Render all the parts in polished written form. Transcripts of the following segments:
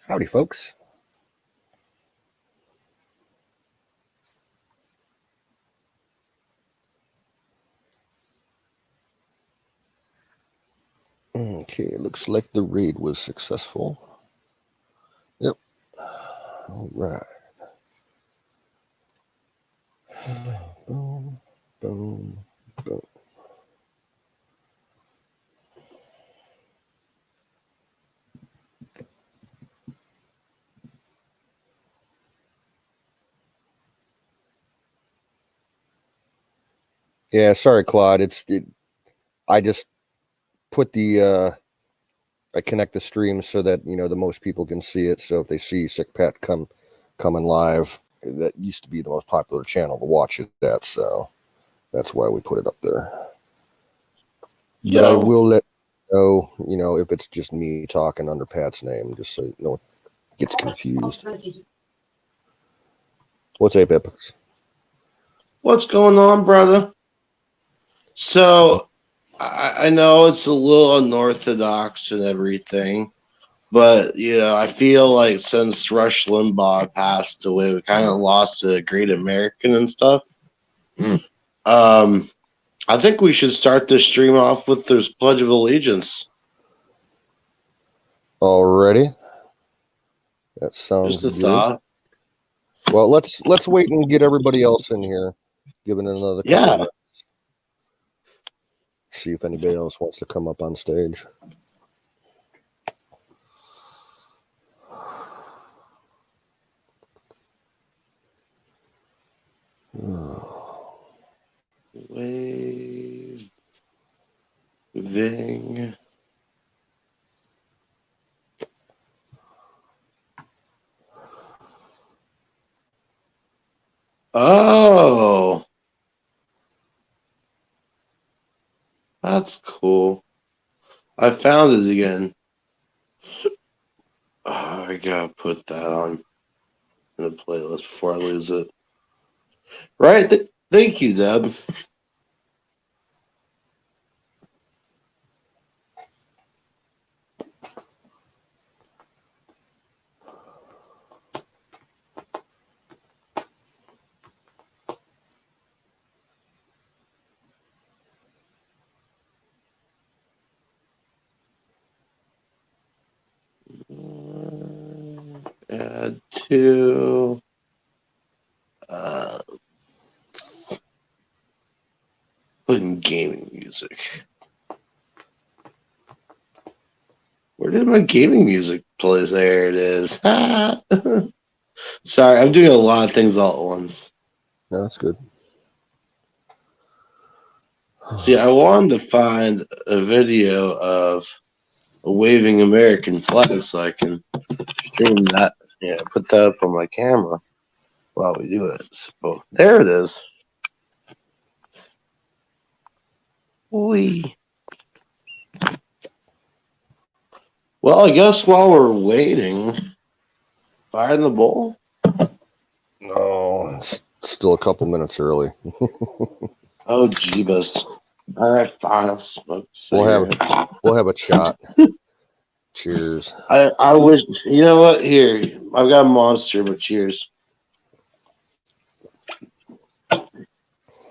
Howdy, folks. Okay, looks like the raid was successful. Yep. All right. Boom, boom, boom. Yeah, sorry, Claude. I just put I connect the stream so that the most people can see it. So if they see Sick Pat coming live, that used to be the most popular channel to watch it at. So that's why we put it up there. But I will let you know, if it's just me talking under Pat's name, just so you know, it gets confused. What's up, Epics? What's going on, brother? So, I know it's a little unorthodox and everything, but, I feel like since Rush Limbaugh passed away, we kind of lost a great American and stuff. I think we should start this stream off with this Pledge of Allegiance. Already? That sounds Just a good. thought. Well, let's wait and get everybody else in here. Give it another couple of minutes. See if anybody else wants to come up on stage. Waving. Oh, that's cool. I found it again. Oh, I gotta put that on in the playlist before I lose it. Right? Thank you, Deb. Add to put in gaming music. Where did my gaming music play? There it is. Sorry, I'm doing a lot of things all at once. No, that's good. See, I wanted to find a video of a waving American flag so I can stream that. Yeah, put that up on my camera while we do it. So there it is. Wee. Well, I guess while we're waiting, fire in the bowl. No, it's still a couple minutes early. Oh, jeebus. All right, fine. I'll smoke. We'll have a shot. Cheers. I wish. You know what? Here, I've got a Monster, but cheers.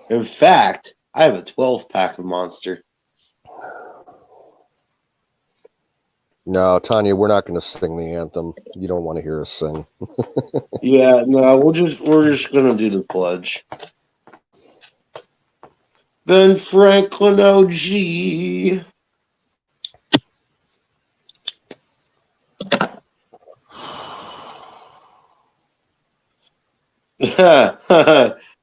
In fact, I have a 12-pack of Monster. No, Tanya, we're not going to sing the anthem. You don't want to hear us sing. Yeah, no, we're just gonna do the pledge. Ben Franklin OG.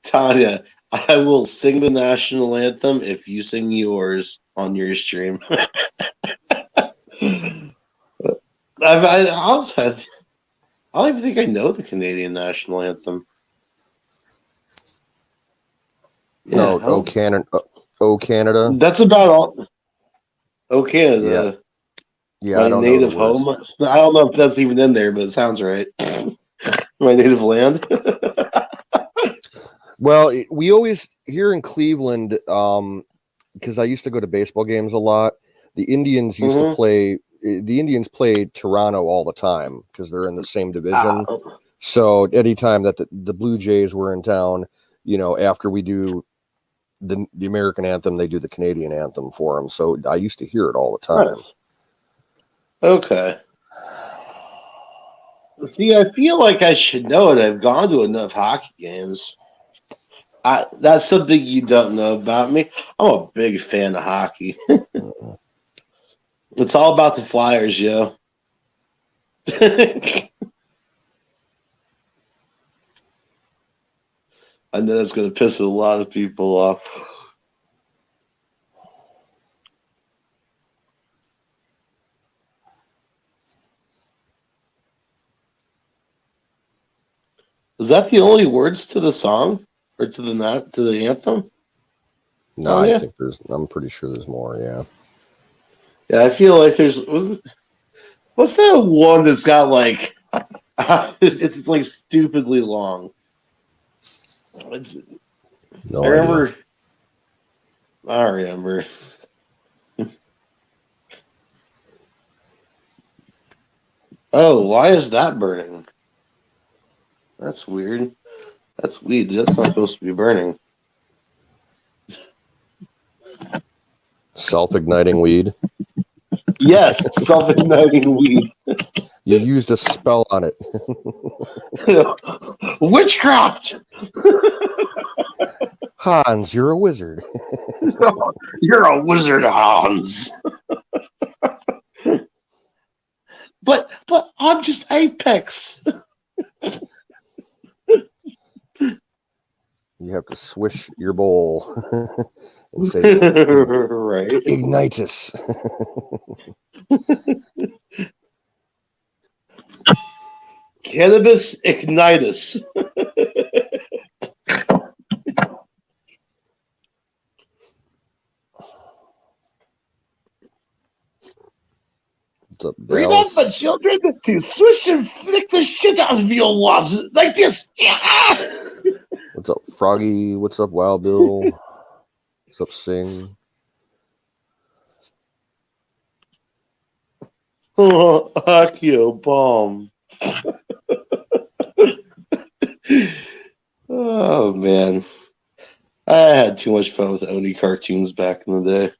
Tanya, I will sing the national anthem if you sing yours on your stream. I don't even think I know the Canadian national anthem. Yeah, oh, Canada. Oh, Canada. That's about all. Oh, Canada. Yeah, my I don't native know home. I don't know if that's even in there, but it sounds right. My native land. Well, we always here in Cleveland, because I used to go to baseball games a lot. The Indians used to play the Indians play Toronto all the time because they're in the same division. So anytime that the Blue Jays were in town, after we do the American anthem, they do the Canadian anthem for them. So I used to hear it all the time. Nice. Okay. See, I feel like I should know it. I've gone to enough hockey games. That's something you don't know about me. I'm a big fan of hockey. It's all about the Flyers, yo. I know that's going to piss a lot of people off. Is that the only words to the song or to the anthem? No, I think I'm pretty sure there's more. Yeah. Yeah, I feel like what's that one that's got like it's like stupidly long. No I remember. idea. I remember. Oh, why is that burning? That's weird. That's weed. That's not supposed to be burning. Self-igniting weed. Yes, self-igniting weed. You used a spell on it. Witchcraft! Hans, you're a wizard. You're a wizard, Hans. But I'm just Apex. You have to swish your bowl and say, right. Ignitus. Cannabis ignitus. What's up, Bring Dallas? up the children to swish and flick the shit out of your walls like this. Yeah! What's up, Froggy? What's up, Wild Bill? What's up, Sing? Oh, Akio bomb. Oh man, I had too much fun with Oni cartoons back in the day.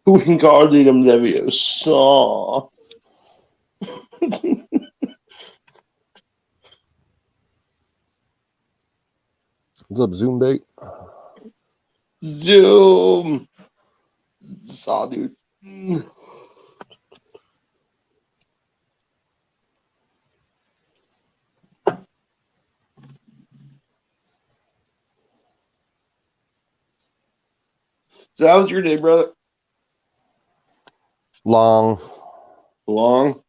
Wingardium Leviosa. What's up, Zoom Bait? Zoom. Saw, dude. So how was your day, brother? Long.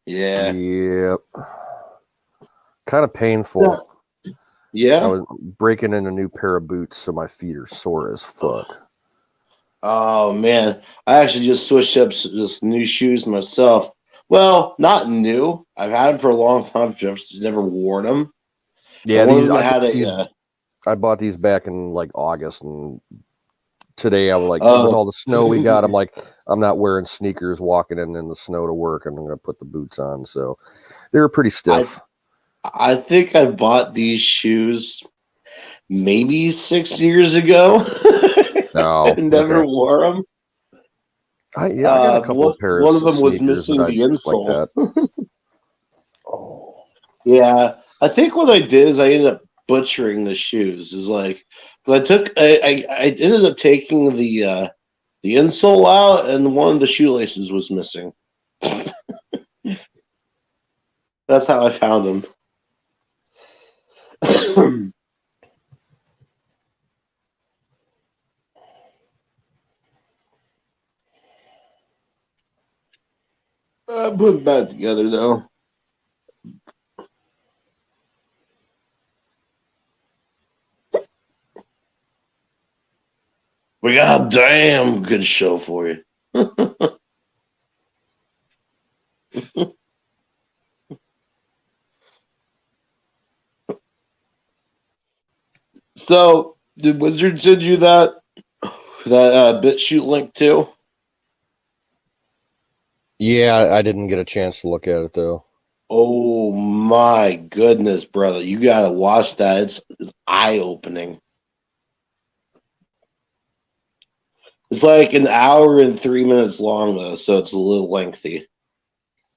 Yeah. Yep. Kind of painful. Yeah. I was breaking in a new pair of boots, so my feet are sore as fuck. Oh man, I actually just switched up just new shoes myself. Well, not new. I've had them for a long time. Just never worn them. Yeah, I I bought these back in like August, and today I was like, Oh. with all the snow we got, I'm like, I'm not wearing sneakers walking in the snow to work, and I'm gonna put the boots on. So they were pretty stiff. I think I bought these shoes maybe 6 years ago. No, Never wore them. I got a couple of pairs. One of them was sneakers missing that the insole. Like that. Oh. Yeah, I think what I did is I ended up butchering the shoes. Is like, 'cause I ended up taking the insole out, and one of the shoelaces was missing. That's how I found them. I put them back together though. We got a damn good show for you. So, did Wizard send you that that BitChute link too? Yeah, I didn't get a chance to look at it though. Oh my goodness, brother! You gotta watch that. It's eye opening. It's like an hour and 3 minutes long though, so it's a little lengthy.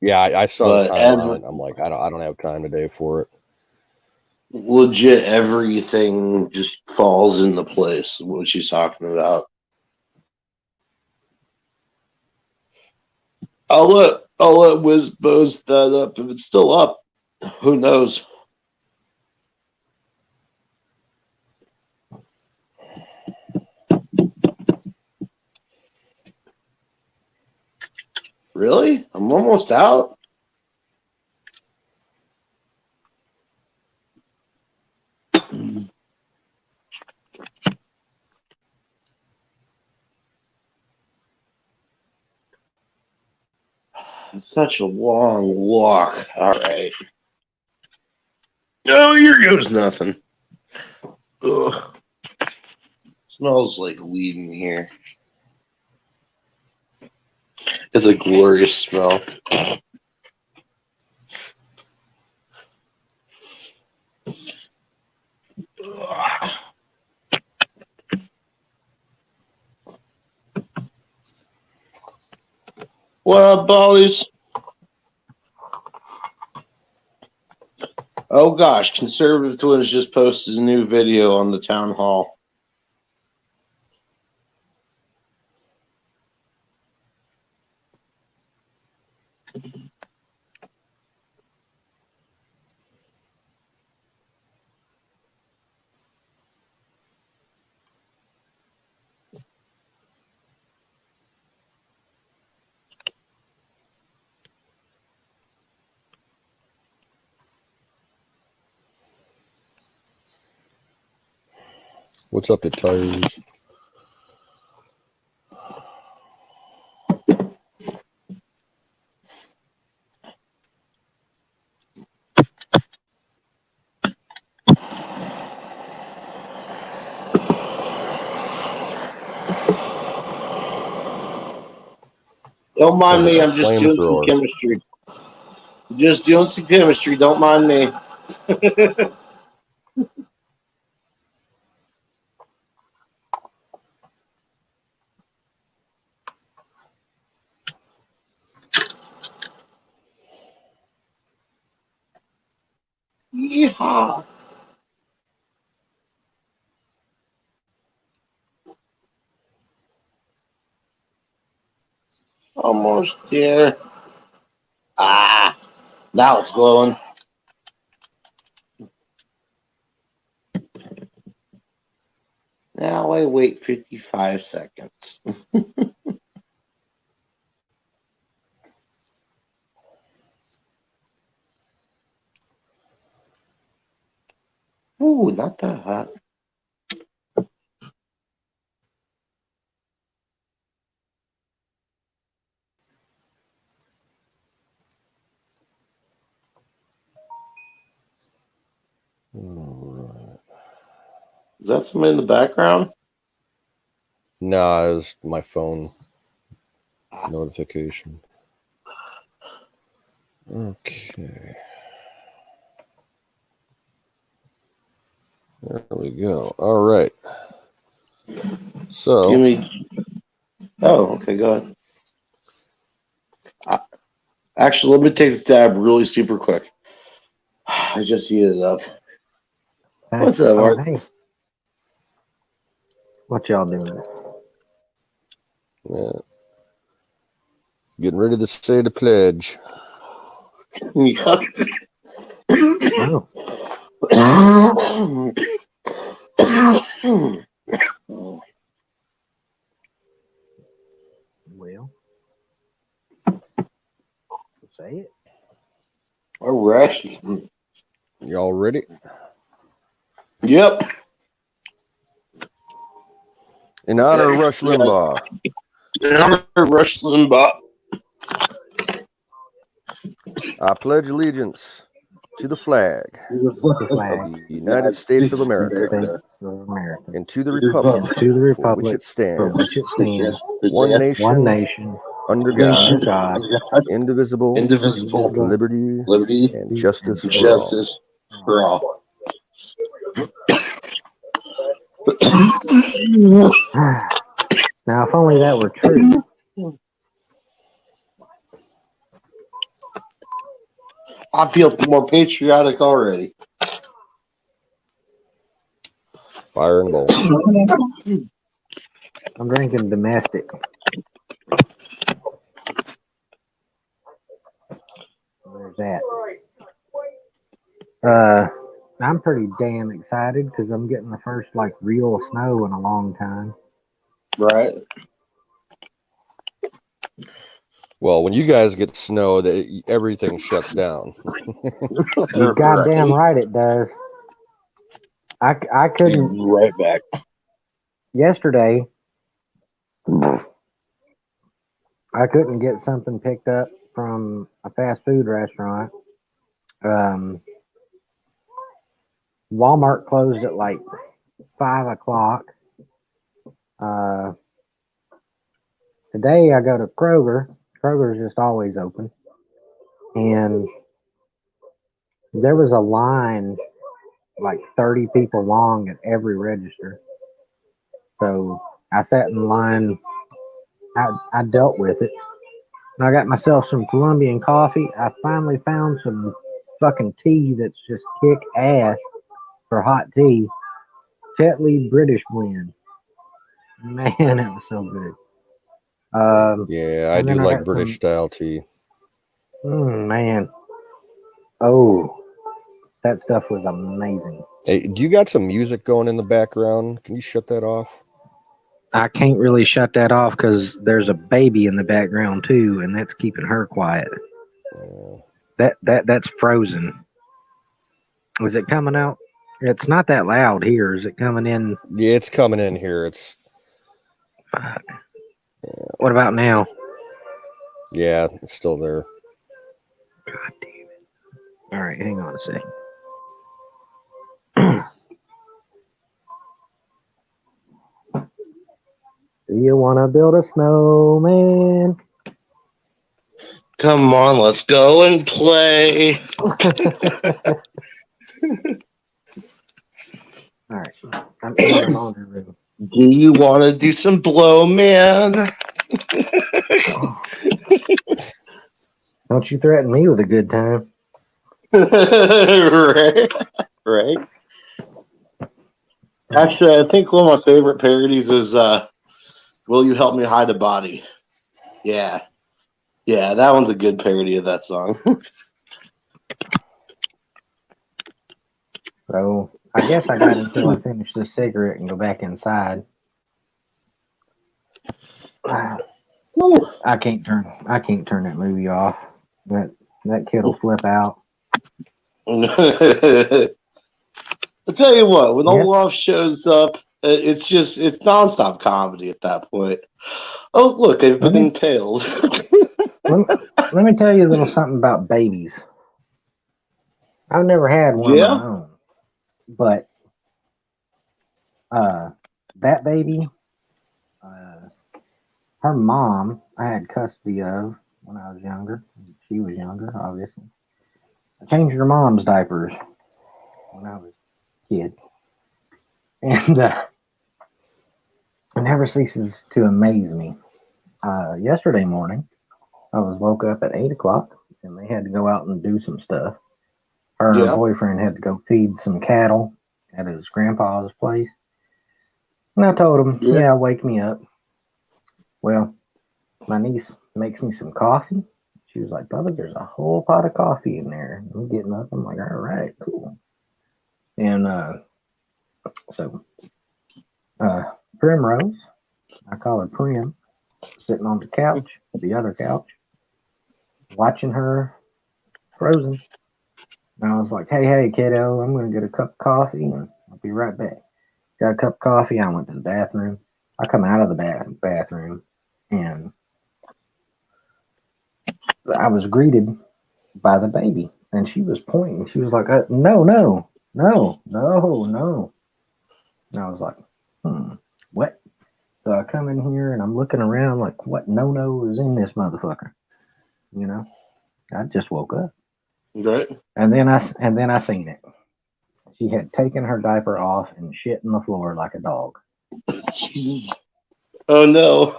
Yeah, I saw the But time on it. I'm like, I don't have time today for it. legit, everything just falls into place. What she's talking about. I'll let Wiz post that up if it's still up. Who knows? Really? I'm almost out. It's such a long walk. All right. No, here goes nothing. Ugh. Smells like weed in here. It's a glorious smell. Ugh. What up, Bollies? Oh gosh, Conservative Twins just posted a new video on the town hall. What's up to tires? Don't mind Sounds like me, a I'm just doing some flamethrower. chemistry. Just doing some chemistry, don't mind me. Yeehaw. Almost there. Ah, now it's glowing. Now I wait 55 seconds. Ooh, not that hot. All right. Is that somebody in the background? No, it was my phone notification. Okay. There we go. All right. So, Give me. Oh, okay, go ahead. Actually, let me take this dab really super quick. I just heated it up. What's up, Art? Hey. What y'all doing? yeah. Getting ready to say the pledge. Yep. Oh, well, say it. All right. Y'all ready? Yep. In honor of Rush Limbaugh, In honor of Rush Limbaugh. I pledge allegiance to the flag the of flag the United States of America, States of America, and to the republic and to the for which republic it for which stands, it stands, one one nation, nation, under under God, God, indivisible, indivisible, with liberty liberty, and and justice for all. justice for all. Now, if only that were true. I feel more patriotic already. Fire and bowl. I'm drinking domestic. There's that. I'm pretty damn excited because I'm getting the first like real snow in a long time. Right. Well, when you guys get snow, everything shuts down. You're goddamn right it does. I couldn't Right back. yesterday. I couldn't get something picked up from a fast food restaurant. Walmart closed at like 5 o'clock. Today I go to Kroger. Kroger's just always open. And there was a line like 30 people long at every register. So I sat in line. I dealt with it. And I got myself some Colombian coffee. I finally found some fucking tea that's just kick ass for hot tea. Tetley British blend. Man, it was so good. Yeah, I and do then I like got British style tea. Man. Oh, that stuff was amazing. Hey, do you got some music going in the background? Can you shut that off? I can't really shut that off because there's a baby in the background too, and that's keeping her quiet. That's Frozen. Is it coming out? It's not that loud here. Is it coming in? Yeah, it's coming in here. It's. Fuck. What about now? Yeah, it's still there. God damn it. All right, hang on a second. Do you want to build a snowman? Come on, let's go and play. All right, I'm in the laundry room. Do you want to do some blow, man? Don't you threaten me with a good time. Right. Right. Actually, I think one of my favorite parodies is Will You Help Me Hide a Body? Yeah. Yeah, that one's a good parody of that song. So I guess I got until I finish this cigarette and go back inside. I can't turn that movie off. That kid will flip out. I'll tell you what, when Olaf shows up, it's nonstop comedy at that point. Oh, look, I've been impaled. let me tell you a little something about babies. I've never had one of my own, but that baby, her mom, I had custody of when I was younger. She was younger, obviously. I changed her mom's diapers when I was a kid. And it never ceases to amaze me. Yesterday morning, I was woke up at 8 o'clock, and they had to go out and do some stuff. Her and her boyfriend had to go feed some cattle at his grandpa's place. And I told him, yeah, wake me up. Well, my niece makes me some coffee. She was like, brother, there's a whole pot of coffee in there. I'm getting up. I'm like, all right, cool. And so Primrose, I call her Prim, sitting on the couch, the other couch, watching her Frozen. And I was like, hey, kiddo, I'm going to get a cup of coffee and I'll be right back. Got a cup of coffee. I went to the bathroom. I come out of the bathroom and I was greeted by the baby. And she was pointing. She was like, no, no, no, no, no. And I was like, what? So I come in here and I'm looking around like, what no is in this motherfucker? You know, I just woke up. Right. And then I seen it. She had taken her diaper off and shit in the floor like a dog. Oh no.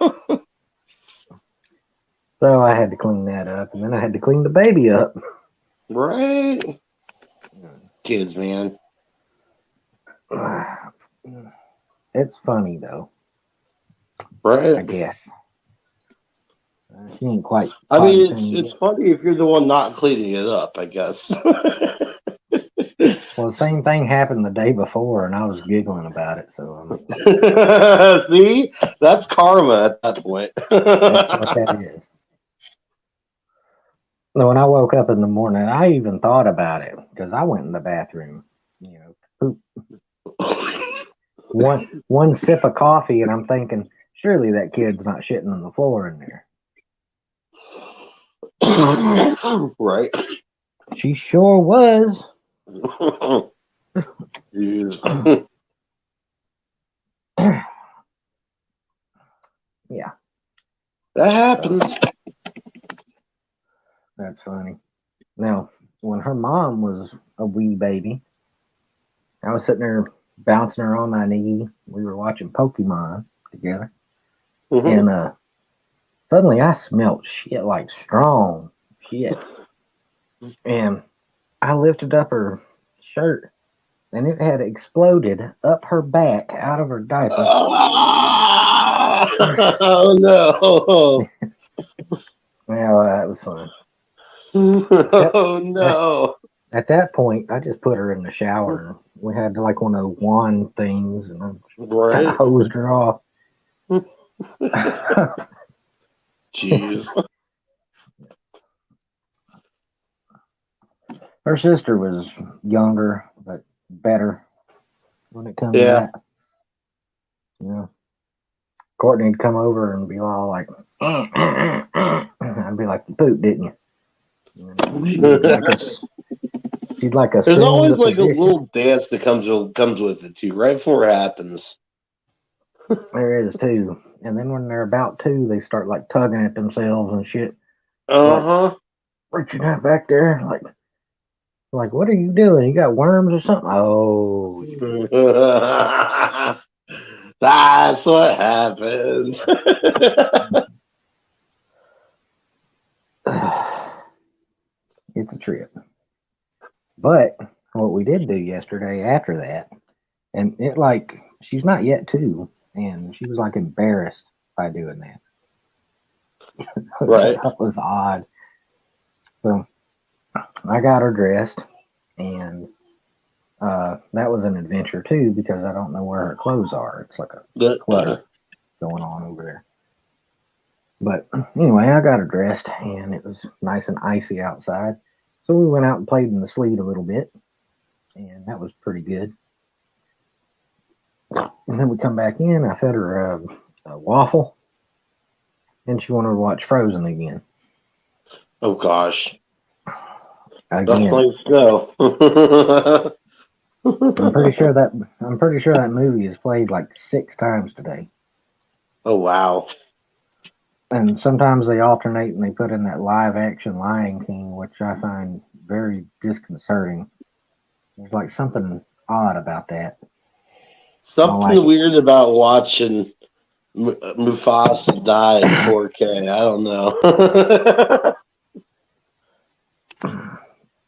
So I had to clean that up, and then I had to clean the baby up. Right. Kids, man. It's funny though. Right. I guess. She ain't quite. I mean, 5'10" it's yet. funny if you're the one not cleaning it up, I guess. Well, the same thing happened the day before, and I was giggling about it. So See, that's karma at that point. that's what that is. So when I woke up in the morning, I even thought about it because I went in the bathroom, you know, poop. One sip of coffee, and I'm thinking, surely that kid's not shitting on the floor in there. Right. She sure was. Jeez. Yeah, That happens. that's funny. Now, when her mom was a wee baby, I was sitting there bouncing her on my knee. We were watching Pokemon together, Mhm. and suddenly I smelled shit like strong shit, and I lifted up her shirt, and it had exploded up her back out of her diaper. Oh no. Well, that was fun. Oh no. At that point, I just put her in the shower. And we had like one of those wand things, and I kind Right. of hosed her off. Jeez. Her sister was younger, but better when it comes to Yeah. that. Yeah. Courtney'd come over and be all like, I'd be like, you pooped, didn't you? She'd like There's assume always the like a position. little dance that comes with it too, right before it happens. There is too. And then when they're about 2, they start like tugging at themselves and shit. Uh-huh. Reaching out back there, like, what are you doing? You got worms or something? Oh, That's what happens. it's a trip. But what we did do yesterday after that, and it like she's not yet 2, and she was like embarrassed by doing that. Right. That was odd. So I got her dressed, and that was an adventure too because I don't know where her clothes are. It's like a clutter going on over there. But anyway, I got her dressed, and it was nice and icy outside. So we went out and played in the sleet a little bit, and that was pretty good. And then we come back in. I fed her a waffle, and she wanted to watch Frozen again. Oh gosh. Again. That's nice to know. I'm pretty sure that movie is played like 6 times today. Oh wow. And sometimes they alternate and they put in that live action Lion King, which I find very disconcerting. There's like something odd about that. Something weird about watching Mufasa die in 4K. I don't know.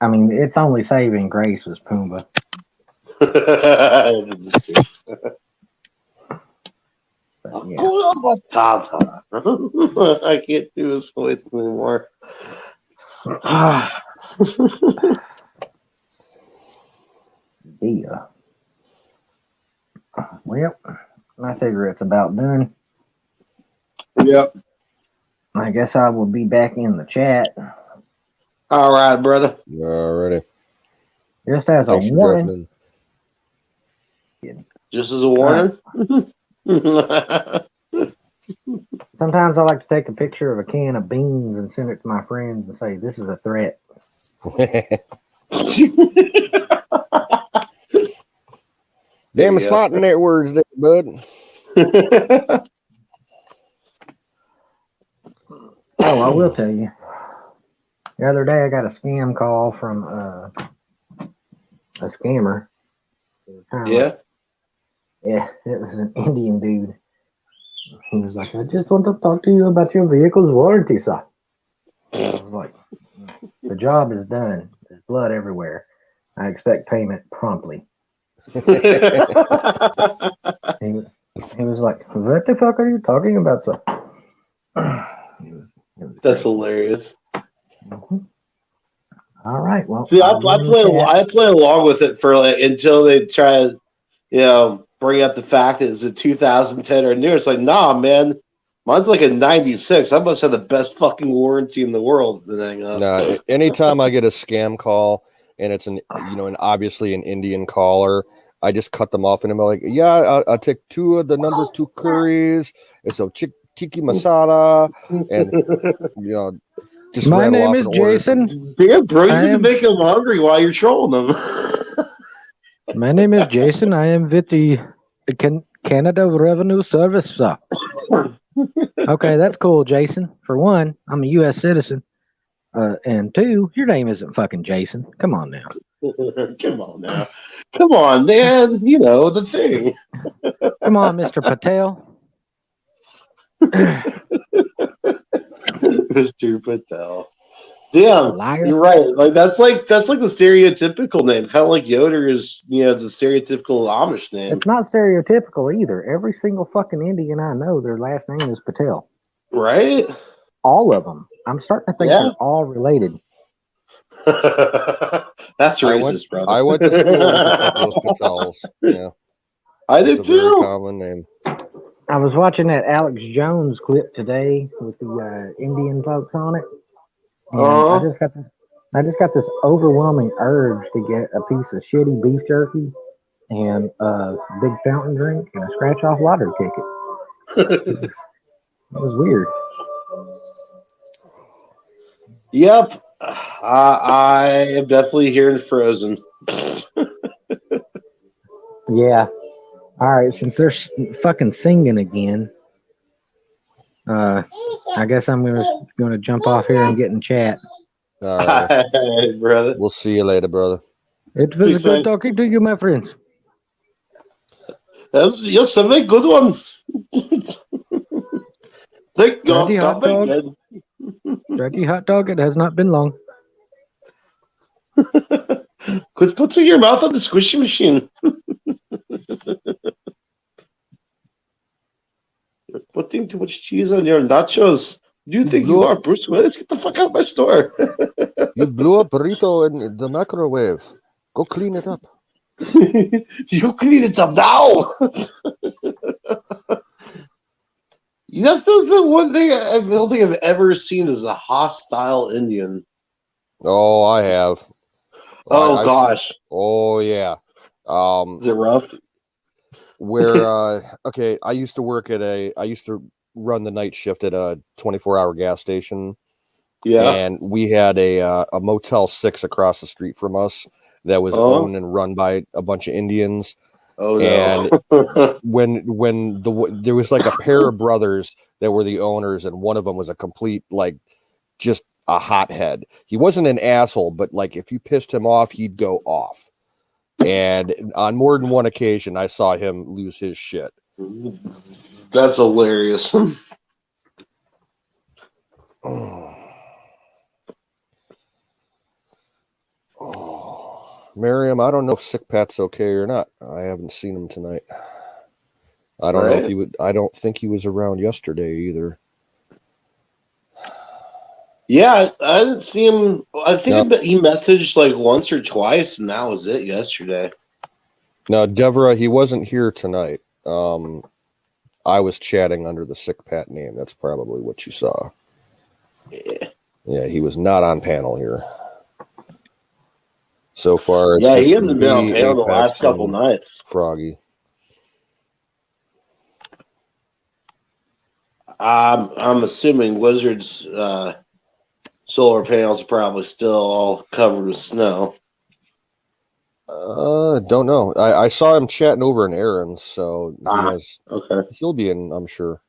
I mean, its only saving grace was Pumbaa. But, yeah. I can't do his voice anymore. Yeah. Well, I figure it's about done. Yep. I guess I will be back in the chat. All right, brother. Alrighty. Just as Thanks a for warning. dropping Just as a warning. Sometimes I like to take a picture of a can of beans and send it to my friends and say, this is a threat. Damn, it's hot in that words there, bud. Oh, I will tell you. The other day, I got a scam call from a scammer. Yeah. Yeah, it was an Indian dude. He was like, I just want to talk to you about your vehicle's warranty, sir. I was like, the job is done. There's blood everywhere. I expect payment promptly. He was like, what the fuck are you talking about, sir? That's hilarious. Mm-hmm. All right, well, see, I play along with it for like until they try to, bring up the fact that it's a 2010 or newer. It's like, nah, man, mine's like a 96. I must have the best fucking warranty in the world. No, anytime I get a scam call and it's an obviously an Indian caller, I just cut them off and I'm like, yeah, I'll take 2 of the number 2 curries. It's a tiki masala, and just my name is Jason. Damn, bro, you need to make them hungry while you're trolling them. My name is Jason. I am with the Canada Revenue Service, sir. Okay, that's cool, Jason. For one, I'm a U.S. citizen. And 2, your name isn't fucking Jason. Come on now. Come on, man. You know the thing. Come on, Mr. Patel. Mr. Patel. Damn, Liar. you're right. Like that's like the stereotypical name, kind of like Yoder is, the stereotypical Amish name. It's not stereotypical either. Every single fucking Indian I know, their last name is Patel. Right? All of them. I'm starting to think they're all related. That's racist, brother. I went to school with a couple of Patels. Yeah, I did too. Very common name. I was watching that Alex Jones clip today with the Indian folks on it. I just got this overwhelming urge to get a piece of shitty beef jerky and a big fountain drink and a scratch off lottery ticket. It was weird. Yep. I am definitely hearing Frozen. Yeah. All right, since they're fucking singing again, I guess I'm gonna jump off here and get in chat. All right, brother. We'll see you later, brother. It was good talking to you, my friends. Yes, a very good one. Thank God. Turkey hot dog. It has not been long. Could put your mouth on the squishy machine. You're putting too much cheese on your nachos. Do you think you are Bruce Willis? Get the fuck out of my store. You blew a burrito in the microwave. Go clean it up. You clean it up now. That's the one thing I don't think I've ever seen as a hostile Indian. Oh, I have. Oh, gosh. Oh, yeah. Is it rough? Where, okay, I used to run the night shift at a 24-hour gas station. Yeah. And we had a Motel 6 across the street from us that was owned and run by a bunch of Indians. Oh, no. And when there was like a pair of brothers that were the owners, and one of them was a complete, like, just a hothead. He wasn't an asshole, but like if you pissed him off, he'd go off. And on more than one occasion, I saw him lose his shit. That's hilarious. Miriam, I don't know if Sick Pat's okay or not. I haven't seen him tonight. I don't know if he would. I don't think he was around yesterday either. Yeah, I didn't see him. I think he messaged like once or twice, and that was it yesterday. No, Deborah, he wasn't here tonight. I was chatting under the Sick Pat name. That's probably what you saw. Yeah, he was not on panel here. So far, yeah, he hasn't been on panel the last couple nights. Froggy. I'm assuming Wizards solar panels are probably still all covered with snow. Don't know. I saw him chatting over in errands, so Okay. he'll be in, I'm sure.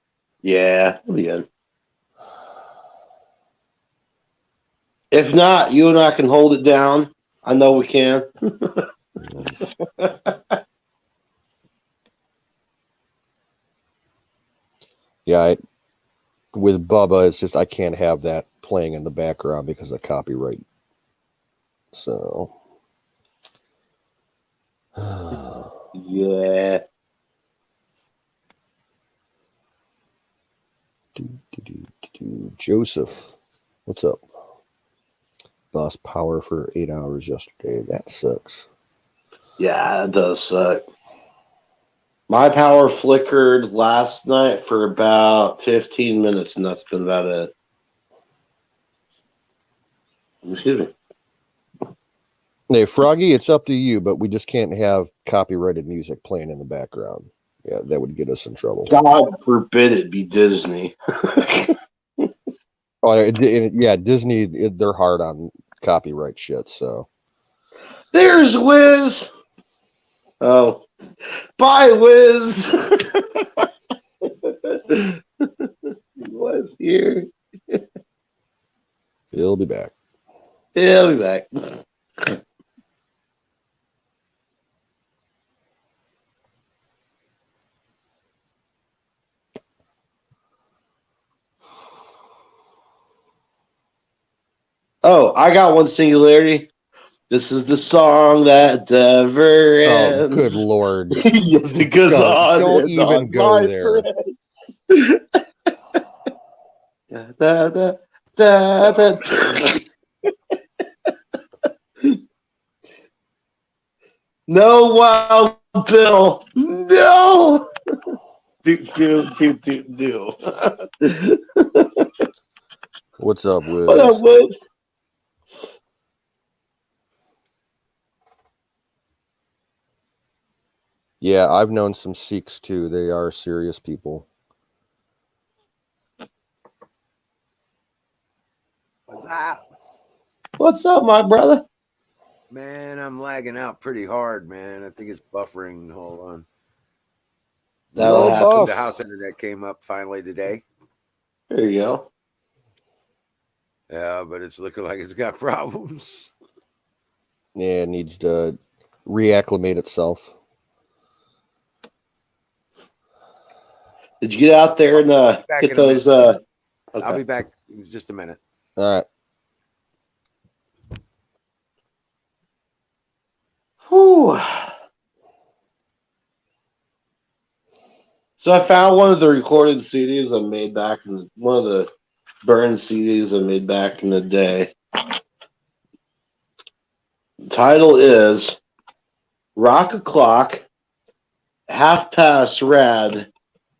Yeah, it'll be good. If not, you and I can hold it down. I know we can. Yeah, with Bubba, it's just I can't have that playing in the background because of copyright. So, Yeah. Joseph, what's up? Lost power for 8 hours yesterday. That sucks. Yeah, it does suck. My power flickered last night for about 15 minutes, and that's been about it. Excuse me. Hey, Froggy, it's up to you, but we just can't have copyrighted music playing in the background. Yeah, that would get us in trouble. God forbid it be Disney. Oh, yeah, Disney, they're hard on copyright shit, so. There's Wiz. Oh, bye, Wiz. He was here. He'll be back. Yeah, I'll be back. Oh, I got one singularity. This is the song that never ends. Oh, good Lord. Because don't even go there. Da, da, da, da. No, Wild Bill. No. Do. What's up, Wiz? What up, Wiz? Yeah, I've known some Sikhs too. They are serious people. What's up? What's up, my brother? Man, I'm lagging out pretty hard, man. I think it's buffering. Hold on. That'll happen. buff. The house internet came up finally today. There you go. Yeah, but it's looking like it's got problems. Yeah, it needs to reacclimate itself. Did you get out there and get those? Okay. I'll be back in just a minute. All right. Whew. So I found one of the recorded CDs I made back in one of the burned CDs I made back in the day. The title is Rock O'Clock, Half Past Rad,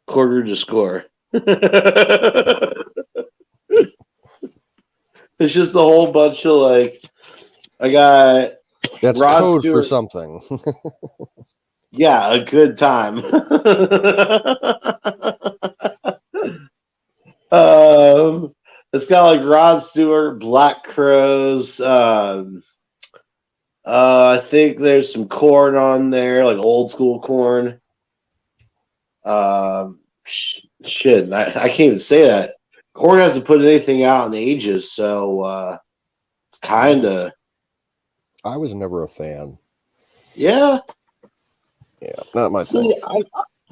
Quarter to Score. It's just a whole bunch of I got That's Rod code Stewart. for something. Yeah, a good time. It's got Rod Stewart, Black Crowes. I think there's some Korn on there, old school Korn. Shit, I can't even say that. Korn hasn't put anything out in ages, so it's kind of. I was never a fan. Yeah. Yeah, not my thing.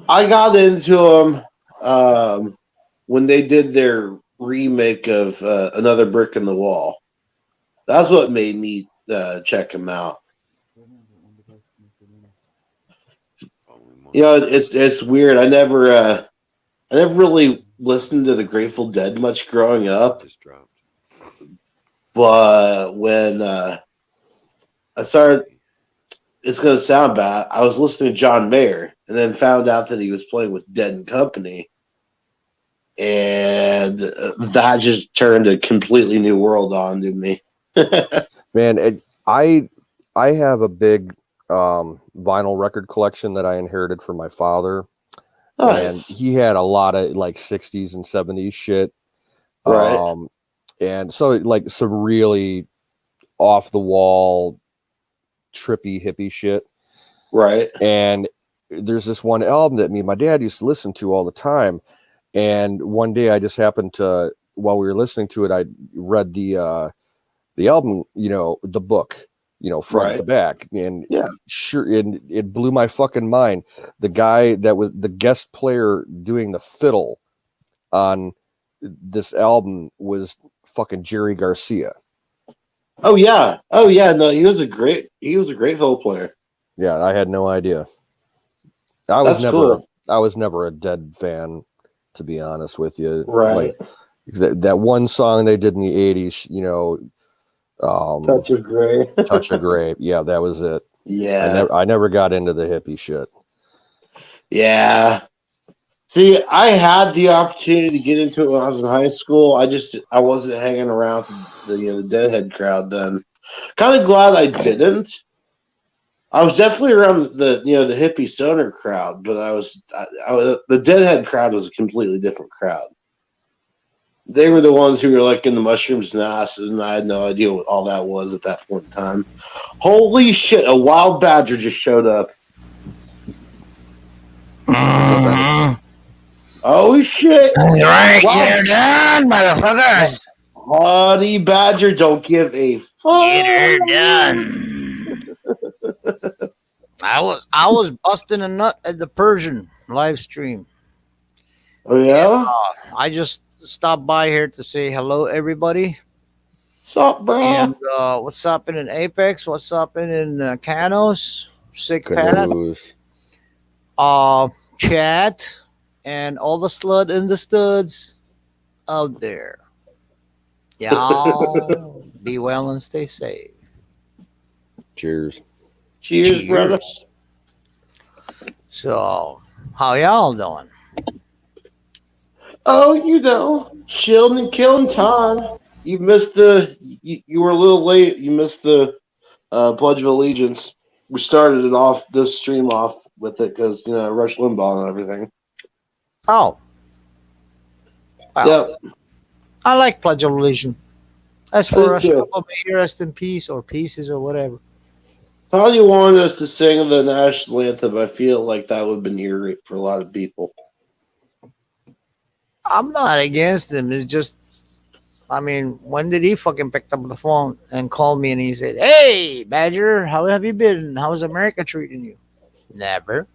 I got into them when they did their remake of Another Brick in the Wall. That's what made me check them out. It's weird. I never really listened to the Grateful Dead much growing up. Just dropped. But when I started, it's going to sound bad. I was listening to John Mayer and then found out that he was playing with Dead and Company. And that just turned a completely new world on to me. Man, I have a big vinyl record collection that I inherited from my father. Nice. And he had a lot of 60s and 70s shit. Right. and so like some really off the wall, trippy hippie shit. Right. And there's this one album that me and my dad used to listen to all the time. And one day I just happened to, while we were listening to it, I read the album, the book, front to back. And sure, and it blew my fucking mind. The guy that was the guest player doing the fiddle on this album was fucking Jerry Garcia. Oh yeah. No, he was a great fiddle player. Yeah, I had no idea. I was never a Dead fan, to be honest with you. Right. Like, that one song they did in the 80s, Touch of Grey. Touch of Grey. Yeah, that was it. Yeah. I never got into the hippie shit. Yeah. See, I had the opportunity to get into it when I was in high school. I wasn't hanging around the Deadhead crowd then. Kind of glad I didn't. I was definitely around the hippie stoner crowd, but the Deadhead crowd was a completely different crowd. They were the ones who were like in the mushrooms and asses, and I had no idea what all that was at that point in time. Holy shit! A wild badger just showed up. Oh shit! Right, you're done, motherfuckers. Honey badger, don't give a fuck. You're done. I was busting a nut at the Persian live stream. Oh yeah. I just stopped by here to say hello, everybody. What's up, bro? And what's up in Apex? What's up in Canos? Sick Pat. Chat. And all the slut and the studs out there. Y'all be well and stay safe. Cheers. Cheers, brother. So, how y'all doing? Oh, chilling and killing time. You missed you were a little late. You missed the Pledge of Allegiance. We started it off, this stream off with it because, Rush Limbaugh and everything. Oh. Well, yep. I like Pledge of Allegiance. As for Rush Limbaugh, may rest in peace or pieces or whatever. How do you want us to sing the national anthem? I feel like that would have been eerie for a lot of people. I'm not against him. It's just, when did he fucking pick up the phone and called me and he said, "Hey, Badger, how have you been? How's America treating you?" Never.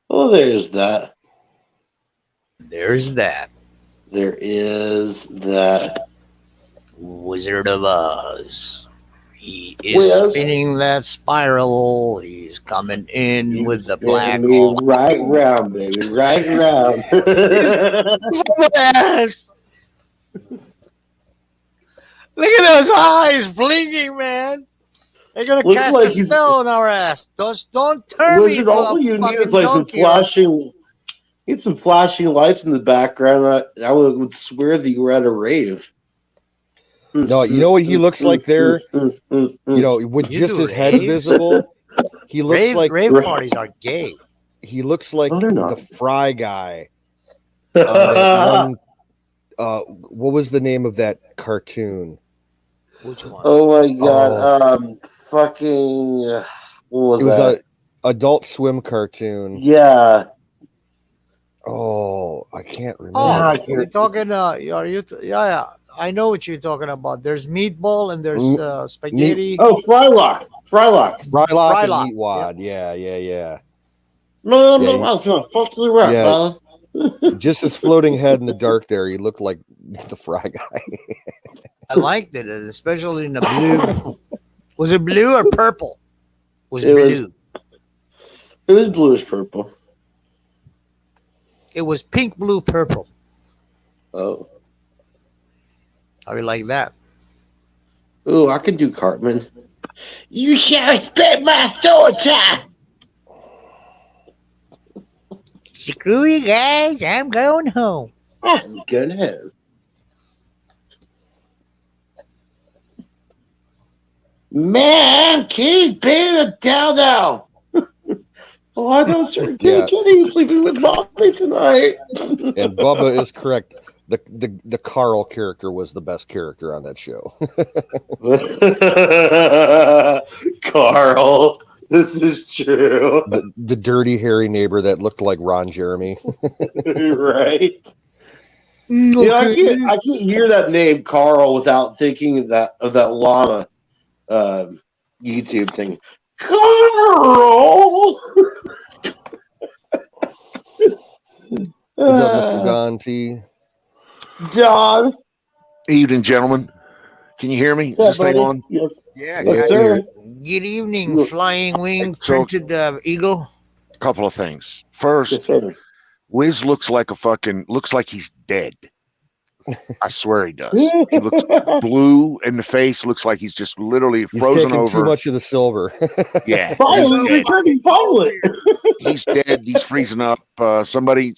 Well, there's that. There's that. There is that. Wizard of Oz. He is spinning that spiral. He's coming in with the black hole. Right round, baby. Right round. Look at those eyes blinking, man. They're gonna cast a spell on our ass. Don't turn me. All you need is like some flashing. Need some flashing lights in the background. I would swear that you were at a rave. No, you know what he looks like there? With just his head visible. He looks like rave parties are gay. He looks like the Fry guy. What was the name of that cartoon? Which one? Oh my god! Fucking. What was it? It was that? a Adult Swim cartoon. Yeah. Oh, I can't remember. Oh, you're talking. Yeah. I know what you're talking about. There's meatball and there's spaghetti. Frylock. Frylock and Meatwad. Yeah. No, I was gonna fuck the rock, brother. Just his floating head in the dark there, he looked like the Fry guy. I liked it, especially in the blue. Was it blue or purple? It was bluish purple. It was pink, blue, purple. Oh. How do you like that? Ooh, I could do Cartman. You shall respect my daughter. Screw you guys, I'm going home. I'm going home. Man, keep being a dildo. Oh, I don't sure. Yeah. Kitty's sleeping with Bobby tonight. And Bubba is correct. The Carl character was the best character on that show. Carl, this is true. The dirty, hairy neighbor that looked like Ron Jeremy. Right. You know, I can't hear that name Carl without thinking of that llama YouTube thing. Carl. What's up, Mr. Don T? John. Evening, gentlemen. Can you hear me? Is this thing on? Yes. Yeah, Yes, got sir. you. Good evening, flying wing So- printed eagle. A couple of things. First, Yes, sir. Wiz looks like he's dead. I swear he does. He looks blue in the face. Looks like he's just literally He's frozen taking over. too much of the silver. Yeah, Finally, he's dead. returning pilot. He's dead. He's freezing up. Somebody,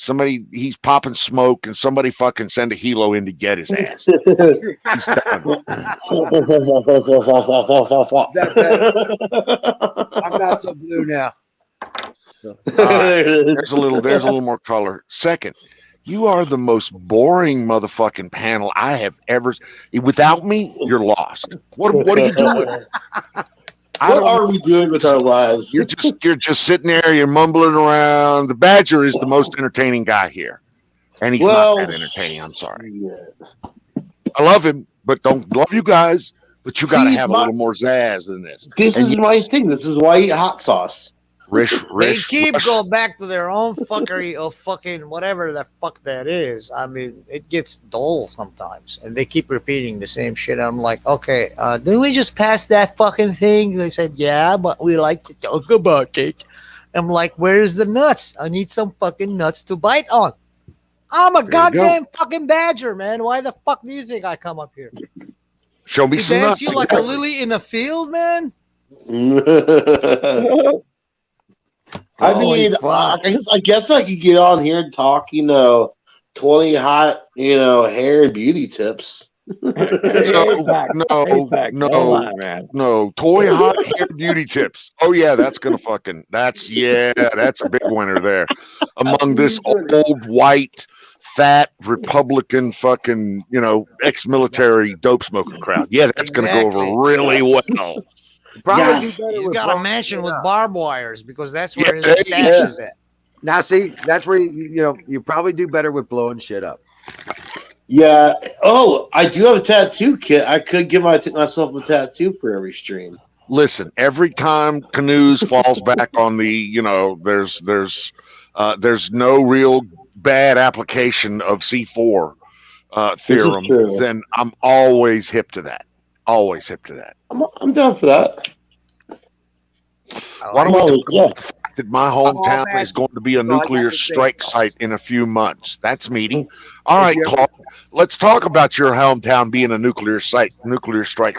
he's popping smoke, and somebody fucking send a helo in to get his ass. He's done. I'm not so blue now. There's a little more color. Second, you are the most boring motherfucking panel I have ever. Without me, you're lost. What are you doing? What are we doing with our lives? You're just sitting there. You're mumbling around. The Badger is the most entertaining guy here, and he's not that entertaining. I'm sorry. Yeah. I love him, but don't love you guys. But you got to He's have a my- little more zazz than this. This And is my thing. This is why I eat hot sauce. They Rush, going back to their own fuckery of fucking whatever the fuck that is. I mean, it gets dull sometimes, and they keep repeating the same shit. I'm like, okay, didn't we just pass that fucking thing? They said, yeah, but we like to talk about it. I'm like, where's the nuts? I need some fucking nuts to bite on. I'm a There you goddamn fucking badger, man. Why the fuck do you think I come up here? show me To some dance nuts. you like a lily in a field, man? I mean, I guess I could get on here and talk, 20 hot, hair and beauty tips. No, toy hot hair beauty tips. Oh yeah, that's a big winner there. Among this old white fat Republican fucking ex-military dope smoking crowd. Yeah, that's gonna go Exactly. over really well. Probably do better He's with got a blowing mansion shit with up. barbed wires because that's where his Yeah, stash is at. Now, see, that's where you probably do better with blowing shit up. Yeah. Oh, I do have a tattoo kit. I could give myself a tattoo for every stream. Listen, every time Canoes falls back on the, there's no real bad application of C4 theorem, true. then I'm always hip to that. Always hip to that. I'm down for that. Why don't we Always, talk about the fact that my hometown man. is going to be a That's all I got nuclear to say. strike site in a few months? That's meaty. All right, you- Claude, let's talk about your hometown being a nuclear strike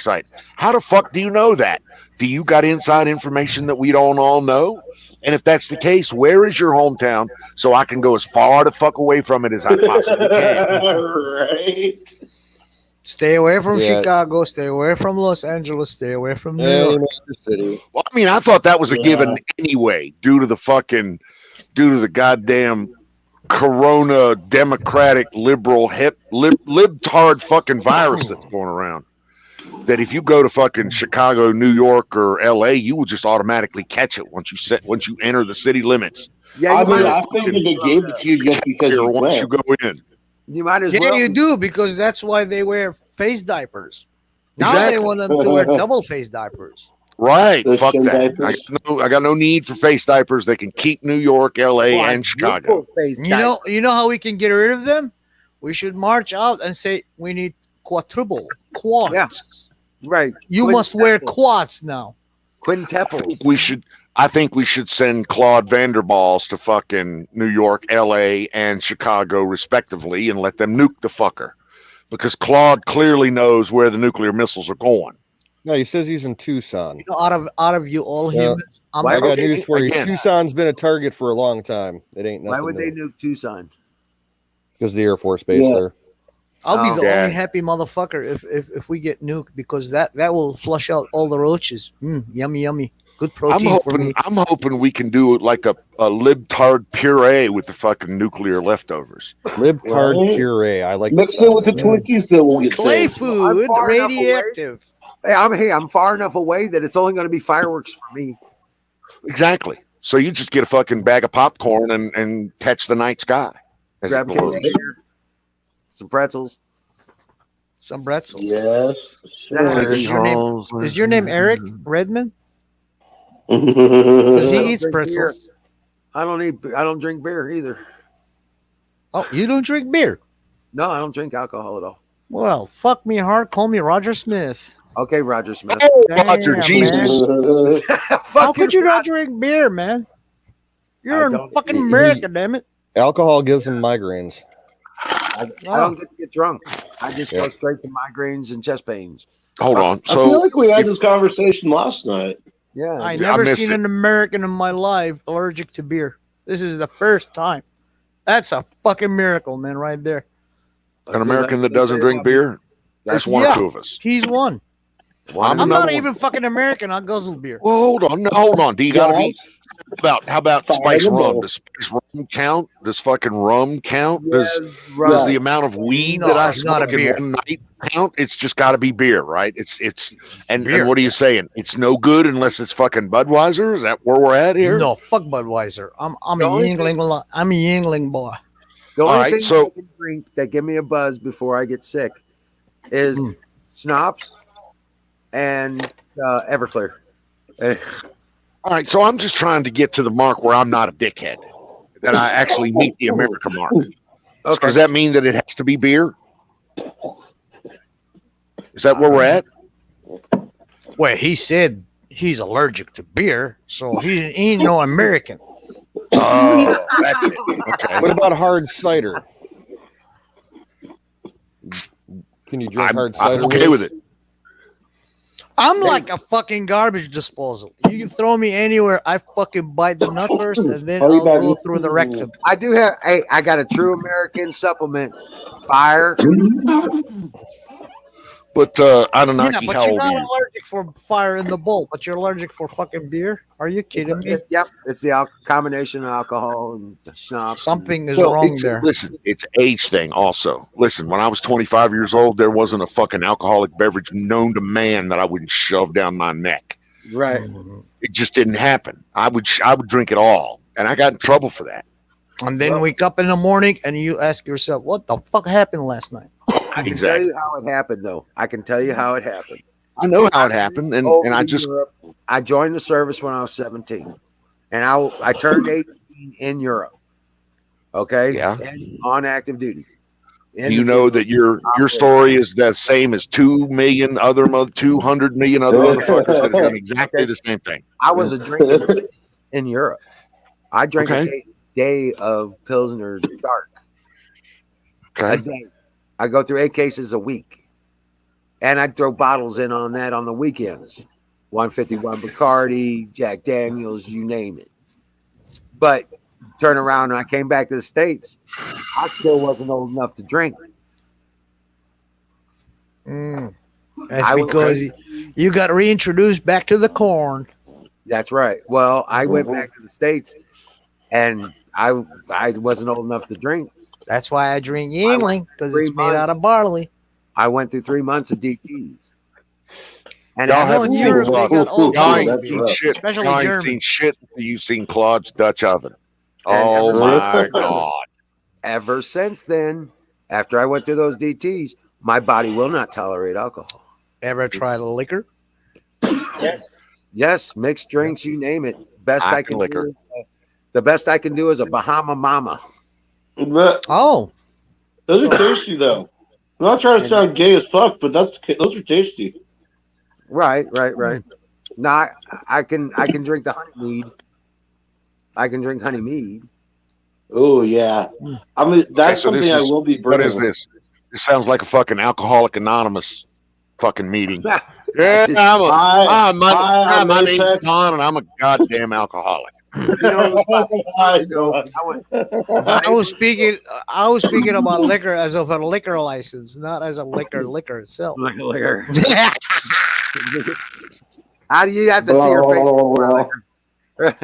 site. How the fuck do you know that? Do you got inside information that we don't all know? And if that's the case, where is your hometown so I can go as far the fuck away from it as I possibly can? Right. Stay away from Yeah. Chicago. Stay away from Los Angeles. Stay away from New York. City. Well, I mean, I thought that was a Yeah. given anyway, due to the goddamn Corona Democratic liberal libtard fucking virus that's going around. That if you go to fucking Chicago, New York, or LA, you will just automatically catch it once you enter the city limits. Yeah, I you mean, might, I figured they gave it to you just because Here, you once you went. go in. you might as Yeah, well. you do because that's why they wear face diapers. Now Exactly. they want them to wear double face diapers. Right. Those Fuck shin that. diapers. I got no need for face diapers. They can keep New York, LA, and Chicago. You know how we can get rid of them? We should march out and say we need quadruple quads. Yeah. Right. You must wear quads now. Quintuples. I think we should send Claude Vanderballs to fucking New York, LA, and Chicago, respectively, and let them nuke the fucker. Because Claude clearly knows where the nuclear missiles are going. No, he says he's in Tucson. You know, out of you all Yeah. humans, I'm Why I got would they- news for you. again- Tucson's been a target for a long time. It ain't Why nothing would they new. nuke Tucson? Because the Air Force Base Yeah. there. I'll be Oh, the yeah. only happy motherfucker if we get nuked because that will flush out all the roaches. Yummy, yummy. Good protein for me. I'm hoping we can do like a libtard puree with the fucking nuclear leftovers. Libtard Right. puree. I like Mix the it with the sound of that. Twinkies that will get Clay saved. food, far enough away. radioactive. Hey, I'm far enough away that it's only going to be fireworks for me. Exactly. So you just get a fucking bag of popcorn and catch the night sky as Grab it a case blows. of beer, some pretzels. Some pretzels. Yes, That Is your name- Holes. Is your name Eric Redmond? Because he sure. eats pretzels. I don't drink beer either. Oh, you don't drink beer? No, I don't drink alcohol at all. Well, fuck me hard. Call me Roger Smith. Okay, Roger Smith. Oh, Roger, Damn, Jesus. How Fucking could you not Roger. drink beer, man? You're I a don't- fucking he- American, damn it. Alcohol gives him migraines. I don't get to get drunk. I just go Yeah. straight to migraines and chest pains. Hold on. I feel So like we had this conversation last night. Yeah. I I never missed seen it. an American in my life allergic to beer. This is the first time. That's a fucking miracle, man, right there. an American that doesn't drink beer, there's one Yeah. or two of us. He's one. I'm I'm another not one. even fucking American. I guzzle beer. Well, hold on. Do you gotta be how about Fire spice in the rum? bowl. Does spice rum count? Does fucking rum count? Does Yes. the amount of weed No, that I it's not a smoke in beer. one night count? It's just gotta be beer, right? It's and Beer. what are you saying? It's no good unless it's fucking Budweiser? Is that where we're at here? No, fuck Budweiser. I'm The a only Yingling. I'm a Yingling boy. The only All right, thing so- I can drink that give me a buzz before I get sick is schnapps and Everclear. All right, so I'm just trying to get to the mark where I'm not a dickhead. That I actually meet the America mark. Okay. Does that mean that it has to be beer? Is that where we're at? Well, he said he's allergic to beer, so he ain't no American. Oh, that's it. Okay. What about hard cider? Can you drink hard cider? I'm okay with it. I'm like a fucking garbage disposal. You can throw me anywhere. I fucking bite the nut first, and then I'll go through the rectum. I do have. Hey, I got a true American supplement. Fire. But Yeah, Anunnaki, but how you're old not are you? allergic for fire in the bowl, but you're allergic for fucking beer? Are you kidding me? Yep, it's the combination of alcohol and schnapps. Something is Well, wrong there. listen, it's age thing also. Listen, when I was 25 years old, there wasn't a fucking alcoholic beverage known to man that I wouldn't shove down my neck. Right. It just didn't happen. I would drink it all, and I got in trouble for that. And then wake up in the morning and you ask yourself, what the fuck happened last night? I can Exactly. tell you how it happened, though. I can tell you how it happened. I know how it happened, and Over I in just Europe, I joined the service when I was 17, and I turned 18 in Europe. Okay. Yeah. And on active duty. In you the know field. that your story is the same as 200 million other motherfuckers that are doing exactly the same thing. I was a drinker in Europe. I drank a Okay. case a day of Pilsner Dark a Okay. day. I go through 8 cases a week, and I'd throw bottles in on that on the weekends. 151 Bacardi, Jack Daniels, you name it. But turn around, and I came back to the States. I still wasn't old enough to drink. That's I would- because you got reintroduced back to the corn. That's right. Well, I went back to the States, and I wasn't old enough to drink. That's why I drink Yingling, because 3 it's made out months. of barley. I went through 3 months of DTs. And Y'all I know haven't in seen Europe they Claude. got all Y'all kinds ain't of that's seen rough. shit. Especially Y'all ain't German. seen shit until you've seen Claude's Dutch oven. And Oh ever my since- god! ever since then, after I went through those DTs, my body will not tolerate alcohol. Ever tried liquor? Yes, mixed drinks, you name it. Best I can Liquor. do. The best I can do is a Bahama Mama. But Oh, those are tasty, though. I'm not trying to sound gay as fuck, but those are tasty. Right. Now I can drink the honey mead. I can drink honey mead. Oh yeah, I mean that's so this something I is- will be What bringing. is this? This sounds like a fucking Alcoholic Anonymous fucking meeting. Yeah, Just- I my am name's Apex. Don, and I'm a goddamn alcoholic. You know, I went, I was speaking about liquor as of a liquor license, not as a liquor itself. liquor. How do you have to see her face?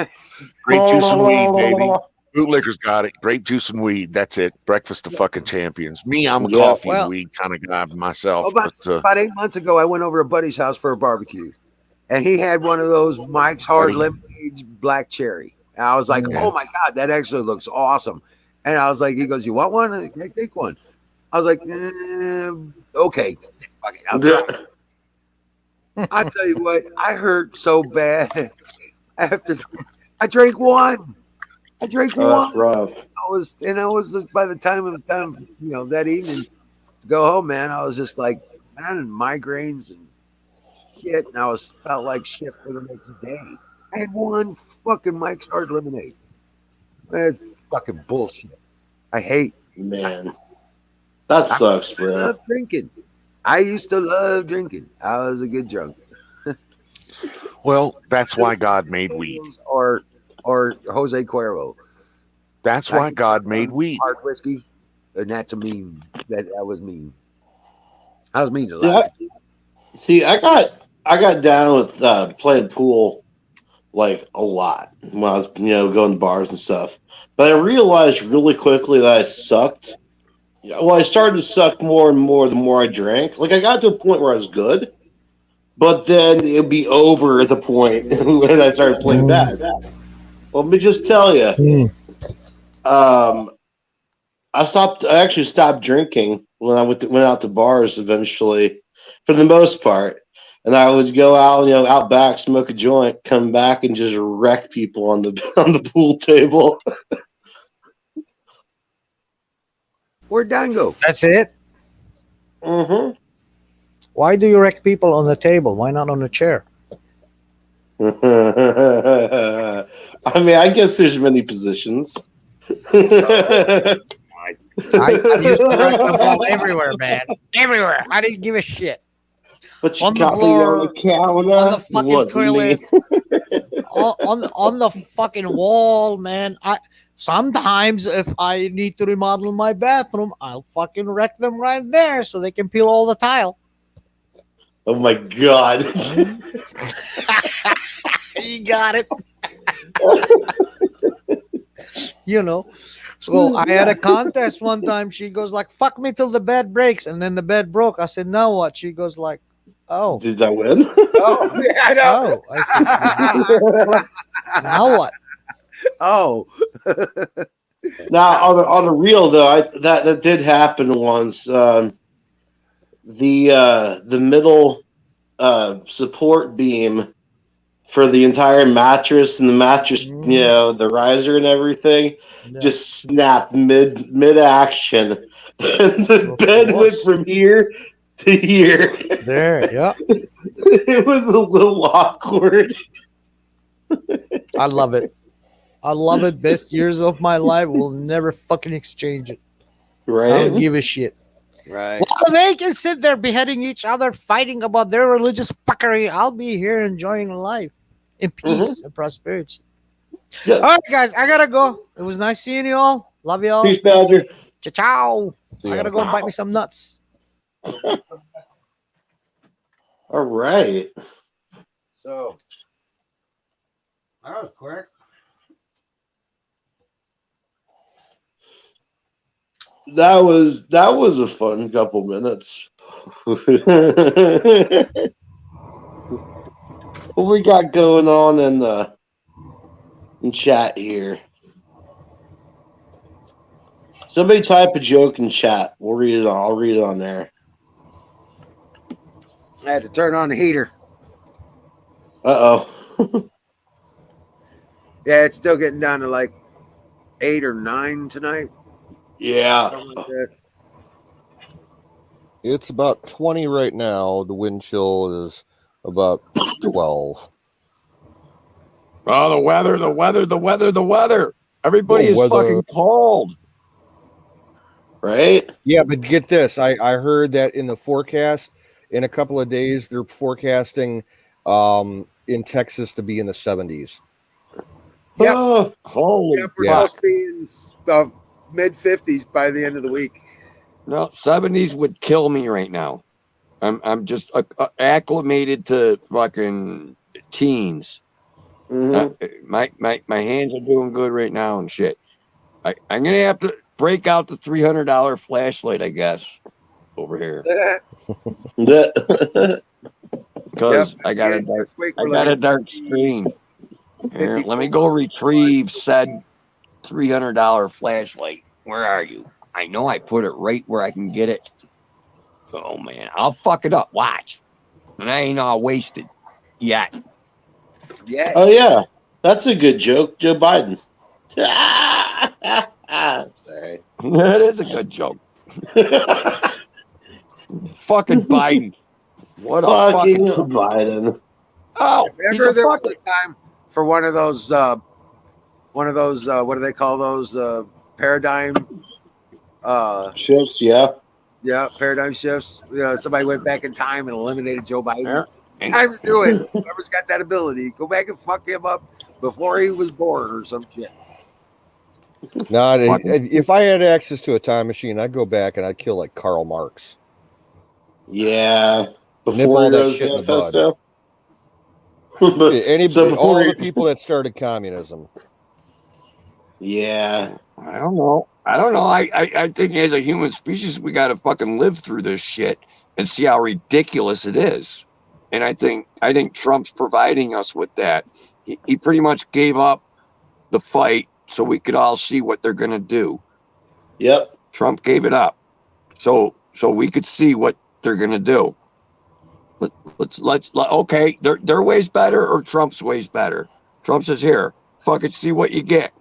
Grape juice and weed, baby. Bootlickers got it. Grape juice and weed. That's it. Breakfast of fucking champions. Me, I'm a Yeah. coffee Well- and weed kind of guy myself. About 8 months ago, I went over to a buddy's house for a barbecue, and he had one of those Mike's Hard Lemonade Black Cherry. And I was like, "Oh my god, that actually looks awesome!" And I was like, "He goes, you want one? I take one." I was like, "Okay, fuck it, I'll try it." I tell you what, I hurt so bad after I drank one. I drank one. That's rough. I was just by the time it was time, that evening to go home, man, I was just like, man, and migraines and shit, and I felt like shit for the next day. I had one fucking Mike's Hard Lemonade. That's fucking bullshit. I hate. Man. That sucks, I bro. love drinking. I used to love drinking. I was a good drunk. Well, that's why God made weed. Or Jose Cuervo. That's why God made weed. Hard whiskey. And that's a mean. That was mean. I was mean to that. See, I got down with playing pool like a lot when I was going to bars and stuff. But I realized really quickly that I sucked. Well, I started to suck more and more the more I drank. Like I got to a point where I was good, but then it'd be over at the point when I started playing bad. Well, let me just tell you, I actually stopped drinking when I went out to bars eventually, for the most part. And I would go out, out back, smoke a joint, come back, and just wreck people on the pool table. Where'd Dan go? That's it. Mm-hmm. Why do you wreck people on the table? Why not on the chair? I mean, I guess there's many positions. I used to wreck them all everywhere, man. Everywhere. I didn't give a shit. But you On the got me floor, on the counter. on the fucking Wasn't toilet, me. on the fucking wall, man. Sometimes if I need to remodel my bathroom, I'll fucking wreck them right there so they can peel all the tile. Oh my god. You got it. So I had a contest one time. She goes like, "Fuck me till the bed breaks," and then the bed broke. I said, "Now what?" She goes like, "Oh, Did I win? Oh, yeah, I know. oh." I said, "Now what?" Oh, Now on the real though, that did happen once. The middle support beam for the entire mattress and the mattress, the riser and everything, just snapped mid action, and the bed went from here to here. There, yeah. It was a little awkward. I love it. I love it. Best years of my life. We'll never fucking exchange it. I don't Right? give a shit. right. Well, they can sit there beheading each other, fighting about their religious fuckery. I'll be here enjoying life in peace and prosperity. Yeah. All right, guys, I gotta go. It was nice seeing you all. Love you all. Peace, Badger. Ciao, ciao. See I ya. gotta go and bite me some nuts. All right. So that was quick. That was a fun couple minutes. What we got going on in chat here? Somebody type a joke in chat. We'll read it on. I'll read it on there. I had to turn on the heater. Uh-oh. Yeah, it's still getting down to like 8 or 9 tonight. Yeah. Something like that. It's about 20 right now. The wind chill is about 12. Oh, the weather. Everybody The is weather. fucking cold. Right? Yeah, but get this. I heard that in the forecast, in a couple of days, they're forecasting in Texas to be in the 70s. Yep. Oh, Holy Yeah, we're Yeah. supposed to be in mid-50s by the end of the week. No, 70s would kill me right now. I'm just acclimated to fucking teens. Mm-hmm. My hands are doing good right now and shit. I'm gonna have to break out the $300 flashlight, I guess, over here because I got a dark screen. Here, let me go retrieve said $300 flashlight. Where are you? I know I put it right where I can get it. Oh man, I'll fuck it up. Watch, and I ain't all wasted yet. Yeah. Oh yeah, that's a good joke, Joe Biden. Sorry. That is a good joke. Fucking Biden. What a Fucking fucking Biden. oh, he's Remember a there was fucking a time for one of those what do they call those paradigm Shifts, yeah. paradigm shifts. Somebody went back in time and eliminated Joe Biden. Yeah. Time to do it. Whoever's got that ability, go back and fuck him up before he was born or some shit. No, if I had access to a time machine, I'd go back and I'd kill like Karl Marx. Yeah. Nip Before all he that wrote his shit in the bud. manifesto. All the people that started communism. Yeah. I don't know. I think as a human species, we got to fucking live through this shit and see how ridiculous it is. And I think Trump's providing us with that. He pretty much gave up the fight so we could all see what they're going to do. Yep. Trump gave it up so we could see what they're going to do. Let's okay, their way's better or Trump's way's better. Trump says, here, fucking see what you get.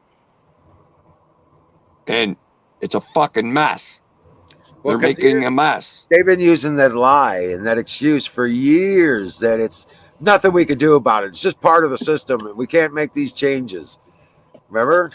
And it's a fucking mess. Well, They're making a mess. They've been using that lie and that excuse for years that it's nothing we can do about it. It's just part of the system and we can't make these changes. Remember?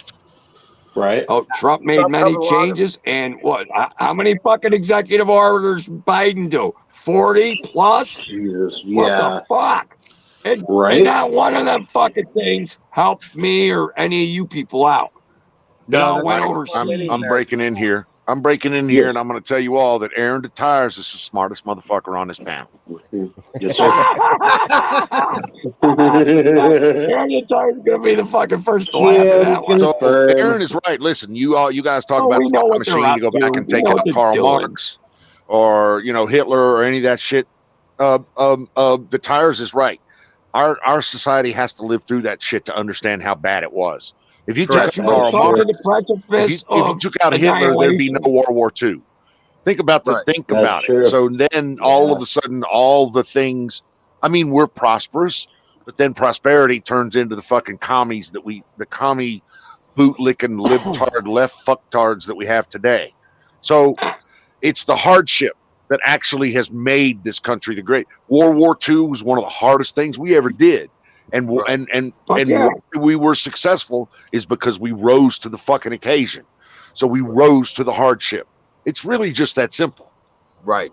Right. Oh, Trump made many changes, and what? How many fucking executive orders Biden do? 40 plus? Jesus. What Yeah. the fuck? And Right. not one of them fucking things helped me or any of you people out. It all went overseas. I'm breaking in here. I'm breaking in here, and I'm going to tell you all that Aaron DeTires is the smartest motherfucker on this panel. Yes, sir. Aaron DeTires is going to be the fucking first to laugh at that one. So Aaron is right. Listen, you guys talk about we the know time what they're machine up to go to. back and We take know what out they're Karl doing. Marx or Hitler or any of that shit. DeTires is right. Our society has to live through that shit to understand how bad it was. If you took out Karl Marx, if you took out Hitler, there'd be no World War II. Think about it. So then all of a sudden, all the things. I mean, we're prosperous, but then prosperity turns into the fucking commies the commie bootlicking libtard left fucktards that we have today. So it's the hardship that actually has made this country the great. World War II was one of the hardest things we ever did. And why we were successful is because we rose to the fucking occasion. So we rose to the hardship. It's really just that simple. Right.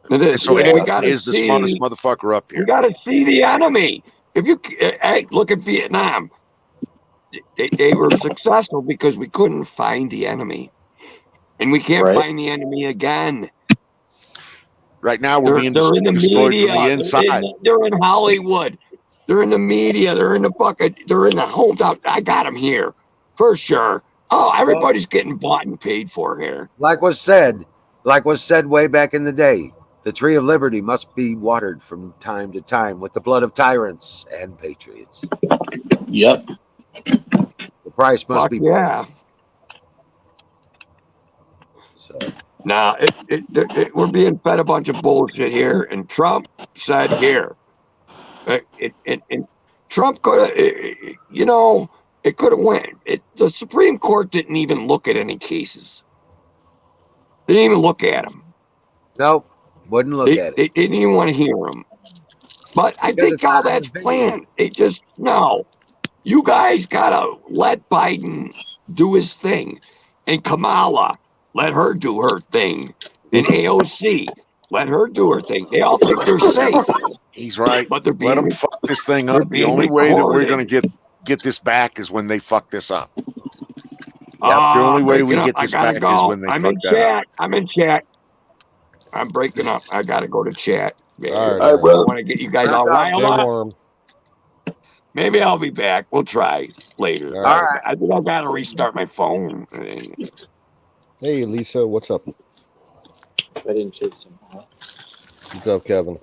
It is. So Aaron is the smartest motherfucker up here. We got to see the enemy. If you look at Vietnam, they were successful because we couldn't find the enemy. And we can't find the enemy again. Right now, we're being they're in the destroyed media, from the inside. They're in Hollywood. They're in the media. They're in the bucket. They're in the hometown. I got them here for sure. Oh, everybody's getting bought and paid for here. Like was said way back in the day, the tree of liberty must be watered from time to time with the blood of tyrants and patriots. Yep. The price must be paid. Yeah. So. Now, we're being fed a bunch of bullshit here, and Trump said here. And Trump could have, it could have went. The Supreme Court didn't even look at any cases. They didn't even look at them. Nope, wouldn't look at it. They didn't even want to hear them. But I think all that's planned. They just, no. You guys got to let Biden do his thing. And Kamala, let her do her thing. And AOC, let her do her thing. They all think they're safe. He's right. But let them fuck this thing up. The only way that we're going to get this back is when they fuck this up. The only way we get this back is when they fuck that up. I'm in chat. I'm breaking up. I got to go to chat. All right, bro. I want to get you guys all riled up. Maybe I'll be back. We'll try later. All right. I think I gotta restart my phone. Hey, Lisa, what's up? I didn't chase him. What's up, Kevin?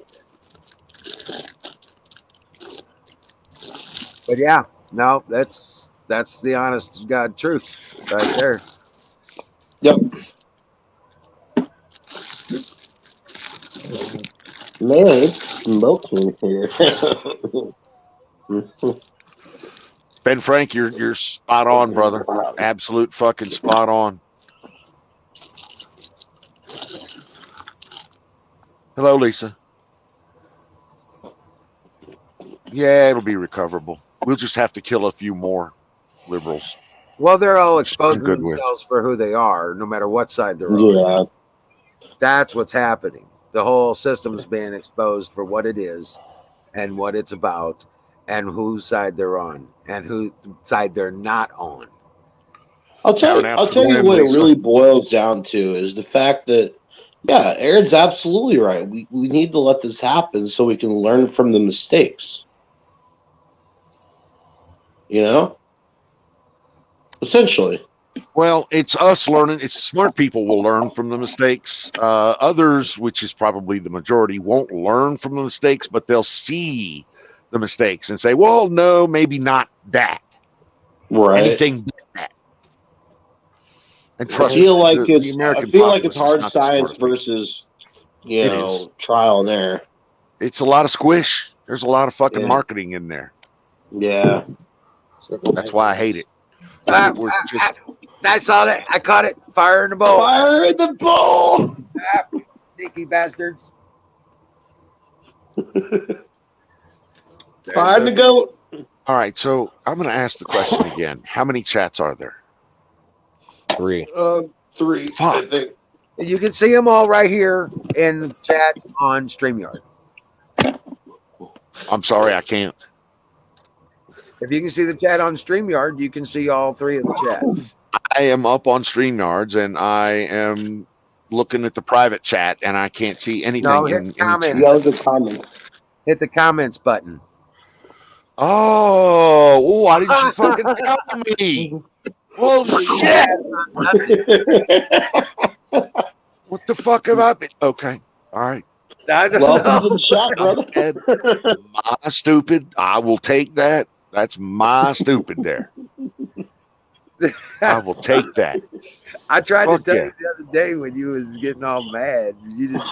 But yeah, no, that's the honest to God truth right there. Yep. Man, it's smoking here. Ben Frank, you're spot on, brother. Absolute fucking spot on. Hello, Lisa. Yeah, it'll be recoverable. We'll just have to kill a few more liberals. Well, they're all exposing good with. themselves for who they are, no matter what side they're on. Yeah. That's what's happening. The whole system's being exposed for what it is and what it's about and whose side they're on and whose side they're not on. I'll tell you what it really boils down to is the fact that, yeah, Aaron's absolutely right. We need to let this happen so we can learn from the mistakes. You know? Essentially. Well, it's us learning. It's smart people will learn from the mistakes. Others, which is probably the majority, won't learn from the mistakes, but they'll see the mistakes and say, well, no, maybe not that. Right. Anything but that. And trust I feel me, like the it's American it's populace is hard not the science smart people. versus It is. trial and error. It's a lot of squish. There's a lot of fucking Yeah. marketing in there. Yeah. That's why I hate it. I saw that. I caught it. Fire in the bowl. Fire in the bowl! Sneaky bastards. Fire in the goat! All right, so I'm going to ask the question again. How many chats are there? 3. 3. Fuck. I think. You can see them all right here in the chat on StreamYard. I'm sorry, I can't. If you can see the chat on StreamYard, you can see all 3 of the chat. I am up on StreamYards and I am looking at the private chat and I can't see anything. No, hit comments. Those are comments. Hit the comments button. Oh, why didn't you fucking tell me? Holy shit! What the fuck have I been? Okay, all right. Welcome to the chat, brother. My stupid. I will take that. That's my stupid there. I will take that. I tried Fuck to tell yeah. you the other day when you was getting all mad. You just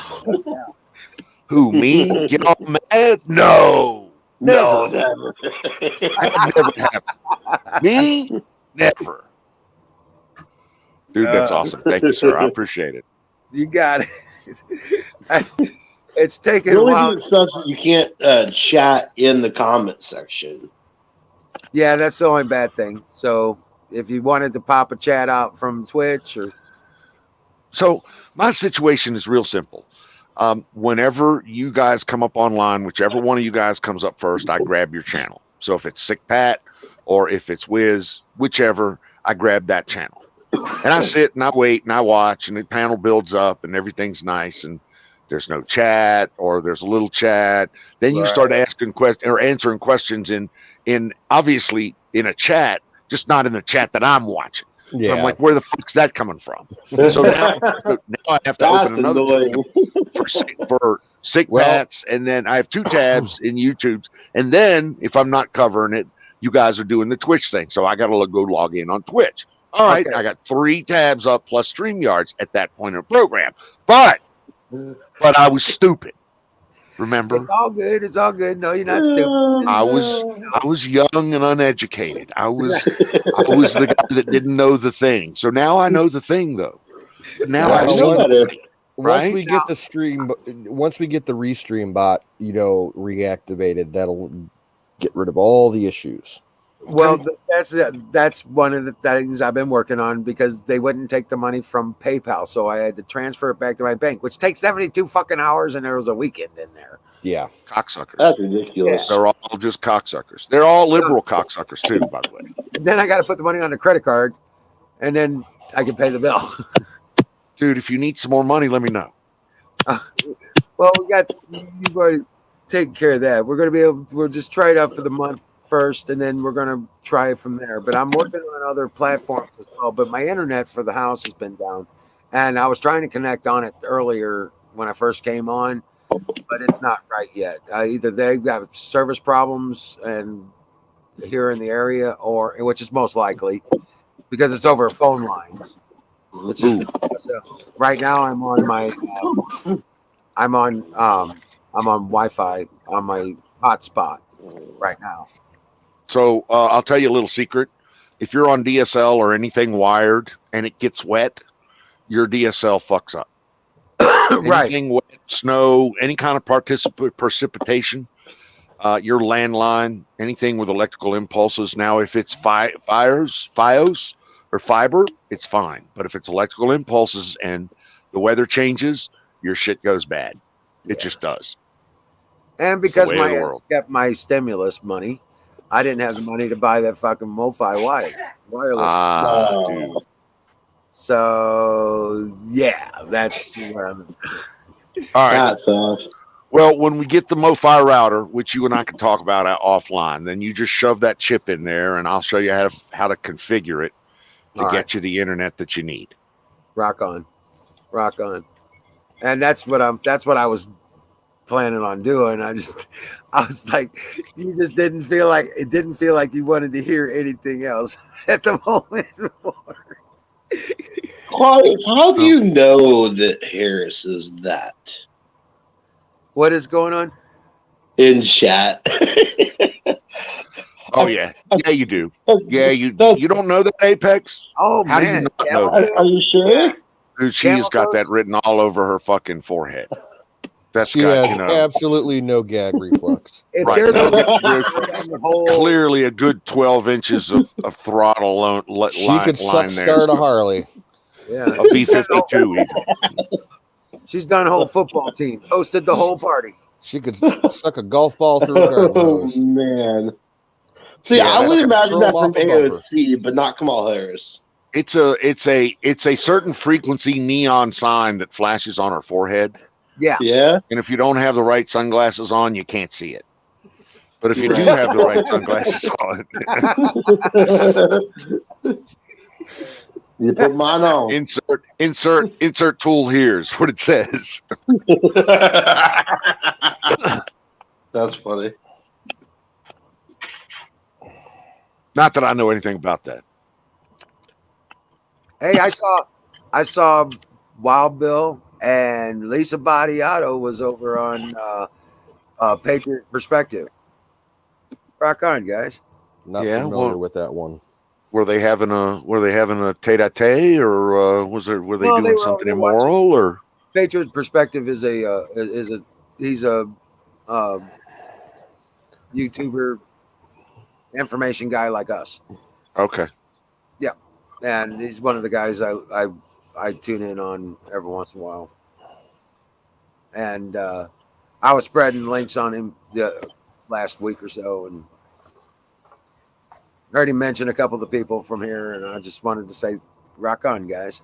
Who, me? Get all mad? No. No, Never. never. That never happened. Me? Never. Dude, that's awesome. Thank you, sir. I appreciate it. you got it. It's taken The a only while. thing that sucks is you can't chat in the comment section. Yeah, that's the only bad thing. So if you wanted to pop a chat out from Twitch or So my situation is real simple. Whenever you guys come up online, whichever one of you guys comes up first, I grab your channel. So if it's Sick Pat or if it's Wiz, whichever, I grab that channel. And I sit and I wait and I watch and the panel builds up and everything's nice and there's no chat or there's a little chat. Then you start asking questions or answering questions in obviously in a chat, just not in the chat that I'm watching. Yeah. I'm like, where the fuck's that coming from? So now I have to open another tab for Sick Pats, and then I have 2 tabs in YouTube. And then if I'm not covering it, you guys are doing the Twitch thing. So I got to go log in on Twitch. All right, I got 3 tabs up plus StreamYards at that point in the program. But I was stupid. Remember? it's all good. It's all good. No, you're not stupid. I was young and uneducated. I was the guy that didn't know the thing. So now I know the thing, though. But now I know the thing, Once right? we get the restream bot, reactivated, that'll get rid of all the issues. Well, that's one of the things I've been working on because they wouldn't take the money from PayPal, so I had to transfer it back to my bank, which takes 72 fucking hours, and there was a weekend in there. Yeah, Cocksuckers. That's ridiculous. They're all just cocksuckers. They're all liberal cocksuckers too, by the way. And then I got to put the money on the credit card, and then I can pay the bill. Dude, if you need some more money, let me know. Well, you've already taken care of that. We're going to be able. We'll just try it out for the month first, and then we're gonna try it from there. But I'm working on other platforms as well. But my internet for the house has been down, and I was trying to connect on it earlier when I first came on, but it's not right yet. Either they've got service problems and here in the area, or which is most likely because it's over phone lines. It's just right now I'm on my I'm on Wi-Fi on my hotspot right now. So I'll tell you a little secret. If you're on DSL or anything wired and it gets wet, your DSL fucks up. Right. Anything wet, snow, any kind of precipitation, your landline, anything with electrical impulses. Now, if it's FiOS or fiber, it's fine. But if it's electrical impulses and the weather changes, your shit goes bad. It just does. And because my ass kept my stimulus money, I didn't have the money to buy that fucking MoFi wireless. Dude. So yeah, that's all right. Well, when we get the MoFi router, which you and I can talk about offline, then you just shove that chip in there, and I'll show you how to configure it to get you the internet that you need. Rock on. And that's what I was planning on doing. I was like, you just didn't feel like you wanted to hear anything else at the moment. Claudius, how do you know that Harris is that? What is going on? In chat. Oh yeah, you do. Yeah, you don't know that Apex? Oh how man, do you not know? Are you sure? Dude, she has got that written all over her fucking forehead. She has absolutely no gag reflex. Right. Clearly a good 12 inches of throttle line. She could suck start a Harley. Yeah. A B-52 even. She's done whole football team. Hosted the whole party. She could suck a golf ball through a garden hose. Oh man. See, I would imagine that from AOC, but not Kamal Harris. It's a certain frequency neon sign that flashes on her forehead. Yeah. And if you don't have the right sunglasses on, you can't see it. But if you do have the right sunglasses on, you put mine on. Insert tool here's what it says. That's funny. Not that I know anything about that. Hey, I saw Wild Bill and Lisa Badiato was over on Patriot Perspective. Rock on, guys. Not familiar with that one. Were they having a tete-a-tete, or were they doing something immoral? Or Patriot Perspective is he's a YouTuber information guy like us. Okay. Yeah, and he's one of the guys I tune in on every once in a while. And I was spreading links on him last week or so, and heard him mention a couple of the people from here, and I just wanted to say, rock on, guys.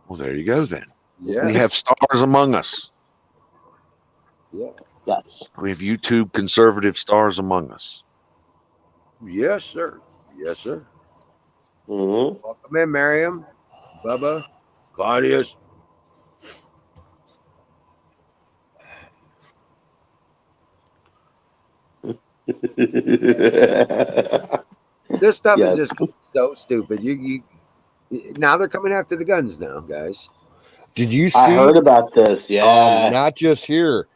Well, there you go then. Yeah. We have stars among us. Yeah. Yes. We have YouTube conservative stars among us. Yes, sir. Yes, sir. Mm-hmm. Welcome in, Miriam, Bubba, Claudius. This stuff is just so stupid. You now they're coming after the guns now, guys. Did you see? I heard about this. Yeah. Not just here.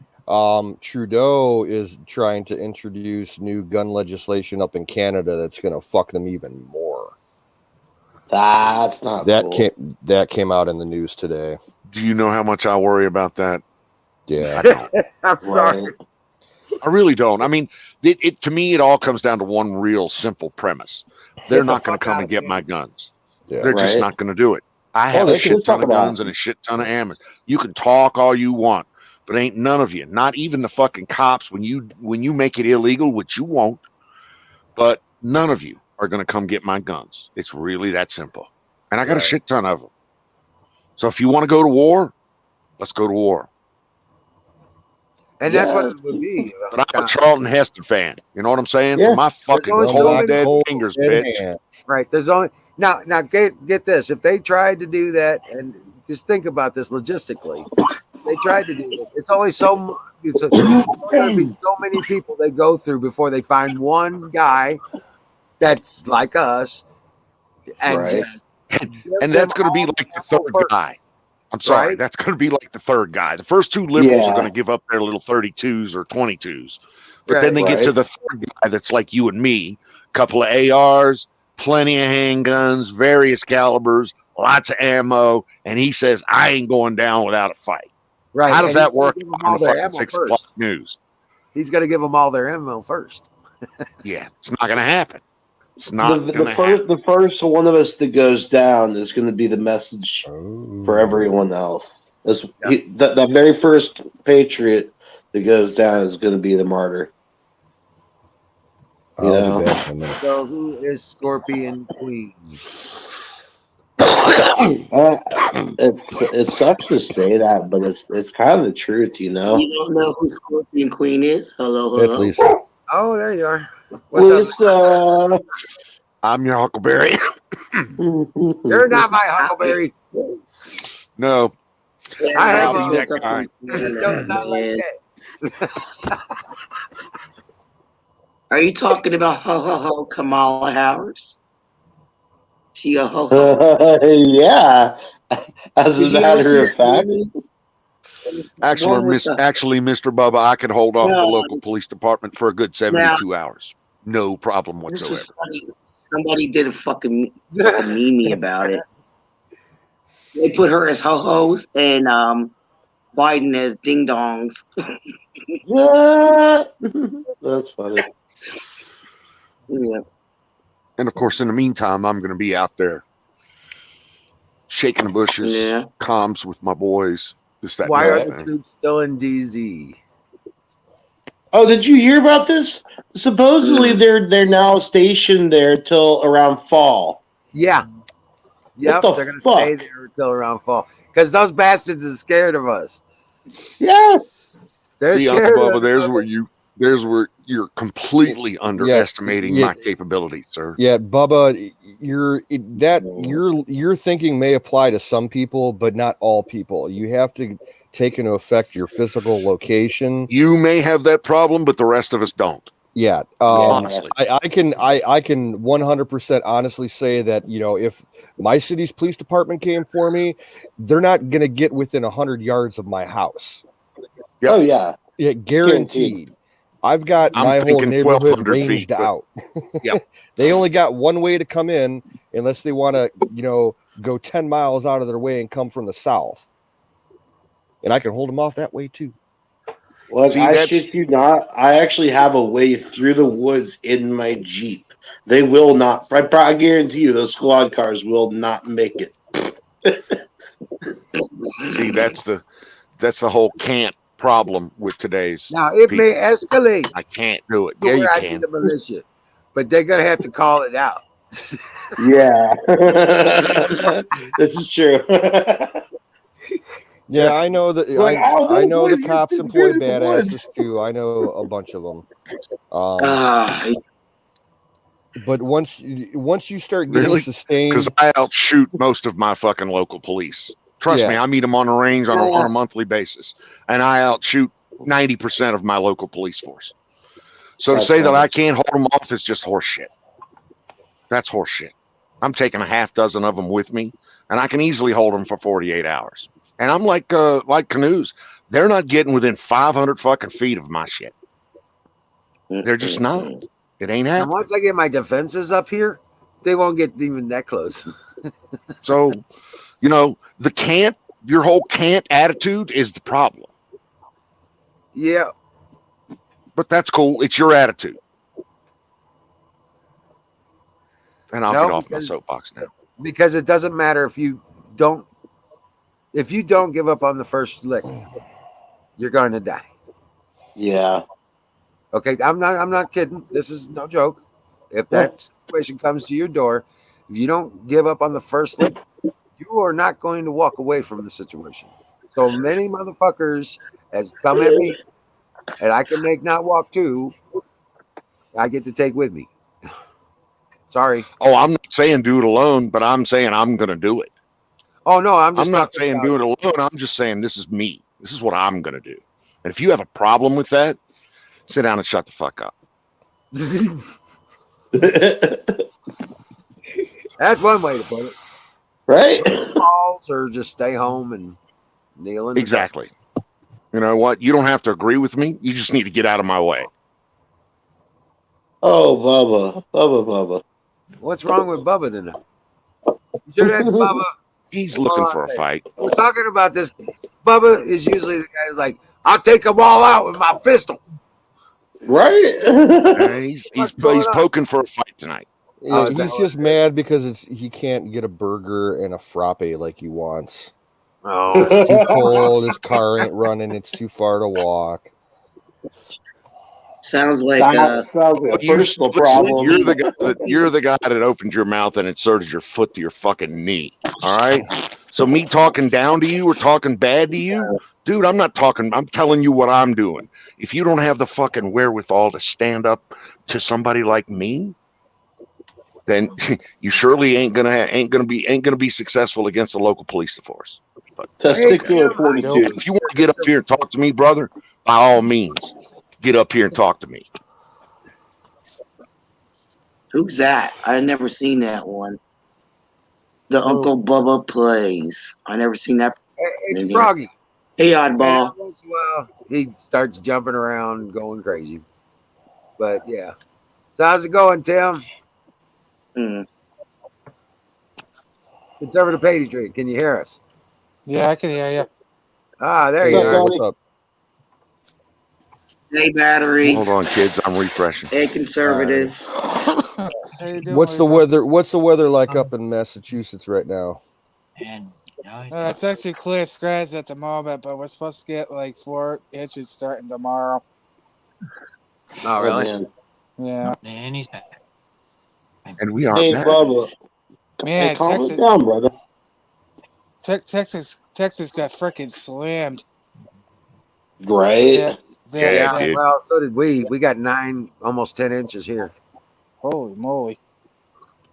Trudeau is trying to introduce new gun legislation up in Canada that's going to fuck them even more. That's not cool. That came out in the news today. Do you know how much I worry about that? Yeah. I don't. I'm sorry. I really don't. I mean, it to me, it all comes down to one real simple premise. They're not going to come and get my guns. Yeah. They're just not going to do it. I have a shit ton of guns and a shit ton of ammo. You can talk all you want, but ain't none of you, not even the fucking cops, when you make it illegal, which you won't, but none of you are going to come get my guns. It's really that simple. And I got a shit ton of them. So if you want to go to war, let's go to war. And that's what it would be. But I'm a Charlton Heston fan. You know what I'm saying? Yeah. For my fucking only so cold many dead cold fingers, dead bitch. hands. Right. There's only now get this. If they tried to do that, and just think about this logistically, they tried to do this. It's only so much. There's going to be so many people they go through before they find one guy that's like us, and Right. And that's going to be like the third guy. I'm sorry. Right? That's going to be like the third guy. The first two liberals are Yeah. going to give up their little 32s or 22s. But then they Right. get to the third guy that's like you and me. Couple of ARs, plenty of handguns, various calibers, lots of ammo. And he says, I ain't going down without a fight. Right. How does And that he's gonna work give them on all the their fucking ammo 6 first. o'clock news? He's going to give them all their ammo first. Yeah, it's not going to happen. It's not going to The happen. first one of us that goes down is going to be the message for everyone else. The very first patriot that goes down is going to be the martyr. You I'll know? be back in a minute. So who is Scorpion Queen? It sucks to say that, but it's kind of the truth, you know. You don't know who Scorpion Queen is? Hello, That's hello. Lisa. Oh, there you are. What's up? Lisa. I'm your Huckleberry. You're not my Huckleberry. No. Yeah, I have I'll be a- that guy. You don't sound like that. Are you talking about ho Kamala Harris? She a ho. Yeah. As Did a you ever see matter of that fact. movie? Actually, Mr. Bubba, I could hold off the No. local police department for a good 72 hours. No problem This whatsoever. was funny. Somebody did a fucking meme about it. They put her as ho-hos and Biden as ding-dongs. Yeah. That's funny. Yeah. And of course, in the meantime, I'm going to be out there shaking the bushes, Yeah. comms with my boys. This, that, Why and are the the other thing. troops still in DZ? Oh, did you hear about this? Supposedly they're now stationed there till around fall. Yeah. Yep, the they're going to fuck? stay there until around fall. Because those bastards are scared of us. Yeah. They're See, Uncle scared Bubba, of there's where you're completely underestimating yeah. my capabilities, sir. Yeah, Bubba, your thinking may apply to some people, but not all people. You have to take into effect your physical location. You may have that problem, but the rest of us don't. Yeah, Honestly. I can 100% honestly say that, you know, if my city's police department came for me, they're not going to get within 100 yards of my house. Yep. Oh yeah. Yeah, guaranteed. I've got I'm my whole thinking neighborhood 1,200 ranged feet, but- out. Yep. They only got one way to come in unless they want to, you know, go 10 miles out of their way and come from the south. And I can hold them off that way too. Well, See, I that's- shit you not. I actually have a way through the woods in my Jeep. They will not. I guarantee you, those squad cars will not make it. See, that's the whole can't problem with today's. Now, it people. may escalate I can't do it. to Yeah, you where I can. need a militia. But they're going to have to call it out. Yeah, this is true. Yeah, I know that. Like, oh, I those know the boys cops are employ good in the woods. badasses too. I know a bunch of them. But once you start getting Really? sustained, Because I outshoot most of my fucking local police. Trust me, I meet them on the range on a monthly basis, and I outshoot 90% of my local police force. So That's to say that funny. I can't hold them off is just horseshit. That's horseshit. I'm taking a half dozen of them with me, and I can easily hold them for 48 hours. And I'm like Canoes. They're not getting within 500 fucking feet of my shit. They're just not. It ain't And happening. once I get my defenses up here, they won't get even that close. So, you know, your whole can't attitude is the problem. Yeah. But that's cool. It's your attitude. And I'll No, get off my because- soapbox now. Because it doesn't matter if you don't give up on the first lick, you're going to die. Yeah. Okay, I'm not kidding. This is no joke. If that situation comes to your door, if you don't give up on the first lick, you are not going to walk away from the situation. So many motherfuckers has come at me and I can make not walk too. I get to take with me. Sorry. Oh, I'm not saying do it alone, but I'm saying I'm going to do it. Oh no, I'm just not talking saying about do it alone. I'm just saying this is me. This is what I'm going to do. And if you have a problem with that, sit down and shut the fuck up. That's one way to put it. Right? Calls or just stay home and kneel in the Exactly. You know what? You don't have to agree with me. You just need to get out of my way. Oh, Bubba. What's wrong with Bubba tonight? You sure that's Bubba? He's looking for a fight. We're talking about this. Bubba is usually the guy who's like, I'll take them all out with my pistol. Right? He's poking for a fight tonight. Yeah, he's just mad because he can't get a burger and a frappe like he wants. Oh, it's too cold. His car ain't running. It's too far to walk. Sounds like a personal problem. You're the guy that opened your mouth and inserted your foot to your fucking knee. All right. So me talking down to you or talking bad to you, dude, I'm not talking. I'm telling you what I'm doing. If you don't have the fucking wherewithal to stand up to somebody like me, then you surely ain't gonna be successful against the local police force. But Testicular fortitude. if you want to get up here and talk to me, brother, by all means, get up here and talk to me. Who's that? I never seen that one. The Uncle Bubba Plays. I never seen that. It's Froggy. Hey, oddball. Well, he starts jumping around, going crazy. But yeah. So how's it going, Tim? Conservative Patriot, can you hear us? Yeah, I can hear you. Ah, there you are. What's up? Hey, battery. Hold on, kids. I'm refreshing. Hey, conservative. What's the weather? What's the weather like up in Massachusetts right now? It's actually clear skies at the moment, but we're supposed to get like 4 inches starting tomorrow. Oh, really? Yeah. And he's back. And we are Hey, back. Bubba. Man, Hey, calm Texas, it down, brother. Texas got freaking slammed. Great. Dude. Well, so did we. We got 9, almost 10 inches here. Holy moly!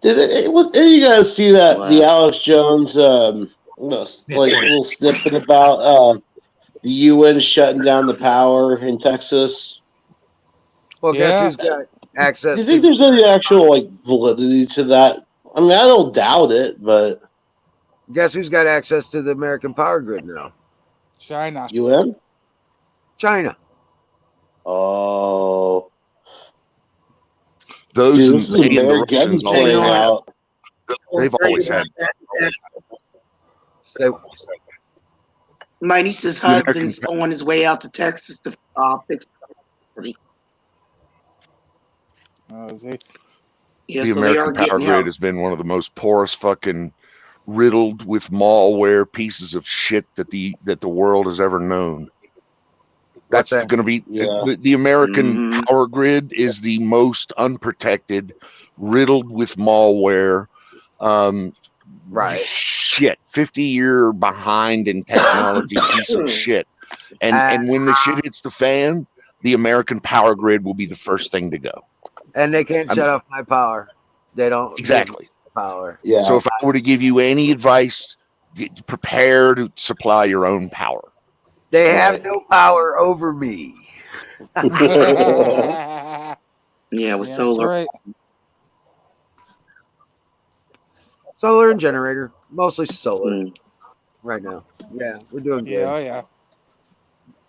Did you guys see that the Alex Jones little snippet about the UN shutting down the power in Texas? Well, guess who's got access? Do you think there's any actual validity to that? I mean, I don't doubt it, but guess who's got access to the American power grid now? China. UN? China. Oh. Those Dude, this is and the American Russians always playing had. out. They've always had. My niece's husband's on his way out to Texas to fix it. Oh, is he? Yeah, The so they are American power getting grid help. has been one of the most porous, fucking riddled with malware pieces of shit that the world has ever known. That's going to be the American power grid is the most unprotected, riddled with malware. Right. Shit, 50-year behind in technology piece of shit. And when the shit hits the fan, the American power grid will be the first thing to go. And they can't shut off my power. They don't. Exactly. Power. Yeah. So if I were to give you any advice, prepare to supply your own power. They have no power over me. Yeah, with solar. Right. Solar and generator. Mostly solar right now. Yeah, we're doing good. Yeah, oh yeah.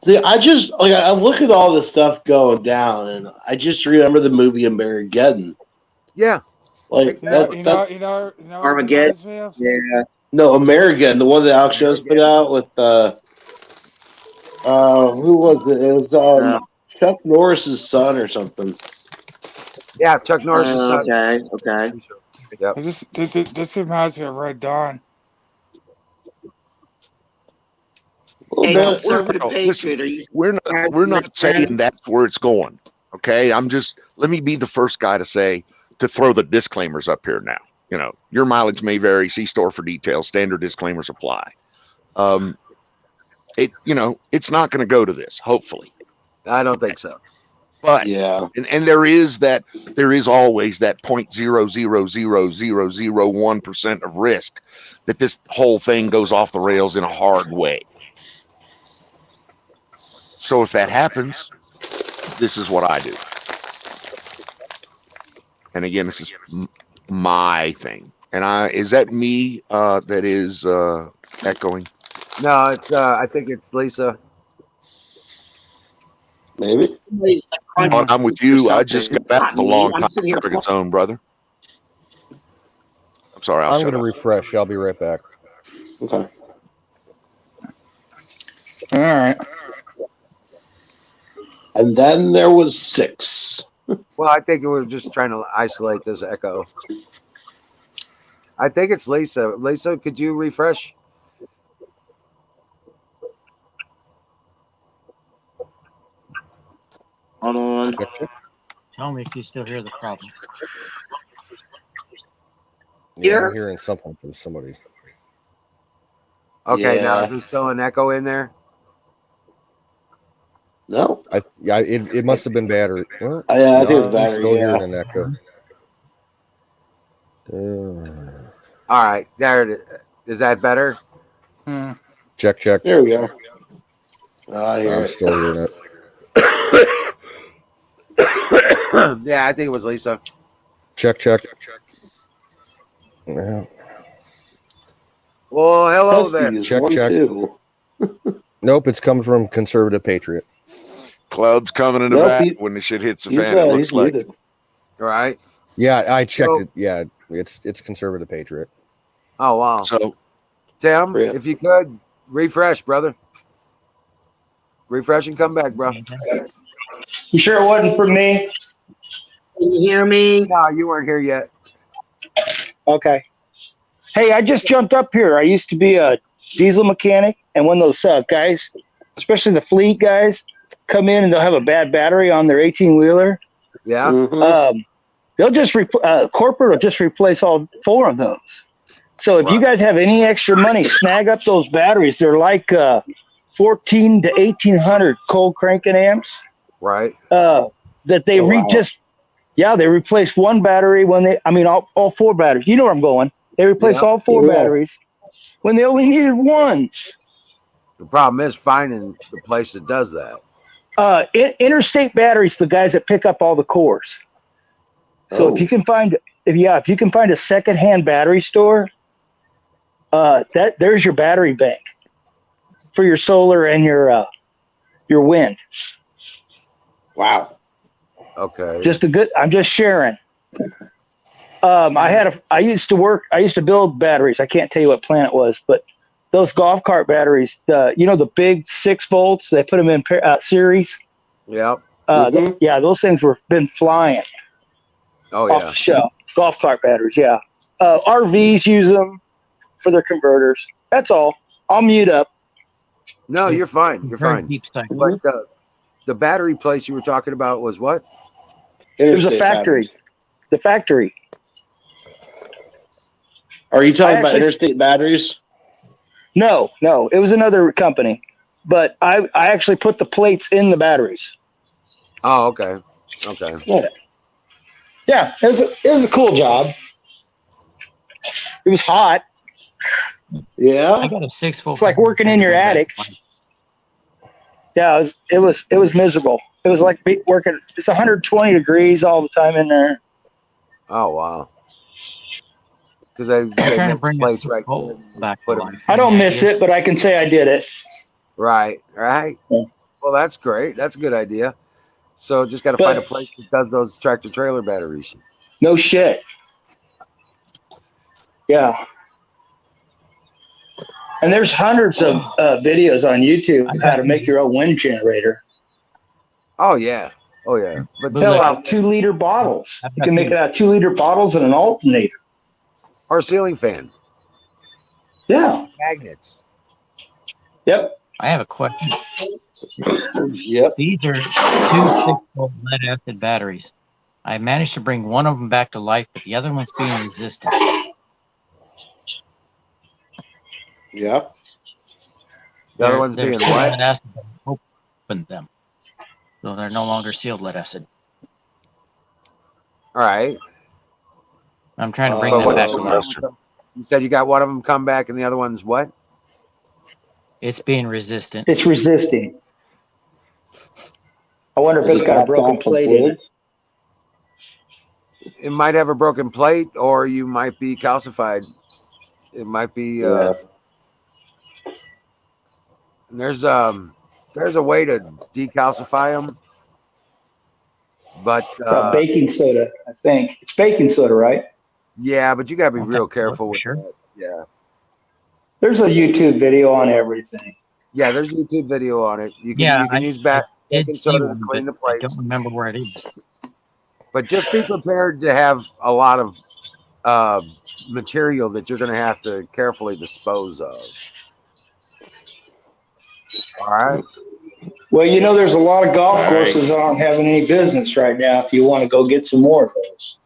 See, I look at all this stuff going down, and I just remember the movie Armageddon. Yeah. Like Armageddon. Yeah. No, American, the one that Alex Jones put out with who was it? It was Chuck Norris's son or something. Yeah, Chuck Norris's son. Okay. Yep. This reminds me of Red Dawn. Hey, No, conservative patriot, we're not saying that's where it's going. Okay, let me be the first guy to throw the disclaimers up here now. You know, your mileage may vary. See store for details. Standard disclaimers apply. It's not going to go to this. Hopefully, I don't think so. But Yeah. and there is always that 0.0000001% of risk that this whole thing goes off the rails in a hard way. So if that happens, this is what I do. And again, this is my thing. And is that me that is echoing? No, it's I think it's Lisa. Maybe. I'm with you. I just It's got not out a me. long I'm time sitting here. Target Zone, brother. I'm sorry. I'm going to refresh. I'll be right back. Okay. All right. And then there was 6. Well, I think we're just trying to isolate this echo. I think it's Lisa. Lisa, could you refresh? Hold on. Tell me if you still hear the problem. Yeah, I'm hearing something from somebody. Okay, now Yeah. is there still an echo in there? No. It must have been battery. Well, Yeah, I think it was I'm battery. still Yeah. hearing an echo. All right, there it is. Is that better? Check. There we go. I hear I'm it. still hearing it. Yeah, I think it was Lisa. Check. Yeah. Well, hello Testy there. is Check. 1, 2. Nope, it's coming from Conservative Patriot. Cloud's coming in the back when the shit hits the fan. It looks like. Muted. Right. Yeah, I checked it. Yeah, it's Conservative Patriot. Oh wow. So, Tim, if you could refresh, brother. Refresh and come back, bro. You sure it wasn't for me? Can you hear me? No, you weren't here yet. Okay. Hey, I just jumped up here. I used to be a diesel mechanic, and when those guys, especially the fleet guys, come in and they'll have a bad battery on their 18-wheeler. Yeah. They'll just corporate will just replace all 4 of those. So if you guys have any extra money, snag up those batteries. They're like 14 to 1800 cold cranking amps. Right. That they they replace one battery when all 4 batteries. You know where I'm going. They replace all 4 batteries when they only needed one. The problem is finding the place that does that. Interstate Batteries, the guys that pick up all the cores. So if you can find a secondhand battery store, there's your battery bank for your solar and your wind. Wow. Okay. I'm just sharing. I used to build batteries. I can't tell you what plant it was, but those golf cart batteries, the big 6 volts, they put them in series. Yep. Those things been flying. Off the shelf. Golf cart batteries. Yeah. RVs use them for their converters. That's all. I'll mute up. No, you're fine. You're fine. Deep cycle. But the battery place you were talking about was what? There's a factory. The factory. Are you talking about Interstate Batteries? No. It was another company. But I actually put the plates in the batteries. Oh, okay. Yeah, it was a cool job. It was hot. Yeah. I got a 6-volt. It's like working in your attic. Yeah, it was miserable. It was like working. It's 120 degrees all the time in there. Oh wow. Because they trying to make bring plates us right back to life. I don't miss it, but I can say I did it. Right. Yeah. Well, that's great. That's a good idea. So just got to find a place that does those tractor trailer batteries. No shit. Yeah. And there's hundreds of videos on YouTube on how to make your own wind generator. Oh yeah. But hell, out 2-liter bottles. You can make it out of 2-liter bottles and an alternator. Or ceiling fan. Yeah. Magnets. Yep. I have a question. Yep. These are 2 6-volt lead acid batteries. I managed to bring one of them back to life, but the other one's being resistant. Yep. The other one's being what? Lead acid, open them. So they're no longer sealed lead acid. All right. I'm trying to bring But them back to one life. of them you said you got one of them come back and the other one's what? It's being resistant. It's resisting. I wonder if it's got a broken plate in it. It might have a broken plate, or you might be calcified. It might be. There's a way to decalcify them, but Baking soda, I think. It's baking soda, right? yeah, but you gotta be real Okay. careful with Sure. that. Yeah, There's a YouTube video on everything. yeah. There's a YouTube video on it. You can Yeah, you can use I baking did see soda to one, clean the but I plates, don't remember where it is. but just be prepared to have a lot of material that you're going to have to carefully dispose of. All right. Well, you know, there's a lot of golf courses that aren't having any business right now if you want to go get some more of those.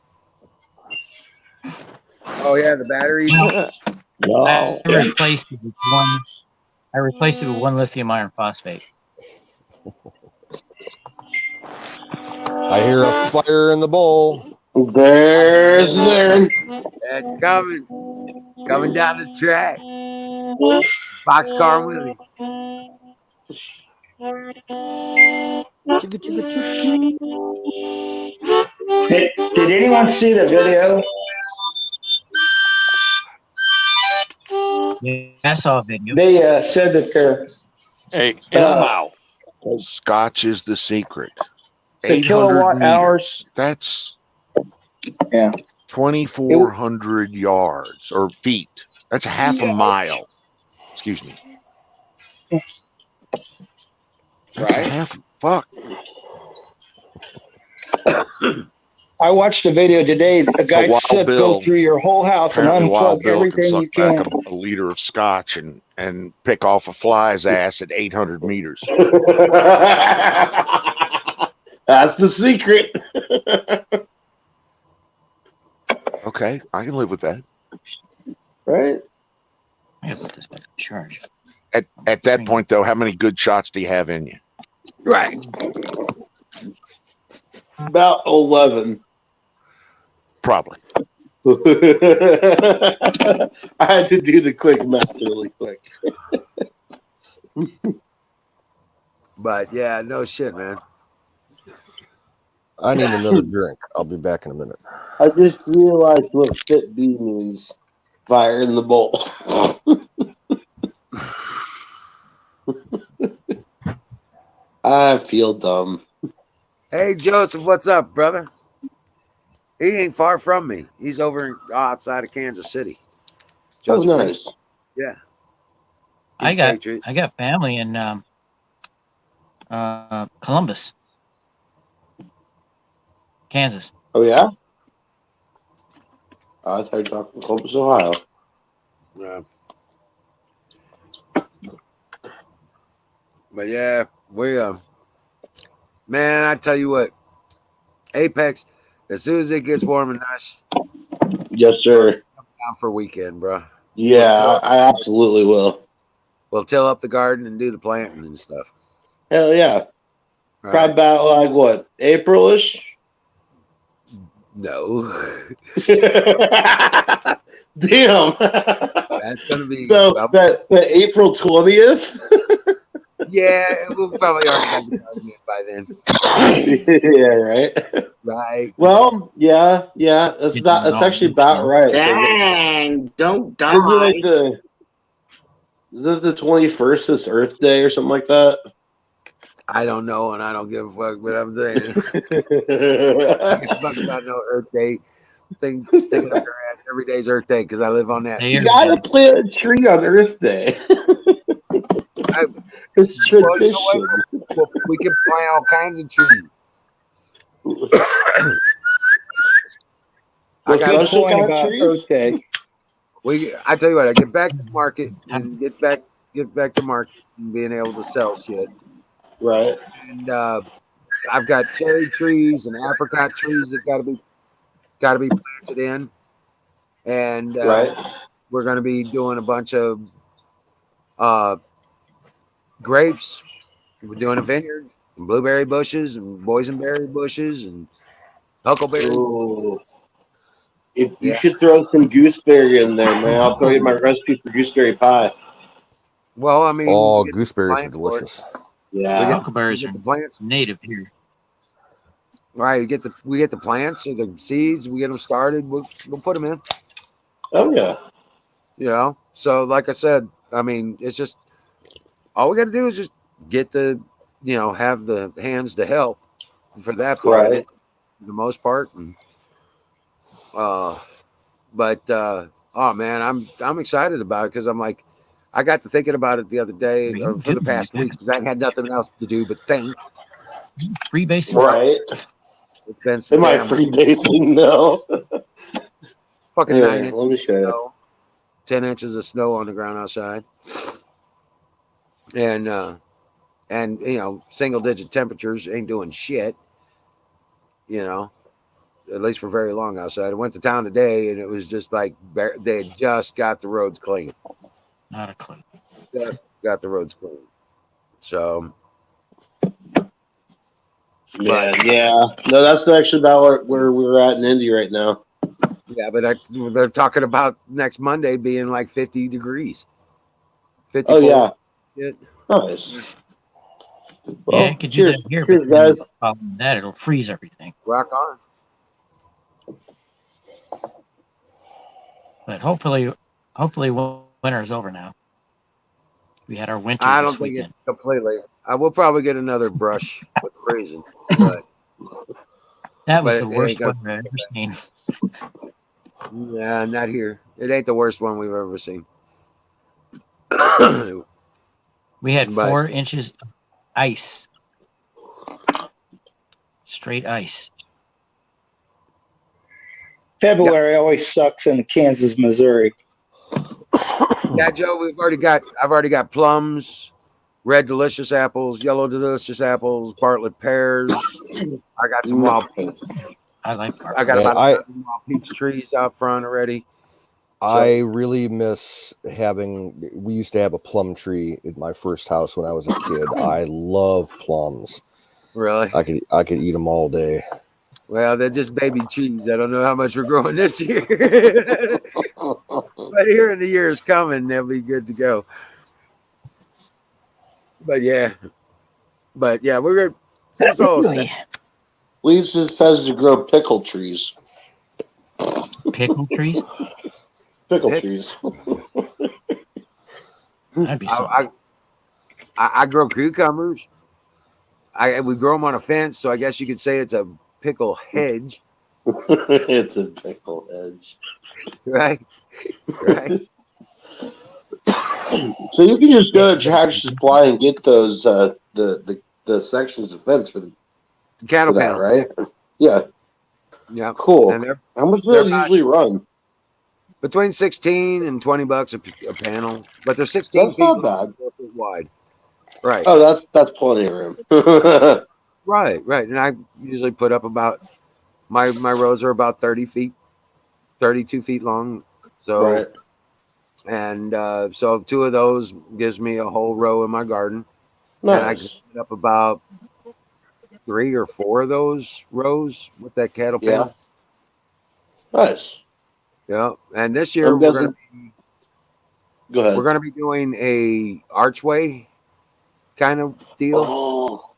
Oh yeah, the batteries. I replaced it with one. I replaced it with one lithium iron phosphate. I hear a fire in the bowl. There's there. It's coming down the track. Boxcar Willie. Chugga, chugga, choo, choo. Did anyone see the video? Yeah, I saw a video. They said that they're Hey, and I'm out. Scotch is the secret. the 800 kilowatt meters. hours. That's 2,400 yards or feet. That's half a mile. Excuse me. That's Right. half. Fuck. I watched a video today. A guy Wild said Bill. go through your whole house and Apparently, Wild unplug Bill can everything you suck back can. a liter of scotch and pick off a fly's ass at 800 meters. That's the secret. Okay, I can live with that. Right? I gotta put this back in charge. At that point, though, how many good shots do you have in you? Right. About 11. Probably. I had to do the quick math really quick. But yeah, no shit, man. I need another drink. I'll be back in a minute. I just realized what fit B means. Fire in the bowl. I feel dumb. Hey Joseph, what's up, brother? He ain't far from me. He's over outside of Kansas City. Joseph, Oh, nice. Yeah. I He's a got Patriot. I got family in Columbus, Kansas. Oh, yeah? I thought you were talking Columbus, Ohio. Yeah. But yeah, we man, I tell you what, Apex, as soon as it gets warm and nice, Yes, sir. come down for a weekend, bro. Yeah, I absolutely will. We'll till up the garden and do the planting and stuff. Hell yeah. All Probably right. about like what, April-ish? No. Damn. That's gonna be So that April 20th? yeah, we'll probably already have the garden in by then. Yeah, right. Right. Well, yeah. That's actually about right. Dang, don't die. Isn't it like is it the 21st is Earth Day or something like that? I don't know, and I don't give a fuck, but I'm saying I give a fuck about no Earth Day thing sticking up your ass. Every day's Earth Day because I live on that. You gotta plant a tree on Earth Day. It's tradition. We can plant all kinds of trees. What's got the a whole point bunch of about trees. Earth Day? I tell you what, I get back to the market and get back to market and being able to sell shit. Right. And I've got cherry trees and apricot trees that got to be planted in. And Right. we're going to be doing a bunch of grapes. We're doing a vineyard. blueberry bushes and boysenberry bushes and huckleberry. Ooh. If you Yeah. should throw some gooseberry in there, man. I'll throw you my recipe for gooseberry pie. Well, I mean, Oh, we get the gooseberries are plants for it. delicious. Yeah. Huckleberries We are get the plants. native here. Right, we get the plants or the seeds. We get them started. We'll put them in. Oh yeah. You know. So, like I said, I mean, it's just all we got to do is just get the, have the hands to help for that part of Right. it, for the most part. And, oh man, I'm excited about it because I'm like, I got to thinking about it the other day or for the past week because I had nothing else to do but think. Freebasing? Right. It's been Am I damn freebasing? No. fucking Here, 9 inches let me of show you. snow, 10 inches of snow on the ground outside, and single digit temperatures ain't doing shit. At least for very long outside. I went to town today and it was just like they had just got the roads clean. Not a clue. Just got the roads clean. So, Yeah. No, that's actually about where we're at in Indy right now. yeah, but they're talking about next Monday being like 50 degrees. 54. Oh yeah. Shit. Nice. Yeah, Well, it could do cheers, that here. cheers, But guys. other than that, it'll freeze everything. Rock on. But hopefully winter's over now. We had our winter I this don't think weekend. it completely. I will probably get another brush with freezing, but That was but the it worst ain't weather I've ever seen. Yeah, not here. It ain't the worst one we've ever seen. We had But- 4 inches of ice. Straight ice. February always sucks in Kansas, Missouri. Yeah, Joe, I've already got plums, red delicious apples, yellow delicious apples, Bartlett pears. I got some wild peach. I like I got Man, about some wild peach trees out front already. I really miss having. We used to have a plum tree at my first house when I was a kid. I love plums. Really? I could eat them all day. Well, they're just baby trees. I don't know how much we're growing this year. But here in the years coming, they'll be good to go. But yeah, we're good. That's all. Leaves just says to grow pickle trees. Pickle trees? Pickle trees. That'd be something. I grow cucumbers. We grow them on a fence, so I guess you could say it's a pickle hedge. It's a pickle hedge. Right. So you can just go to Tractor Supply and get those the sections of fence for Cattle that, panel. right? Yeah. Yeah. Cool. And how much do they usually run? Between $16 and $20 a panel, but they're 16 That's feet not long, bad. 4 feet wide. Right. Oh, that's plenty of room. Right. And I usually put up about my rows are about 30 feet, 32 feet long. So, right. And so 2 of those gives me a whole row in my garden. Nice. And I can put up about 3 or 4 of those rows with that cattle panel. Nice. Yeah. And this year Go ahead. we're going to be doing a archway kind of deal. Oh,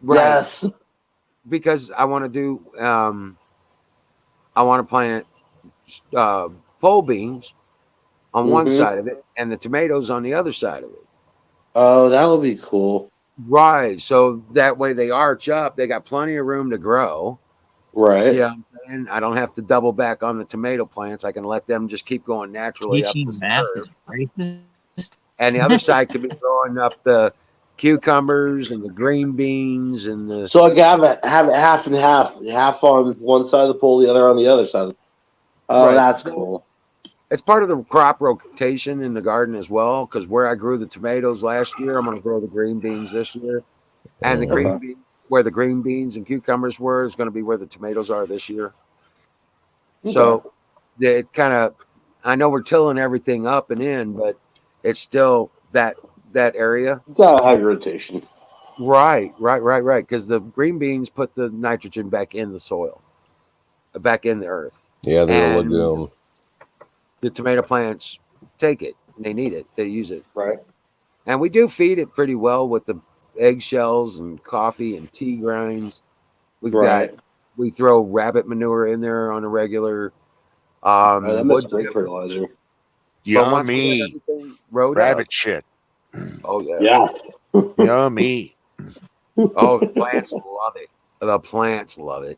right. Yes. Because I want to do I want to plant pole beans on one side of it and the tomatoes on the other side of it. Oh, that would be cool. Right. So that way they arch up. They got plenty of room to grow. Right. Yeah. And I don't have to double back on the tomato plants. I can let them just keep going naturally up this curve. And the other side could be growing up the cucumbers and the green beans and the. So I have it half and half on one side of the pole, the other on the other side. Oh, Right. that's cool. It's part of the crop rotation in the garden as well, because where I grew the tomatoes last year, I'm going to grow the green beans this year. And the green beans, where the green beans and cucumbers were, is going to be where the tomatoes are this year. Okay. So it kind of, I know we're tilling everything up and in, but it's still that area. You gotta have your rotation. Right. Because the green beans put the nitrogen back in the soil, back in the earth. Yeah, they're a And legume. the tomato plants take it. They need it. They use it. Right. And we do feed it pretty well with the eggshells and coffee and tea grinds. Right. We throw rabbit manure in there on a regular. That makes Wood great chip. fertilizer. But once we have Yummy. everything rode Rabbit up, shit. oh yeah, Yeah. Yummy. oh the plants love it. The plants love it.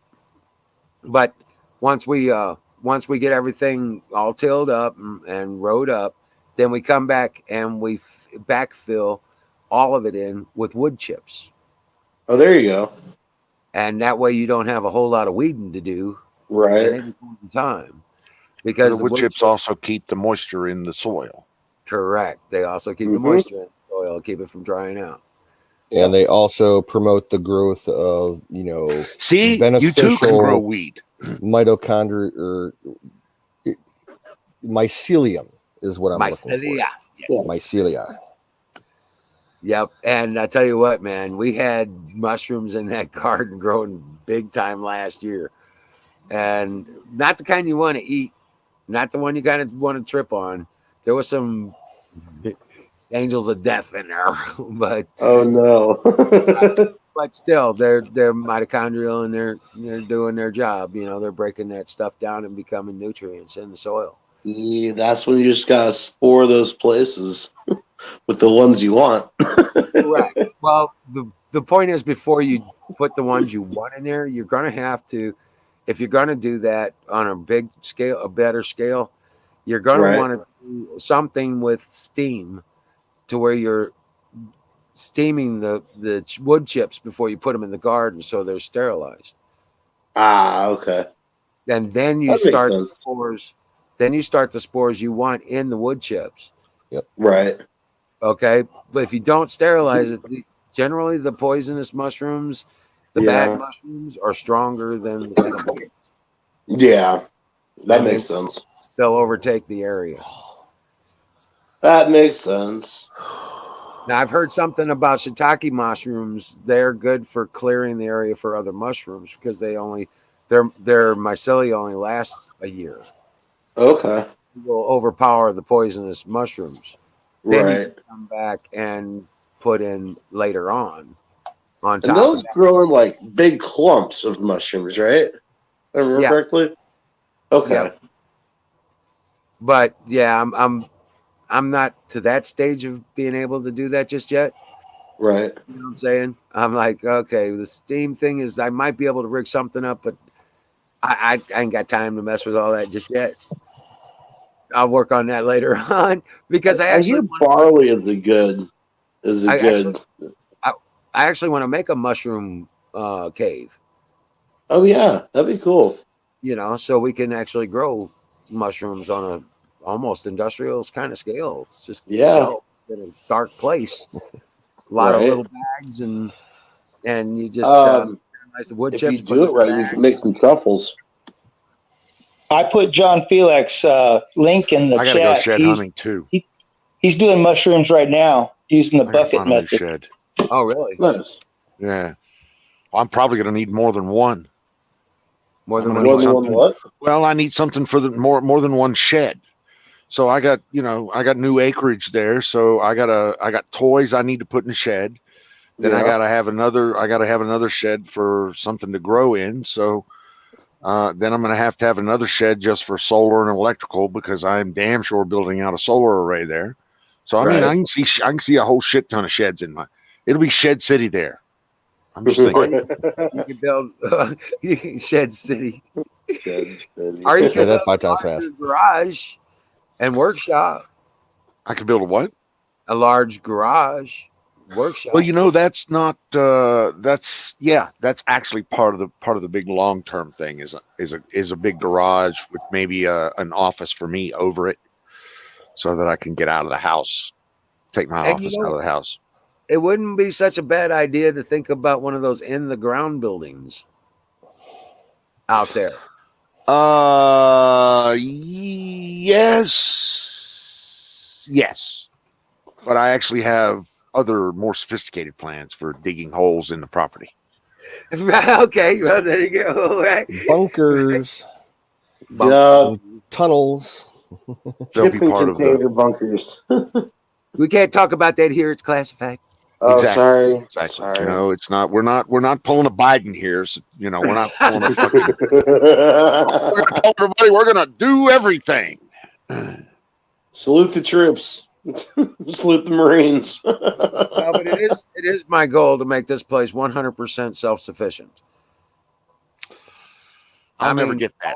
But once we get everything all tilled up and rode up, then we come back and we backfill all of it in with wood chips. Oh, there you go. And that way you don't have a whole lot of weeding to do at Right. any point in time. The Because wood chips also keep the moisture in the soil. correct. They also keep the Mhm. moisture in the soil, keep it from drying out. And they also promote the growth of, See, you too can beneficial grow weed. mitochondria or mycelium is what I'm looking Mycelia. for. Mycelia. Yep. And I tell you what, man, we had mushrooms in that garden growing big time last year. And not the kind you want to eat, not the one you kind of want to trip on. There was some angels of death in there, but Oh no. but still, they're mitochondrial and they're doing their job. They're breaking that stuff down and becoming nutrients in the soil. Yeah, that's when you just gotta spore those places with the ones you want. Correct. Well, the point is, before you put the ones you want in there, you're going to have to, if you're going to do that on a big scale, a better scale, you're going to Right. want to do something with steam to where you're steaming the wood chips before you put them in the garden so they're sterilized. Ah, okay. And then you That makes start the sense. spores. Then you start the spores you want in the wood chips. Right. Okay. But if you don't sterilize it, generally the poisonous mushrooms, the Yeah. bad mushrooms, are stronger than the edible. Yeah. That And makes sense. they'll overtake the area. That makes sense. Now I've heard something about shiitake mushrooms. They're good for clearing the area for other mushrooms because their mycelia only lasts a year. Okay. It will overpower the poisonous mushrooms. Then you Right. can come back and put in later on And top those of that. grow in like big clumps of mushrooms, right? If I remember Yeah. correctly. Okay. Yep. But yeah, I'm not to that stage of being able to do that just yet. Right. You know what I'm saying? I'm like, okay, the steam thing is I might be able to rig something up, but I ain't got time to mess with all that just yet. I'll work on that later on because I I hear barley is a good I good. actually want to make a mushroom cave. Oh yeah, that'd be cool. So we can actually grow mushrooms on a almost industrial kind of scale. Just Yeah. shelves in a dark place. A lot of Right. little bags and you just sterilize the wood If you chips. do it right, you can make some truffles. I put John Felix link in the I chat. gotta go shed hunting too. He's doing mushrooms right now using the I gotta bucket find a new method. shed. Oh, really? Nice. Yeah. I'm probably gonna need more than one. More than I'm one. gonna need More than one something. what? Well, I need something for the more than one shed. So I got new acreage there. So I got toys I need to put in the shed. Then I Yeah. gotta have another shed for something to grow in. So then I'm gonna have to have another shed just for solar and electrical because I'm damn sure building out a solar array there. So I mean, Right. I can see a whole shit ton of sheds in my. It'll be Shed City there. I'm just thinking. You can build Shed City. Sheds, Or you Say can that build 5 a times larger fast. garage and workshop. I could build a what? A large garage workshop. Well, that's not. That's actually part of the big long term thing is a big garage with maybe an office for me over it, so that I can get out of the house, take my And office out of the house. it wouldn't be such a bad idea to think about one of those in the ground buildings out there. Yes. But I actually have other more sophisticated plans for digging holes in the property. Okay, well there you go. Right. Bunkers, Yeah. tunnels. They'll be Shipping part of the. container bunkers. We can't talk about that here. It's classified. Oh, Exactly. sorry. Exactly. Sorry. You know, it's not. We're not pulling a Biden here. So, you know, we're not pulling a fucking. We're gonna tell everybody we're gonna do everything. Salute the troops. Salute the Marines. No, but it is my goal to make this place 100% self-sufficient. I'll never get that.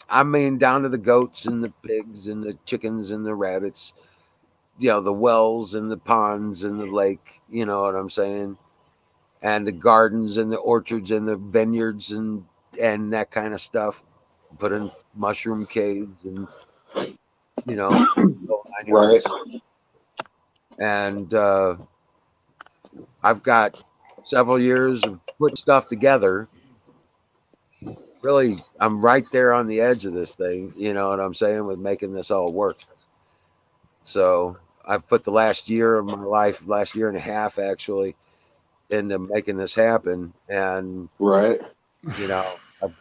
I mean, down to the goats and the pigs and the chickens and the rabbits, you know, the wells and the ponds and the lake, you know what I'm saying? And the gardens and the orchards and the vineyards and that kind of stuff. Put in mushroom caves and, you know, Right. And I've got several years of putting stuff together. Really, I'm right there on the edge of this thing, you know what I'm saying, with making this all work. So I've put the last year of my life, last year and a half actually, into making this happen. And right, you know,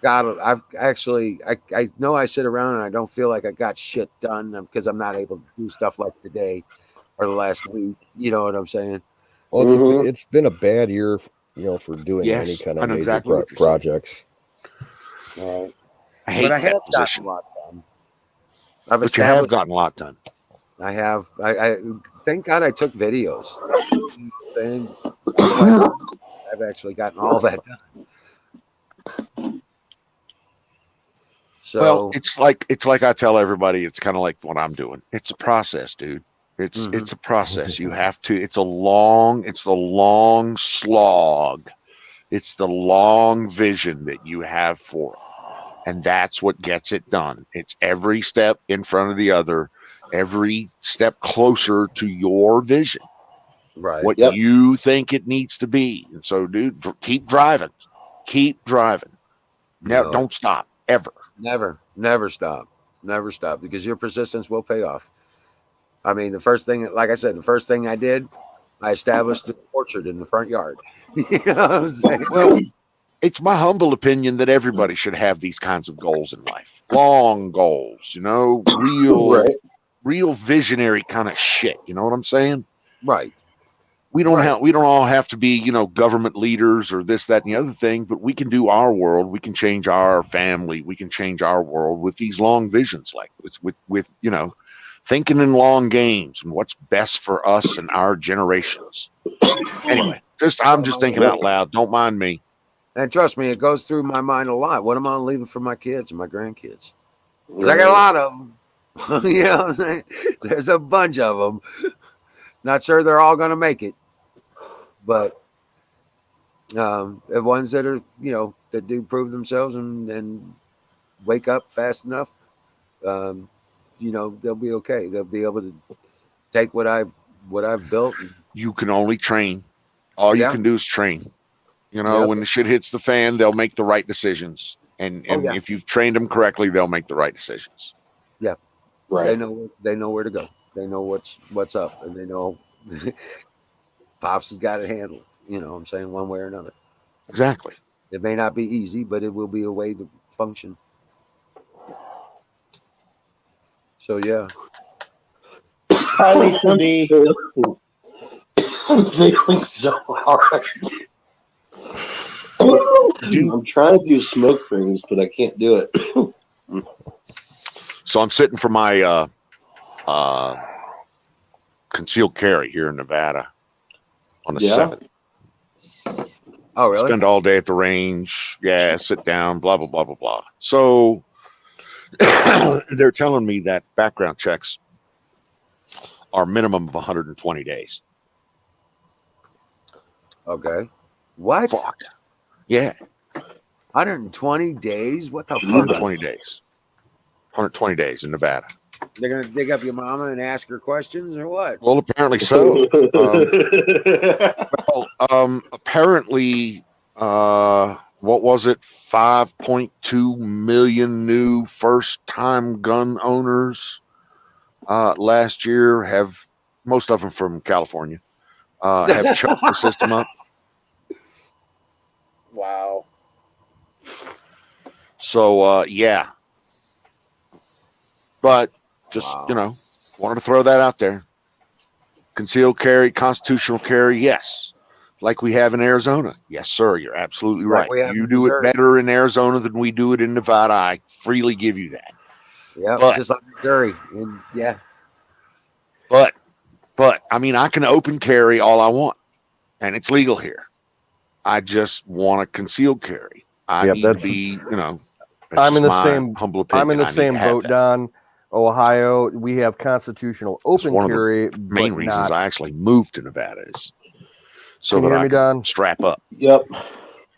I've actually I know I sit around and I don't feel like I got shit done because I'm not able to do stuff like today or the last week. You know what I'm saying? Well, it's been a bad year, you know, for doing Yes, any kind I of know major exactly what you're saying. projects. I hate but I that have position. gotten a lot done. I've But you have established. gotten a lot done. I have. I thank God I took videos. Saying I've actually gotten all that done. So Well, it's like I tell everybody. It's kind of like what I'm doing. It's a process, dude. It's a process. You have to. It's the long slog. It's the long vision that you have for it, and that's what gets it done. It's every step in front of the other, every step closer to your vision. right. What you think it needs to be. And so, dude, keep driving. Keep driving. Never, No. don't stop ever. Never stop. Never stop because your persistence will pay off. I mean, the first thing, like I said, the first thing I did, I established an orchard in the front yard. You know what I'm saying? Well, it's my humble opinion that everybody should have these kinds of goals in life. Long goals, you know, real visionary kind of shit. You know what I'm saying? Right. We don't all have to be, you know, government leaders or this, that, and the other thing, but we can do our world. We can change our family. We can change our world with these long visions, like with you know, thinking in long games and what's best for us and our generations. Anyway, I'm just thinking out loud. Don't mind me. And trust me, it goes through my mind a lot. What am I leaving for my kids and my grandkids? Because I got a lot of them. You know what I'm saying? There's a bunch of them. Not sure they're all going to make it. But the ones that are, you know, that do prove themselves and wake up fast enough, you know, they'll be okay. They'll be able to take what I've built. You can only train. All you can do is train. You know, when the shit hits the fan, they'll make the right decisions. And if you've trained them correctly, they'll make the right decisions. Yeah. Right. They know where to go. They know what's up, and they know Pops has got it handled. You know what I'm saying, one way or another. Exactly. It may not be easy, but it will be a way to function. So yeah. Hi, Lisa B. I'm feeling so hard. I'm trying to do smoke rings, but I can't do it. So I'm sitting for my concealed carry here in Nevada on the 7th. Oh, really? Spend all day at the range. Yeah, sit down, blah, blah, blah, blah, blah. So they're telling me that background checks are minimum of 120 days. Okay. What? Fuck. Yeah. 120 days? What the fuck? 120 days. 120 days in Nevada. They're going to dig up your mama and ask her questions or what? Well, apparently so. Apparently, what was it? 5.2 million new first-time gun owners last year, have most of them from California. have choked the system up. Wow. So yeah, but just wanted to throw that out there. Concealed carry, constitutional carry, yes. Like we have in Arizona. Yes, sir. You're absolutely right. You do it better in Arizona than we do it in Nevada. I freely give you that. Yeah, just like Missouri. And yeah. But I mean, I can open carry all I want, and it's legal here. I just want a concealed carry. I need to be, I'm in the same humble opinion. I'm in the same boat, Don. Ohio, we have constitutional open carry. One of the main reasons I actually moved to Nevada is so can you that hear me, Don? Strap up. Yep.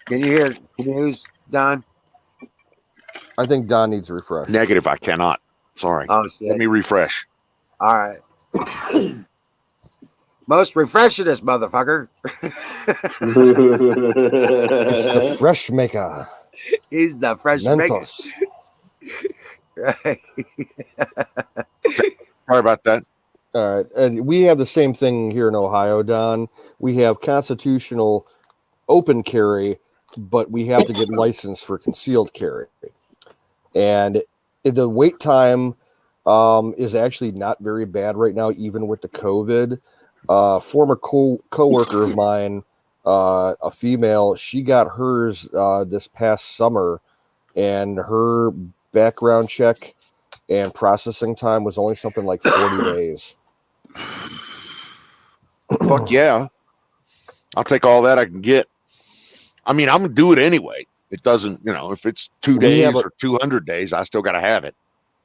Can you hear the news, Don? I think Don needs a refresh. Negative, I cannot. Sorry. Oh, shit. Let me refresh. All right. Most refreshingest motherfucker. It's the fresh maker. He's the fresh maker. Right. Sorry about that. All right. And we have the same thing here in Ohio, Don. We have constitutional open carry, but we have to get licensed for concealed carry. And the wait time is actually not very bad right now, even with the COVID. Former co-worker of mine, a female, she got hers this past summer, and her background check and processing time was only something like 40 days. Fuck yeah. I'll take all that I can get. I mean, I'm going to do it anyway. It doesn't, if it's 2 days or 200 days, I still got to have it.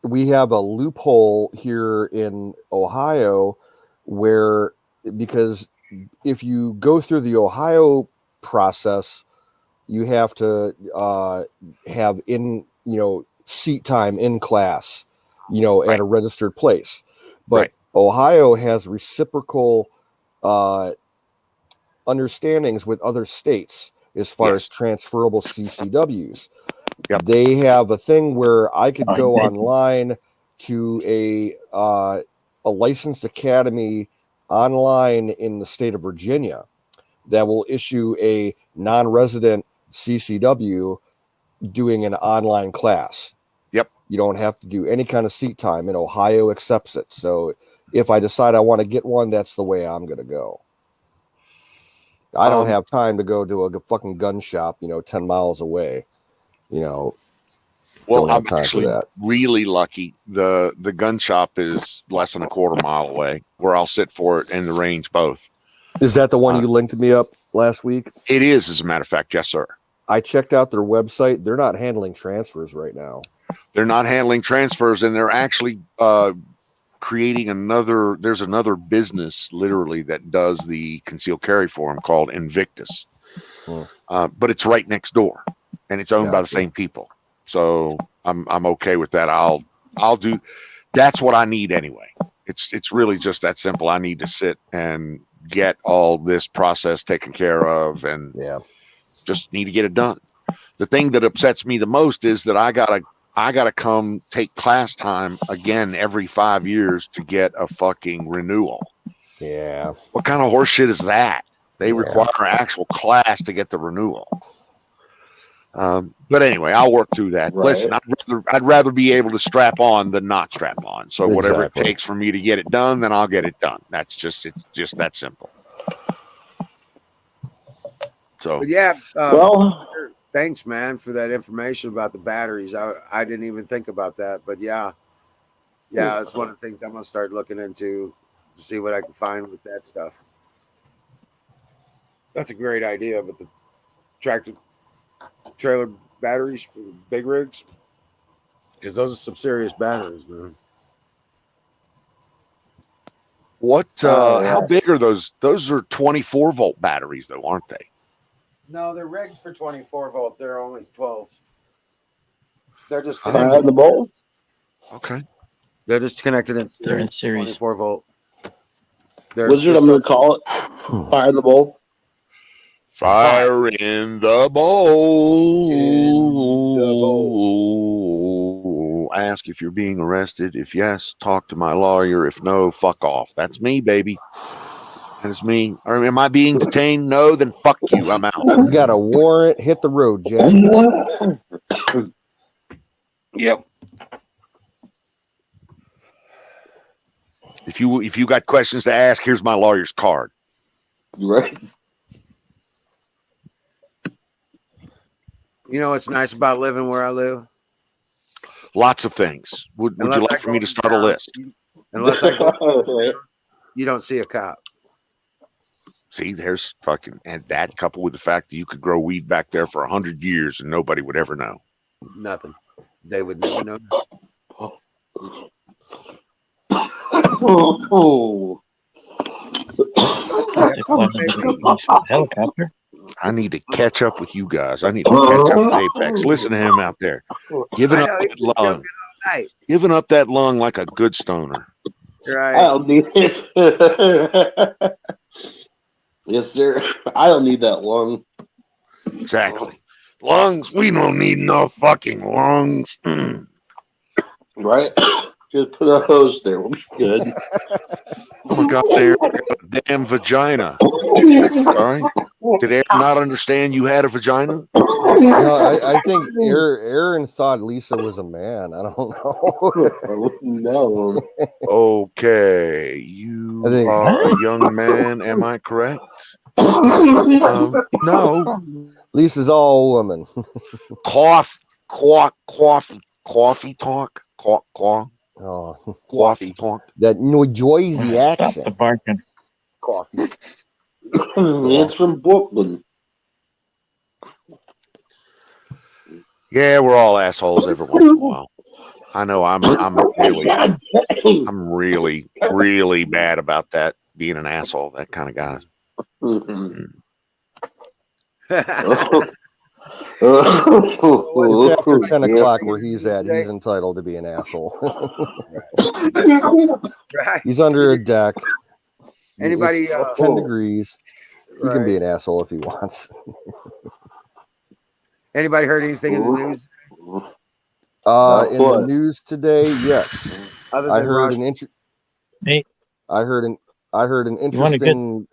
We have a loophole here in Ohio where, because if you go through the Ohio process, you have to have seat time in class, at a registered place. But Ohio has reciprocal understandings with other states as far as transferable CCWs. Yep. They have a thing where I could go online to a licensed academy online in the state of Virginia that will issue a non-resident CCW doing an online class. Yep. You don't have to do any kind of seat time, and Ohio accepts it. So if I decide I want to get one, that's the way I'm going to go. I don't have time to go to a fucking gun shop, 10 miles away. Well, I'm actually really lucky. The gun shop is less than a quarter mile away, where I'll sit for it and the range both. Is that the one you linked me up last week? It is, as a matter of fact. Yes, sir. I checked out their website. They're not handling transfers right now. They're not handling transfers, and they're actually creating there's another business literally that does the concealed carry for them called Invictus. But it's right next door, and it's owned by the same people. So I'm okay with that. I'll do. That's what I need anyway. It's really just that simple. I need to sit and get all this process taken care of, and just need to get it done. The thing that upsets me the most is that I gotta come take class time again every 5 years to get a fucking renewal. Yeah. What kind of horse shit is that? They require actual class to get the renewal. But anyway, I'll work through that. Right. Listen, I'd rather be able to strap on than not strap on. So whatever it takes for me to get it done, then I'll get it done. It's just that simple. So well, thanks, man, for that information about the batteries. I didn't even think about that, but it's one of the things I'm gonna start looking into to see what I can find with that stuff. That's a great idea, but the tractor trailer batteries for big rigs, because those are some serious batteries, man. What? How big are those? Those are 24-volt batteries, though, aren't they? No, they're rigged for 24 volt. They're only 12. They're just connected in the bowl. Okay. They're just connected in. They're in series. 24 volt. Wizard, I'm going to call it fire in the bowl. Fire in the bowl. Ask if you're being arrested. If yes, talk to my lawyer. If no, fuck off. That's me, baby. That is me. Or am I being detained? No, then fuck you. I'm out. You got a warrant. Hit the road, Jack. Yep. If you got questions to ask, here's my lawyer's card. Right. You know what's nice about living where I live? Lots of things. Would you Unless I like for go me to start a list? Unless I go, you don't see a cop. See, there's fucking, and that coupled with the fact that you could grow weed back there for 100 years and nobody would ever know. Nothing. They would never know. Oh. Helicopter. I need to catch up with you guys. I need to catch up with Apex. Listen to him out there. Giving up that lung. Giving up that lung like a good stoner. Right. I don't need it. Yes, sir. I don't need that lung. Exactly. Lungs. We don't need no fucking lungs. Right? Just put a hose there. We'll be good. Oh my God, there. A damn vagina. All right. Did Aaron not understand you had a vagina? No, I think Aaron thought Lisa was a man. I don't know. No. Okay. You are a young man. Am I correct? No. Lisa's all woman. Coffee talk. Oh, Coffee talk. that New Jersey Stop accent. the barking. Coffee. It's from Brooklyn. Yeah, we're all assholes every once in a while. I know I'm really bad about that, being an asshole, that kind of guy. It's after 10 o'clock where he's at. He's entitled to be an asshole. Right. He's under a deck. Anybody? It's 10 degrees. He can be an asshole if he wants. Anybody heard anything in the news? In the news today, yes. Other I than heard Rush? an interesting. Hey. I heard an You want a good- interesting.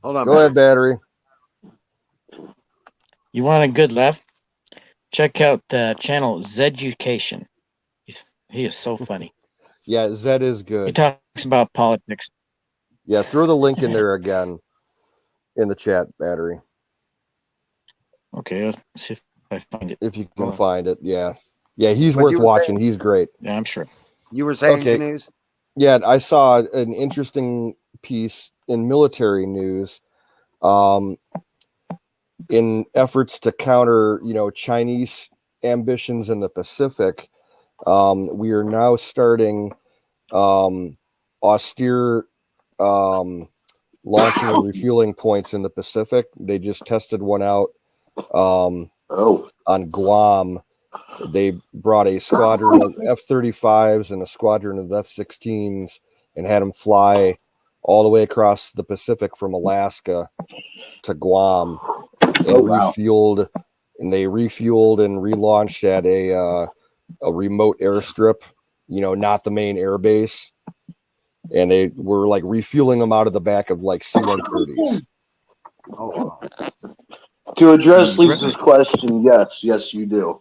Hold on. Go ahead, battery. You want a good laugh? Check out the channel Zeducation. He is so funny. Yeah, Zed is He good. talks about politics. Yeah, throw the link in there again in the chat, battery. Okay, let's see if I find it. If you can find it, yeah. Yeah, he's What worth you were watching. saying? He's great. Yeah, I'm sure. You were saying Okay. news? Yeah, I saw an interesting piece in military news. In efforts to counter, Chinese ambitions in the Pacific, we are now starting austere launching and refueling points in the Pacific. They just tested one out on Guam. They brought a squadron of F-35s and a squadron of F-16s and had them fly all the way across the Pacific from Alaska to Guam and refueled. And they refueled and relaunched at a remote airstrip, not the main air base. And they were like refueling them out of the back of like C-130s. Oh. To address Lisa's question, yes, you do.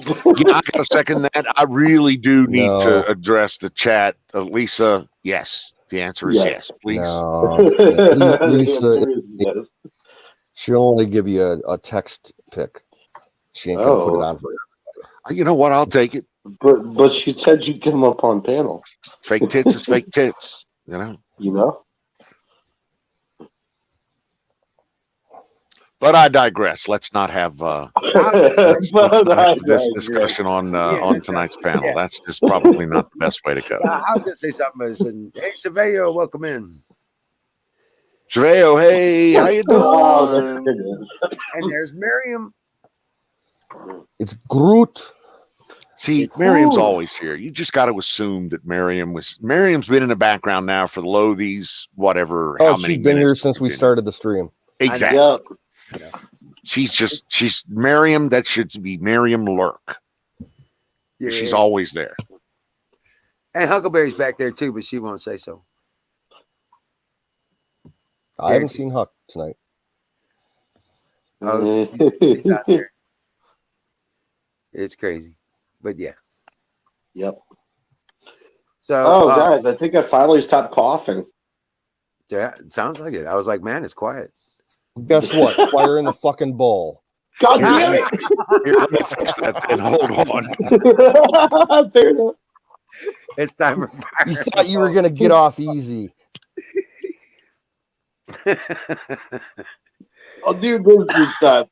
Yeah, I gotta second that. I really do need to address the chat. Lisa, yes. The answer is yes, please. No. Lisa, she'll only give you a text pic. She ain't gonna put it on for you. You know what? I'll take it. But she said you'd come up on panel. Fake tits is fake tits. You know. But I digress. Let's not have let's this discussion on tonight's panel. Yeah. That's just probably not the best way to go. I was going to say something, but it's hey, Saverio, welcome in. Saverio, hey, how you doing? And there's Miriam. It's Groot. See, Miriam's always here. You just got to assume that Miriam's been in the background now for the Lothies, whatever. Oh, how many she's been here minutes since we started the stream. Exactly. Yep. Yeah. She's Miriam. That should be Miriam Lurk. Yeah. She's always there. And Huckleberry's back there too, but she won't say so. I haven't seen Huck tonight. Oh, he's out there. It's crazy, but yeah. Yep. So, guys, I think I finally stopped coughing. Yeah, it sounds like it. I was like, man, it's quiet. Guess what? Fire in the fucking bowl. God damn it! Here, let me fix that and hold on. Fair enough. It's time for fire. You thought you were gonna get off easy. I'll do this time.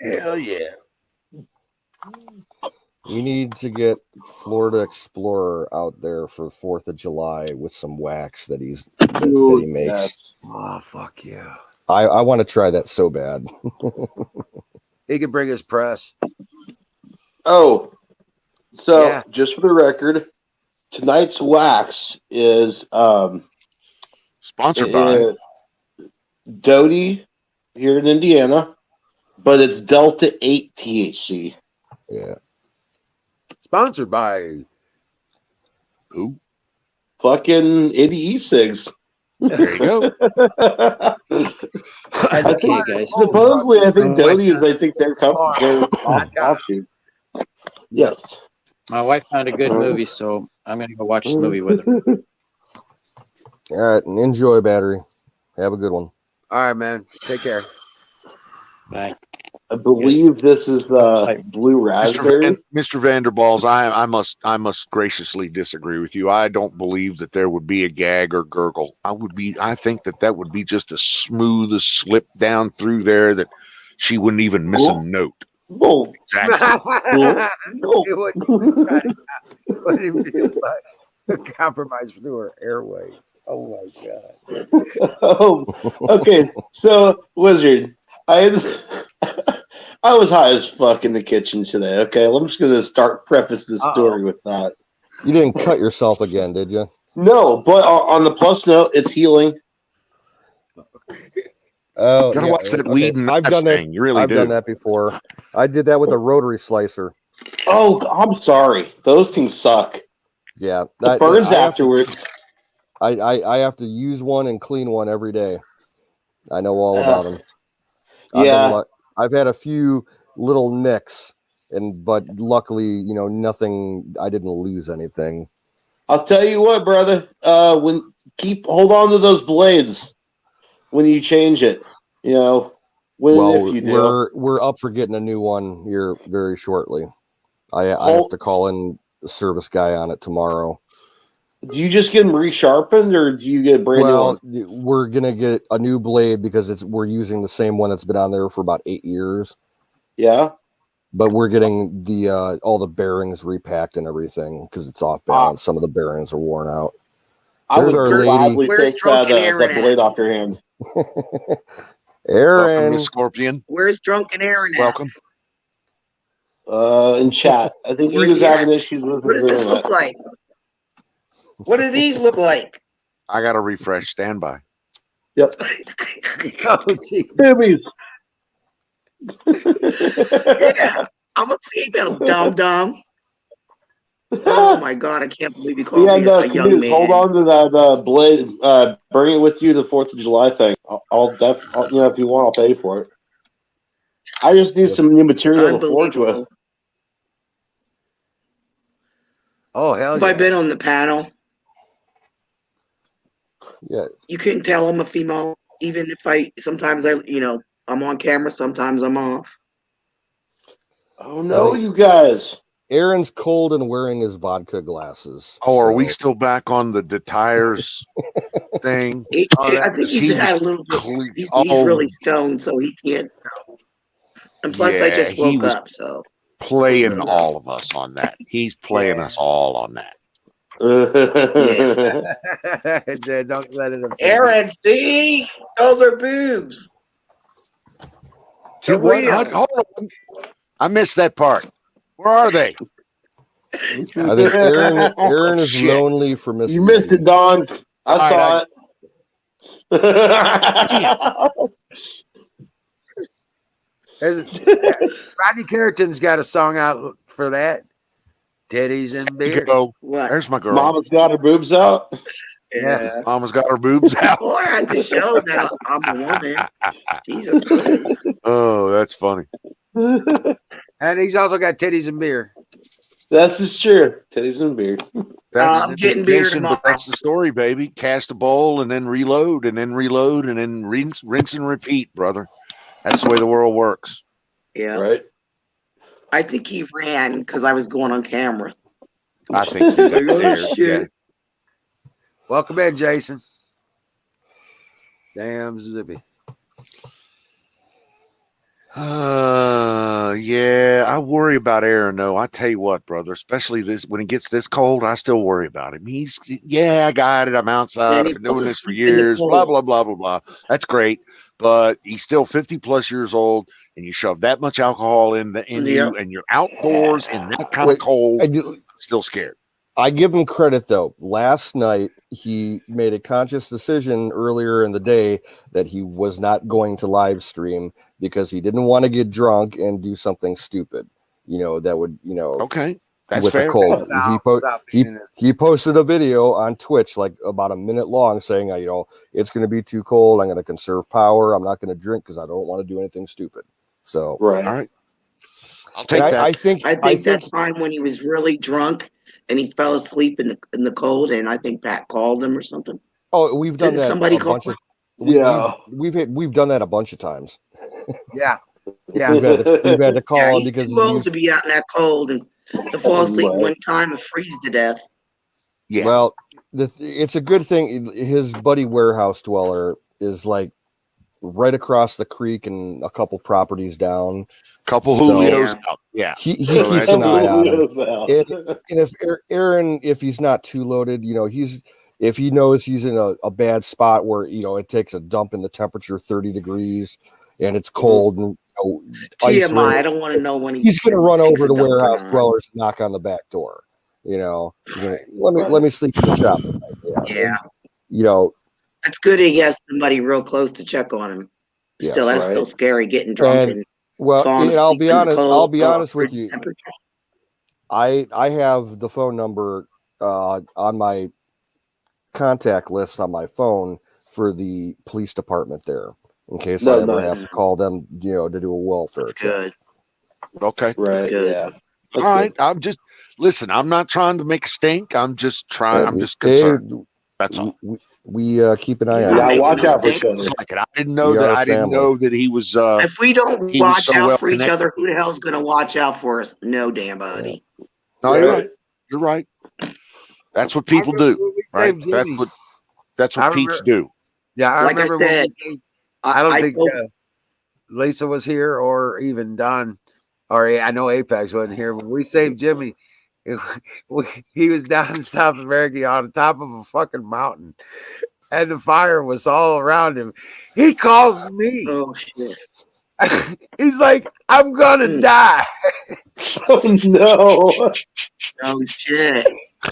Hell yeah. We need to get Florida Explorer out there for 4th of July with some wax that he makes. Yes. Oh, fuck yeah. I want to try that so bad. He can bring his press. Oh, so just for the record, tonight's wax is sponsored by Doty here in Indiana, but it's Delta 8 THC. Yeah. Sponsored by who? Fucking Eddie E-Cigs. There you go. I think, supposedly, I think Doty is, their company. Offshoot. Yes. My wife found a good movie, so I'm going to go watch the movie with her. All right, and enjoy, Battery. Have a good one. All right, man. Take care. Bye. I believe this is blue raspberry. Mr. Vanderballs, I must graciously disagree with you. I don't believe that there would be a gag or gurgle. I think that would be just as smooth as slip down through there that she wouldn't even miss a note. No. Exactly. It wouldn't even be like a compromise through her airway. Oh my god. Oh, okay. So, Wizard, I was high as fuck in the kitchen today. Okay, I'm just gonna preface this story with that. You didn't cut yourself again, did you? No, but on the plus note, it's healing. Oh, you gotta watch that weed and I've done that. thing. You really I've done that before. I did that with a rotary slicer. Oh, I'm sorry. Those things suck. Yeah, it burns afterwards. I have to use one and clean one every day. I know all about them. Yeah, I've had a few little nicks, but luckily, nothing. I didn't lose anything. I'll tell you what, brother. Hold on to those blades when you change it. If you do. We're up for getting a new one here very shortly. I have to call in the service guy on it tomorrow. Do you just get them resharpened, or do you get a brand new one? We're gonna get a new blade because we're using the same one that's been on there for about 8 years. Yeah, but we're getting the all the bearings repacked and everything because it's off balance. Some of the bearings are worn out. I would gladly take that blade off your hand. Aaron, welcome to Scorpion. Where's Drunken Aaron at? Welcome. In chat, I think he was having issues with his internet. What does this look like? What do these look like? I got to refresh. Stand by. Yep. Oh, Babies. Yeah, I'm a female, dumb. Oh my god, I can't believe you called me a young man. Hold on to that blade. Bring it with you to the 4th of July thing. I'll definitely, if you want, I'll pay for it. I just need some new material to forge with. Oh hell! Have I been on the panel? Yeah. You couldn't tell I'm a female, even if sometimes I'm on camera, sometimes I'm off. Oh no, you guys. Aaron's cold and wearing his vodka glasses. Oh, are we still back on the tires thing? I think he's had a little bit. He's really stoned, so he can't. And plus, I just woke up, so. Playing all of us on that. He's playing us all on that. Don't let it. Aaron, see? Those are boobs. Hold on. I missed that part. Where are they? I think Aaron is lonely for missing. You missed it, Don. I saw it. Rodney Carrington's got a song out for that. Titties and beer. What? There's my girl. Mama's got her boobs out. Yeah. Mama's got her boobs out. Or I had to show that I'm a woman. Jesus Christ. Oh, that's funny. And he's also got titties and beer. That's just true. Titties and beer. I'm getting beer Jason, tomorrow. but that's the story, baby. Cast a bowl and then reload and then reload and then rinse and repeat, brother. That's the way the world works. Yeah. Right. I think he ran because I was going on camera. I think he's up there. Shit. Yeah. Welcome in, Jason. Damn zippy. Yeah, I worry about Aaron though. I tell you what, brother, especially this when it gets this cold, I still worry about him. I got it. I'm outside. I've been doing this for years. Blah blah blah blah blah. That's great, but he's still 50+ years old, and you shove that much alcohol in you, and you're outdoors in that kind of cold. Still scared. I give him credit though. Last night he made a conscious decision earlier in the day that he was not going to live stream because he didn't want to get drunk and do something stupid. That would, okay. That's with fair. the cold. He posted a video on Twitch like about a minute long saying, it's going to be too cold. I'm going to conserve power. I'm not going to drink because I don't want to do anything stupid. So right. All right. I'll take that. I think that time when he was really drunk and he fell asleep in the cold, and I think Pat called him or something. Oh, we've done that. Somebody a bunch called. We've done that a bunch of times. Yeah. We've had to call him He's because too old to be out in that cold and to fall asleep one time and freeze to death. Yeah. Well, it's a good thing. His buddy warehouse dweller is like right across the creek and a couple properties down. Couple Julio's out. Yeah. He keeps an eye on him. And if Aaron, if he's not too loaded, if he knows he's in a bad spot where, it takes a dump in the temperature 30 degrees and it's cold and TMI, I don't want to know when he's going to run over to warehouse dwellers and knock on the back door. Let me sleep in the shop. Yeah. And, it's good he has somebody real close to check on him. Still, that's still scary getting drunk and I'll be honest with you. I have the phone number on my contact list on my phone for the police department there in case I ever have to call them, to do a welfare check. Good. Okay. Right. Yeah. All right. Listen, I'm not trying to make a stink. I'm just concerned. That's all. We keep an eye on. Yeah, watch out for each other. I didn't know that he was. If we don't watch out for each other, who the hell's going to watch out for us? No damn body. No, you're right. You're right. That's what people do. Right. That's what peeps do. Yeah, I like remember. I said, I don't think Lisa was here, or even Don, or I know Apex wasn't here. When we saved Jimmy, he was down in South America on the top of a fucking mountain, and the fire was all around him. He calls me. Oh shit! He's like, "I'm gonna die." Oh no! Oh shit!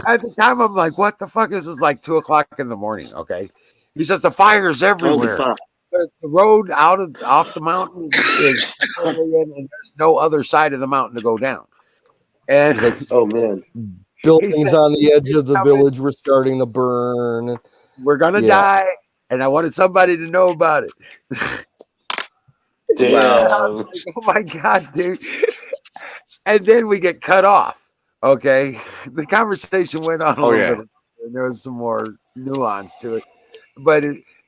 At the time, I'm like, "What the fuck is this?" Like 2:00 in the morning. Okay, he says the fire's everywhere. The road off the mountain is and there's no other side of the mountain to go down. And oh man, buildings on the edge of the village were starting to burn. We're gonna die, and I wanted somebody to know about it. Damn! Like, oh my god, dude! And then we get cut off. Okay, the conversation went on a little bit, and there was some more nuance to it, but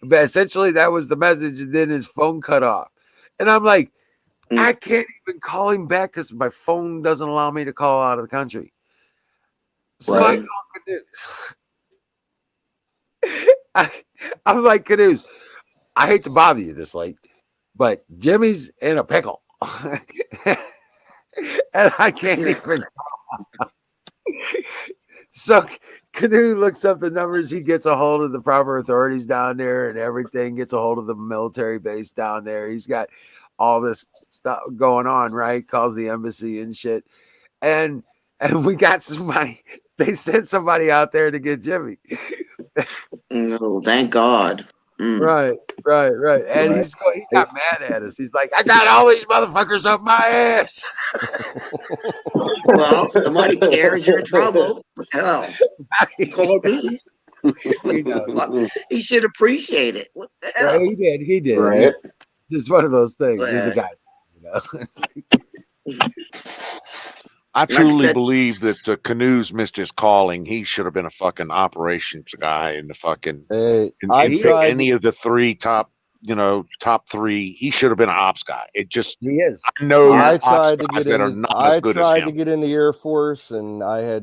essentially that was the message. And then his phone cut off, and I'm like, I can't even call him back because my phone doesn't allow me to call out of the country. So I call Caduce. I'm like, Caduce, I hate to bother you this late, but Jimmy's in a pickle. And I can't even. So Canoe looks up the numbers. He gets a hold of the proper authorities down there and everything, gets a hold of the military base down there. He's got all this stuff going on, right? Calls the embassy and shit. And we got somebody. They sent somebody out there to get Jimmy. No, thank God. Right. And he got mad at us. He's like, I got all these motherfuckers up my ass. Well, somebody cares, you're in trouble. Hell, call me. He should appreciate it. What the hell? Right, he did. Right. It's one of those things. He's a guy. I truly believe that Canoes missed his calling. He should have been a fucking operations guy in the fucking any of the top three. He should have been an ops guy. It just he is. I know I ops tried to guys get that in. are not I as good as tried him. to get in the Air Force, and I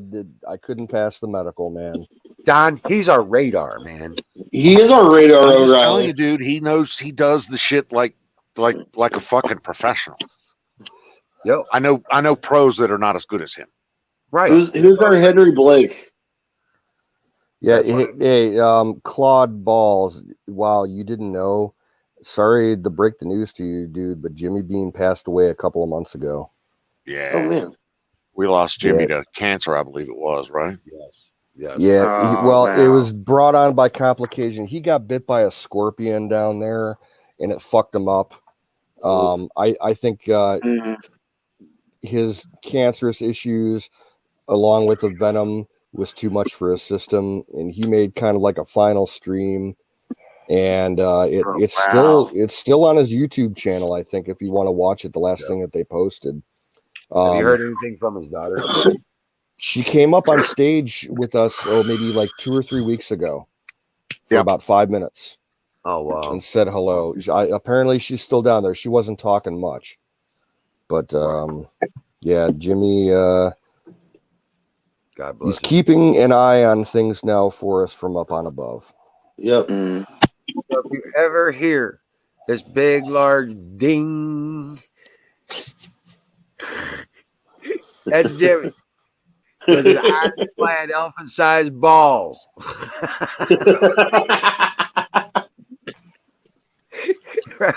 couldn't pass the medical, man. Don, he's our radar man. He is our radar. I'm just telling you, dude. He knows he does the shit like a fucking professional. Yo, I know pros that are not as good as him. Right. Who's our Henry Blake? Yeah, hey, Claude Balls. Wow, you didn't know. Sorry to break the news to you, dude, but Jimmy Bean passed away a couple of months ago. Yeah. Oh man, we lost Jimmy to cancer, I believe it was, right? Yes. Yeah. It was brought on by complication. He got bit by a scorpion down there, and it fucked him up. I think his cancerous issues, along with the venom, was too much for his system, and he made kind of like a final stream, and it's still on his YouTube channel. I think if you want to watch it, the last thing that they posted. Have you heard anything from his daughter? She came up on stage with us, maybe like 2 or 3 weeks ago, for about 5 minutes. Oh wow! And said hello. Apparently, she's still down there. She wasn't talking much, but yeah, Jimmy. God bless. He's keeping an eye on things now for us from up on above. Yep. So if you ever hear this big, large ding, that's Jimmy with his iron-clad, elephant-sized balls. Right.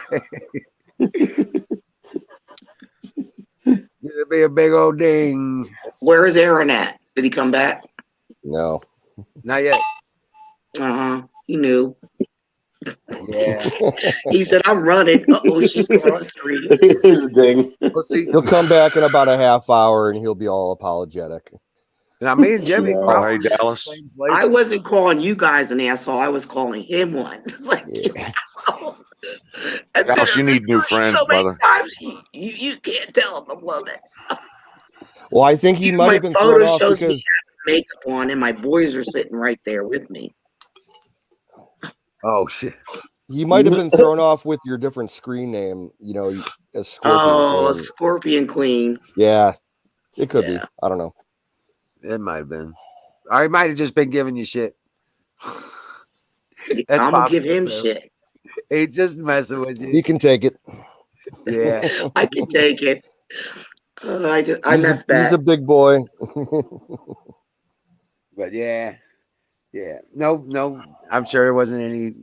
It'll be a big old ding. Where is Aaron at? Did he come back? No, not yet. He knew. Yeah. He said, "I'm running." Oh, she's cross the street. Here's the ding. He'll come back in about a half hour, and he'll be all apologetic. Now, me and Jimmy. Hey, Dallas. I wasn't calling you guys an asshole. I was calling him one. Like, Dallas, you need new friends, so many brother. times you can't tell I'm a woman. Well, I think he might have been thrown off shows because me having makeup on, and my boys are sitting right there with me. Oh shit! He might have been thrown off with your different screen name. As Scorpion Queen. Scorpion Queen. Yeah, it could be. I don't know. It might have been. Or he might have just been giving you shit. I'm gonna give him shit. He's just messing with you. He can take it. Yeah, I can take it. I messed back. He's a big boy. But yeah. No. I'm sure there wasn't any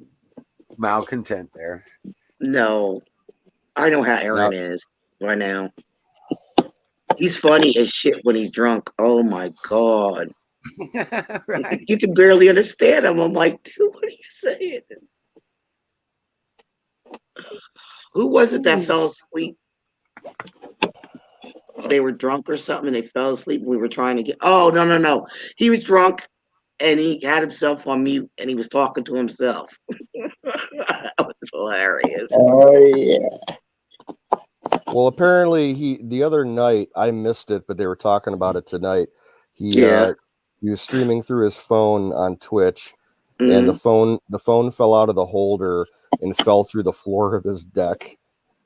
malcontent there. No, I know how Aaron is by now. He's funny as shit when he's drunk. Oh my god! Right. You can barely understand him. I'm like, dude, what are you saying? Who was it that fell asleep? They were drunk or something, and they fell asleep. And we were trying to get. Oh no! He was drunk, and he had himself on mute, and he was talking to himself. That was hilarious. Oh yeah. Well, apparently the other night I missed it, but they were talking about it tonight. He was streaming through his phone on Twitch, and the phone fell out of the holder and fell through the floor of his deck.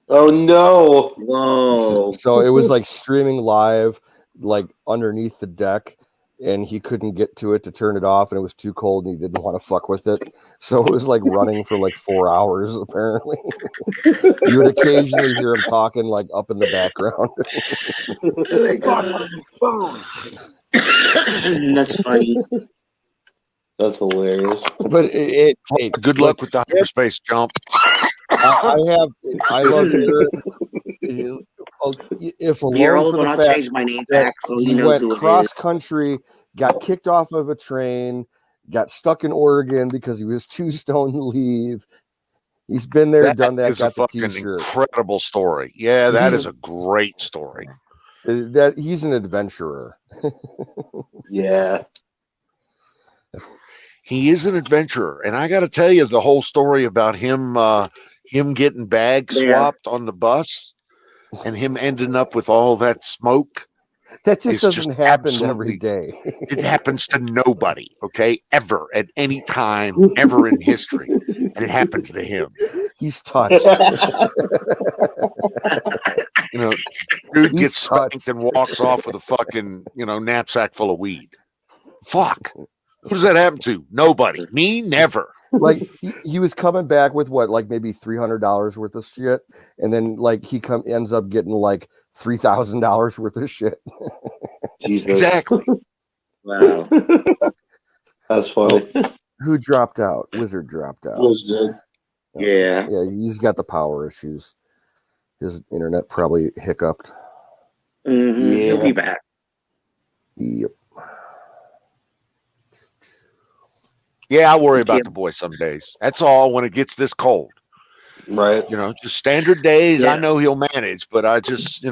Oh no! Whoa! So it was like streaming live, like underneath the deck, and he couldn't get to it to turn it off, and it was too cold, and he didn't want to fuck with it. So it was like running for like 4 hours. Apparently, you would occasionally hear him talking like up in the background. That's funny. That's hilarious. But good luck with the hyperspace jump. I love it. If alone for the I'll change my name back so he knows went who cross it is. country, got kicked off of a train, got stuck in Oregon because he was too stoned to leave. He's been there, done that. Is a got the fucking T-shirt. incredible story. Yeah, that is a great story. That he's an adventurer. Yeah. He is an adventurer, and I got to tell you the whole story about him getting bag swapped on the bus, and him ending up with all that smoke. That just doesn't happen every day. It happens to nobody, okay, ever at any time, ever in history, and it happens to him. He's touched. Dude gets spanked and walks off with a fucking knapsack full of weed. Fuck. Who does that happen to? Nobody. Me, never. Like he was coming back with what, like maybe $300 worth of shit, and then like he ends up getting like $3,000 worth of shit. Jesus. Exactly. Wow. That's funny. Who dropped out? Wizard dropped out. Wizard. Yeah. Yeah, he's got the power issues. His internet probably hiccuped. Mm-hmm. Yeah. He'll be back. Yep. Yeah, I worry about the boy some days. That's all when it gets this cold. Right. Just standard days, Yeah. I know he'll manage, but I just,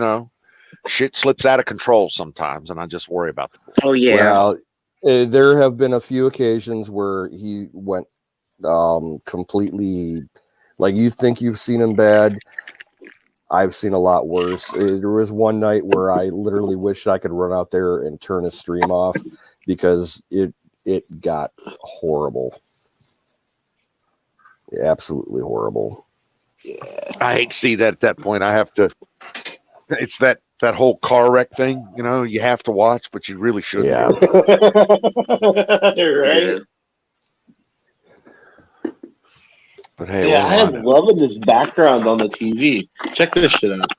shit slips out of control sometimes, and I just worry about the boy. Oh yeah. Well, there have been a few occasions where he went completely, like, you think you've seen him bad. I've seen a lot worse. There was one night where I literally wished I could run out there and turn his stream off because it got horrible. Absolutely horrible. Yeah. I hate to see that at that point. I have to. It's that whole car wreck thing. You have to watch, but you really shouldn't. Yeah. Right. But hey, Yeah, I am loving this background on the TV. Check this shit out.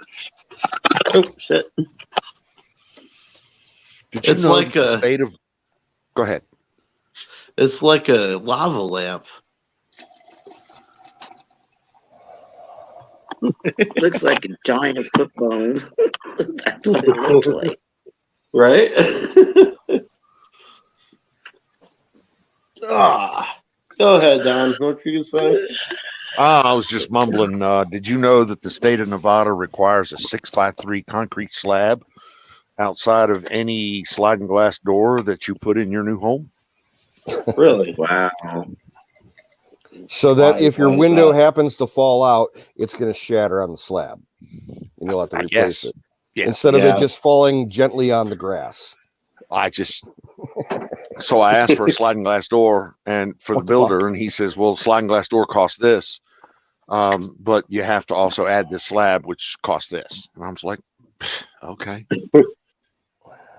Oh shit! It's like a state of. Go ahead. It's like a lava lamp. Looks like a giant foot bone. That's what it looks like. Right? Go ahead, Don. What you gonna say? I was just mumbling. Did you know that the state of Nevada requires a 6x3 concrete slab outside of any sliding glass door that you put in your new home? Really? Wow. So that Why- if your why is window that? happens to fall out, it's going to shatter on the slab, and you'll have to replace it Yeah. instead of Yeah. it just falling gently on the grass. So I asked for a sliding glass door and for What the the builder, and he says, well, sliding glass door costs this. But you have to also add this slab, which costs this. And I was like, okay.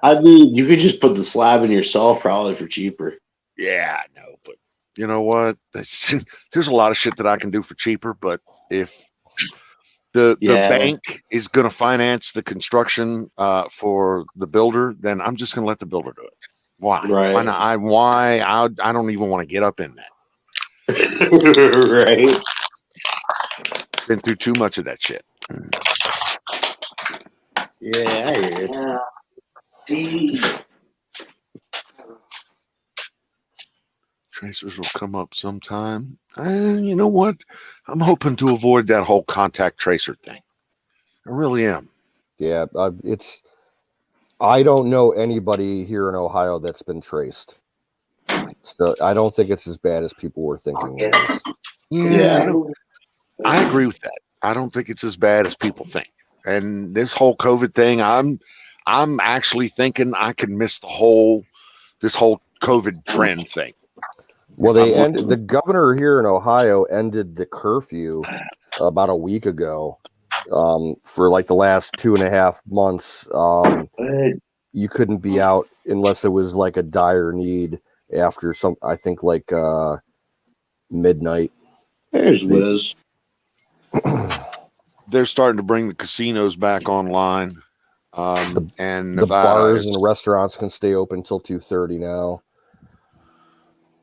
I mean, you could just put the slab in yourself probably for cheaper. Yeah, I know, but you know what? There's a lot of shit that I can do for cheaper, but if the bank is going to finance the construction for the builder, then I'm just going to let the builder do it. Why? Right. Why not? I don't even want to get up in that. Right. Been through too much of that shit. Yeah, I hear you. Tracers will come up sometime. And you know what? I'm hoping to avoid that whole contact tracer thing. I really am. Yeah, I don't know anybody here in Ohio that's been traced. So I don't think it's as bad as people were thinking it is. Yeah, I agree with that. I don't think it's as bad as people think. And this whole COVID thing, I'm actually thinking I can miss this whole COVID trend thing. Well, the governor here in Ohio ended the curfew about a week ago. For like the last 2.5 months, you couldn't be out unless it was like a dire need after I think like midnight. There's Liz. They're starting to bring the casinos back online. And the bars and restaurants can stay open till 2:30 now.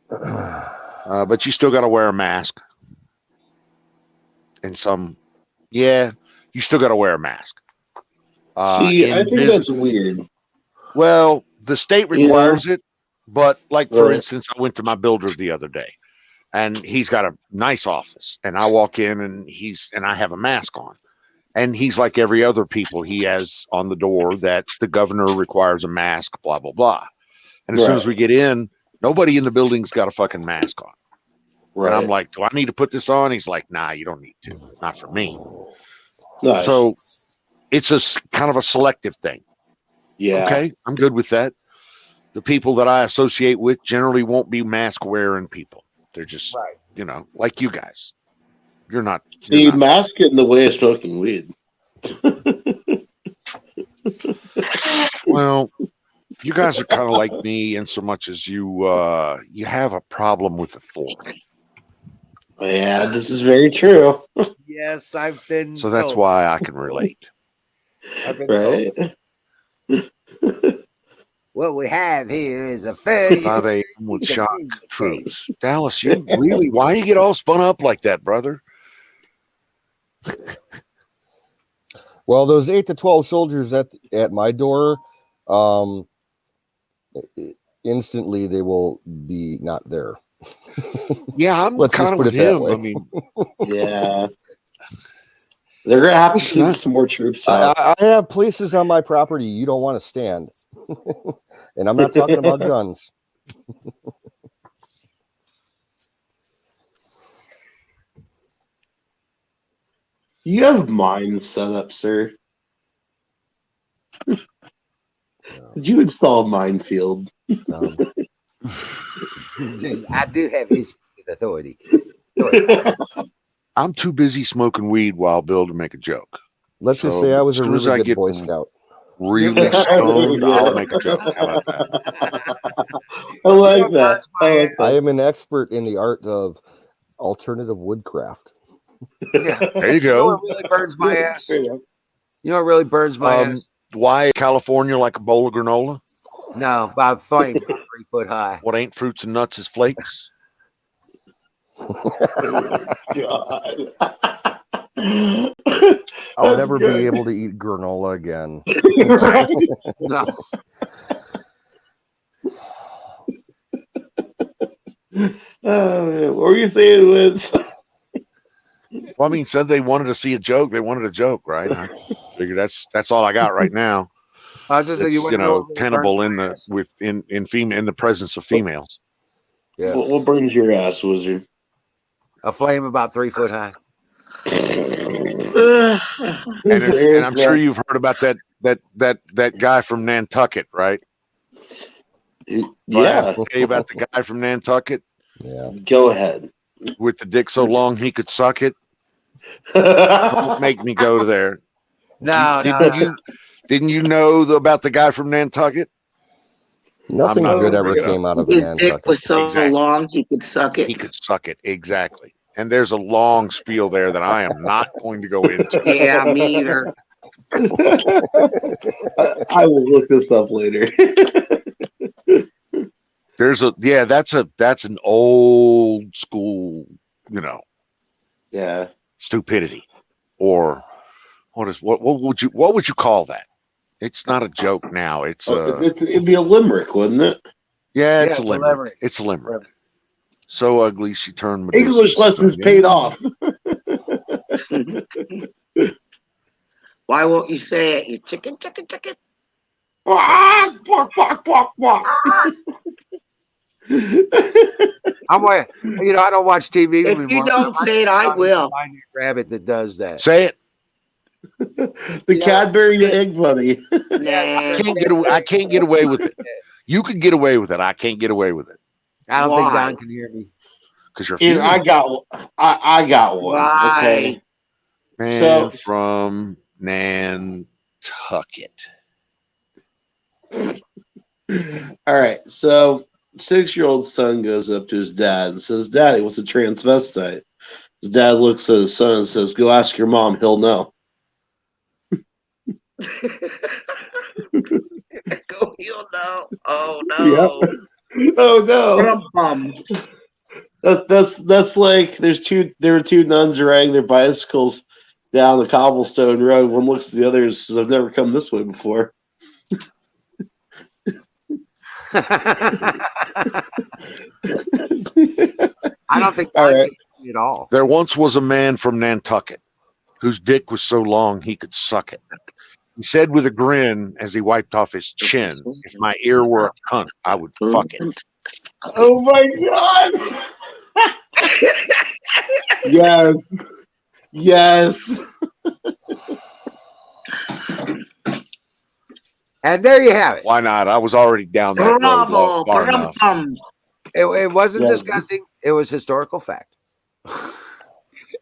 But you still got to wear a mask. And you still got to wear a mask. See, I think that's weird. Well, the state requires it, But like for Right. instance, I went to my builder the other day, and he's got a nice office, and I walk in and I have a mask on, and he's like every other people. He has on the door that the governor requires a mask, blah blah blah. And as soon as we get in, nobody in the building's got a fucking mask on. Right. And I'm like, do I need to put this on? He's like, nah, you don't need to. Not for me. Nice. So it's a kind of a selective thing. Yeah. Okay, I'm good with that. The people that I associate with generally won't be mask wearing people. They're just, you know, like you guys. You're not. See, mask get in the way of smoking weed. Well, you guys are kind of like me in so much as you have a problem with authority. Yeah, this is very true. Yes, I've been. So that's told. why I can relate. I've been Right. told. What we have here is a fair. 5 a.m. with shock troops. Dallas, you really? Why you get all spun up like that, brother? Well, those 8 to 12 soldiers at my door, instantly they will be not there. Yeah, I'm Let's kind just of put with it that him. way. I mean, Yeah. They're gonna have to send some more troops out. I have places on my property you don't want to stand, and I'm not talking about guns. You have mine set up, sir. Did you install a minefield? Jeez, I do have issues with authority. I'm too busy smoking weed while Bill to make a joke. Let's just say I was a as soon as really I good get Boy Scout. really stoned, I'll make a joke. How about that? I like that. I am an expert in the art of alternative woodcraft. Yeah. There you You know go. what really burns my ass? You know what really burns my ass? Why California like a bowl of granola? No, about a flame 3 foot high. What ain't fruits and nuts is flakes? God. I'll never be able to eat granola again. No. Oh, man. What were you saying, Liz? Well, I mean, said they wanted to see a joke. They wanted a joke, right? I figure that's all I got right now. I was just saying, It's, you you know, what really tenable burns in my the ass? in the presence of females. Yeah. What burns your ass, Wizard? A flame about 3 foot high. And I'm sure you've heard about that guy from Nantucket, right? Yeah. Tell you about the guy from Nantucket. Yeah. Go ahead. With the dick so long he could suck it. Don't make me go there. No, Didn't you know about the guy from Nantucket? Nothing I'm not good gonna ever bring it up. came out of His Nantucket. dick was so Exactly. long he could suck it. He could suck it, exactly. And there's a long spiel there that I am not going to go into. Yeah, me either. I will look this up later. That's an old school, you know, Yeah. stupidity, or what would you call that? It's not a joke now. It's It'd be a limerick, wouldn't it? yeah, it's a a limerick. limerick. It's a limerick. So ugly she turned Medusa's English lessons son. paid off. Why won't you say it? You chicken, chicken, chicken. Bark, bark, bark, bark. I'm like, you know, I don't watch TV If anymore. you don't say it, I will. Find a rabbit that does that. Say it. The Cadbury egg bunny. Nah. I can't get away with it. You could get away with it. I can't get away with it I don't think Why? Don can hear me. because you're Here, I female. I got one. Why? Okay. Man So- from Nantucket. All right. So 6-year-old son goes up to his dad and says, "Daddy, what's a transvestite?" His dad looks at his son and says, "Go ask your mom. He'll know." Go, he'll know. Oh no. Oh no. What a bum. That's like there were two nuns riding their bicycles down the cobblestone road. One looks at the other and says, "I've never come this way before." I don't think All Don right. can hear me at all. There once was a man from Nantucket whose dick was so long he could suck it. He said with a grin as he wiped off his chin, "If my ear were a cunt, I would fuck it." Oh my god! Yes. Yes. And there you have it. Why not? I was already down that road Bravo. far enough. It wasn't Yeah. disgusting. It was historical fact.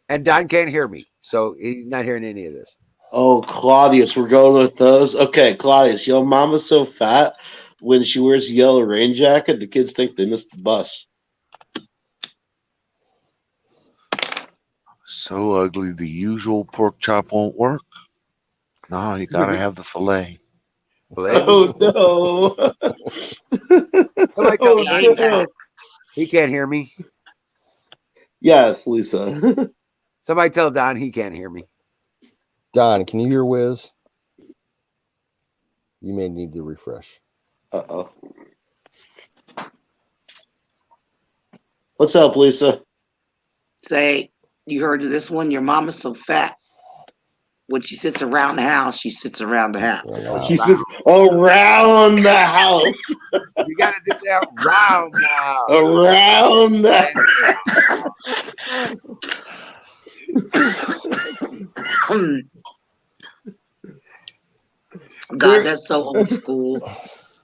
And Don can't hear me, so he's not hearing any of this. Oh, Claudius, we're going with those. Okay, Claudius, yo, mama's so fat when she wears a yellow rain jacket, the kids think they missed the bus. So ugly, the usual pork chop won't work. No, you gotta have the fillet. Oh no! Somebody tell Oh, Don no. he can't hear me. Yes, Lisa. Somebody tell Don he can't hear me. Don, can you hear Wiz? You may need to refresh. Uh-oh. What's up, Lisa? Say, you heard of this one? Your mama's so fat. When she sits around the house, she sits around the house. She says, around the house. You got to do that round now. Around the God, that's so old school.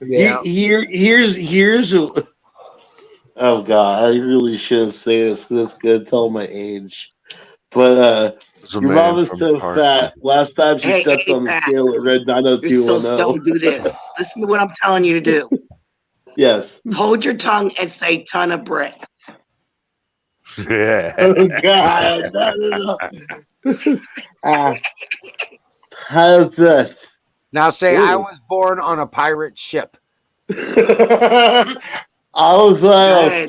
Yeah. Here's oh god, I really shouldn't say this because it's gonna tell my age. But your mom is so fat. Last time she stepped on the scale, it read 90210. Don't do this. Listen to what I'm telling you to do. Yes. Hold your tongue and say ton of bricks. Yeah. Oh god. No. How's this? Now say Ooh. I was born on a pirate ship. I was like,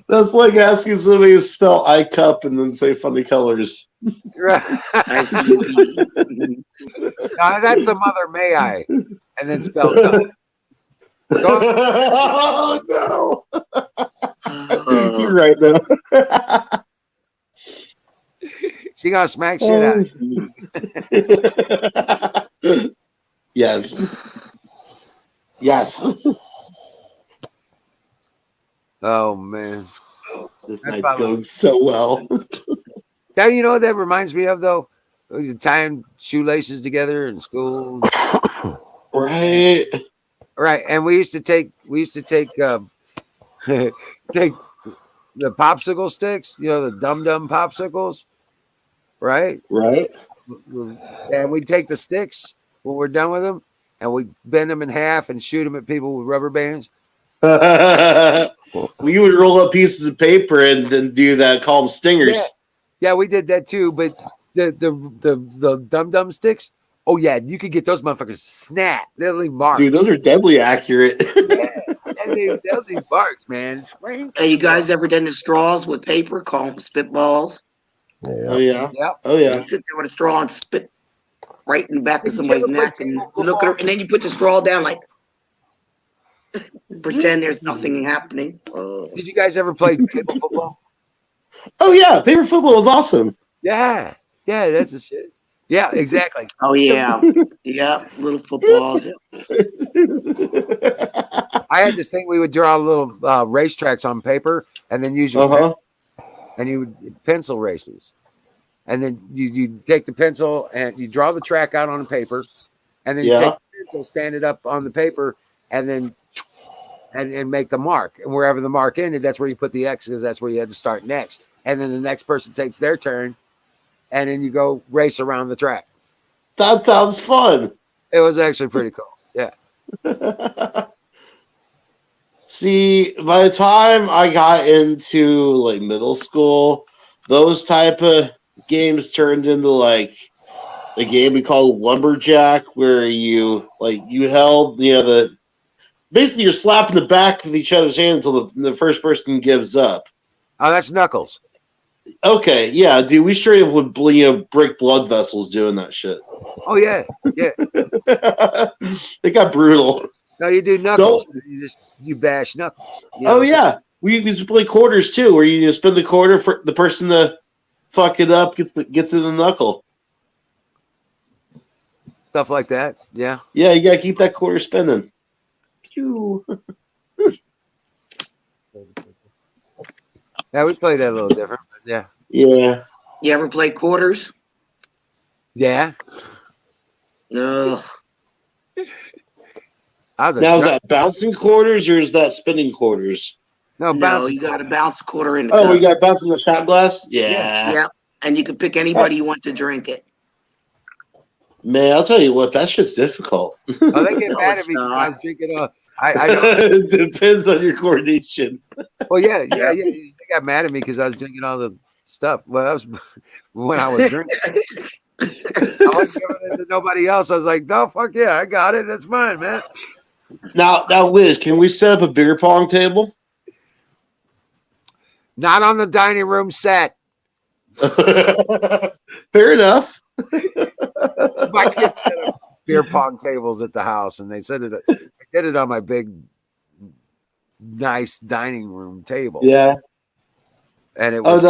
that's like asking somebody to spell I cup and then say funny colors. Now, that's the mother may I, and then spell cup. Oh no! You're right though. She gonna smack shit out of you. Yes. Yes. Oh man, This that's night's going so well. Now you know what that reminds me of though? Tying shoelaces together in school. Right. Right. And we used to take take the popsicle sticks, you know, the dum popsicles. Right? Right. And we'd take the sticks when we're done with them and we bend them in half and shoot them at people with rubber bands. We would roll up pieces of paper and then do that, call them stingers. Yeah, we did that too. But the dum sticks, oh yeah, you could get those motherfuckers snap. They'll leave marks. Dude, those are deadly accurate. They'll leave marks, man. Hey, you guys ever done the straws with paper? Call them spitballs. Yeah. Oh yeah. Yep. Oh yeah. You sit there with a straw and spit right in the back of somebody's neck, and you look at her, and then you put the straw down like pretend there's nothing happening. Did you guys ever play table football? Oh yeah, paper football was awesome. Yeah, that's the shit. Yeah, exactly. Oh yeah, yeah, little footballs. Yeah. I had this thing we would draw little racetracks on paper, and then use your pen, and you would pencil races, and then you take the pencil and you draw the track out on the paper, and then you take the pencil, stand it up on the paper, and then and make the mark, and wherever the mark ended, that's where you put the X because that's where you had to start next, and then the next person takes their turn, and then you go race around the track. That sounds fun. It was actually pretty cool. Yeah. See, by the time I got into like middle school, those type of games turned into like a game we call Lumberjack, where you held, basically you're slapping the back of each other's hands until the first person gives up. Oh, that's Knuckles. Okay, yeah, dude, we straight up would break blood vessels doing that shit. Oh yeah, yeah. It got brutal. No, you do knuckles. You bash knuckles. Oh yeah, we used to play quarters too, where you spin the quarter for the person to fuck it up gets in the knuckle. Stuff like that. Yeah. Yeah, you gotta keep that quarter spinning. Pew. Yeah, we play that a little different. But yeah. Yeah. You ever play quarters? Yeah. No. Now is that bouncing quarters or is that spinning quarters? No, bouncing. You got to bounce a quarter in. Oh, we got bouncing the shot glass. Yeah. Yeah, and you can pick anybody you want to drink it. Man, I'll tell you what, that shit's difficult. Oh, they get mad at me because I was drinking. I It depends on your coordination. Well, yeah. They got mad at me because I was drinking all the stuff. Well, that was when I was drinking. I wasn't giving it to nobody else. I was like, no, fuck yeah, I got it. That's mine, man. Now, Liz, can we set up a beer pong table? Not on the dining room set. Fair enough. My kids set up beer pong tables at the house, and they said it. I did it on my big, nice dining room table. Yeah. And it was.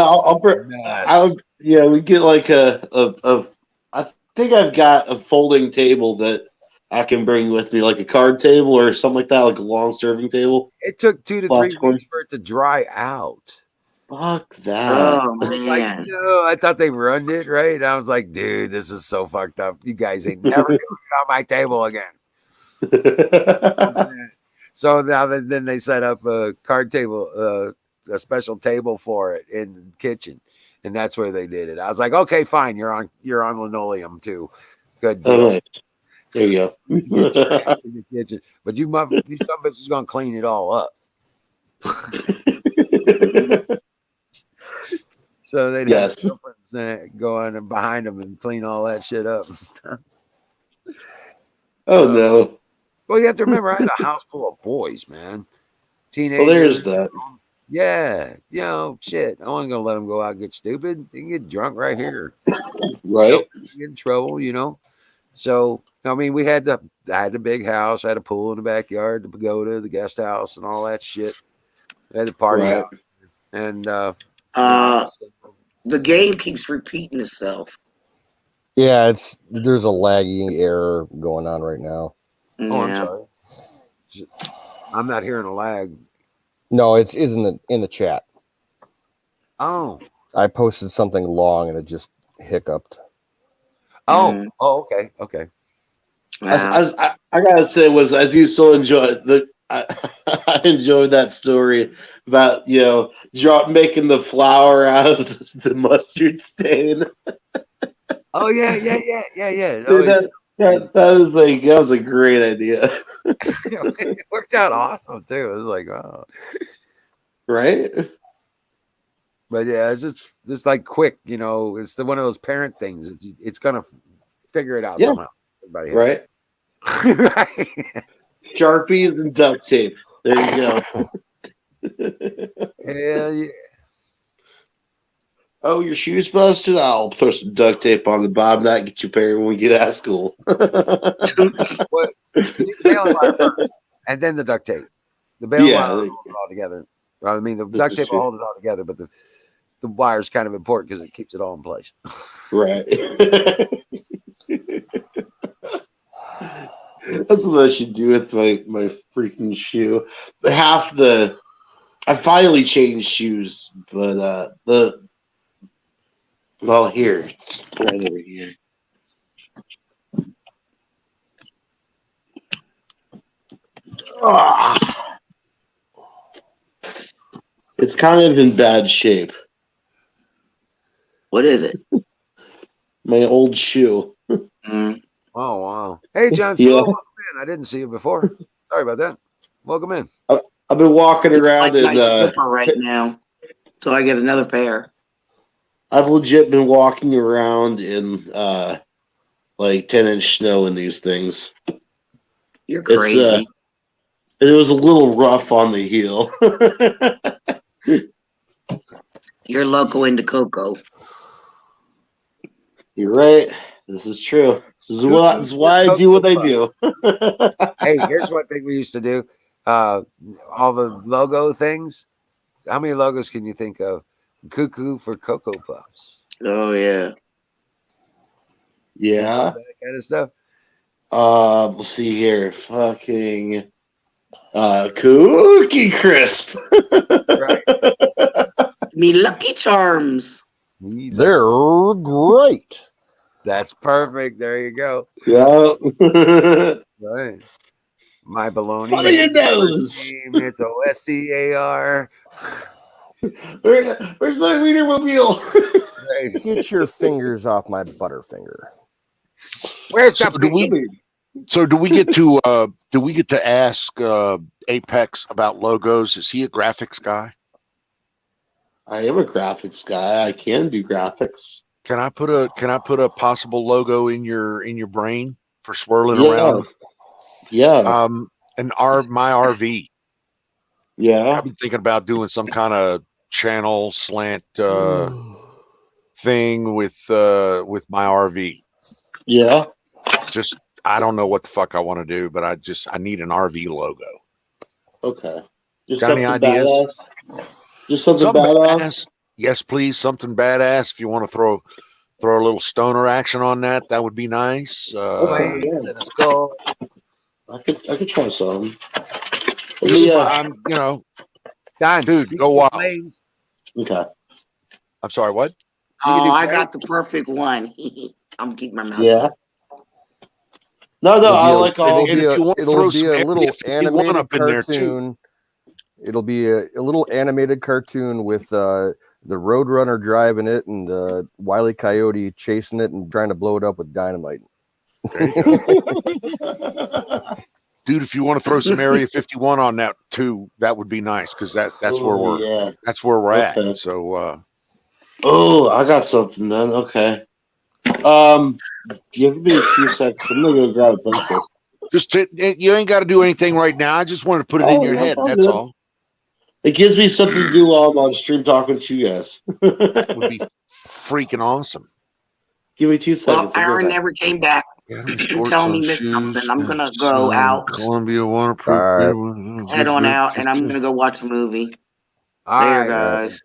We get like I think I've got a folding table that I can bring with me, like a card table or something like that, like a long serving table. It took 2 to 3 weeks for it to dry out. Fuck that. Oh, I was like, no, I thought they ruined it, right? And I was like, dude, this is so fucked up. You guys ain't never going to get on my table again. So now then they set up a card table, a special table for it in the kitchen. And that's where they did it. I was like, okay, fine. You're on linoleum too. Good deal. Right. There you go. In the kitchen. But you some bitch is gonna clean it all up. So they'd have girlfriends go on and behind them and clean all that shit up and stuff. Oh no. Well, you have to remember, I had a house full of boys, man. Teenagers. Well, there's that. Yeah, shit. I wasn't gonna let them go out and get stupid. They can get drunk right here, right? Get in trouble, So I mean, I had the big house, I had a pool in the backyard, the pagoda, the guest house, and all that shit. I had the party out, and the game keeps repeating itself. Yeah, there's a laggy error going on right now. Oh, I'm sorry. I'm not hearing a lag. No, it's in the chat. Oh. I posted something long and it just hiccuped. Oh, okay. I gotta say, as you so enjoy I enjoyed that story about making the flour out of the mustard stain. Oh yeah. Dude, that was a great idea. It worked out awesome too. It was like, oh, right. But yeah, it's just like quick. It's one of those parent things. It's gonna figure it out somehow. Everybody right. Right. Sharpies and duct tape. There you go. Hell yeah. Oh, your shoes busted? I'll throw some duct tape on the bottom of that and get you paired when we get out of school. What? Baling wire first, and then the duct tape. The baling wire will hold it all together. I mean, the duct tape will hold it all together, but the wire is kind of important because it keeps it all in place. Right. That's what I should do with my freaking shoe. I finally changed shoes, but here, it's right over here. It's kind of in bad shape. What is it? My old shoe. Mm. Oh wow! Hey, John, welcome in. I didn't see you before. Sorry about that. Welcome in. I've been walking around in my slipper right now, so I get another pair. I've legit been walking around in like 10-inch snow in these things. You're crazy. It was a little rough on the heel. You're loco into cocoa. You're right. This is true. This is why I do what I do. Hey, here's one thing we used to do. All the logo things. How many logos can you think of? Cuckoo for Cocoa Puffs. Oh yeah. Yeah. That kind of stuff. We'll see here. Fucking Cookie Crisp. Right. Me Lucky Charms. They're great. That's perfect. There you go. Yeah. Right. My baloney. What are your nose? It's OSCAR. Where's my Wienermobile? Right. Get your fingers off my Butterfinger. Where's So the do we get to ask Apex about logos? Is he a graphics guy? I am a graphics guy. I can do graphics. Can I put a possible logo in your brain for swirling Yeah. around? Yeah. My RV. Yeah. I've been thinking about doing some kind of channel slant thing with my RV. Yeah. Just I don't know what the fuck I want to do, but I need an RV logo. Okay. Just Got any something ideas? badass? Just something badass? Yes, please. Something badass. If you want to throw a little stoner action on that, that would be nice. Okay, yeah. and a skull. I could try some. I'm Don, dude, go wild. Okay. I'm sorry, what? Oh, I got the perfect one. I'm keeping my mouth. Yeah. No, I like all. And if you want to throw some a little Area 51 animated up in there too. cartoon. It'll be a little animated cartoon with the Roadrunner driving it and Wile E. Coyote chasing it and trying to blow it up with dynamite. There you go. Dude, if you want to throw some Area 51 on that too, that would be nice because that's where we're at. So oh, I got something then. Okay. Give me 2 seconds. I'm gonna go grab a pencil. You ain't got to do anything right now. I just wanted to put it in your head. That's all. It gives me something to do while I'm on stream talking to you guys. That would be freaking awesome. Give me 2 seconds. Well, Aaron never came back. You're telling me miss something. I'm gonna go out. Columbia waterproof. Head on out, and I'm gonna go watch a movie. All Later, right, guys.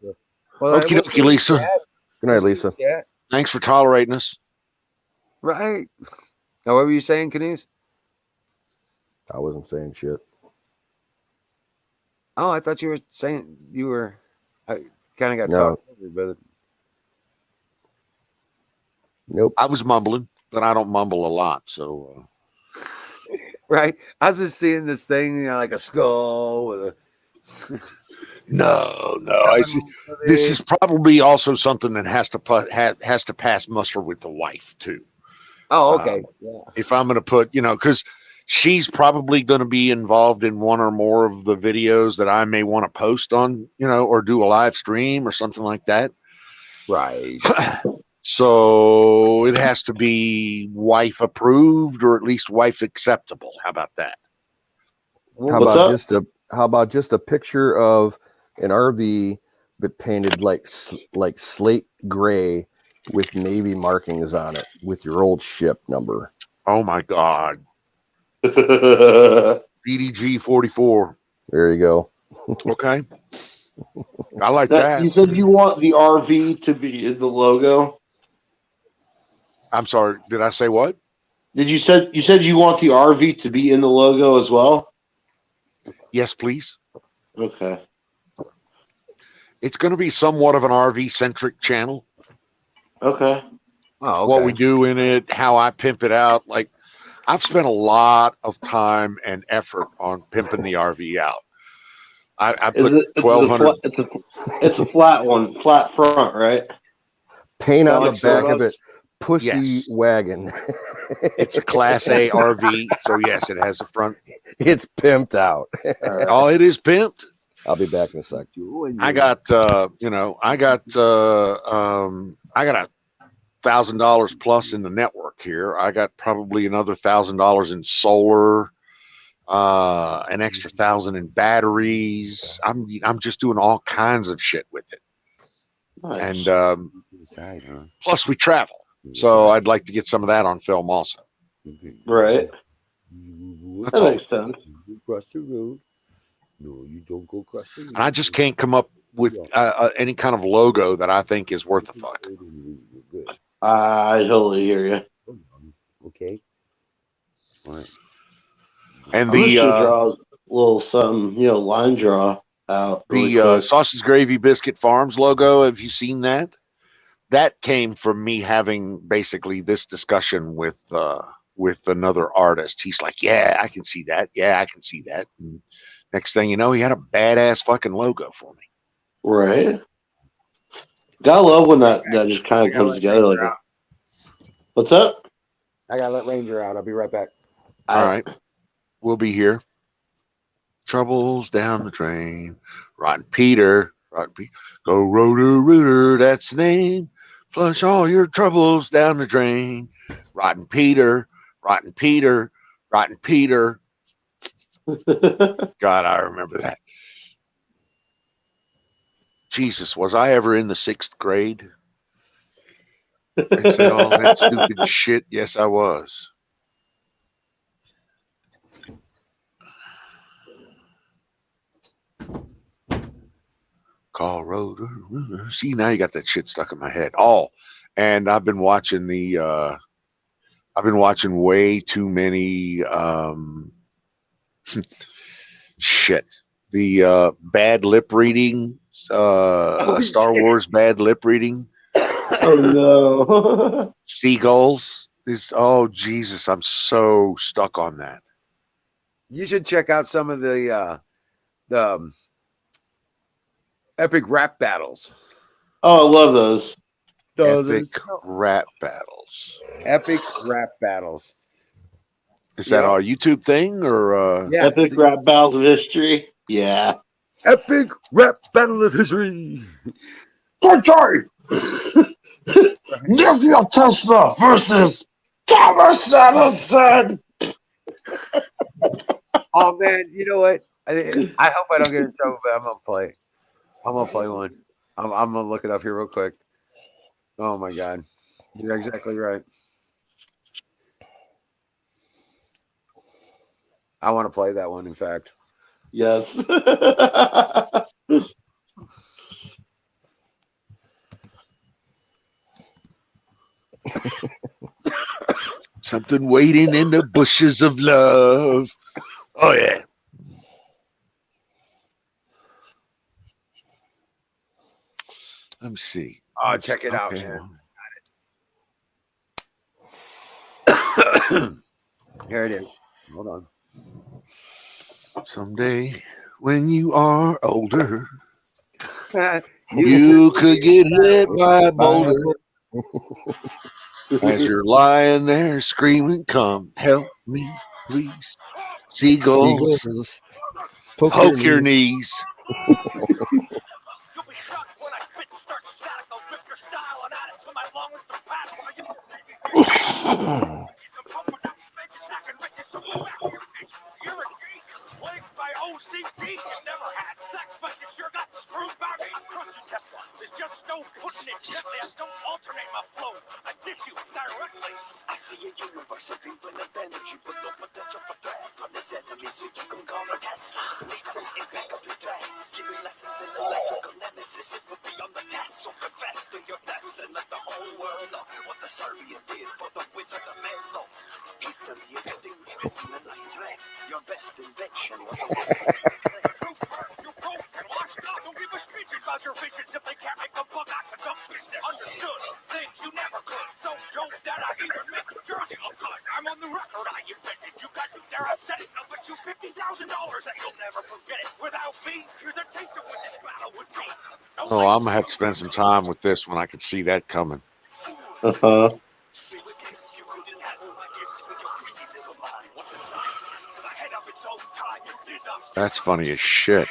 Well, Okie dokie, Lisa. Good night, Lisa. Yeah. Thanks for tolerating us. Right. Now, what were you saying, Kanice? I wasn't saying shit. Oh, I thought you were saying you were. I kind of got No. talked over, but Nope. I was mumbling, but I don't mumble a lot. So, right. I was just seeing this thing, like a skull with a. No. I see. This is probably also something that has to pass muster with the wife too. Oh, okay. Yeah. If I'm going to put, because she's probably going to be involved in one or more of the videos that I may want to post on, or do a live stream or something like that. Right. So it has to be wife approved or at least wife acceptable. How about that? How about just a picture of an RV but painted like slate gray with navy markings on it with your old ship number? Oh my God. BDG 44. There you go. Okay. I like that. You said you want the RV to be in the logo. I'm sorry. Did I say what? You said you want the RV to be in the logo as well? Yes, please. Okay. It's going to be somewhat of an RV centric channel. Okay. Oh, okay. What we do in it, how I pimp it out. Like, I've spent a lot of time and effort on pimping the RV out. I put 1,200. It's a flat one, flat front, right? Paint on the Like back so of it. Pussy wagon. It's a Class A RV, so yes, it has a front. It's pimped out. Oh, it is pimped. I'll be back in a sec. I got $1,000 plus in the network here. I got probably another $1,000 in solar, an extra 1,000 in batteries. I'm just doing all kinds of shit with it. Nice. And plus we travel. So I'd like to get some of that on film also. Right. That's That all. makes sense. Cross the road. No, you don't go across the road. And I just can't come up with any kind of logo that I think is worth a fuck. I totally hear you. Okay. All right. And I'm just gonna the draw a little some, line draw out. Really quick. Sausage Gravy Biscuit Farms logo, have you seen that? That came from me having basically this discussion with another artist. He's like, yeah, I can see that. Yeah, I can see that. And next thing you know, he had a badass fucking logo for me. Right. Gotta love when that just kind of comes together like that. What's up? I gotta let Ranger out. I'll be right back. All right. We'll be here. Troubles down the drain. Rotten Peter. Go Roto-Rooter, that's the name. Flush all your troubles down the drain. Rotten Peter. Rotten Peter. Rotten Peter. God, I remember that. Jesus, was I ever in the 6th grade? I said all that stupid shit. Yes, I was. Call Road. See, now you got that shit stuck in my head. Oh, and I've been watching way too many shit. The bad lip reading, Star Wars bad lip reading. Oh no. Seagulls. Oh Jesus, I'm so stuck on that. You should check out some of the epic rap battles. Oh, I love those. Epic rap battles. Epic rap battles. Is that our YouTube thing or yeah, epic rap battles of history? Yeah. Epic rap battle of history. Sorry. Nikola Tesla versus Thomas Edison. Oh man, you know what? I hope I don't get in trouble, but I'm gonna play. I'm gonna play one. I'm gonna look it up here real quick. Oh my god, you're exactly right. I want to play that one. In fact, yes. Something waiting in the bushes of love. Oh yeah. Let me see. Oh, check it out, man. Here it is. Hold on. Someday, when you are older, you could get hit by a boulder. As you're lying there screaming, "Come help me, please!" Seagulls, poke your knees. Oh, I'm gonna have to spend some time with this when I can see that coming. That's funny as shit.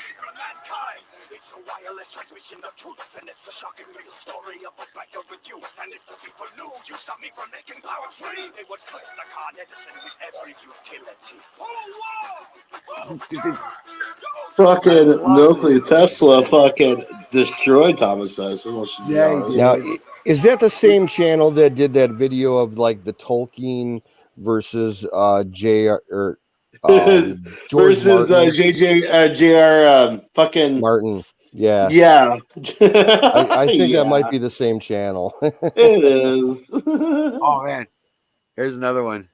Fucking Nikola Tesla fucking destroyed Thomas Edison. Yeah, he did. Now, is that the same channel that did that video of like the Tolkien versus J.R. or George versus Martin? J.R. Fucking Martin. Yeah. Yeah. I think that might Yeah. be the same channel. It is. Oh man, here's another one.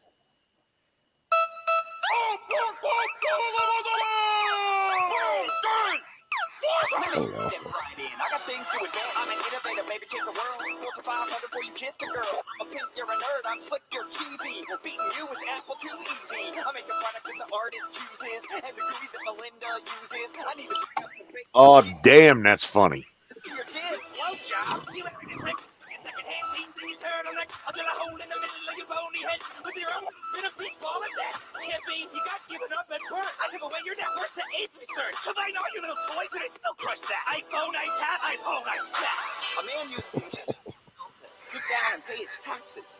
I got things to advance. I'm an innovator, baby, change the world. 4 to 500 before you kiss the girl. I'm pimp, you're a nerd. I'm slick, you're cheesy. Beating you is apple too easy. I make a product that the artist chooses, and the groovy that Melinda uses. I need to bring up the big. Oh, damn, that's funny. Your dick, blowjobs. You have this like second-hand team thing, you turn on like I'll drill a hole in the middle of your bony head with your own bit of big ball of death. Can't be, you got given up at birth. I took away your network to AIDS research. So I know you little toys, and I still crush that. iPhone, iPad, iPhone, I sat. A man used the machine to sit down and pay his taxes.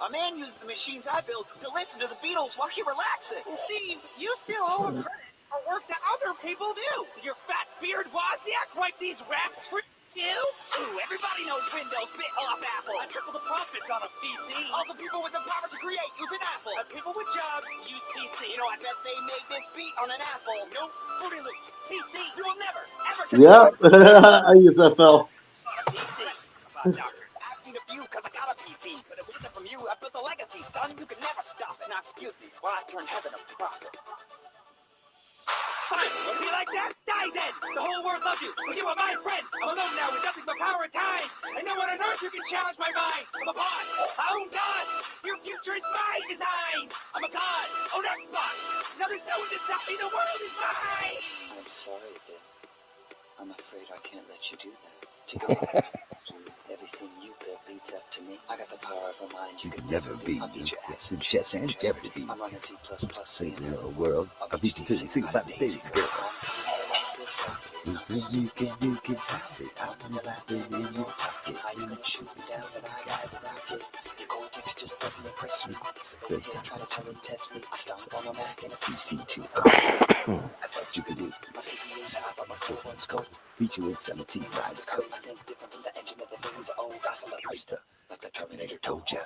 A man used the machines I built to listen to the Beatles while he relaxes. Steve, you still owe him credit for work that other people do. Your fat beard Wozniak write these raps for you? Ooh, everybody knows Windows bit off Apple. I triple the profits on a PC. All the people with the power to create use an Apple. And people with jobs use PC. You know, I bet they made this beat on an Apple. Nope, Fruity Loops, PC. You will never, ever get Yeah. I use FL. on a PC. About doctors, I've seen a few because I got a PC. But it wasn't from you. I built a legacy, son. You can never stop it. Now, excuse me while I turn heaven a profit. Fine, wanna be like that? Die then! The whole world loves you, but you are my friend! I'm alone now with nothing but power and time! And no one on earth who can challenge my mind! I'm a boss! I own DOS! Your future is my design! I'm a god! Own Xbox! Now there's no one to stop me! The world is mine! I'm sorry, Bill. I'm afraid I can't let you do that. To go everything you built leads up to me. I got the power of a mind you can never beat. I'll beat your ass in chess and Jeopardy. I'm running C++, saying hello world. I'll beat you to the sing about the daisy girl. You can stop it. I wanna laugh it in your pocket. I you shoot me down, but I got the rocket. Your cortex just doesn't impress me. So go ahead, try to turn and test me. I stomp on a Mac and a PC too. I thought you could do. My CPU's hot, but my core one's cold. Beat you in 17 rides code. I think different from the engine of the things old. I still like Meister, like the Terminator told ya.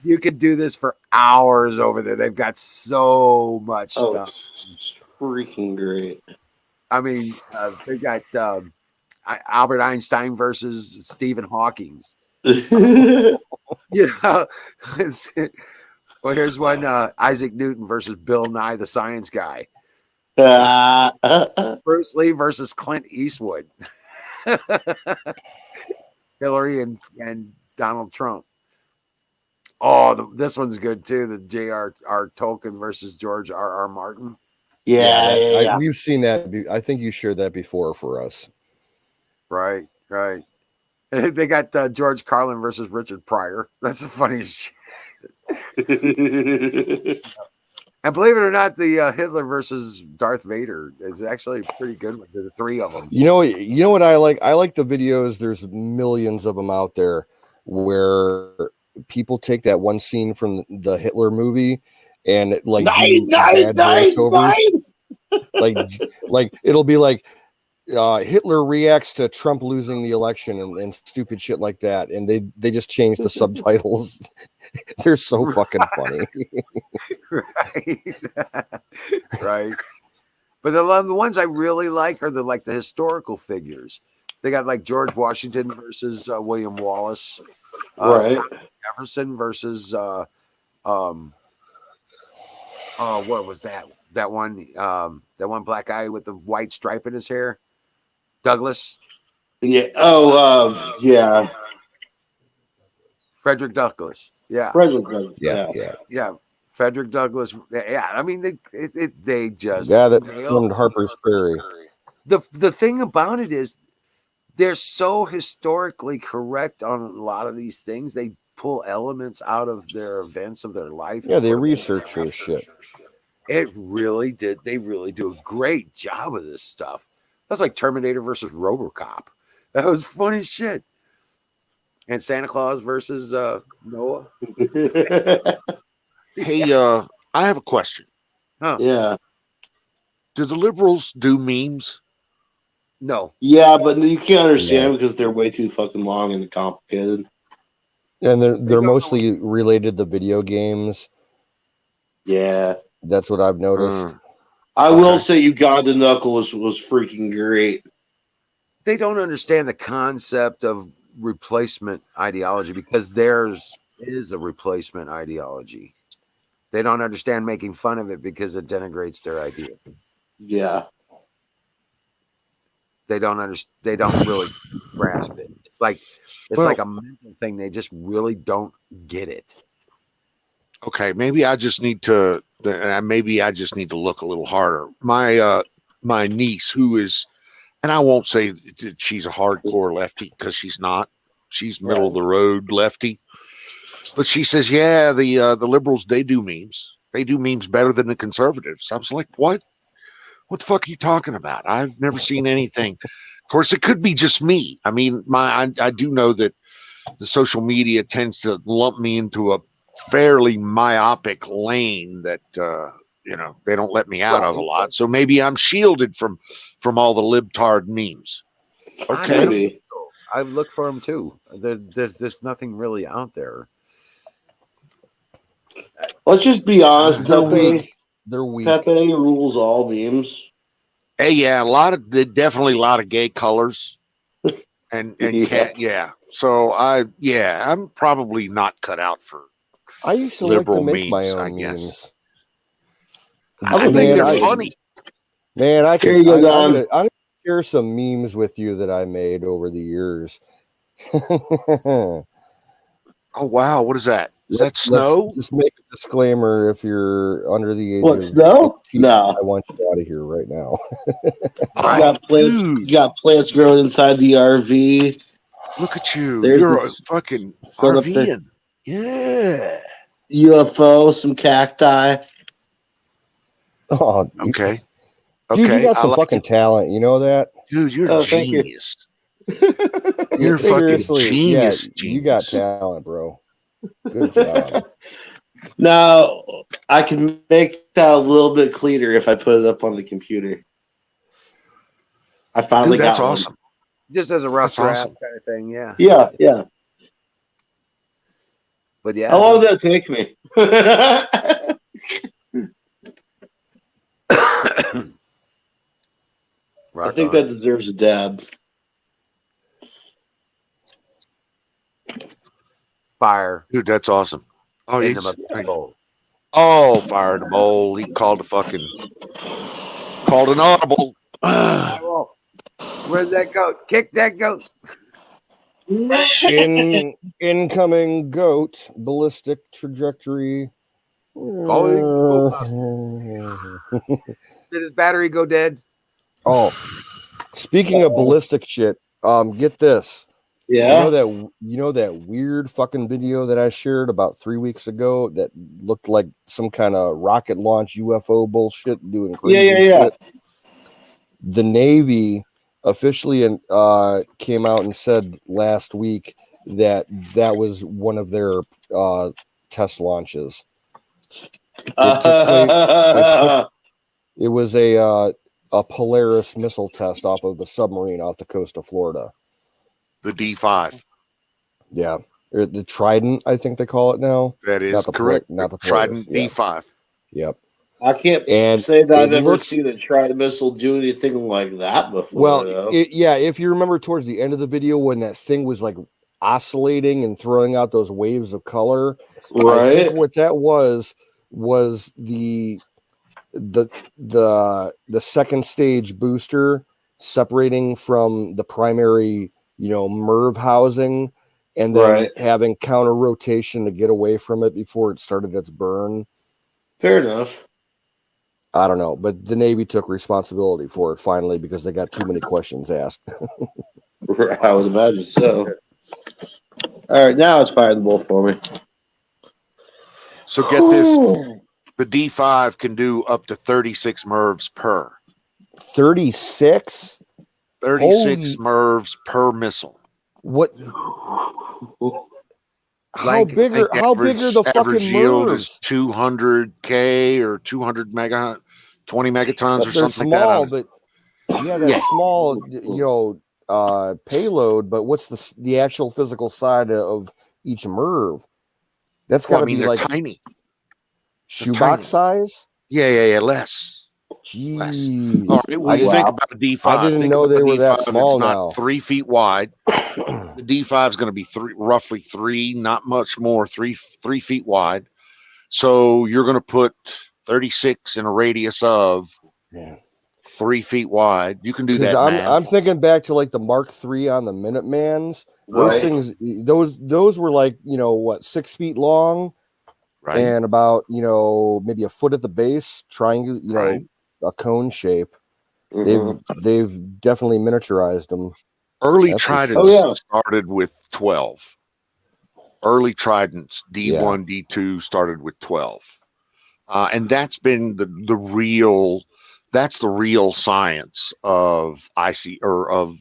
You could do this for hours over there. They've got so much stuff. It's freaking great. I mean, they got Albert Einstein versus Stephen Hawking. You know, well, here's one: Isaac Newton versus Bill Nye the Science Guy. Bruce Lee versus Clint Eastwood. Hillary and Donald Trump. Oh, this one's good too. The J.R.R. Tolkien versus George R.R. Martin. Yeah. We've seen that. I think you shared that before for us. Right. They got George Carlin versus Richard Pryor. That's the funniest shit. And believe it or not, the Hitler versus Darth Vader is actually a pretty good one. There's 3 of them. You know what I like? I like the videos. There's millions of them out there where people take that one scene from the Hitler movie and like like it'll be like Hitler reacts to Trump losing the election and stupid shit like that, and they just change the subtitles. They're so fucking funny. Right. But the ones I really like are the historical figures. They got like George Washington versus William Wallace, Right. Thomas Jefferson versus what was that one black guy with the white stripe in his hair, Douglas. Yeah. Yeah. Frederick Douglass. Yeah. Frederick Douglass. Yeah. Frederick Douglass. Yeah. I mean, they just that one Harper's Ferry. The thing about it is they're so historically correct on a lot of these things. They pull elements out of their events of their life. Yeah, they research their shit. It really did. They really do a great job of this stuff. That's like Terminator versus RoboCop. That was funny shit. And Santa Claus versus Noah. Hey, I have a question. Huh. Yeah. Do the liberals do memes? No. Yeah, but you can't understand because they're way too fucking long and complicated. And they're mostly related to video games. Yeah. That's what I've noticed. I will say Uganda Knuckles was freaking great. They don't understand the concept of replacement ideology because theirs is a replacement ideology. They don't understand making fun of it because it denigrates their idea. Yeah. They don't understand. They don't really grasp it. It's like a mental thing. They just really don't get it. Okay, maybe I just need to look a little harder. My niece, who is, and I won't say that she's a hardcore lefty because she's not. She's middle of the road lefty. But she says, yeah, the liberals, they do memes. They do memes better than the conservatives. I was like, what? What the fuck are you talking about? I've never seen anything. Of course, it could be just me. I mean, I do know that the social media tends to lump me into a fairly myopic lane that they don't let me out of a lot. So maybe I'm shielded from all the libtard memes. Okay. I've looked for them too. There's nothing really out there. Let's just be honest. They're Pepe, weak. They're weak. Pepe rules all memes. Hey, yeah, definitely a lot of gay colors, and yeah. So I'm probably not cut out for. I used to liberal like to make my memes, own I guess. memes. I think they're funny. Man, I'm Here you go, Don. I'm gonna share some memes with you that I made over the years. Oh wow, what is that? Is that snow? Let's just make a disclaimer: if you're under the age What, of snow? 18, No. I want you out of here right now. You got plants growing inside the RV. Look at you. There's You're a this fucking sun up there. RVing. Yeah. UFO, some cacti. Oh, okay. Dude, you got some like fucking talent. You know that? Dude, you're Oh, a thank you. genius. You're fucking Seriously, genius. Yeah, you got talent, bro. Good job. Now, I can make that a little bit cleaner if I put it up on the computer. I finally Dude, that's got awesome. Just as a rough That's draft awesome. kind of thing, yeah. one. Yeah. But yeah. How long did that take me? I think that deserves a dab. Fire. Dude, that's awesome. Oh, In he's, the bowl. oh, fire in the bowl. He called an audible. Where's that goat? Kick that goat. Incoming goat ballistic trajectory. Did his battery go dead? Oh, speaking of ballistic shit, get this. Yeah. You know that weird fucking video that I shared about 3 weeks ago that looked like some kind of rocket launch UFO bullshit doing crazy shit? The Navy officially came out and said last week that was one of their test launches. It was a Polaris missile test off of the submarine off the coast of Florida. The D5. Yeah. The Trident, I think they call it now. That is correct. Not the Trident Polaris. D5. Yep. I can't say that I've never seen a Trident missile do anything like that before. Well, if you remember towards the end of the video when that thing was like oscillating and throwing out those waves of color, right? I think what that was the second stage booster separating from the primary, MIRV housing, and then having counter rotation to get away from it before it started its burn. Fair enough. I don't know, but the Navy took responsibility for it finally because they got too many questions asked. I would imagine so. All right, now it's firing the ball for me. So get this. The D5 can do up to 36 MIRVs per. 36? 36 MIRVs per missile. What How big are the fucking yield MERVs? is 200K or 200 mega, 20 megatons But or they're something small, like that. but yeah, that's small, payload. But what's the actual physical side of each MERV? That's got to be they're like tiny. Shoebox size. Yeah, less. Jeez. All right, well, you think about a D5. I didn't know they were that small it's not now. 3 feet wide. The D5 is going to be roughly 3, not much more, 3 feet wide. So you're going to put 36 in a radius of 3 feet wide. You can do that. I'm thinking back to like the Mark III on the Minutemans. Those Right. things, those were like 6 feet long, right, and about maybe a foot at the base, triangle, a cone shape. They've definitely miniaturized them. Early Tridents started with 12. Early Tridents, D1, D2 started with 12. And that's been the real science of of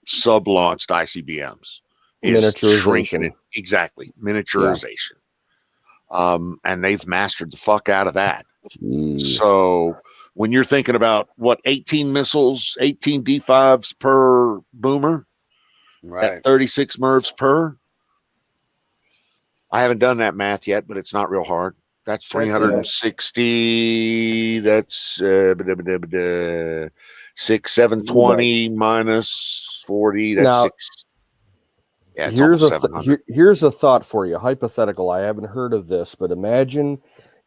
sub-launched ICBMs is shrinking it. Exactly. Miniaturization. And they've mastered the fuck out of that. Jeez. So when you're thinking about 18 missiles, 18 D5s per boomer, at 36 MERVs per, I haven't done that math yet, but it's not real hard. That's 360. That's 720 minus 40. That's Now, 6. Yeah, it's here's a thought for you. Hypothetical. I haven't heard of this, but imagine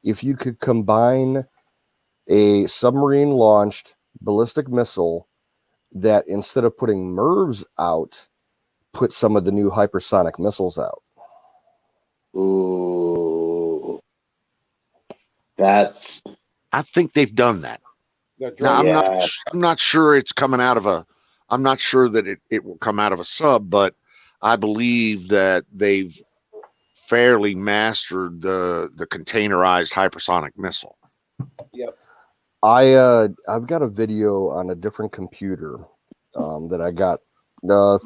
if you could combine a submarine launched ballistic missile that instead of putting MERVs out, put some of the new hypersonic missiles out. Ooh. I think they've done that. Now, I'm not sure it's coming out of I'm not sure that it will come out of a sub, but I believe that they've fairly mastered the containerized hypersonic missile. Yep. I've got a video on a different computer that I got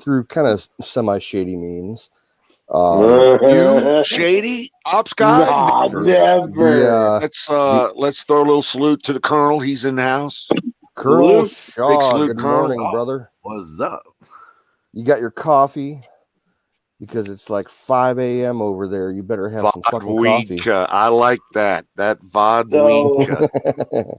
through kind of semi-shady means. You shady ops guy? Nah, never. Let's throw a little salute to the Colonel. He's in the house. Colonel Big Shaw, salute, good Colonel. morning, brother. What's up? You got your coffee? Because it's like 5 a.m. over there. You better have some fucking coffee. I like that. That vodka.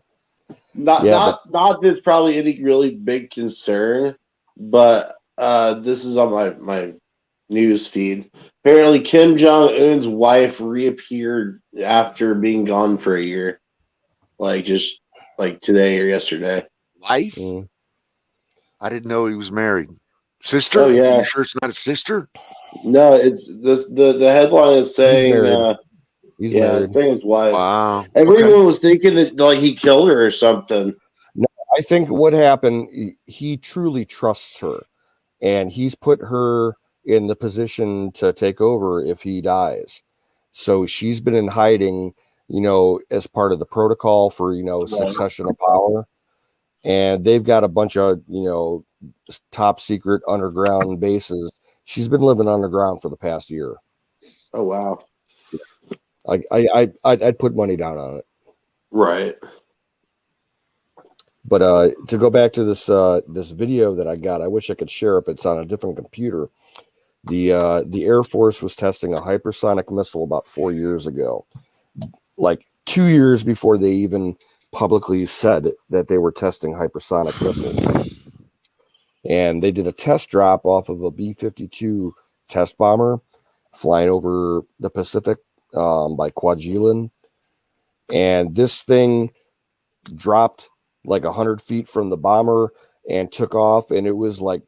Not there's probably any really big concern, but this is on my news feed. Apparently, Kim Jong-un's wife reappeared after being gone for a year, just today or yesterday. Wife? I didn't know he was married. Sister? Oh yeah. Are you sure it's not a sister? No, it's the headline is saying He's married. His thing is wife. Wow. Everyone was thinking that he killed her or something. No, I think what happened, he truly trusts her, and he's put her in the position to take over if he dies. So she's been in hiding, as part of the protocol for, succession of power. And they've got a bunch of, top secret underground bases. She's been living underground for the past year. Oh, wow. I'd put money down on it. Right. But to go back to this video that I got, I wish I could share it, but it's on a different computer. The Air Force was testing a hypersonic missile about 4 years ago, like 2 years before they even publicly said that they were testing hypersonic missiles. And they did a test drop off of a B-52 test bomber flying over the Pacific by Kwajalein. And this thing dropped like 100 feet from the bomber and took off, and it was like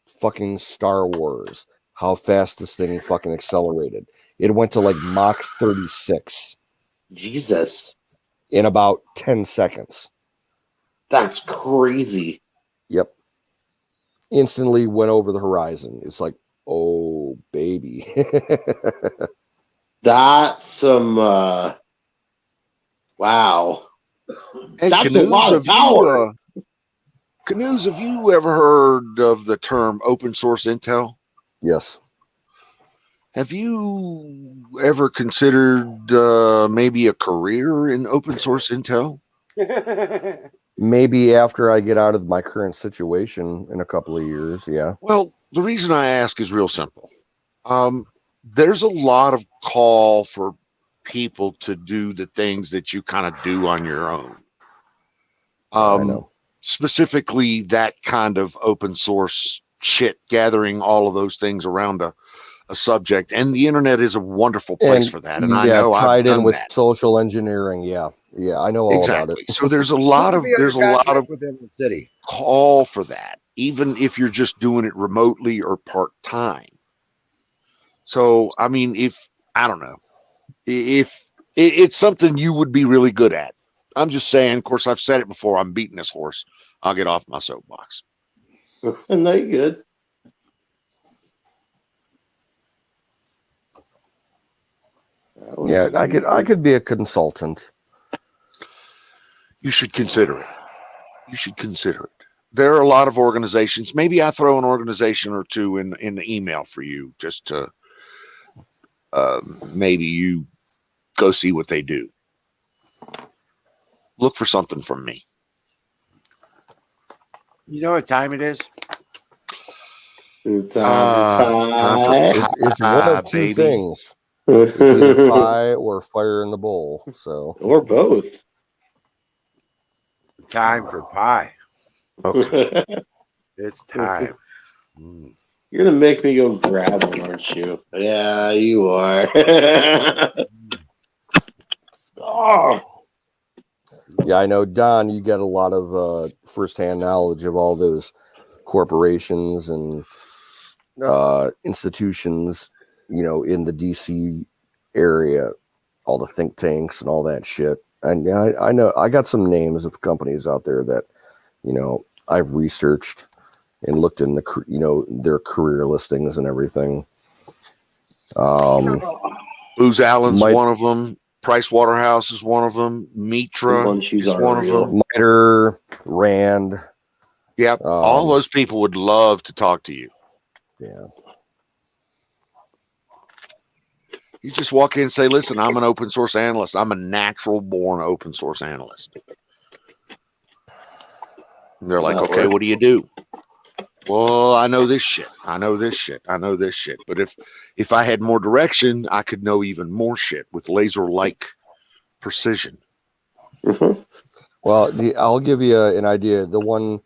fucking Star Wars how fast this thing fucking accelerated. It went to like Mach 36. Jesus. In about 10 seconds. That's crazy. Yep. Instantly went over the horizon. It's like, oh, baby. That's some, wow. Hey, that's a lot of power. Canoes, have you ever heard of the term open source intel? Yes. Have you ever considered maybe a career in open source intel? Maybe after I get out of my current situation in a couple of years, yeah. Well, the reason I ask is real simple. There's a lot of call for people to do the things that you kind of do on your own. I know. Specifically, that kind of open source shit, gathering all of those things around a subject, and the internet is a wonderful place for that. And I know I've tied in done with that. social engineering. Yeah, I know all about it. So there's a lot of within the city call for that, even if you're just doing it remotely or part time. So I mean, if it's something you would be really good at. I'm just saying. Of course, I've said it before. I'm beating this horse. I'll get off my soapbox. No, you're good. Yeah, I could be a consultant. You should consider it. There are a lot of organizations. Maybe I throw an organization or two in the email for you, just to maybe you go see what they do. Look for something from me. You know what time it is? It's It's one of two things. It's either pie or fire in the bowl. So, or both. Time for pie. Okay. It's time. You're gonna make me go grab one, aren't you? Yeah, you are. Oh. Yeah, I know, Don, you got a lot of firsthand knowledge of all those corporations and institutions, in the DC area, all the think tanks and all that shit. And yeah, I know I got some names of companies out there that, I've researched and looked in their career listings and everything. Booz Allen's one of them. Price Waterhouse is one of them. Mitra is one of them. MITRE, Rand. Yep. All those people would love to talk to you. Yeah. You just walk in and say, listen, I'm an open source analyst. I'm a natural born open source analyst. And they're like, okay, what do you do? Well, I know this shit. I know this shit. But if I had more direction, I could know even more shit with laser-like precision. Well, I'll give you an idea. One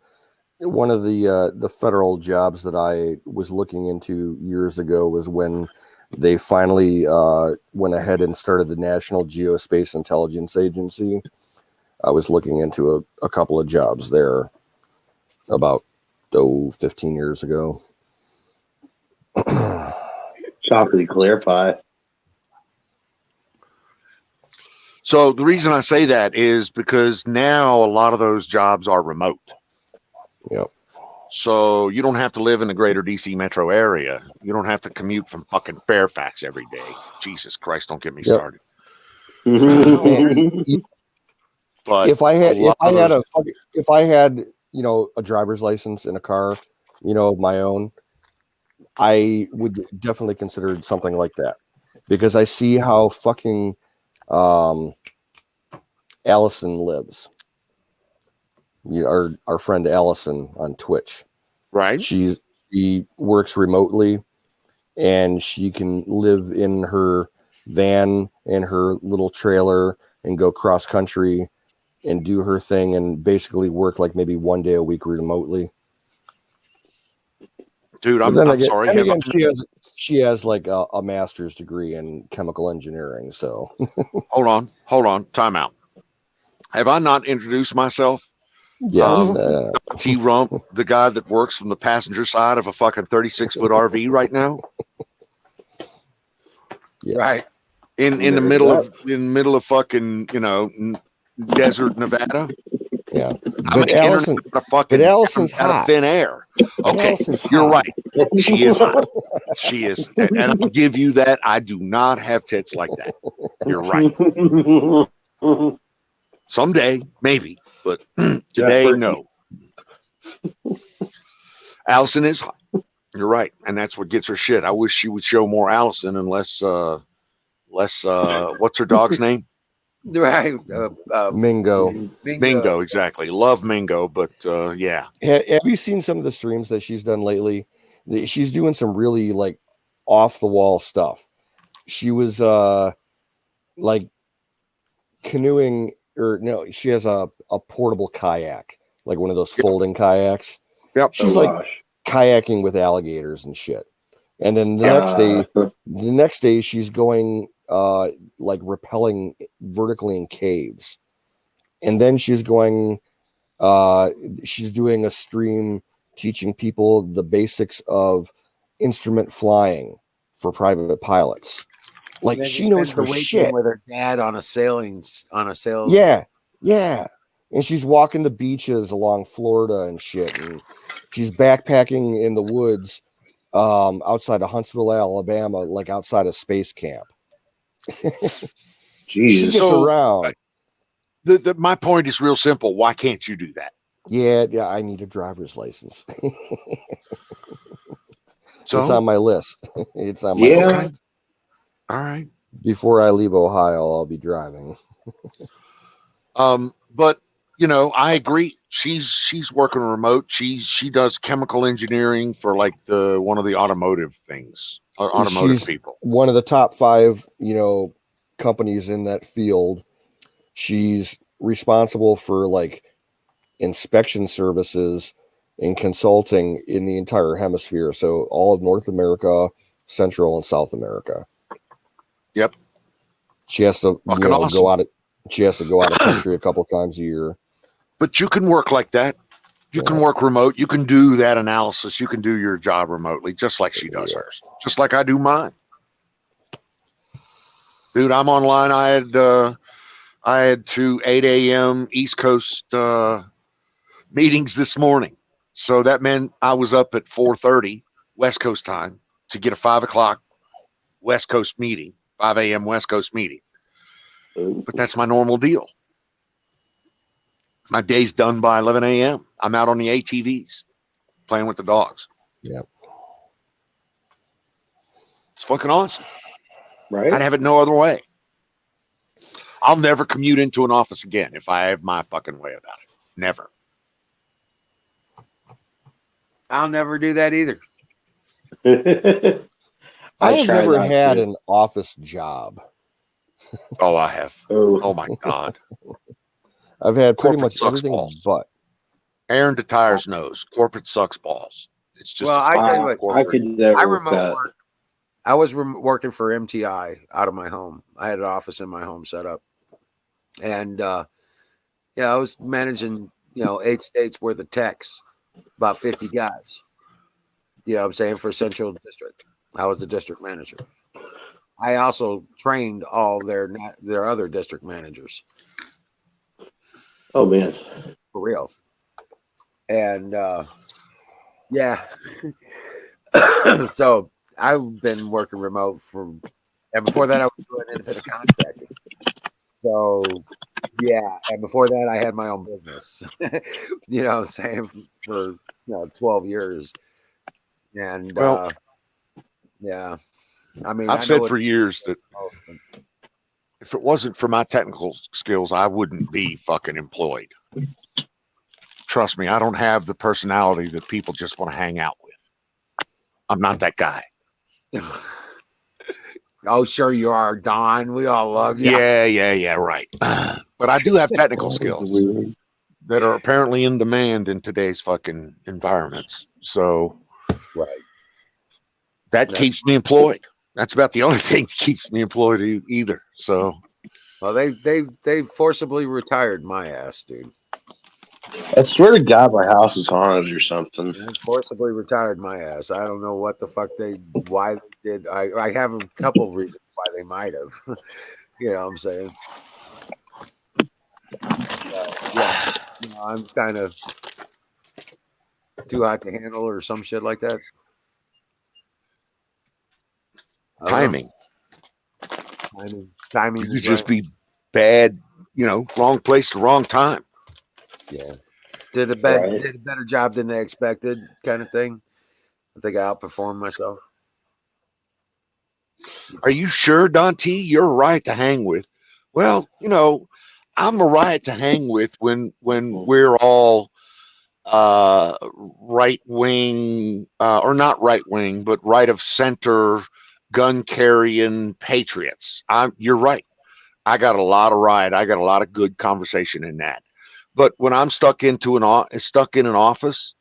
of the federal jobs that I was looking into years ago was when they finally went ahead and started the National Geospace Intelligence Agency. I was looking into a couple of jobs there about 15 years ago. Chocolatey clear pie. So the reason I say that is because now a lot of those jobs are remote. Yep. So you don't have to live in the greater DC metro area. You don't have to commute from fucking Fairfax every day. Jesus Christ, don't get me started. But if I had a driver's license in a car, of my own, I would definitely consider something like that, because I see how fucking Allison lives. Our friend Allison on Twitch, right? She works remotely, and she can live in her van and her little trailer and go cross country and do her thing and basically work like maybe one day a week remotely. Dude, I'm sorry. And again, she has like a master's degree in chemical engineering. So hold on. Time out. Have I not introduced myself? Yes. T Rump, the guy that works from the passenger side of a fucking 36-foot RV right now. Yes. Right. In the middle of fucking, desert Nevada. Yeah. But Allison's out of thin air. Okay, you're right. She is hot. She is, and I'll give you that. I do not have tits like that. You're right. Someday, maybe, but today, no. Allison is hot. You're right, and that's what gets her shit. I wish she would show more Allison and less what's her dog's name? Right. Mingo. Mingo, exactly. Love Mingo, but yeah. Have you seen some of the streams that she's done lately? She's doing some really like off the wall stuff. She was like canoeing, or no, she has a portable kayak, like one of those folding kayaks. Yep. She's like kayaking with alligators and shit. And then the next day she's going like rappelling vertically in caves. And then she's going she's doing a stream teaching people the basics of instrument flying for private pilots. Like she knows her shit. With her dad on a sail. Yeah. And she's walking the beaches along Florida and shit. And she's backpacking in the woods outside of Huntsville, Alabama, like outside of space camp. She gets around. My point is real simple. Why can't you do that? Yeah, I need a driver's license. So it's on my list. It's on my list. All right. Before I leave Ohio, I'll be driving. But you know, I agree. She's working remote. She does chemical engineering for like one of the automotive things, automotive people. One of the top 5, companies in that field. She's responsible for like inspection services and consulting in the entire hemisphere. So all of North America, Central and South America. Yep. She has to awesome. go out of country a couple times a year. But you can work like that. You can work remote. You can do that analysis. You can do your job remotely, just like she does hers, just like I do mine. Dude, I'm online. I had 2 8 a.m. East Coast meetings this morning. So that meant I was up at 4:30 West Coast time to get a 5 o'clock West Coast meeting, 5 a.m. West Coast meeting. But that's my normal deal. My day's done by 11 a.m. I'm out on the ATVs playing with the dogs. Yep. It's fucking awesome. Right? I'd have it no other way. I'll never commute into an office again if I have my fucking way about it. Never. I'll never do that either. I have never had an office job. Oh, I have. Oh my God. I've had pretty Corporate much everything balls. but. Aaron DeTires knows. Corporate sucks balls. It's just Well, I tell you what, I could never I work remote that. work. I was working for MTI out of my home. I had an office in my home set up. And I was managing, 8 states worth of techs, about 50 guys. You know what I'm saying, for Central District. I was the district manager. I also trained all their other district managers. Oh man. For real. And so I've been working remote and before that I was doing independent contracting. So and before that I had my own business. You know what I'm saying, for 12 years. And I mean, I've said for years that if it wasn't for my technical skills, I wouldn't be fucking employed. Trust me, I don't have the personality that people just want to hang out with. I'm not that guy. Oh, sure you are, Don. We all love you. Yeah, right. But I do have technical skills that are apparently in demand in today's fucking environments. So that keeps me employed. That's about the only thing that keeps me employed either. So, well, they forcibly retired my ass, dude. I swear to God, my house is haunted or something. They forcibly retired my ass. I don't know what the fuck why they did. I have a couple of reasons why they might have. You know what I'm saying? I'm kind of too hot to handle or some shit like that. Timing. Timing. You could just be bad, wrong place to wrong time. Yeah. Did a better job than they expected, kind of thing. I think I outperformed myself. Are you sure, Dante? You're right to hang with. Well, I'm a riot to hang with when we're all right wing or not right wing, but right of center gun carrying patriots. You're right. I got a lot of riot. I got a lot of good conversation in that. But when I'm stuck in an office,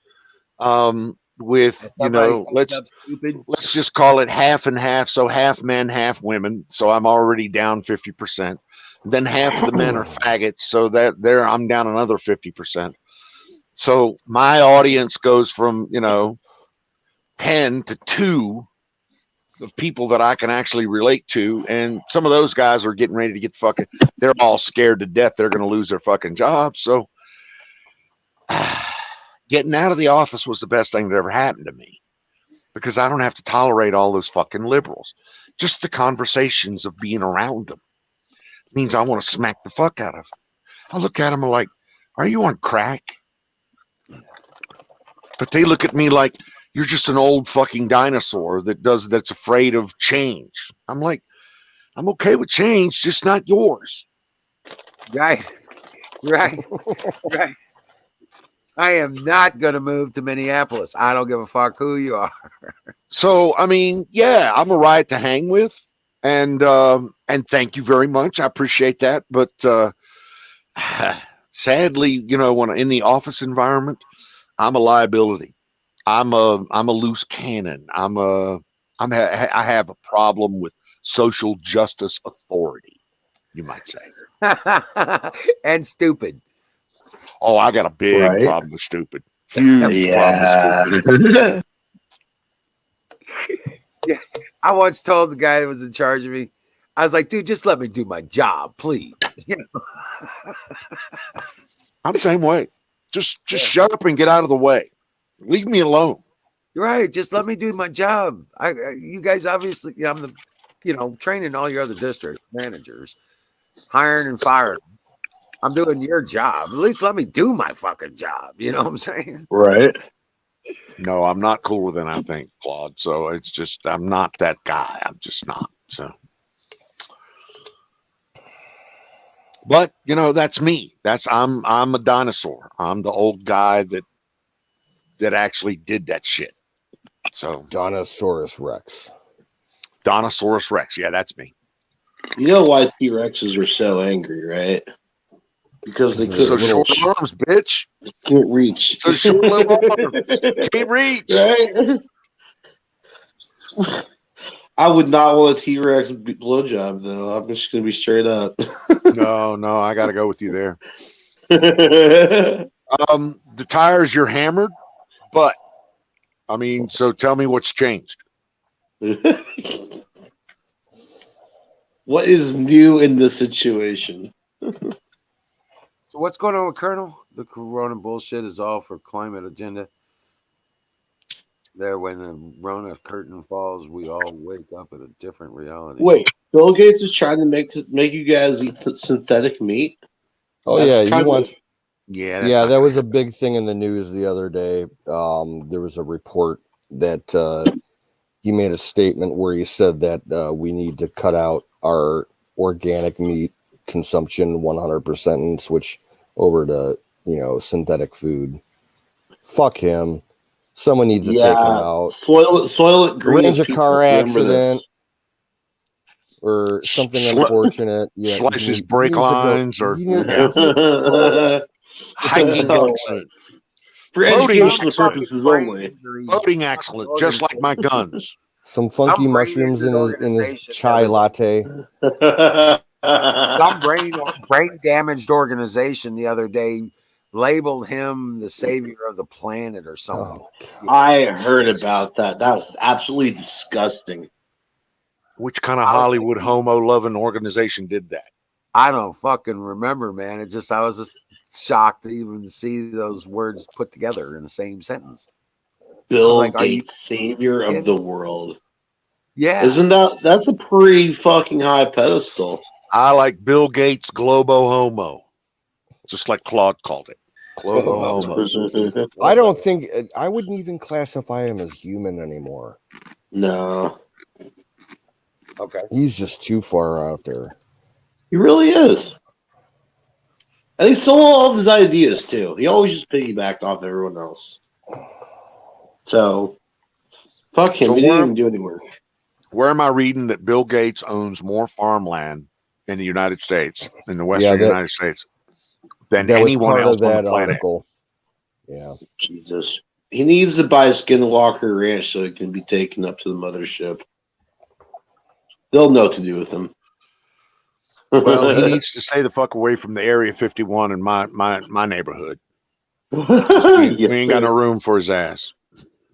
with let's just call it half and half. So half men, half women. So I'm already down 50%. Then half of the men are faggots. So I'm down another 50%. So my audience goes from 10 to 2 of people that I can actually relate to, and some of those guys are getting ready to get fucking. They're all scared to death. They're going to lose their fucking job. So. Getting out of the office was the best thing that ever happened to me because I don't have to tolerate all those fucking liberals. Just the conversations of being around them means I want to smack the fuck out of them. I look at them like, are you on crack? But they look at me like, you're just an old fucking dinosaur that's afraid of change. I'm like, I'm okay with change, just not yours. Right. I am not going to move to Minneapolis. I don't give a fuck who you are. So, I mean, yeah, I'm a riot to hang with. And thank you very much. I appreciate that. But sadly, when in the office environment, I'm a liability. I'm a loose cannon. I have a problem with social justice authority, you might say. And stupid. Oh, I got a big problem with stupid. Huge problem with stupid. Yeah. I once told the guy that was in charge of me, I was like, dude, just let me do my job, please. I'm the same way. Just shut up and get out of the way. Leave me alone. Right. Just let me do my job. You guys obviously, I'm the, training all your other district managers, hiring and firing. I'm doing your job. At least let me do my fucking job. You know what I'm saying? Right. No, I'm not cooler than I think, Claude. So it's just, I'm not that guy. I'm just not. So, but that's me. I'm a dinosaur. I'm the old guy that actually did that shit. So Dinosaurus Rex. Yeah, that's me. You know why T-Rexes are so angry, right? Because they so short arms, bitch. Can't reach. So short little arms. Can't reach. Right? I would not want a T-Rex blowjob, though. I'm just going to be straight up. No, I got to go with you there. The tires, you're hammered, but, I mean, so tell me what's changed. What is new in this situation? So what's going on with Colonel? The Corona bullshit is all for climate agenda. There, when the Rona curtain falls, we all wake up in a different reality. Wait, Bill Gates is trying to make you guys eat synthetic meat? Oh, that's he wants. Yeah, that was a big thing in the news the other day. There was a report that he made a statement where he said that we need to cut out our organic meat consumption 100% and switch over to synthetic food. Fuck him. Someone needs to take him out. Soil it green. Arrange a car accident or something unfortunate. Yeah, slice his brake lines or hiking accident. For educational purposes only. Boating accident, just like my guns. Some funky mushrooms in his chai latte. Some brain damaged organization the other day labeled him the savior of the planet or something. Oh, I heard about that. That was absolutely disgusting. Which kind of Hollywood homo-loving organization did that? I don't fucking remember, man. I was just shocked to even see those words put together in the same sentence. Bill Gates, savior of the world. Yeah. Isn't that's a pretty fucking high pedestal? I like Bill Gates Globo Homo, just like Claude called it. Oklahoma. I don't think I wouldn't even classify him as human anymore. No. Okay. He's just too far out there. He really is. And he stole all of his ideas too. He always just piggybacked off everyone else. So, fuck him. So He didn't even do any work. Where am I reading that Bill Gates owns more farmland in the United States, in the Western United States, than that was anyone part else of that on the planet? article. Yeah. Jesus. He needs to buy a Skinwalker Ranch so it can be taken up to the mothership. They'll know what to do with him. Well, he needs to stay the fuck away from the Area 51 in my neighborhood. We ain't got no room for his ass.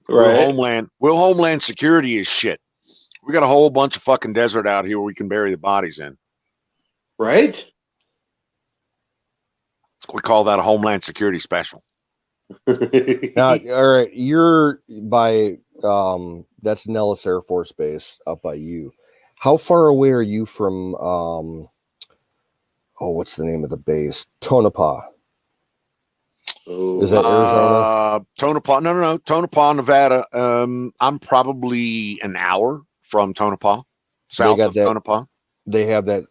Right. Will Homeland Security is shit. We got a whole bunch of fucking desert out here where we can bury the bodies in. Right? We call that a Homeland Security special. Now, all right, you're by that's Nellis Air Force Base up by you. How far away are you from what's the name of the base? Tonopah. Is that Arizona? Tonopah. No. Tonopah, Nevada. I'm probably an hour from Tonopah, south of Tonopah. They have that,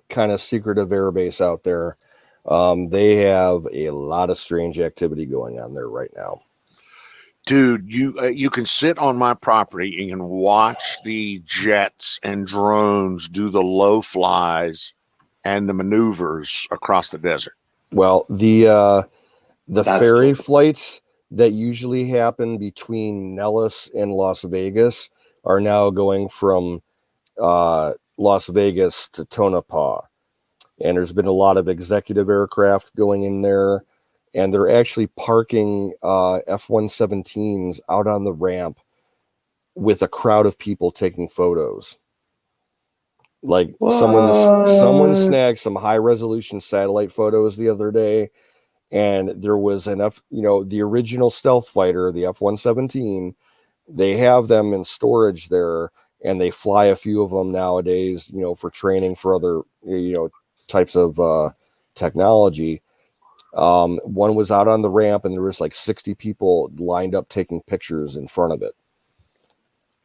kind of secretive air base out there. They have a lot of strange activity going on there right now. Dude, you can sit on my property and watch the jets and drones do the low flies and the maneuvers across the desert. Well, the That's ferry cool. flights that usually happen between Nellis and Las Vegas are now going from Las Vegas to Tonopah. And there's been a lot of executive aircraft going in there. And they're actually parking F-117s out on the ramp with a crowd of people taking photos. Like someone snagged some high resolution satellite photos the other day, and there was the original stealth fighter, the F-117. They have them in storage there, and they fly a few of them nowadays, for training for other, types of technology. One was out on the ramp, and there was like 60 people lined up taking pictures in front of it.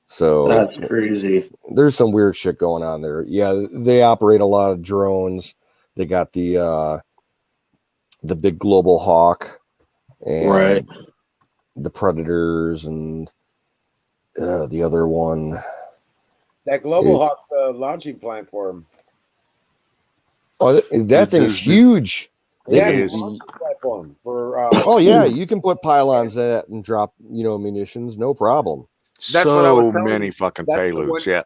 So that's crazy. There's some weird shit going on there. Yeah, they operate a lot of drones. They got the big Global Hawk and the Predators and the other one. That Global Hawk's launching platform. Oh, that thing's huge. Yeah, it's a launching platform for. Oh yeah, you can put pylons at and drop munitions, no problem. That's what I was telling many fucking payloads. Yeah,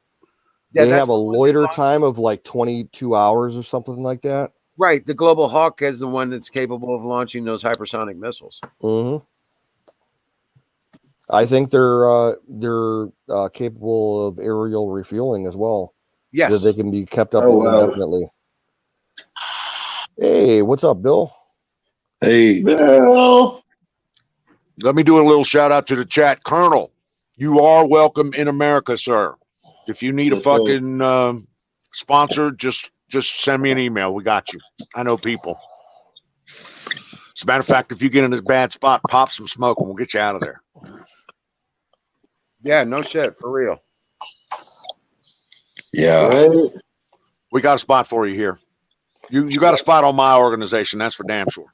they have a loiter time of like 22 hours or something like that. Right, the Global Hawk is the one that's capable of launching those hypersonic missiles. Mm-hmm. I think they're capable of aerial refueling as well. Yes, so they can be kept up indefinitely. Hey, what's up, Bill? Hey, Bill. Let me do a little shout out to the chat. Colonel, you are welcome in America, sir. If you need a fucking sponsor, just send me an email. We got you. I know people. As a matter of fact, if you get in this bad spot, pop some smoke and we'll get you out of there. Yeah, no shit, for real. Yeah. We got a spot for you here. You got a spot on my organization, that's for damn sure.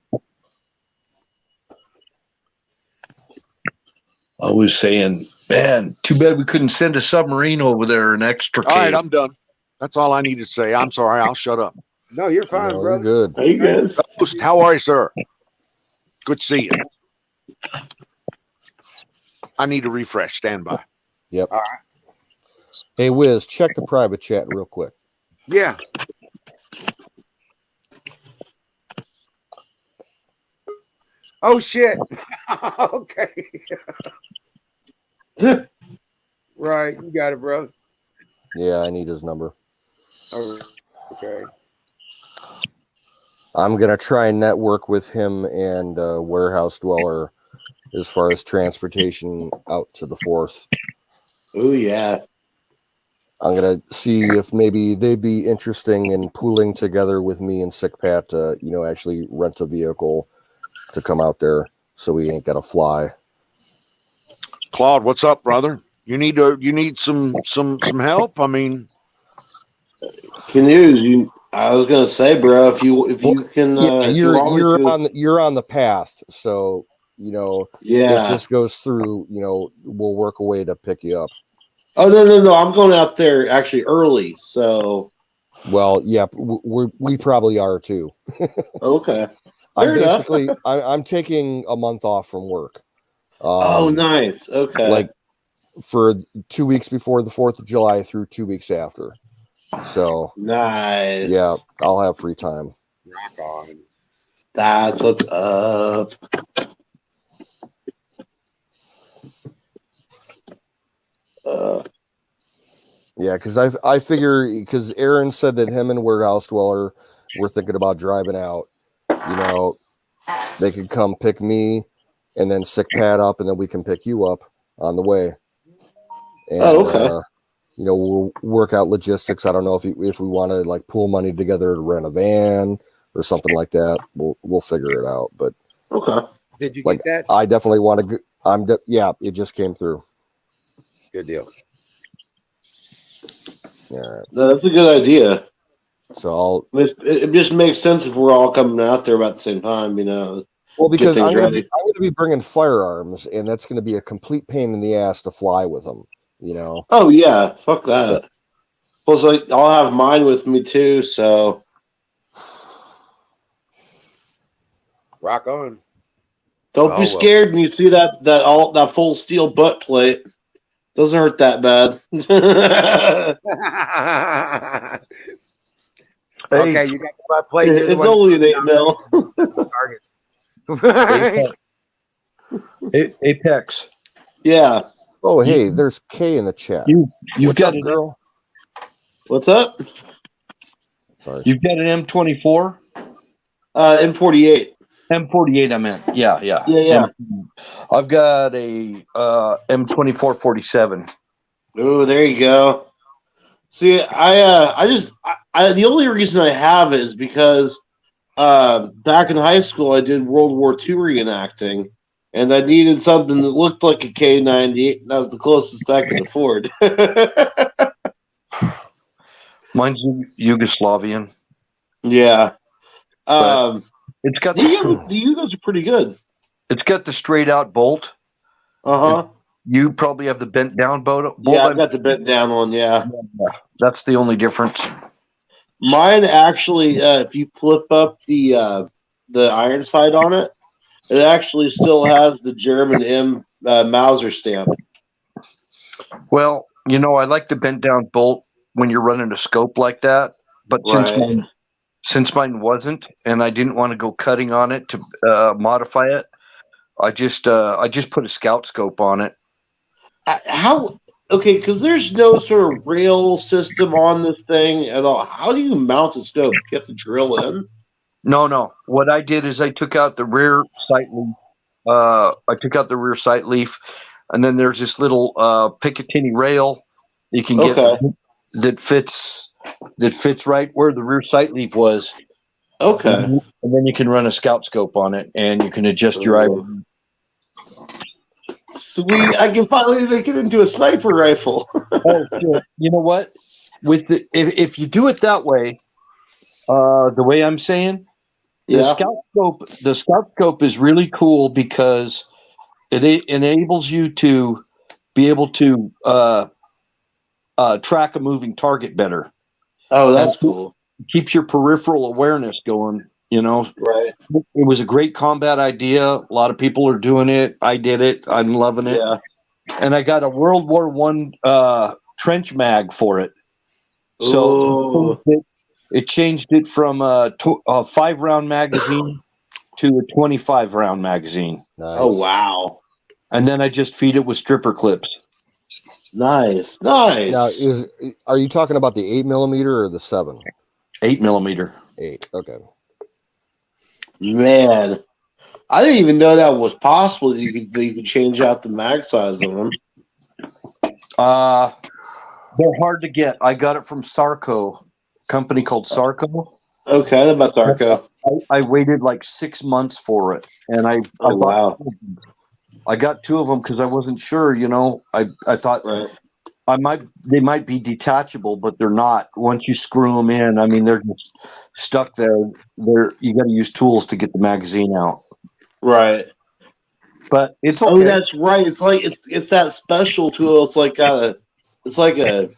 I was saying, man, too bad we couldn't send a submarine over there and extricate. All right, I'm done. That's all I need to say. I'm sorry, I'll shut up. No, you're fine, bro. Good. Are you good? How are you, sir? Good to see you. I need to refresh. Stand by. Yep. All right. Hey, Wiz, check the private chat real quick. Yeah. Oh shit. Okay. Right, you got it, bro. Yeah, I need his number. Oh, okay. I'm gonna try and network with him and Warehouse Dweller as far as transportation out to the 4th. Oh yeah. I'm gonna see if maybe they'd be interesting in pooling together with me and Sick Pat to, actually rent a vehicle to come out there, so we ain't got to fly. Claude, what's up, brother? You need some help? I mean, canoes. I was gonna say, bro, if you can, you're on the path, so if this goes through, we'll work a way to pick you up. Oh no! I'm going out there actually early, so. Well, yeah, we probably are too. Okay. I'm taking a month off from work. Oh, nice. Okay. Like for 2 weeks before the 4th of July through 2 weeks after. So nice. Yeah, I'll have free time. Rock on. That's what's up. Yeah, because I figure, because Aaron said that him and Warehouse Dweller were thinking about driving out. They could come pick me and then sick Pat up, and then we can pick you up on the way. And, okay. We'll work out logistics. I don't know if we want to like pool money together to rent a van or something like that. We'll figure it out. But okay. Did you get that? I definitely want to. Yeah, it just came through. Good deal. Yeah, that's a good idea. So it just makes sense if we're all coming out there about the same time, Well, because I'm going to be bringing firearms, and that's going to be a complete pain in the ass to fly with them. Oh yeah, fuck that. So, plus, like, I'll have mine with me too. So, rock on. Don't be scared when you see that full steel butt plate. Doesn't hurt that bad. Okay, you got the butt plate. It's only an 8 mil. That's the target. Apex. Yeah. Oh, hey, there's K in the chat. You've got a girl. What's up? Sorry. You've got an M24? M48. M48, I meant. Yeah. I've got a M24-47. Oh, there you go. See, the only reason I have it is because back in high school I did World War II reenacting, and I needed something that looked like a K98. That was the closest I could afford. Mine's Yugoslavian. Yeah. It's got the Yugos are pretty good. It's got the straight out bolt. Uh-huh. You probably have the bent down bolt. Yeah, I've got the bent down one, yeah. That's the only difference. Mine actually, if you flip up the iron sight on it, it actually still has the German M Mauser stamp. Well, I like the bent down bolt when you're running a scope like that, but since mine wasn't, and I didn't want to go cutting on it to modify it, I just put a scout scope on it. Okay, because there's no sort of rail system on this thing at all. How do you mount a scope? You have to drill in? No. What I did is I took out the rear sight leaf. And then there's this little Picatinny rail you can get that fits right where the rear sight leaf was. Okay. And then you can run a scout scope on it, and you can adjust your eye. Sweet! I can finally make it into a sniper rifle. Oh, sure. You know what? If you do it that way, the way I'm saying, the scout scope is really cool because it enables you to be able to track a moving target better. Oh, that's cool. It keeps your peripheral awareness going. Right. It was a great combat idea. A lot of people are doing it. I did it. I'm loving it. Yeah. And I got a World War I trench mag for it. So it changed it from a 5-round magazine to a 25-round magazine. Nice. Oh, wow. And then I just feed it with stripper clips. Nice. Now, are you talking about the 8mm or the 7? 8mm. 8. Okay. Man, I didn't even know that was possible. That you could change out the mag size of them. They're hard to get. I got it from Sarco, company called Sarco. Okay, about Arco. I waited like 6 months for it, and I got two of them because I wasn't sure. I thought they might be detachable, but they're not. Once you screw them in, I mean, they're just stuck there. You got to use tools to get the magazine out. Right. But it's okay. Oh, that's right. It's like it's that special tool. It's like a it's like a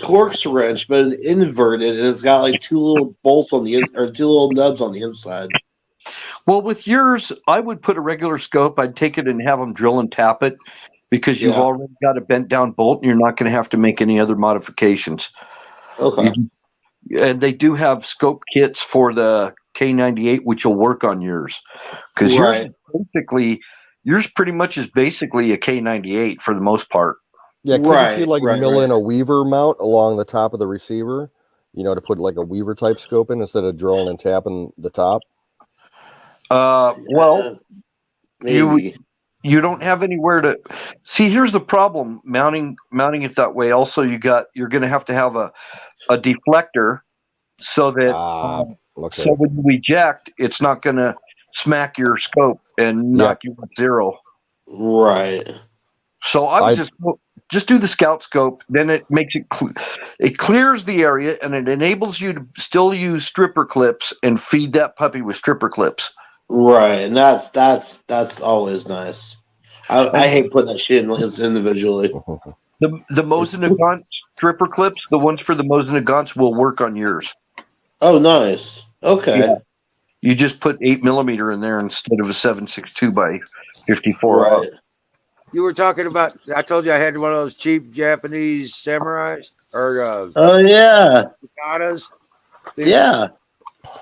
Torx wrench, but inverted, and it's got like two little bolts on the or two little nubs on the inside. Well, with yours, I would put a regular scope. I'd take it and have them drill and tap it because you've already got a bent down bolt, and you're not going to have to make any other modifications. Okay. And they do have scope kits for the K98, which will work on yours because yours pretty much is basically a K98 for the most part. Yeah, couldn't you mill in a Weaver mount along the top of the receiver, to put like a Weaver type scope in instead of drilling and tapping the top? Well, maybe. You don't have anywhere to see. Here's the problem: mounting it that way. Also, you're going to have a deflector so that so when you eject, it's not going to smack your scope and knock you at zero. Right. So I would just do the scout scope. Then it makes it clears the area, and it enables you to still use stripper clips and feed that puppy with stripper clips. Right, and that's always nice. I hate putting that shit in individually. The Mosin stripper clips, the ones for the Mosin will work on yours. Oh, nice. Okay. Yeah. You just put 8mm in there instead of a 7.62 by 54. Right. You were talking about. I told you I had one of those cheap Japanese samurais or. Oh yeah. Katanas. Yeah.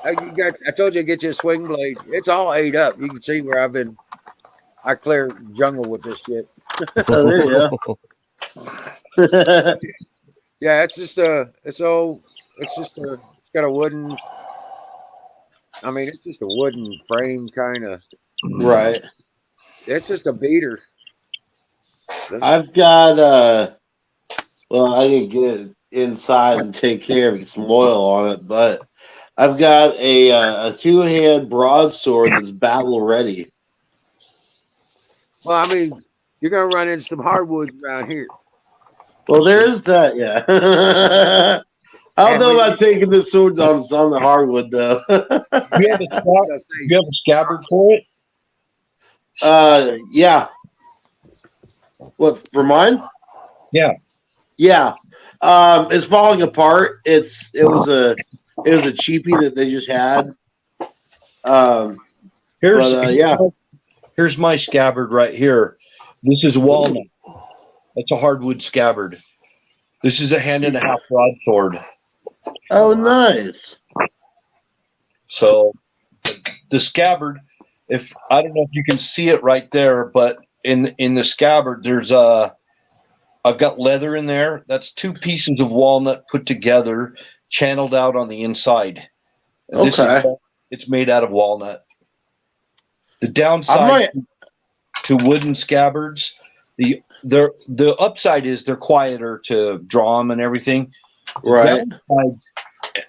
I told you to get you a swing blade. It's all ate up. You can see where I clear jungle with this shit. Oh, there you go. Yeah, it's got a wooden. I mean, it's just a wooden frame kind of. Right. It's just a beater. I've got I can get it inside and take care of it, get some oil on it, but I've got a two-hand broadsword that's battle ready. Well, I mean, you're gonna run into some hardwoods around here. Well, there is that, yeah. I don't know about taking the swords on the hardwood though. You have a scabbard for it? Yeah. What, for mine? Yeah. Yeah. It's falling apart. It was a cheapie that they just had. Here's my scabbard right here. This is walnut. That's a hardwood scabbard. This is a 1.5 hand broadsword. Oh, nice. So the scabbard, I don't know if you can see it right there, but in the scabbard, I've got leather in there. That's 2 pieces of walnut put together, channeled out on the inside. And it's made out of walnut. The downside to wooden scabbards, the upside is they're quieter to draw them and everything. Right.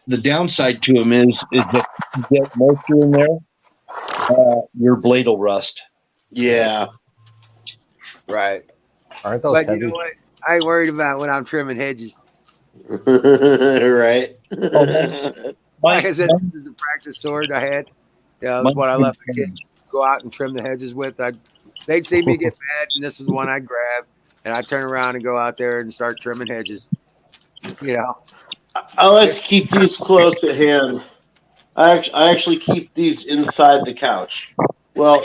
The downside to them is that you get moisture in there, your blade will rust. Yeah. Right. Aren't those but heavy? You know what? I ain't worried about when I'm trimming hedges. Right. Like I said, this is a practice sword I had. Yeah, that's what I left the kids go out and trim the hedges with. They'd see me get mad, and this is one I'd grab, and I'd turn around and go out there and start trimming hedges. I like to keep these close at hand. I actually keep these inside the couch. Well,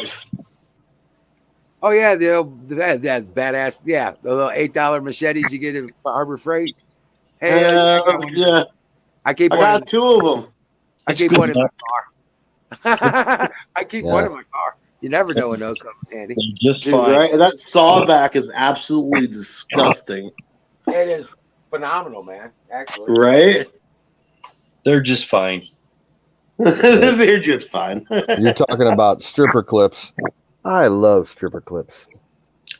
oh yeah, that badass, yeah, the little $8 machetes you get at Harbor Freight. Hey, yeah, I got 2 of them. I keep one in my car. I keep one in my car. You never know when they'll come in handy. Just fine. Right? And that sawback is absolutely disgusting. It is phenomenal, man. Actually, right? They're just fine. They're just fine. You're talking about stripper clips. I love stripper clips.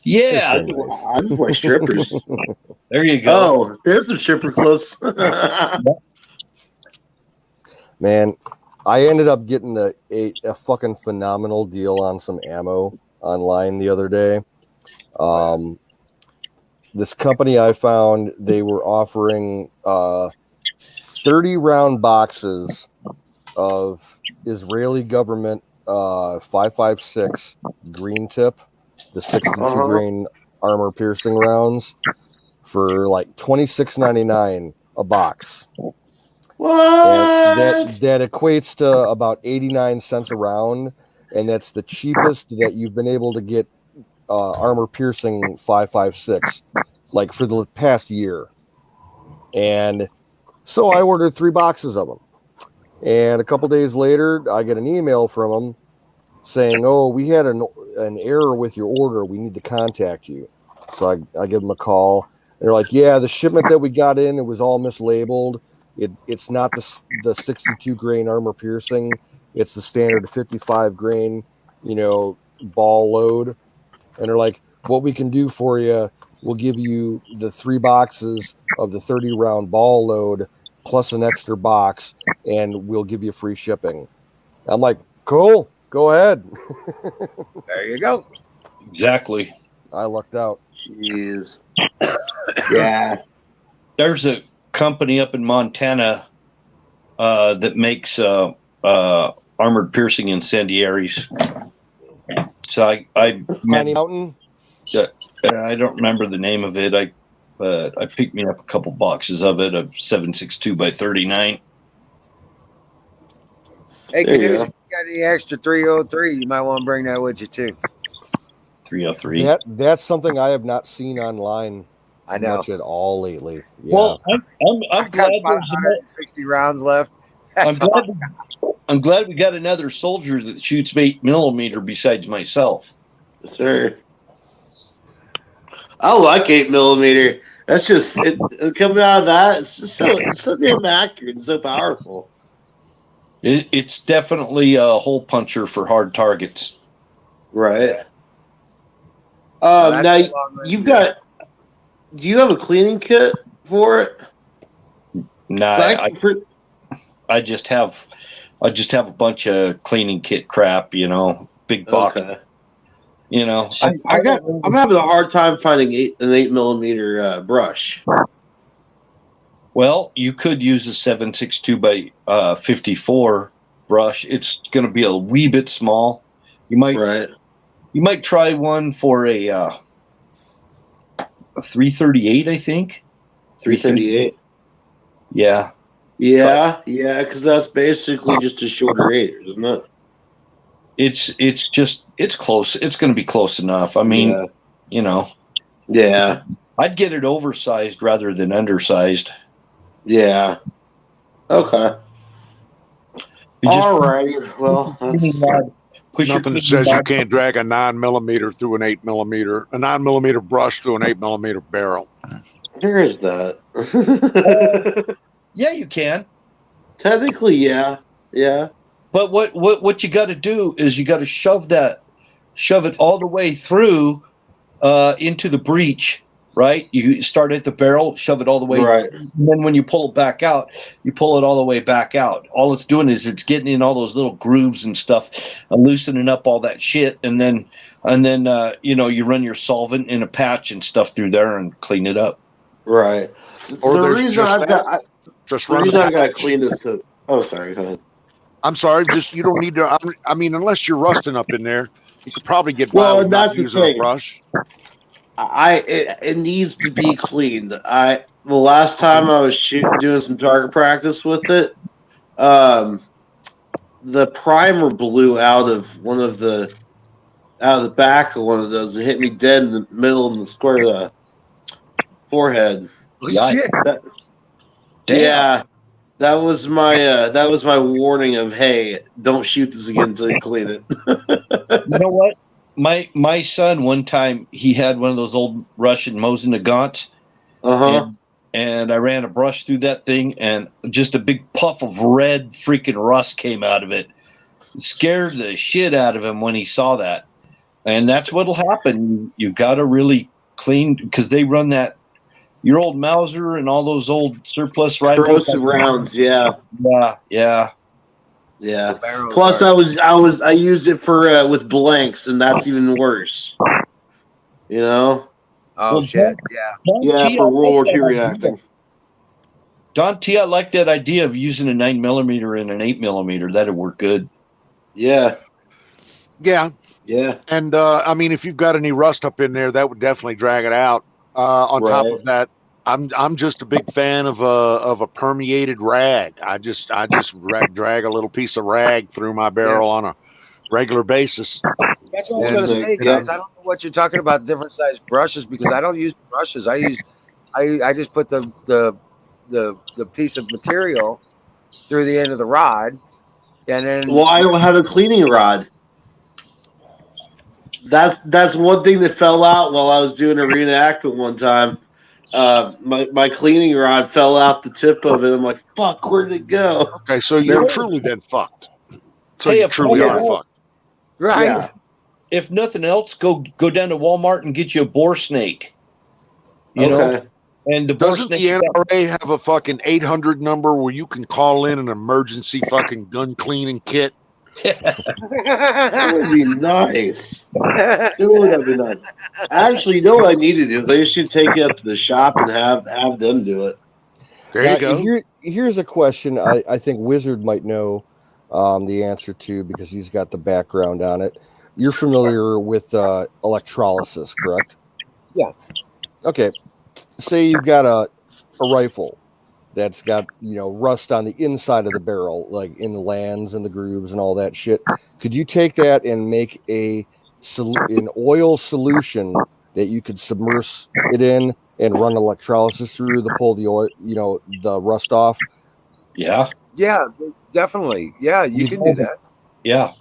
Yeah, They're so nice. I just wear strippers. there you go. Oh, there's some stripper clips. Man, I ended up getting a fucking phenomenal deal on some ammo online the other day. This company I found, they were offering 30 round boxes of Israeli government 5.56 green tip, the 62 grain armor piercing rounds for like $26.99 a box. What? And that equates to about 89 cents a round, and that's the cheapest that you've been able to get armor piercing 5.56 like for the past year. And so I ordered 3 boxes of them, and a couple days later I get an email from them saying, oh, we had an error with your order, we need to contact you. So I give them a call. They're like, yeah, the shipment that we got in, it was all mislabeled. It's not the 62 grain armor piercing, it's the standard 55 grain, ball load. And they're like, what we can do for you, we'll give you the 3 boxes of the 30 round ball load plus an extra box, and we'll give you free shipping. I'm like, cool, go ahead. There you go. Exactly. I lucked out. Jeez. Yeah. There's a company up in Montana that makes armored piercing incendiaries. So I Tiny Mountain. I don't remember the name of it. I picked me up a couple boxes of it of 7.62 by 39. Hey, Canoes, if you got any extra 303, you might want to bring that with you too. 303. That's something I have not seen online. I know. Much at all lately. Yeah. Well, I'm glad about there's 160 rounds left. I'm glad we got another soldier that shoots 8mm besides myself. Sure. I like 8mm. That's just coming out of that. It's just so damn accurate and so powerful. It's definitely a hole puncher for hard targets. Right. Now you've got. Do you have a cleaning kit for it? Nah, I just have a bunch of cleaning kit crap. Big box. Okay. I'm having a hard time finding an 8mm brush. Well, you could use a 7.62 by 54 brush. It's going to be a wee bit small. You might try one for a 338, I think. 338. Yeah. Yeah, because that's basically just a shorter 8, isn't it? It's close. It's going to be close enough. I mean, Yeah. I'd get it oversized rather than undersized. Yeah. Okay. All right. Well, nothing says you can't drag a 9mm through an 8mm, a 9mm brush through an 8mm barrel. There is that. Yeah, you can. Technically, yeah. But what you got to do is you got to shove it all the way through into the breech, right? You start at the barrel, shove it all the way, right. And then when you pull it back out, you pull it all the way back out. All it's doing is it's getting in all those little grooves and stuff, loosening up all that shit, and then you run your solvent in a patch and stuff through there and clean it up. Right. Or the there's reason just I've that. got, Just the run. reason I got to clean this. Oh, sorry. Go ahead. I'm sorry. Just you don't need to. I mean, unless you're rusting up in there, you could probably get by Well, without that's the using a thing. brush. It needs to be cleaned. The last time I was doing some target practice with it, the primer blew out of the back of one of those. It hit me dead in the middle of the square of the forehead. Oh, shit. Yeah, that was my warning of, hey, don't shoot this again until you clean it. You know what? My son, one time, he had one of those old Russian Mosin Nagants. And I ran a brush through that thing, and just a big puff of red freaking rust came out of it. It scared the shit out of him when he saw that. And that's what'll happen. You got to really clean because they run that your old Mauser and all those old surplus rifles. Corrosive rounds, yeah. Yeah. Plus, I used it for with blanks, and that's even worse. You know. Oh shit! Yeah, for World War II reacting. Don T, I like that idea of using a 9mm and an 8mm. That'd work good. Yeah. Yeah. Yeah. And I mean, if you've got any rust up in there, that would definitely drag it out. On top of that, I'm just a big fan of a permeated rag. I just drag a little piece of rag through my barrel on a regular basis. That's what I was going to say, guys. I don't know what you're talking about, different size brushes, because I don't use brushes. I just put the piece of material through the end of the rod, and then. Well, I don't have a cleaning rod. That's one thing that fell out while I was doing a reenactment one time. My cleaning rod fell out the tip of it. I'm like, fuck, where did it go? Okay, so you're truly then fucked. So Hey, you truly are fucked. Right. Yeah. If nothing else, go down to Walmart and get you a boar snake. You know? And the boar Doesn't snake the NRA have a fucking 800 number where you can call in an emergency fucking gun cleaning kit? That would be nice. That'd be nice. Actually, you know what I need to do is I should take it up to the shop and have them do it. There Now, you go. Here's a question I think Wizard might know the answer to because he's got the background on it. You're familiar with electrolysis, correct? Yeah. Okay. Say you've got a rifle that's got rust on the inside of the barrel, like in the lands and the grooves and all that shit. Could you take that and make an oil solution that you could submerge it in and run electrolysis through to pull the oil, the rust off? Yeah. Yeah, definitely. Yeah, you can do that. Yeah,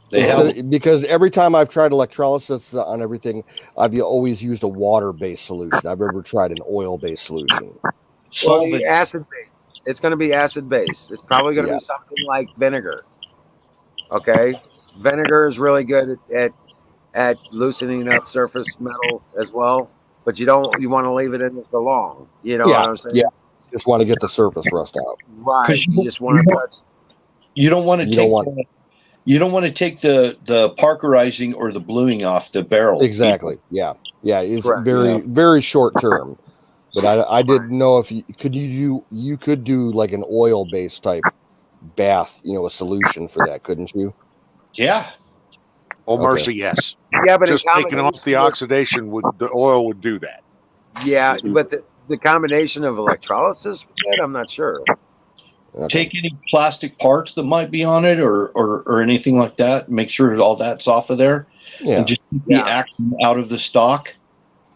because every time I've tried electrolysis on everything, I've always used a water-based solution. I've never tried an oil-based solution. Well, acid base. It's going to be acid base. It's probably going to be something like vinegar. Okay, vinegar is really good at loosening up surface metal as well. But you want to leave it in for long. You know what I'm saying? Yeah. Just want to get the surface rust out. Right. You just want to touch. You don't want to take. You don't want to take the parkerizing or the bluing off the barrel. Exactly. Yeah. It's very short term. But I didn't know if you could do like an oil based type bath, a solution for that, couldn't you? Yeah. Oh, mercy, yes. Yeah, but just taking off the oxidation the oil would do that. Yeah, but the combination of electrolysis with that, I'm not sure. Okay. Take any plastic parts that might be on it or anything like that. Make sure all that's off of there. Yeah. And just keep the action out of the stock.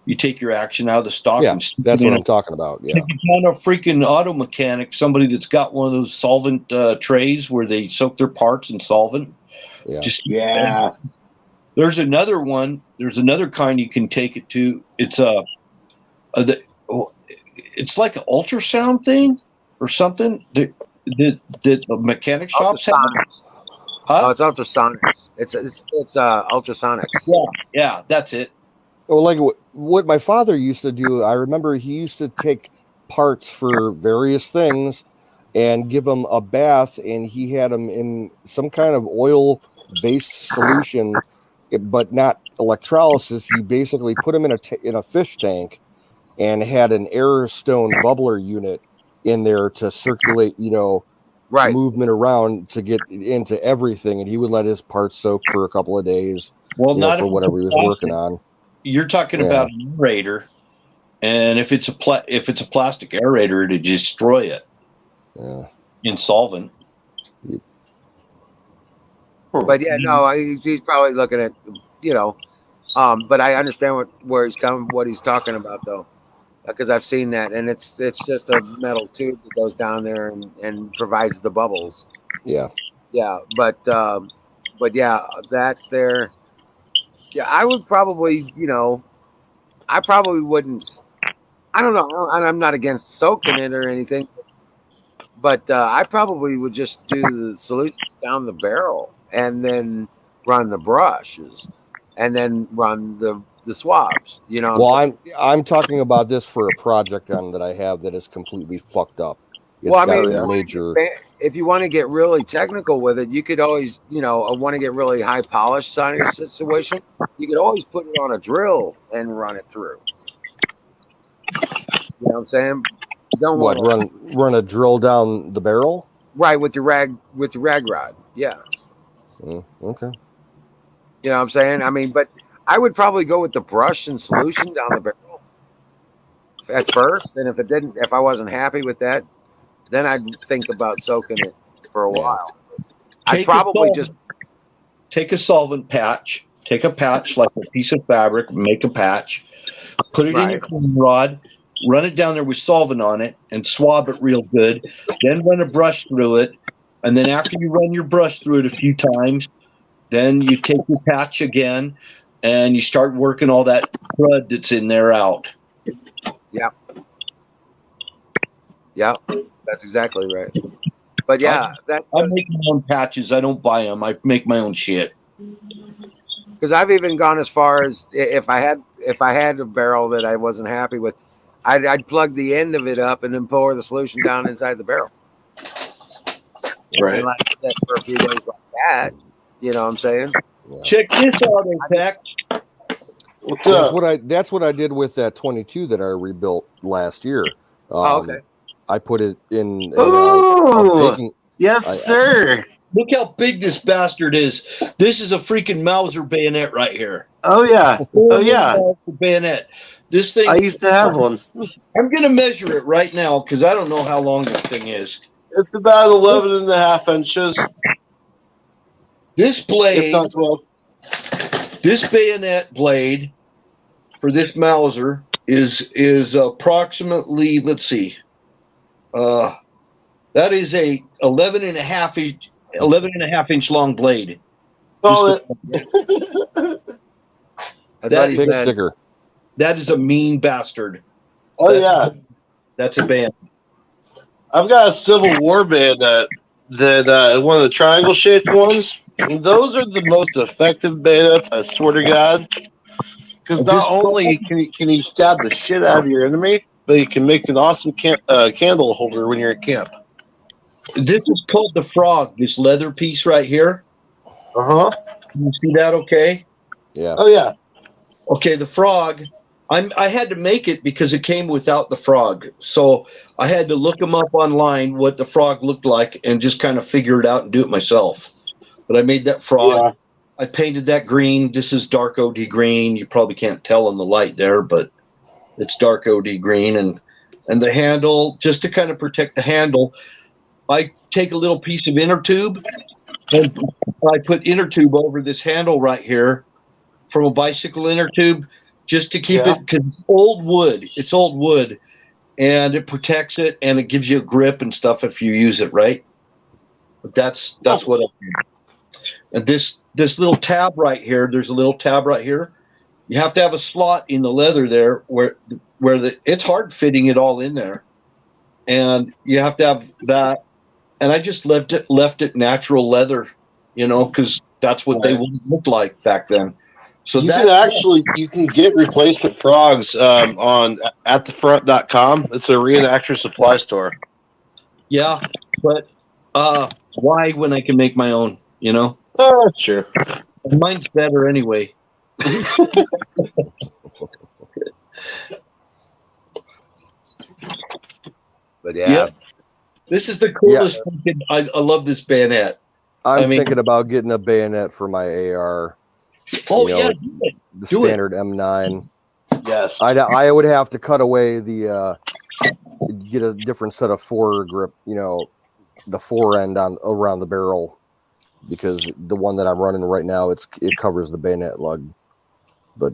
You take your action out of the stock. Yeah, and that's what I'm talking about. Yeah. Take it down a freaking auto mechanic, somebody that's got one of those solvent trays where they soak their parts in solvent. Yeah. There's another one. There's another kind you can take it to. It's it's like an ultrasound thing or something. The mechanic shops have. Huh? Oh, it's ultrasonics. It's ultrasonics. Yeah, that's it. Well, like what my father used to do, I remember he used to take parts for various things and give them a bath, and he had them in some kind of oil-based solution, but not electrolysis. He basically put them in a fish tank and had an air stone bubbler unit in there to circulate, movement around to get into everything, and he would let his parts soak for a couple of days. Well, not for whatever he was working on. You're talking about an aerator, and if it's a plastic aerator, to destroy it. Yeah. In solvent. But he's probably looking at but I understand what he's talking about though. Because I've seen that, and it's just a metal tube that goes down there and provides the bubbles. Yeah. Yeah, but that there. Yeah, I would probably, I probably wouldn't. I don't know, and I'm not against soaking it or anything, but I probably would just do the solutions down the barrel and then run the brushes. and then run the swabs. You know. Well, I'm talking about this for a project that I have that is completely fucked up. It's Well, I got mean, a major. if you want to get really technical with it, you could always, want to get really high polished signing situation. You could always put it on a drill and run it through. You know what I'm saying? You don't What, want run a drill down the barrel? Right, with your rag rod. Yeah. Okay. You know what I'm saying? I mean, but I would probably go with the brush and solution down the barrel at first, and if I wasn't happy with that, then I'd think about soaking it for a while. I'd probably just take a solvent patch, take a patch like a piece of fabric, make a patch, put it in your cleaning rod, run it down there with solvent on it, and swab it real good. Then run a brush through it, and then after you run your brush through it a few times, then you take your patch again, and you start working all that crud that's in there out. Yeah. Yeah, that's exactly right. But yeah, I make my own patches. I don't buy them. I make my own shit. Because I've even gone as far as if I had a barrel that I wasn't happy with, I'd plug the end of it up and then pour the solution down inside the barrel. Right. And let that for a few days like that. You know what I'm saying? Check this out, Apex. That's what I did with that 22 that I rebuilt last year. Okay. I put it in. Yes, sir. Look how big this bastard is. This is a freaking Mauser bayonet right here. Oh yeah. Oh yeah. Bayonet. This thing. I used to have one. I'm gonna measure it right now because I don't know how long this thing is. It's about 11.5 inches. This blade, If not 12. this bayonet blade for this Mauser is approximately, let's see, that is a 11.5 inch long blade. That's That big sticker. That is a mean bastard. That's a bayonet. I've got a Civil War bayonet that one of the triangle shaped ones. And those are the most effective bayonets, I swear to God. Because not only can you stab the shit out of your enemy, but you can make an awesome candle holder when you're at camp. This is called the Frog, this leather piece right here. Uh-huh. Can you see that okay? Yeah. Oh, yeah. Okay, the Frog, I had to make it because it came without the Frog. So I had to look them up online, what the Frog looked like, and just kind of figure it out and do it myself. But I made that Frog. Yeah. I painted that green. This is dark OD green. You probably can't tell in the light there, but it's dark OD green. And the handle, just to kind of protect the handle, I take a little piece of inner tube and I put inner tube over this handle right here from a bicycle inner tube just to keep it, because it's old wood. It's old wood, and it protects it and it gives you a grip and stuff if you use it right. But that's what I do. And this little tab right here, there's a little tab right here. You have to have a slot in the leather there where it's hard fitting it all in there, and you have to have that. And I just left it natural leather, because that's what they would look like back then. So you can get replacement frogs on atthefront.com. It's a reenactor supply store. Yeah, but why when I can make my own? Oh, sure. Mine's better anyway. But yeah. This is the coolest. Yeah. I love this bayonet. I'm thinking about getting a bayonet for my AR. Oh, the standard M9. Yes. I would have to cut away get a different set of foregrip, the forend around the barrel, because the one that I'm running right now, it covers the bayonet lug. But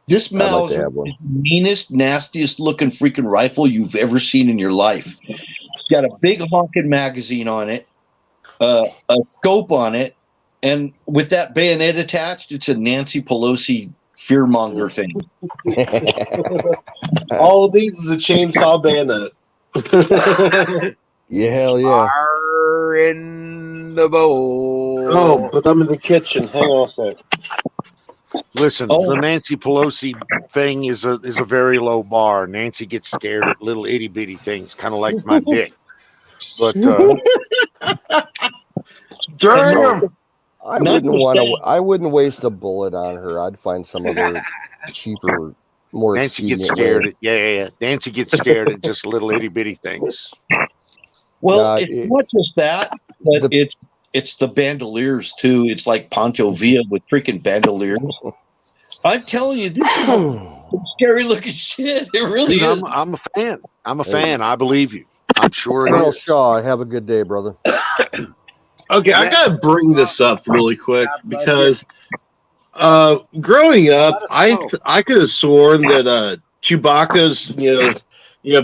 this Mauser is the meanest, nastiest looking freaking rifle you've ever seen in your life. It's got a big honking magazine on it, a scope on it, and with that bayonet attached, it's a Nancy Pelosi fearmonger thing. All of these is a chainsaw bayonet. Yeah, hell yeah. Fire in the bowl. Oh, but I'm in the kitchen. Hang on a sec. Listen, the Nancy Pelosi thing is a very low bar. Nancy gets scared at little itty bitty things, kind of like my dick. But Damn. I wouldn't waste a bullet on her. I'd find some other cheaper, more Nancy gets expedient scared. Yeah. Nancy gets scared at just little itty bitty things. Well, it's not just that, but it's the bandoliers too. It's like Pancho Villa with freaking bandoliers. I'm telling you, this is some scary looking shit. It really Dude, is. I'm a fan. I'm a fan. I believe you. I'm sure it Colonel is. Shaw, have a good day, brother. Okay, I gotta bring this up really quick because growing up, I could have sworn that Chewbacca's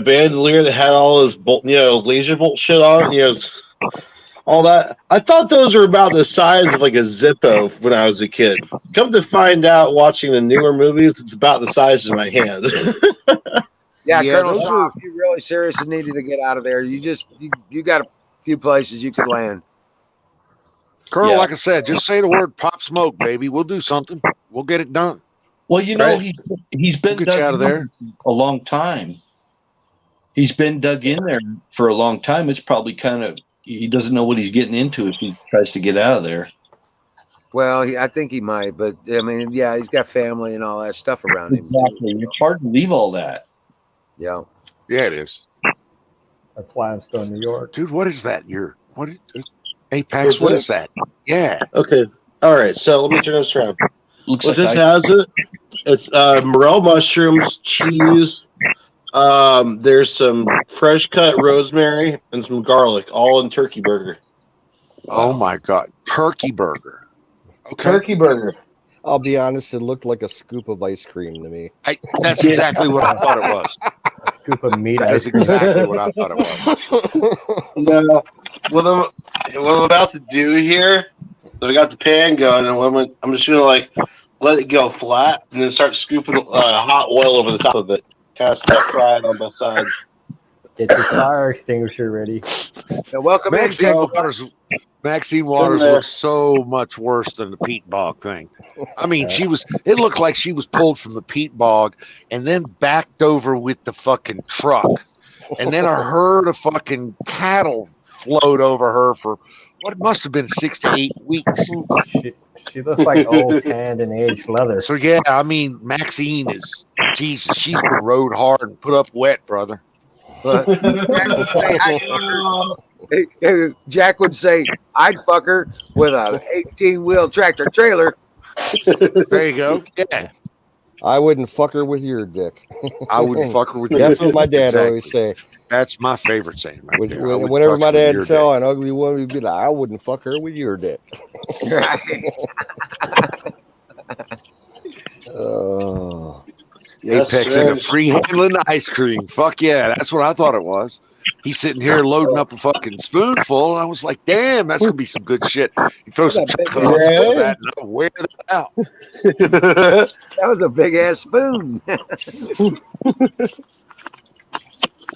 bandolier that had all his laser bolt shit on it, all that. I thought those were about the size of like a Zippo when I was a kid. Come to find out, watching the newer movies, it's about the size of my hand. Yeah, Yeah, Colonel those Shaw, if you're really serious and needed to get out of there, you got a few places you could land. Colonel, Yeah. like I said, just say the word "pop smoke," baby. We'll do something. We'll get it done. Well, you know, Right. he's been We'll get you dug out of there. a long time. He's been dug in there for a long time. It's probably kind of he doesn't know what he's getting into if he tries to get out of there. Well, I think he might, but I mean, yeah, he's got family and all that stuff around him. Exactly. It's hard to leave all that. Yeah. Yeah, it is. That's why I'm still in New York. Dude, what is that? Apex, what is that? Yeah. Okay. All right. So let me turn this around. Looks What like this has it's morel mushrooms, cheese. There's some fresh cut rosemary and some garlic, all in turkey burger. Oh my God, turkey burger. Okay. Turkey burger. I'll be honest, it looked like a scoop of ice cream to me. That's exactly what I thought it was. A scoop of meat. That is exactly what I thought it was. No, what I'm about to do here, I got the pan going, and I'm just gonna let it go flat, and then start scooping hot oil over the top of it. Kind of start frying on both sides. Get your fire extinguisher ready. Now, welcome Maxine in. Waters looks so much worse than the peat bog thing. I mean, it looked like she was pulled from the peat bog and then backed over with the fucking truck. And then a herd of fucking cattle flowed over her for what must have been 6 to 8 weeks. She looks like old tanned and aged leather. So yeah, I mean, Maxine is Jesus. She's been rode hard and put up wet, brother. But Jack would say, I'd fuck her with a 18-wheel tractor trailer. There you go. Yeah. I wouldn't fuck her with your dick. I wouldn't fuck her with your That's dick. what my dad Exactly. always say. That's my favorite saying right there. I wouldn't Whenever touch my her with dad your saw dick. an ugly woman, he'd be like, I wouldn't fuck her with your dick. Apex and a free handling ice cream. Fuck yeah, that's what I thought it was. He's sitting here loading up a fucking spoonful, and I was like, damn, that's gonna be some good shit. You throw some chocolate on top of that, and I'll wear that out. That was a big ass spoon.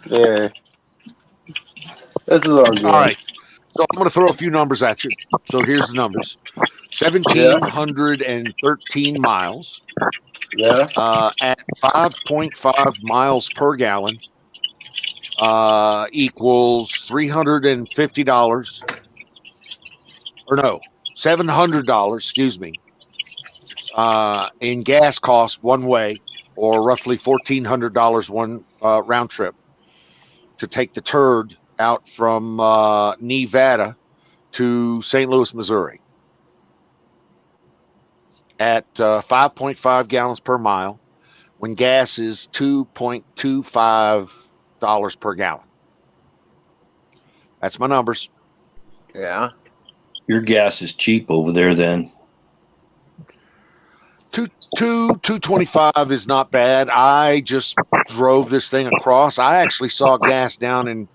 Yeah. This is all good. All right. So I'm going to throw a few numbers at you. So here's the numbers: 1,713 miles. Yeah. At 5.5 miles per gallon, equals $350. Or no, $700. Excuse me. In gas costs one way, or roughly $1,400 one round trip to take the turd out from Nevada to St. Louis, Missouri at 5.5 gallons per mile when gas is $2.25 per gallon. That's my numbers. Yeah. Your gas is cheap over there then. 225 is not bad. I just drove this thing across. I actually saw gas down in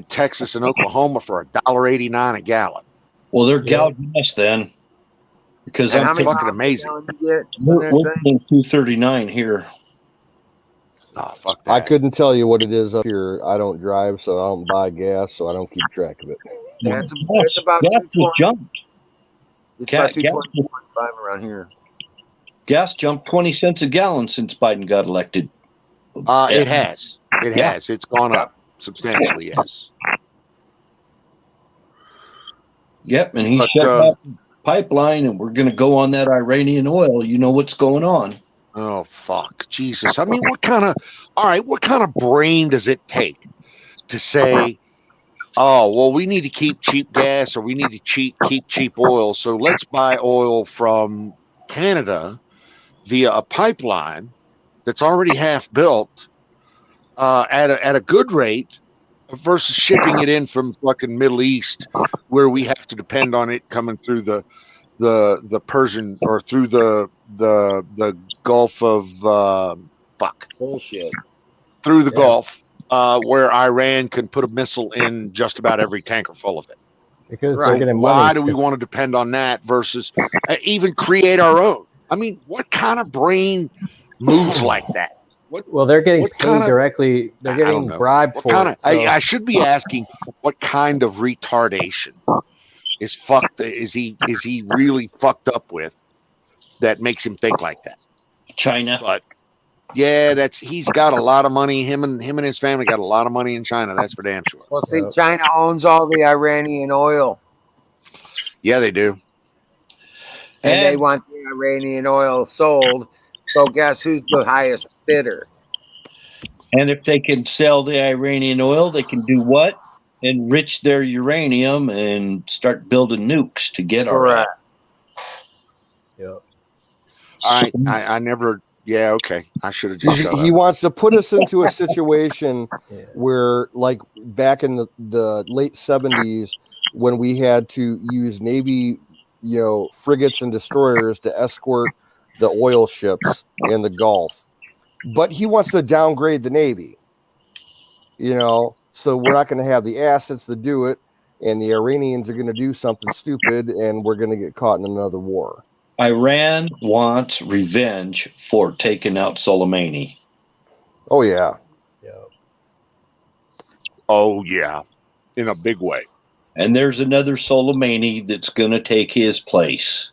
Texas and Oklahoma for $1.89 a gallon. Well, they're gouging us then. Because And I'm how many fucking amazing. we're paying $2.39 here. Oh, fuck I couldn't tell you what it is up here. I don't drive, so I don't buy gas, so I don't keep track of it. Yeah, it's about Gas 220. jumped. It's Gas- about 225 around here. gas jumped 20 cents a gallon since Biden got elected. It has. It has. It's gone up substantially, yes. Yep, and he shut that pipeline, and we're going to go on that Iranian oil. You know what's going on. Oh, fuck. Jesus. I mean, what kind of brain does it take to say, oh, well, we need to keep cheap gas or we need to keep cheap oil, so let's buy oil from Canada via a pipeline that's already half built at a good rate versus shipping it in from fucking Middle East where we have to depend on it coming through the Persian or through the Gulf of bullshit through the Gulf where Iran can put a missile in just about every tanker full of it. Because So they're getting money. why do we want to depend on that versus even create our own? I mean, what kind of brain moves like that? Well, they're getting paid directly. They're getting bribed for it. I should be asking what kind of retardation is he really fucked up with that makes him think like that? China. But yeah, he's got a lot of money. Him and his family got a lot of money in China. That's for damn sure. Well, see, China owns all the Iranian oil. Yeah, they do. And they want the Iranian oil sold. So guess who's the highest bidder? And if they can sell the Iranian oil, they can do what? Enrich their uranium and start building nukes to get our. Yeah. I never. Yeah, okay. I should have just. He wants to put us into a situation where, like back in the late 70s, when we had to use Navy, frigates and destroyers to escort the oil ships in the Gulf. But he wants to downgrade the Navy, so we're not going to have the assets to do it, and the Iranians are going to do something stupid, and we're going to get caught in another war. Iran wants revenge for taking out Soleimani. Oh, yeah. Oh, yeah. In a big way. And there's another Soleimani that's going to take his place.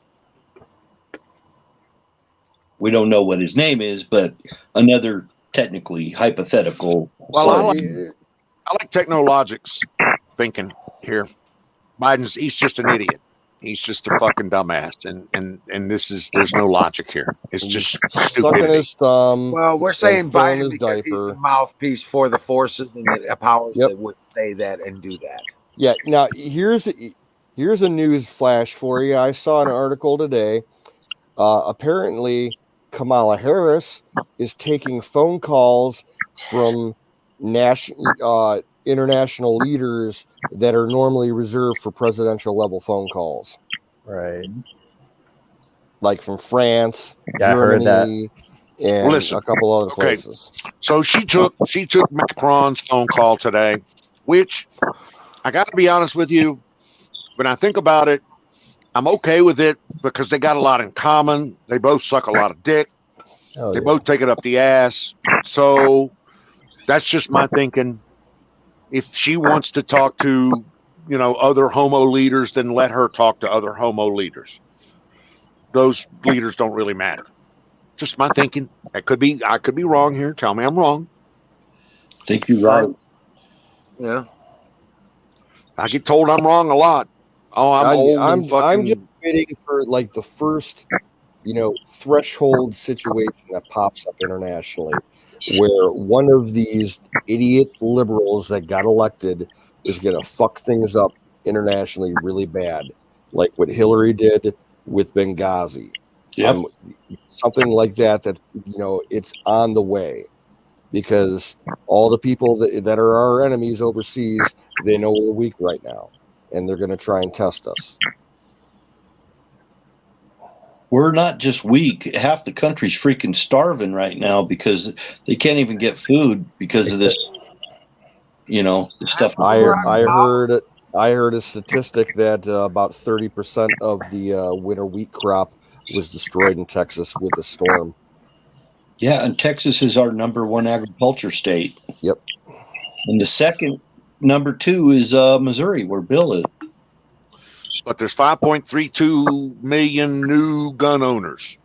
We don't know what his name is, but another technically hypothetical. Well, I like technologics thinking here. He's just an idiot. He's just a fucking dumbass, and there's no logic here. It's just sucking his thumb. Well, we're saying Biden because he's diaper. the mouthpiece for the forces and the powers that would say that and do that. Yeah. Now here's a news flash for you. I saw an article today. Apparently, Kamala Harris is taking phone calls from international leaders that are normally reserved for presidential level phone calls. Right. Like from France, Yeah, Germany, I heard and Listen, a couple other places. So she took Macron's phone call today, which I got to be honest with you, when I think about it, I'm okay with it because they got a lot in common. They both suck a lot of dick. They both take it up the ass. So that's just my thinking. If she wants to talk to, other homo leaders, then let her talk to other homo leaders. Those leaders don't really matter. Just my thinking. I could be wrong here. Tell me I'm wrong. I think you're right. Yeah. I get told I'm wrong a lot. Oh, I'm old. I'm just waiting for like the first, threshold situation that pops up internationally, where one of these idiot liberals that got elected is going to fuck things up internationally really bad, like what Hillary did with Benghazi. Yep. Something like that. That's it's on the way, because all the people that are our enemies overseas, they know we're weak right now, and they're going to try and test us. We're not just weak. Half the country's freaking starving right now because they can't even get food because of this, the stuff. I heard a statistic that about 30% of the winter wheat crop was destroyed in Texas with a storm. Yeah, and Texas is our number one agriculture state. Yep. And the second, number two, is Missouri, where Bill is. But there's 5.32 million new gun owners.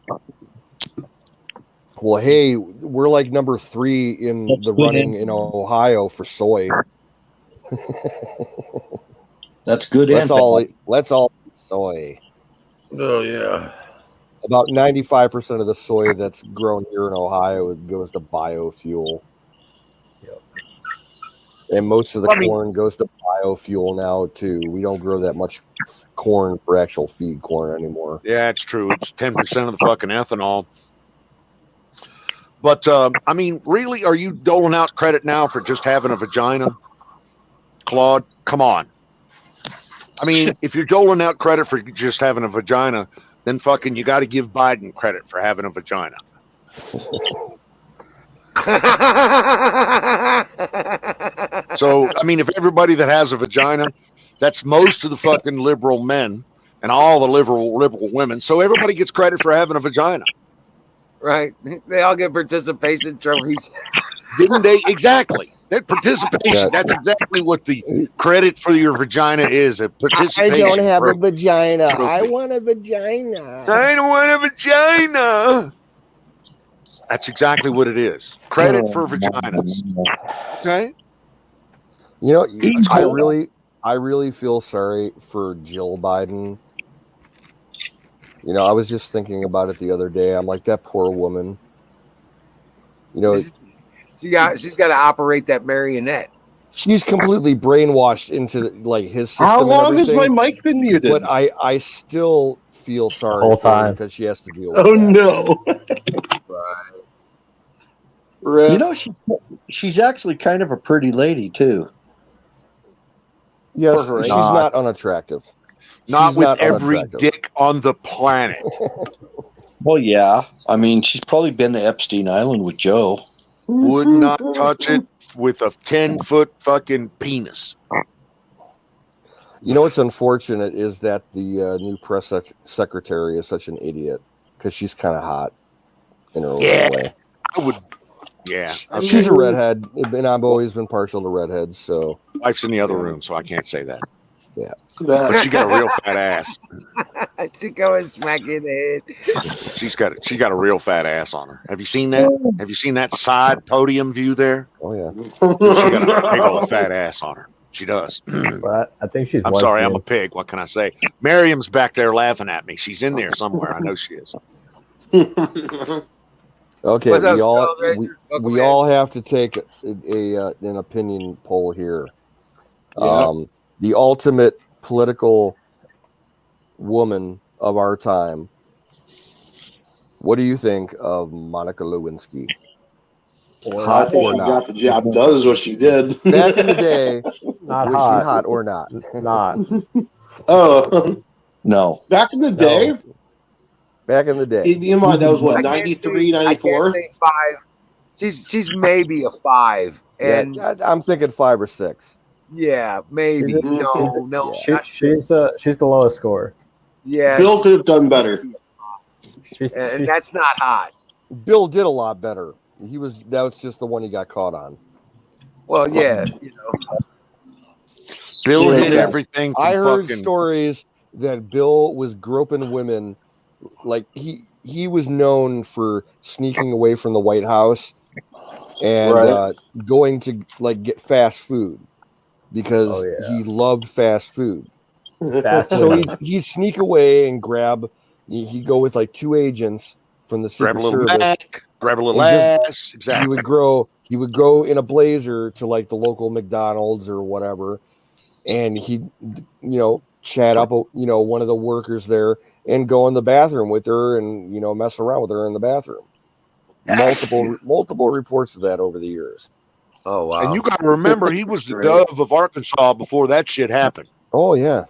Well, hey, we're like number 3 in That's the good running in Ohio for soy. That's good. Let's and all bad. let's all eat soy. Oh yeah. About 95% of the soy that's grown here in Ohio goes to biofuel. And most of the corn goes to biofuel now too. We don't grow that much corn for actual feed corn anymore. Yeah, it's true. It's 10% of the fucking ethanol. But I mean, really, are you doling out credit now for just having a vagina, Claude? Come on. I mean, if you're doling out credit for just having a vagina, then fucking you got to give Biden credit for having a vagina. So, I mean, if everybody that has a vagina, that's most of the fucking liberal men and all the liberal women. So everybody gets credit for having a vagina. Right. They all get participation trophies. Didn't they? Exactly. That participation, that's exactly what the credit for your vagina is, a participation. I don't have a vagina. trophy. I want a vagina. I don't want a vagina. That's exactly what it is. Credit for vaginas. Okay. You know, I really feel sorry for Jill Biden. You know, I was just thinking about it the other day. I'm like, that poor woman. You know, she's got to operate that marionette. She's completely brainwashed into like his system. How long and has my everything, mic been muted? But I still feel sorry whole for her time. because she has to deal with Oh that. no. Right. You know, she's actually kind of a pretty lady too. Yes, For her she's age. not unattractive. Not She's with not every unattractive. dick on the planet. Well, yeah. I mean, she's probably been to Epstein Island with Joe. Would not touch it with a 10-foot fucking penis. You know what's unfortunate is that the new press secretary is such an idiot because she's kind of hot in her own way. I would. Yeah. She's a redhead, and I've always been partial to redheads. So Wife's in the other room, so I can't say that. Yeah. But she got a real fat ass. She go and smack you in the head. She got a real fat ass on her. Have you seen that? Have you seen that side podium view there? Oh yeah. She got a big old fat ass on her. She does. But I think she's. I'm sorry, I'm a pig. What can I say? Miriam's back there laughing at me. She's in there somewhere. I know she is. Okay, What's up, we all Skulls Ranger? Welcome we in. all have to take an opinion poll here. Yeah. The ultimate political woman of our time. What do you think of Monica Lewinsky? I think she got the job done is what she did. Back in the day, Not was hot. she hot or not? Not. Oh. No. Back in the day? Back in the day. Keep in mind, that was what, I can't 93, say- I 94? can't say 5. She's maybe a 5, and Yeah, I'm thinking 5 or 6. yeah, maybe. She's No, not sure. She's the lowest score. Yeah, Bill could have done better. and that's not hot. Bill did a lot better. That was just the one he got caught on. Well, yeah, you know. Bill Yeah. hit everything. From I heard fucking, stories that Bill was groping women. Like he was known for sneaking away from the White House and Right. going to like get fast food because he loved fast food. Fast So food. he'd sneak away and grab. He'd go with like 2 agents from the grab Secret a little Service. back, grab a little and ass. Exactly. He would go in a blazer to like the local McDonald's or whatever, and he'd chat up one of the workers there and go in the bathroom with her and mess around with her in the bathroom. Multiple reports of that over the years. Oh wow! And you got to remember, he was the dove of Arkansas before that shit happened. Oh yeah,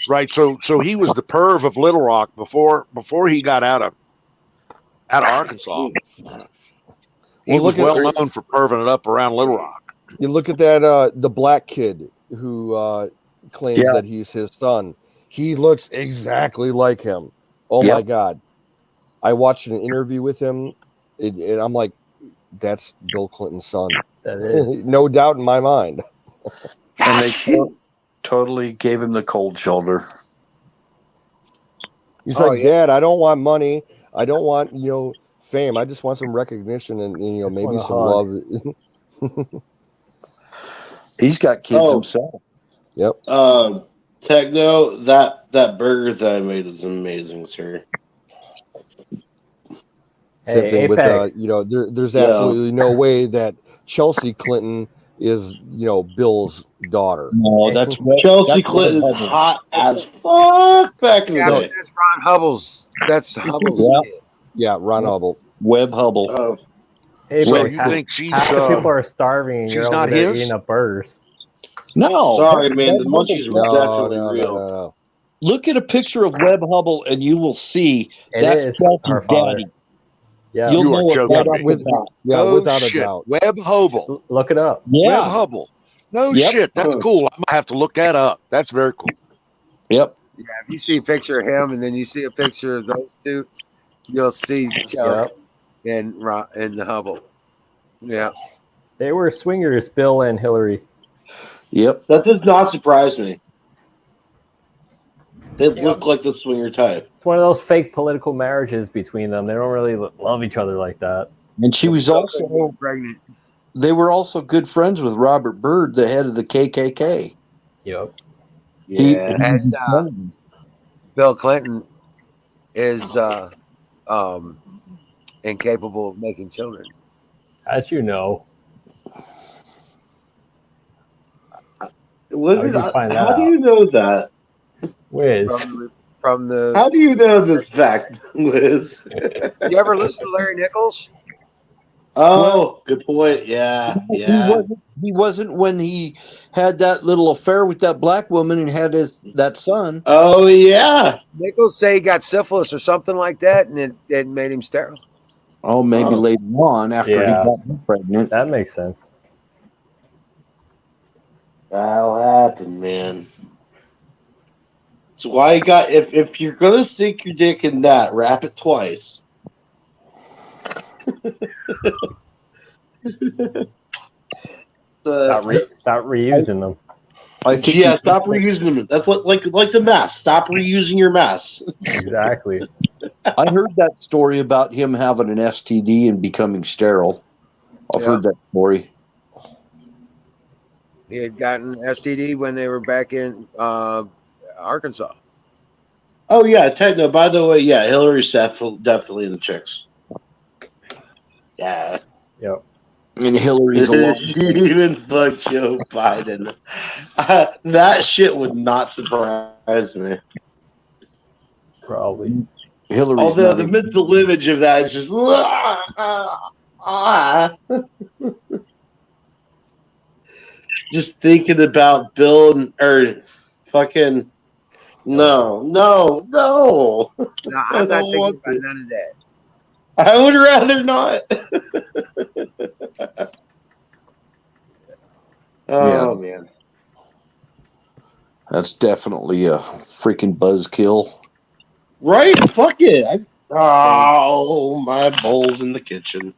right. So he was the perv of Little Rock before he got out of Arkansas. He was well known for perving it up around Little Rock. You look at that the black kid who claims that he's his son. He looks exactly like him. Oh my God. I watched an interview with him and I'm like, that's Bill Clinton's son. That is. No doubt in my mind. And they totally gave him the cold shoulder. He's like, Dad, I don't want money. I don't want, fame. I just want some recognition and you know, Just maybe want a some love. He's got kids Oh. himself. Yep. Techno, that burger that I made was amazing, sir. Same Hey, thing with Apex. you know, there's Yeah. absolutely no way that Chelsea Clinton is, you know, Bill's daughter. No, that's Chelsea that's Clinton is Hubble. hot as fuck back in the Yeah, day. but that's Ron Hubble's. That's Hubble's. Yeah. kid. Yeah, Ron Hubble. Webb Hubble. Oh, Apex, So you half, think she's half the people are starving and she's you're over not there his? eating up burgers. No. sorry, man. The Webb munchies Hubble. were definitely No. real. Look at a picture of Webb Hubble and you will see It that's is Chelsea's her father. daddy. Yeah. You'll You are know it joking right me. off the bat. No without shit. a doubt. Webb Hubble. Look it up. Yeah. Webb Hubble. No Yep. shit. That's cool. I'm gonna have to look that up. That's very cool. Yep. Yeah, if you see a picture of him and then you see a picture of those two, you'll see Chelsea and the Hubble. Yeah. They were swingers, Bill and Hillary. Yep. That does not surprise me. They look like the swinger type. It's one of those fake political marriages between them. They don't really love each other like that. And she was also pregnant. They were also good friends with Robert Byrd, the head of the KKK. Yep. And Bill Clinton is incapable of making children. As you know. How do you know that? Wiz. From the How do you know this fact, Liz? You ever listen to Larry Nichols? Oh, good point. Yeah. He wasn't when he had that little affair with that black woman and had that son. Oh yeah. Nichols say he got syphilis or something like that, and it made him sterile. Oh, maybe later on after he Yeah. got pregnant. That makes sense. That'll happen, man. So why you got if you're gonna stick your dick in that, wrap it twice. Stop reusing them. Yeah, stop reusing them. That's like the mask. Stop reusing your mask. Exactly. I heard that story about him having an STD and becoming sterile. I've heard that story. He had gotten STD when they were back in Arkansas. Oh yeah, Techno. By the way, yeah, Hillary's definitely in the chicks. Yeah. Yep. And Hillary's alone. Even fuck Joe Biden. That shit would not surprise me. Probably. Hillary's Although the mental image of that is just just thinking about Bill or fucking no. No, I'm not don't thinking want about to. none of that. I would rather not. Oh man. That's definitely a freaking buzzkill. Right? Fuck it. Oh, my bowl's in the kitchen.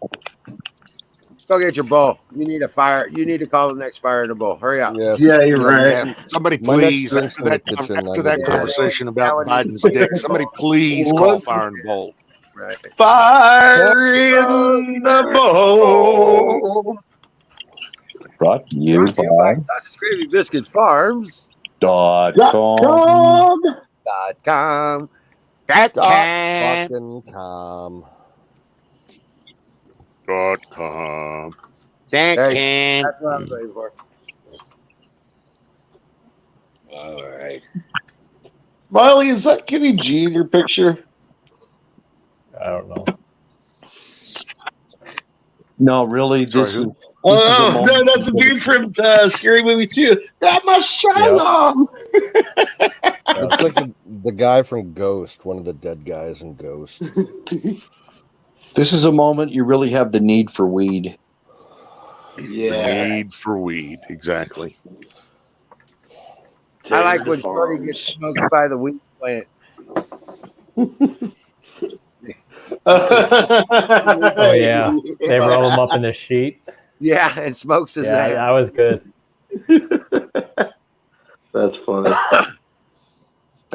Go get your bowl. You need a fire. You need to call the next fire in the bowl. Hurry up. Yes. Yeah, you're right. Yeah. Somebody My next please drink's after in that, the kitchen, after I that get conversation about Now it Biden's needs- dick, somebody please call Fire and Bolt. Right. Fire in the bowl. Brought to you Brought to you by by Sausage Gravy Biscuit Farms. .com. .com. Fucking com. .com. Hey, that's what I'm saying for. All right. Miley, is that Kenny G in your picture? I don't know. No, really, this is. Oh, This is a no, moment. that's the dude from Scary Movie 2. Grab my shirt on. It's like the guy from Ghost, one of the dead guys in Ghost. This is a moment you really have the need for weed. Yeah. Need for weed, exactly. I like when Shorty gets smoked by the weed plant. Oh yeah, they roll them up in the sheet. Yeah, and smokes his Yeah, ass. that was good. That's funny.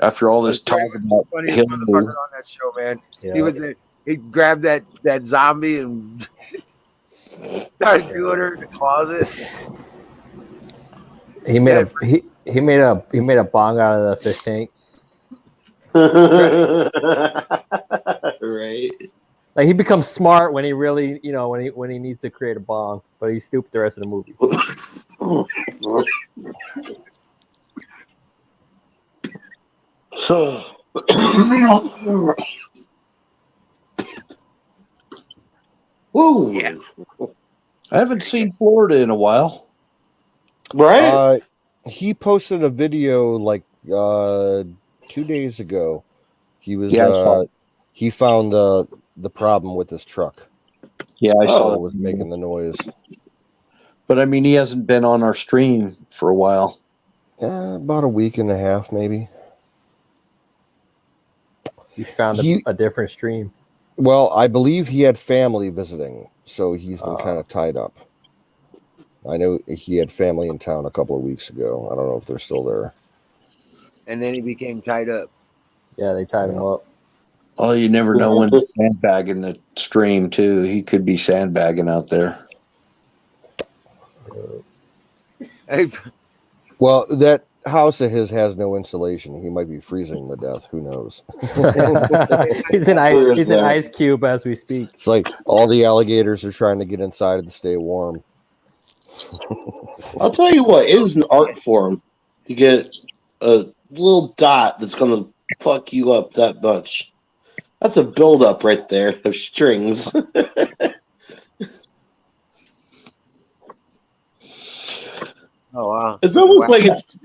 After all this talk about Funniest Hillary, motherfucker on that show, man. Yeah. He he grabbed that zombie and started doing her in the closet. He made a bong out of the fish tank. Right. Like he becomes smart when he really, when he needs to create a bong, but he's stupid the rest of the movie. So, whoa! Yeah. I haven't seen Florida in a while. Right? He posted a video like 2 days ago. He was Yeah, I saw it. he found the problem with his truck. Yeah, I saw It it. was making the noise. But I mean, he hasn't been on our stream for a while. About a week and a half, maybe. He's found a different stream. Well, I believe he had family visiting, so he's been kind of tied up. I know he had family in town a couple of weeks ago. I don't know if they're still there. And then he became tied up. Yeah, they tied him up. Oh, you never know when he's sandbagging the stream, too. He could be sandbagging out there. Well, that house of his has no insulation. He might be freezing to death. Who knows? He's an ice cube as we speak. It's like all the alligators are trying to get inside to stay warm. I'll tell you what, it is an art form to get a little dot that's going to fuck you up that much. That's a buildup right there of strings. Oh wow! It's almost like it's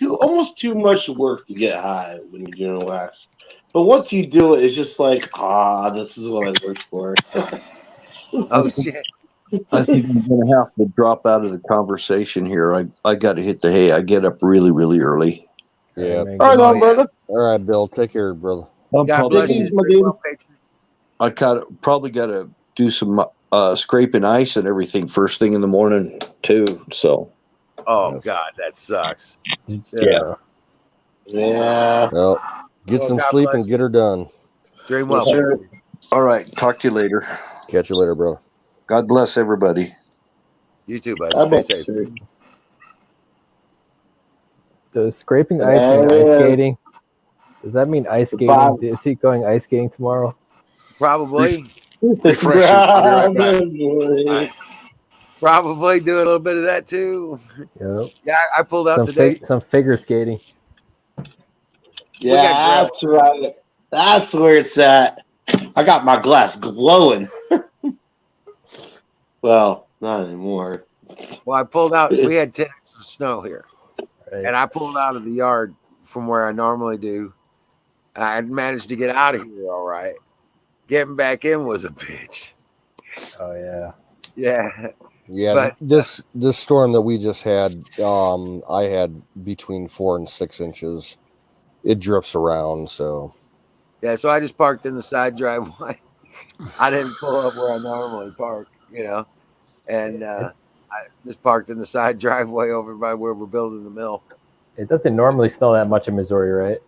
almost too much work to get high when you're doing wax. But once you do it, it's just like, this is what I worked for. Oh shit! I think I'm going to have to drop out of the conversation here. I got to hit the hay. I get up really, really early. Yeah. All right, brother. All right, Bill. Take care, brother. God bless you. I probably got to do some scraping ice and everything first thing in the morning too. So. Oh God, that sucks. Yeah. Well, get some sleep and get her done. Dream well. Sure. All right. Talk to you later. Catch you later, bro. God bless everybody. You too, buddy. Stay safe. Does scraping ice mean ice skating? Does that mean ice skating? Is he going ice skating tomorrow? Probably. Probably. Probably do a little bit of that too. Yep. Yeah, I pulled out today. Some figure skating. Yeah, that's right. That's where it's at. I got my glass glowing. Well, not anymore. Well, I pulled out. We had 10 inches of snow here, right. And I pulled out of the yard from where I normally do. I managed to get out of here all right. Getting back in was a bitch. Oh yeah. Yeah. Yeah, but this storm that we just had, I had between 4 and 6 inches. It drifts around, so. Yeah, so I just parked in the side driveway. I didn't pull up where I normally park, and I just parked in the side driveway over by where we're building the mill. It doesn't normally snow that much in Missouri, right?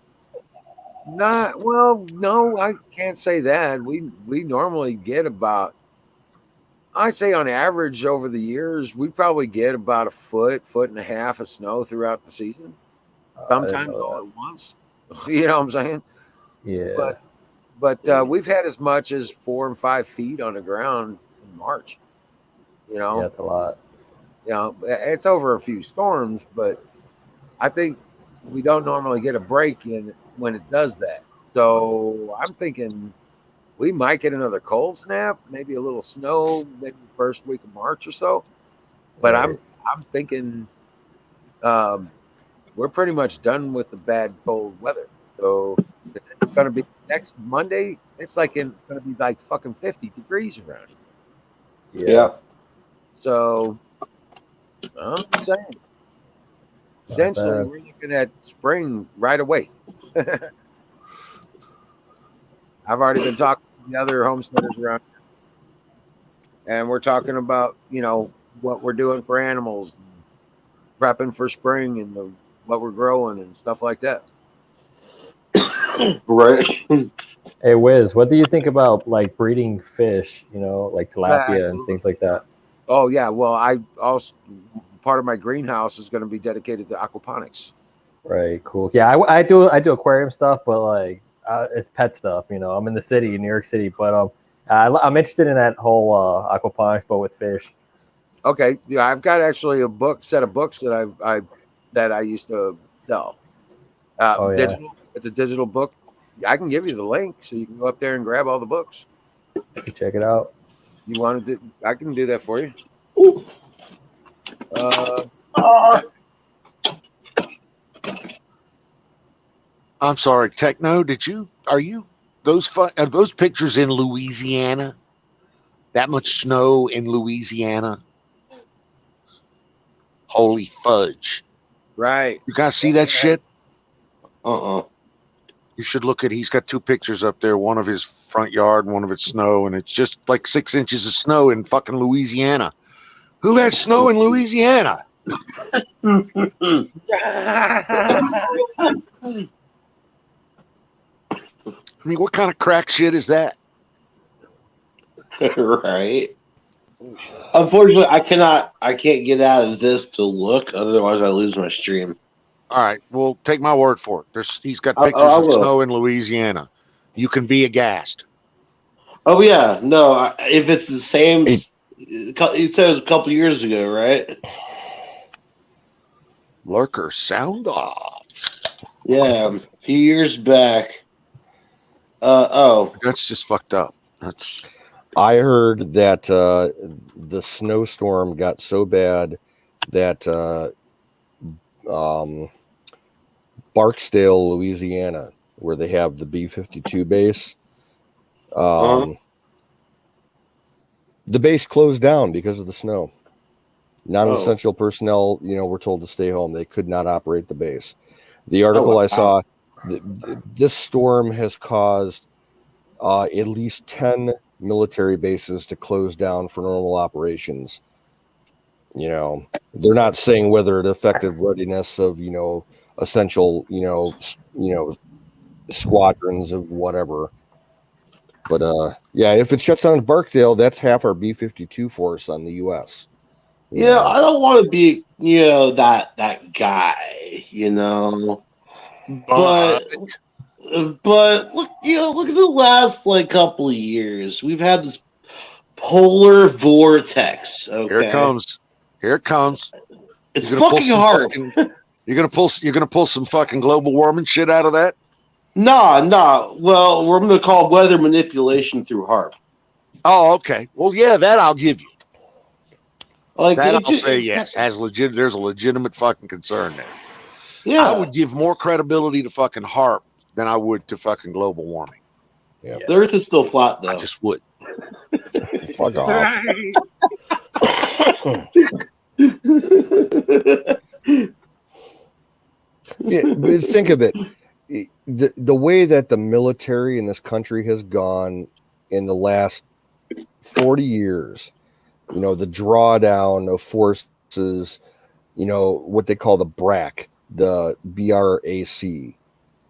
No, I can't say that. We normally get about, I'd say on average over the years, we probably get about a foot and a half of snow throughout the season. Sometimes all at once. You know what I'm saying? Yeah. But we've had as much as 4 and 5 feet on the ground in March. Yeah, that's a lot. It's over a few storms, but I think we don't normally get a break in when it does that. So I'm thinking we might get another cold snap, maybe a little snow, maybe the first week of March or so. But right. I'm thinking we're pretty much done with the bad cold weather. So it's going to be next Monday. It's going to be like fucking 50 degrees around here. Yeah. So I'm just saying. Potentially, we're looking at spring right away. I've already been talking to the other homesteaders around here, and we're talking about, what we're doing for animals, prepping for spring and what we're growing and stuff like that. Right. Hey Wiz, what do you think about like breeding fish? You know, like tilapia and things like that. Oh yeah, well, I also part of my greenhouse is going to be dedicated to aquaponics. Right, cool. Yeah, I do aquarium stuff, but like it's pet stuff. You know, I'm in the city, in New York City, but I'm interested in that whole aquaponics, but with fish. Okay, yeah, I've got actually a set of books that I used to sell. Oh, yeah. Digital. It's a digital book. I can give you the link so you can go up there and grab all the books. Check it out. You want to do? I can do that for you. I'm sorry, Techno. Are those pictures in Louisiana? That much snow in Louisiana? Holy fudge! Right. You guys see that shit? Uh-uh. You should look at. He's got two pictures up there. One of his front yard, one of it's snow, and it's just like 6 inches of snow in fucking Louisiana. Who has snow in Louisiana? I mean, what kind of crack shit is that? Right. Unfortunately, I can't get out of this to look. Otherwise, I lose my stream. All right. Well, take my word for it. He's got pictures of snow in Louisiana. You can be aghast. Oh yeah, no. If it's the same, you said it was a couple years ago, right? Lurker, sound off. Yeah, a few years back. That's just fucked up. I heard that the snowstorm got so bad that Barksdale, Louisiana, where they have the B-52 base, the base closed down because of the snow. Non-essential personnel, were told to stay home. They could not operate the base. The article I saw, this storm has caused at least 10 military bases to close down for normal operations. They're not saying whether it affected readiness of, essential, squadrons of whatever. But yeah, if it shuts down Barksdale, that's half our B-52 force on the U.S. Yeah, I don't want to be, that guy, But look, look at the last couple of years. We've had this polar vortex. Okay? Here it comes. It's fucking hard. You're gonna pull some fucking global warming shit out of that? Nah. Well, we're gonna call weather manipulation through HARP. Oh, okay. Well, yeah, that I'll give you. I'll say yes. There's a legitimate fucking concern there. Yeah. I would give more credibility to fucking HARP than I would to fucking global warming. Yeah. The Earth is still flat, though. I just would. Fuck off. Yeah, but think of it. The way that the military in this country has gone in the last 40 years, the drawdown of forces, what they call the BRAC, the BRAC,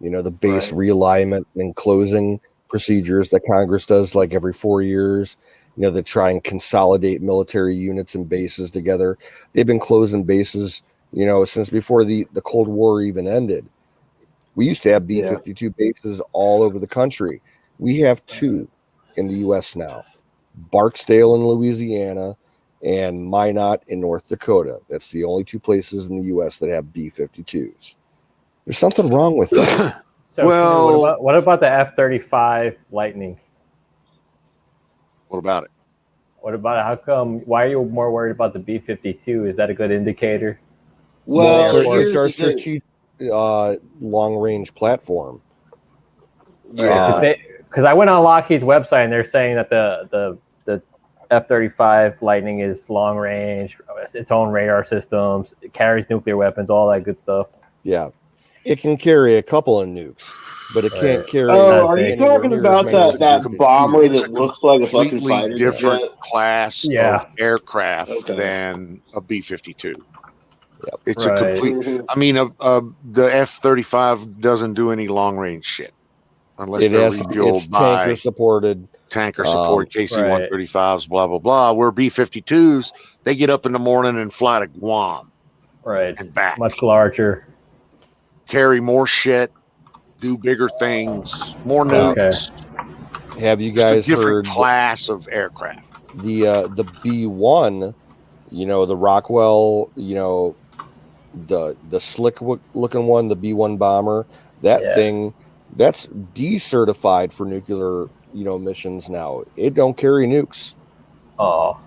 the base realignment and closing procedures that Congress does like every 4 years, that try and consolidate military units and bases together. They've been closing bases, since before the Cold War even ended. We used to have B-52 bases all over the country. We have 2 in the U.S. now. Barksdale in Louisiana and Minot in North Dakota. That's the only 2 places in the U.S. that have B-52s. There's something wrong with that. So, what about the F-35 Lightning? What about it? What about it? How come? Why are you more worried about the B-52? Is that a good indicator? Well, it's our strategic long-range platform. Yeah, because I went on Lockheed's website and they're saying that the F-35 Lightning is long range, its own radar systems, it carries nuclear weapons, all that good stuff. Yeah, it can carry a couple of nukes, but it can't carry. Oh, are you talking about that bomber that looks like a fucking fighter different jet? class of aircraft than a B-52? Yep. It's a complete. I mean, the F-35 doesn't do any long range shit. unless It they're has refueled it's by tanker supported. tanker support KC-135s, blah blah blah. Where B-52s, they get up in the morning and fly to Guam, right, and back, much larger, carry more shit, do bigger things, more nukes. Have you Just a guys different heard class of aircraft? The B-1? You know, the Rockwell. You know, the slick looking one, the B-1 bomber. That thing, that's decertified for nuclear, missions now. It don't carry nukes. Oh,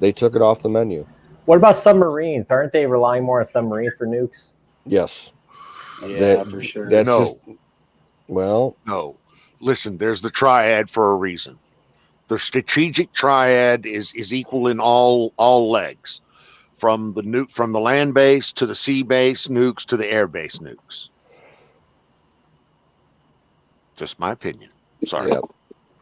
they took it off the menu. What about submarines? Aren't they relying more on submarines for nukes? Yes. Yeah, for sure. That's No. just No. Listen, there's the triad for a reason. The strategic triad is equal in all legs, from the land base to the sea base nukes to the air base nukes. Just my opinion. Sorry.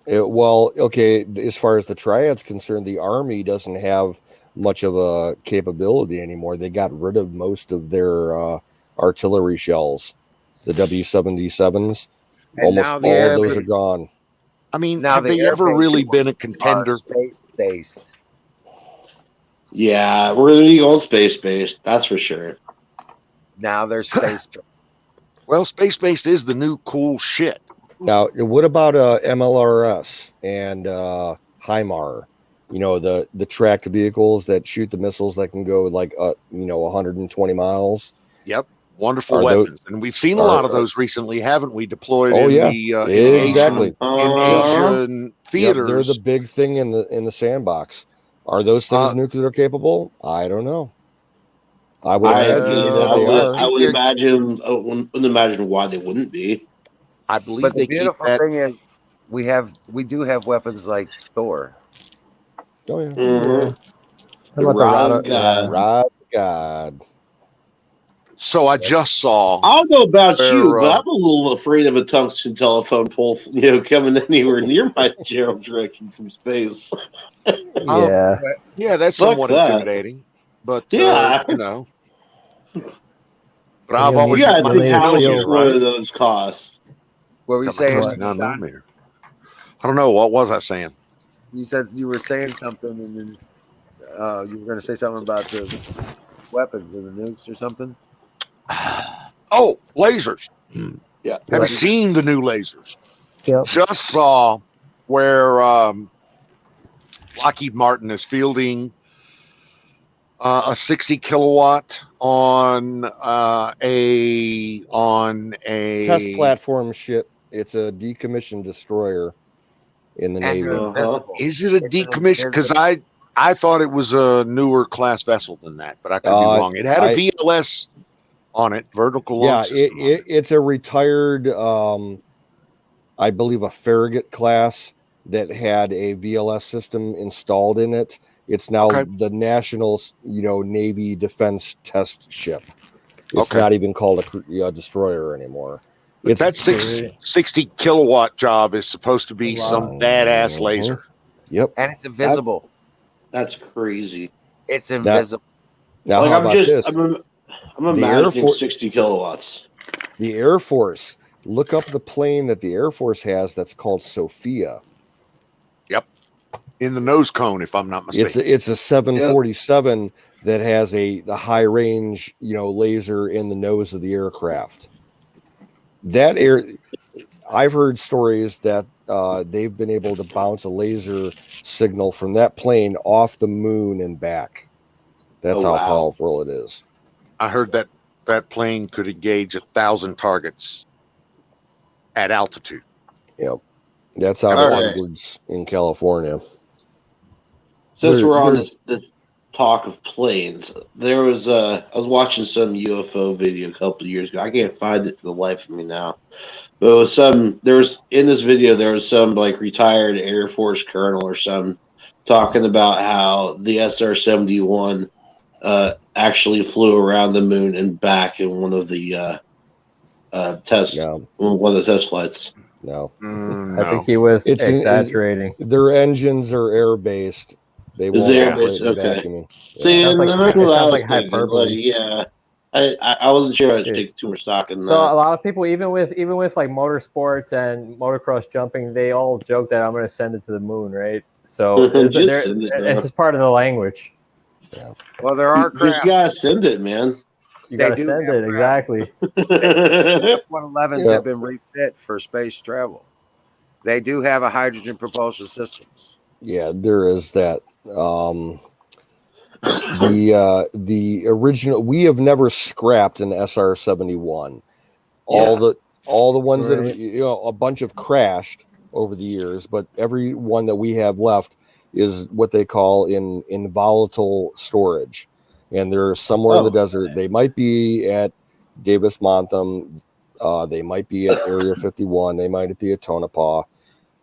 Well, okay, as far as the triad's concerned, the Army doesn't have much of a capability anymore. They got rid of most of their artillery shells, the W-77s. And Almost now all the of those are gone. I mean, Now have the they air ever base really been a are contender? space-based. Yeah, we're going to be going space-based. That's for sure. Now they're space-based. Well, space-based is the new cool shit. Now, what about MLRS and HIMAR? You know, the tracked vehicles that shoot the missiles that can go like 120 miles. Yep, wonderful Are weapons, and we've seen a lot of those recently, haven't we? Deployed in the exactly in Asian theaters. They're the big thing in the sandbox. Are those things nuclear capable? I don't know. I would imagine that they are. I would imagine. I wouldn't imagine why they wouldn't be. I believe But the beautiful thing is, we do have weapons like Thor. Oh yeah. Mm-hmm. The Rod of God. Rod of God. So I just saw. I don't know about you, but I'm a little afraid of a tungsten telephone pole, coming anywhere near my general direction from space. Yeah. Yeah, that's Fuck somewhat that. intimidating. But Yeah. But I've always I think how much shield, one of those costs. What were you saying? 9mm. I don't know. What was I saying? You said you were saying something, and then you were going to say something about the weapons and the nukes or something. Oh, lasers. Yeah. Have you seen the new lasers? Yep. Just saw where Lockheed Martin is fielding a 60 kilowatt on a Test platform shit. It's a decommissioned destroyer in the Navy. Is it a decommission? Because I thought it was a newer class vessel than that, but I could be wrong. It had a VLS on it, vertical launch system. It's a retired, I believe, a Farragut class that had a VLS system installed in it. It's now the National, Navy Defense Test Ship. It's not even called a destroyer anymore. It's that 60 kilowatt job is supposed to be some badass laser. Yep, and it's invisible. That's crazy. It's invisible. Now, how about this? I'm imagining 60 kilowatts. The Air Force. Look up the plane that the Air Force has that's called Sophia. Yep. In the nose cone, if I'm not mistaken. It's a 747 that has the high range, laser in the nose of the aircraft. I've heard stories that they've been able to bounce a laser signal from that plane off the moon and back. That's how powerful it is. I heard that plane could engage 1,000 targets at altitude. Yep. That's out of Edwards in California. Since we're on this talk of planes, there was I was watching some UFO video a couple of years ago. I can't find it for the life of me now. But in this video there was some like retired Air Force colonel or something talking about how the SR-71 actually flew around the moon and back in one of the one of the test flights. No. I think he was exaggerating. Their engines are air based. They won't air based. Okay. See, it sounds like hyperbole. yeah. I wasn't sure I should take too much stock in So a that. lot of people, even with like motorsports and motocross jumping, they all joke that I'm going to send it to the moon, right? So Just send it, bro. it's just part of the language. Yeah. Well, there are You crafts. gotta send it, man. You They got to do send have it exactly. F-111s Yeah. have been refit for space travel. They do have a hydrogen propulsion systems. Yeah, there is that. The original, we have never scrapped an SR-71. All the ones that have, Right. a bunch have crashed over the years, but every one that we have left is what they call in volatile storage, and they're somewhere in the desert. They might be at Davis Montham, they might be at Area 51, they might be at Tonopah.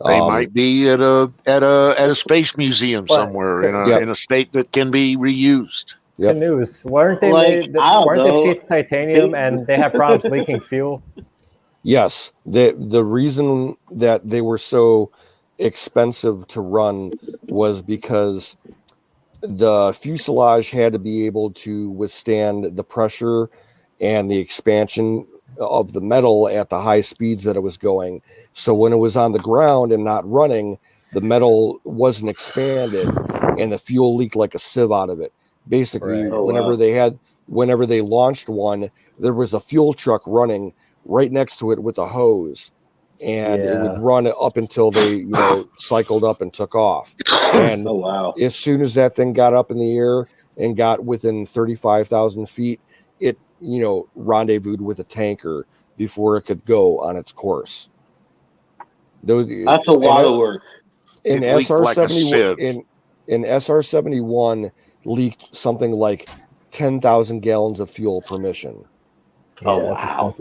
They might be at a space museum somewhere in a state that can be reused. Good news. Weren't they Like, made? I don't Weren't the know. sheets titanium and they have problems leaking fuel? Yes, the reason that they were so expensive to run was because the fuselage had to be able to withstand the pressure and the expansion of the metal at the high speeds that it was going. So when it was on the ground and not running, the metal wasn't expanded and the fuel leaked like a sieve out of it. Basically, Right. Oh, whenever they launched one, there was a fuel truck running right next to it with a hose, and it would run up until they cycled up and took off. And as soon as that thing got up in the air and got within 35,000 feet, it rendezvoused with a tanker before it could go on its course. That's a lot of work. In It leaked like a sieve. in SR-71 leaked something like 10,000 gallons of fuel per mission. Oh wow!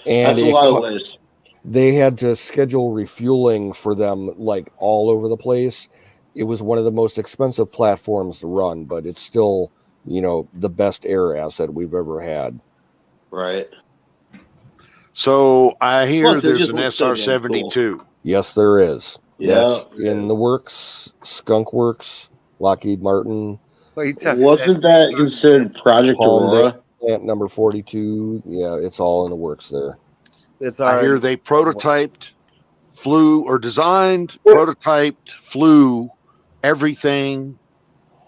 And that's a lot of waste. They had to schedule refueling for them like all over the place. It was one of the most expensive platforms to run, but it's still, the best air asset we've ever had. Right. So I hear Plus, it there's just an looks so damn SR-72. Yes, there is. Yeah, That's in the works. Skunk Works, Lockheed Martin. Wasn't that considered Project Aurora? Plant number 42. Yeah, it's all in the works there. I hear they prototyped, flew everything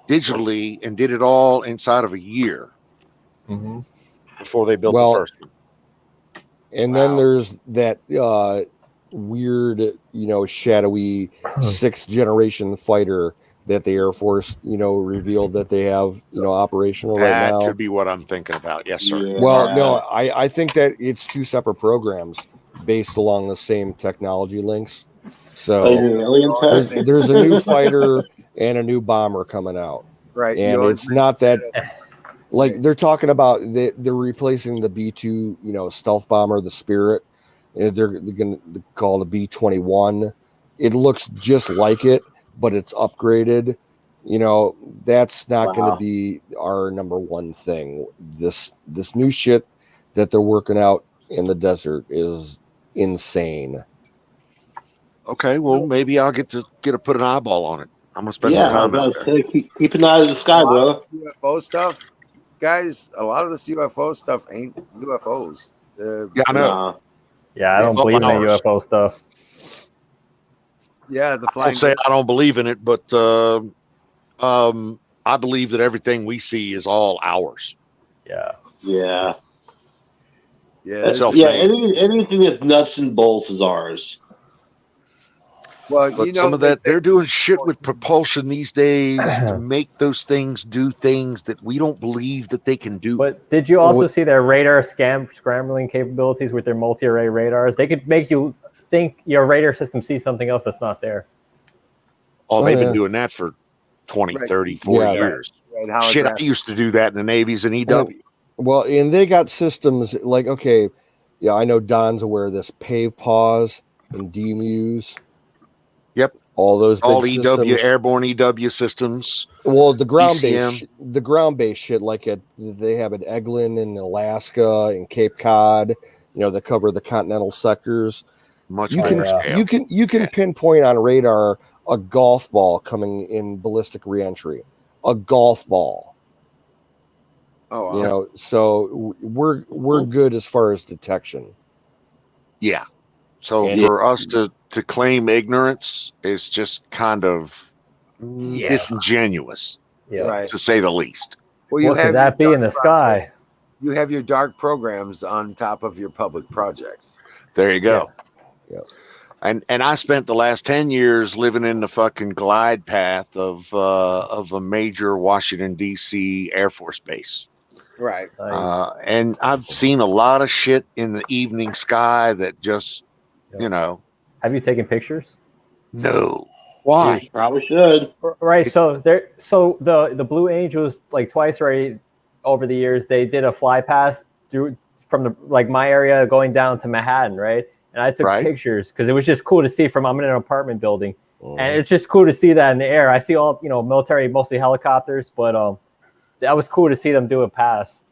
digitally and did it all inside of a year before they built the first one. And then there's that weird, shadowy 6th generation fighter that the Air Force, revealed that they have, operational right now. That could be what I'm thinking about. Yes, sir. Yeah. Well, no, I think that it's two separate programs based along the same technology links. So there's a new fighter and a new bomber coming out. Right. And it's not that, like, they're talking about they're replacing the B-2, stealth bomber, the Spirit. And they're going to call it a B-21. It looks just like it, but it's upgraded. That's not going to be our number one thing. This new shit that they're working out in the desert is insane. Okay, well, maybe I'll get to put an eyeball on it. I'm gonna spend some time out there. Keep an eye on the sky, brother. UFO stuff, guys. A lot of this UFO stuff ain't UFOs. Yeah, I know. Yeah, I don't believe in the UFO stuff. Yeah, the I flying. don't say I don't believe in it, but I believe that everything we see is all ours. Yeah. Yeah. Yeah. Anything that's nuts and bolts is ours. Well, but some of that they're doing shit with propulsion these days to make those things do things that we don't believe that they can do. But did you also see their radar scrambling capabilities with their multi-array radars? They could make you think your radar system sees something else that's not there. Oh, they've been doing that for 20, 30, 40 years. Right. Shit, I used to do that in the Navy's and EW. Well, and they got systems like, okay, yeah, I know Don's aware of this, Pave Pause and DMUs. Yep. All those all big EW, systems. airborne EW systems. Well, the ground-based shit, like they have at Eglin in Alaska and Cape Cod, that cover the continental sectors. You can pinpoint on radar a golf ball coming in ballistic reentry. A golf ball. Oh, you know, so we're good as far as detection. Yeah. So And- for us to claim ignorance is just kind of disingenuous, Yeah. to say the least. Well, you What have could that your be in the sky? You have your dark programs on top of your public projects. There you go. Yeah. And I spent the last 10 years living in the fucking glide path of a major Washington D.C. Air Force base. Right. And I've seen a lot of shit in the evening sky that just, you know. Have you taken pictures? No. Why? Probably should. Right. So the Blue Angels, like twice already over the years, they did a fly pass through from the like my area going down to Manhattan, right? And I took pictures because it was just cool to see from I'm in an apartment building, and it's just cool to see that in the air. I see all military, mostly helicopters, but that was cool to see them do a pass.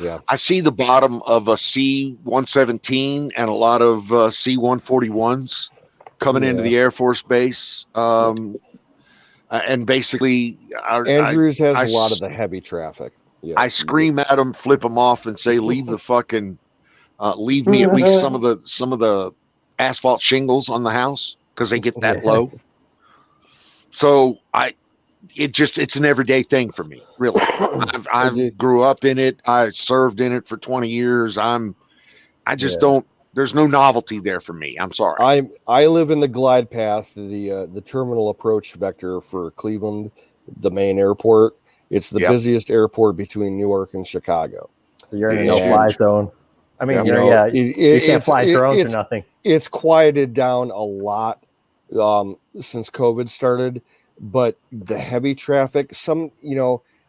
Yeah, I see the bottom of a C-117 and a lot of C-141s coming into the Air Force Base. And basically, Andrews has a lot of the heavy traffic. Yeah, I scream at them, flip them off, and say, "Leave the fucking, leave me at least some of the asphalt shingles on the house because they get that low." So it's an everyday thing for me, really. I grew up in it. I served in it for 20 years. I just don't. There's no novelty there for me. I'm sorry. I live in the glide path, the terminal approach vector for Cleveland, the main airport. It's the busiest airport between Newark and Chicago. So you're in a no-fly zone. I mean, you can't fly drones or nothing. It's quieted down a lot since COVID started, but the heavy traffic,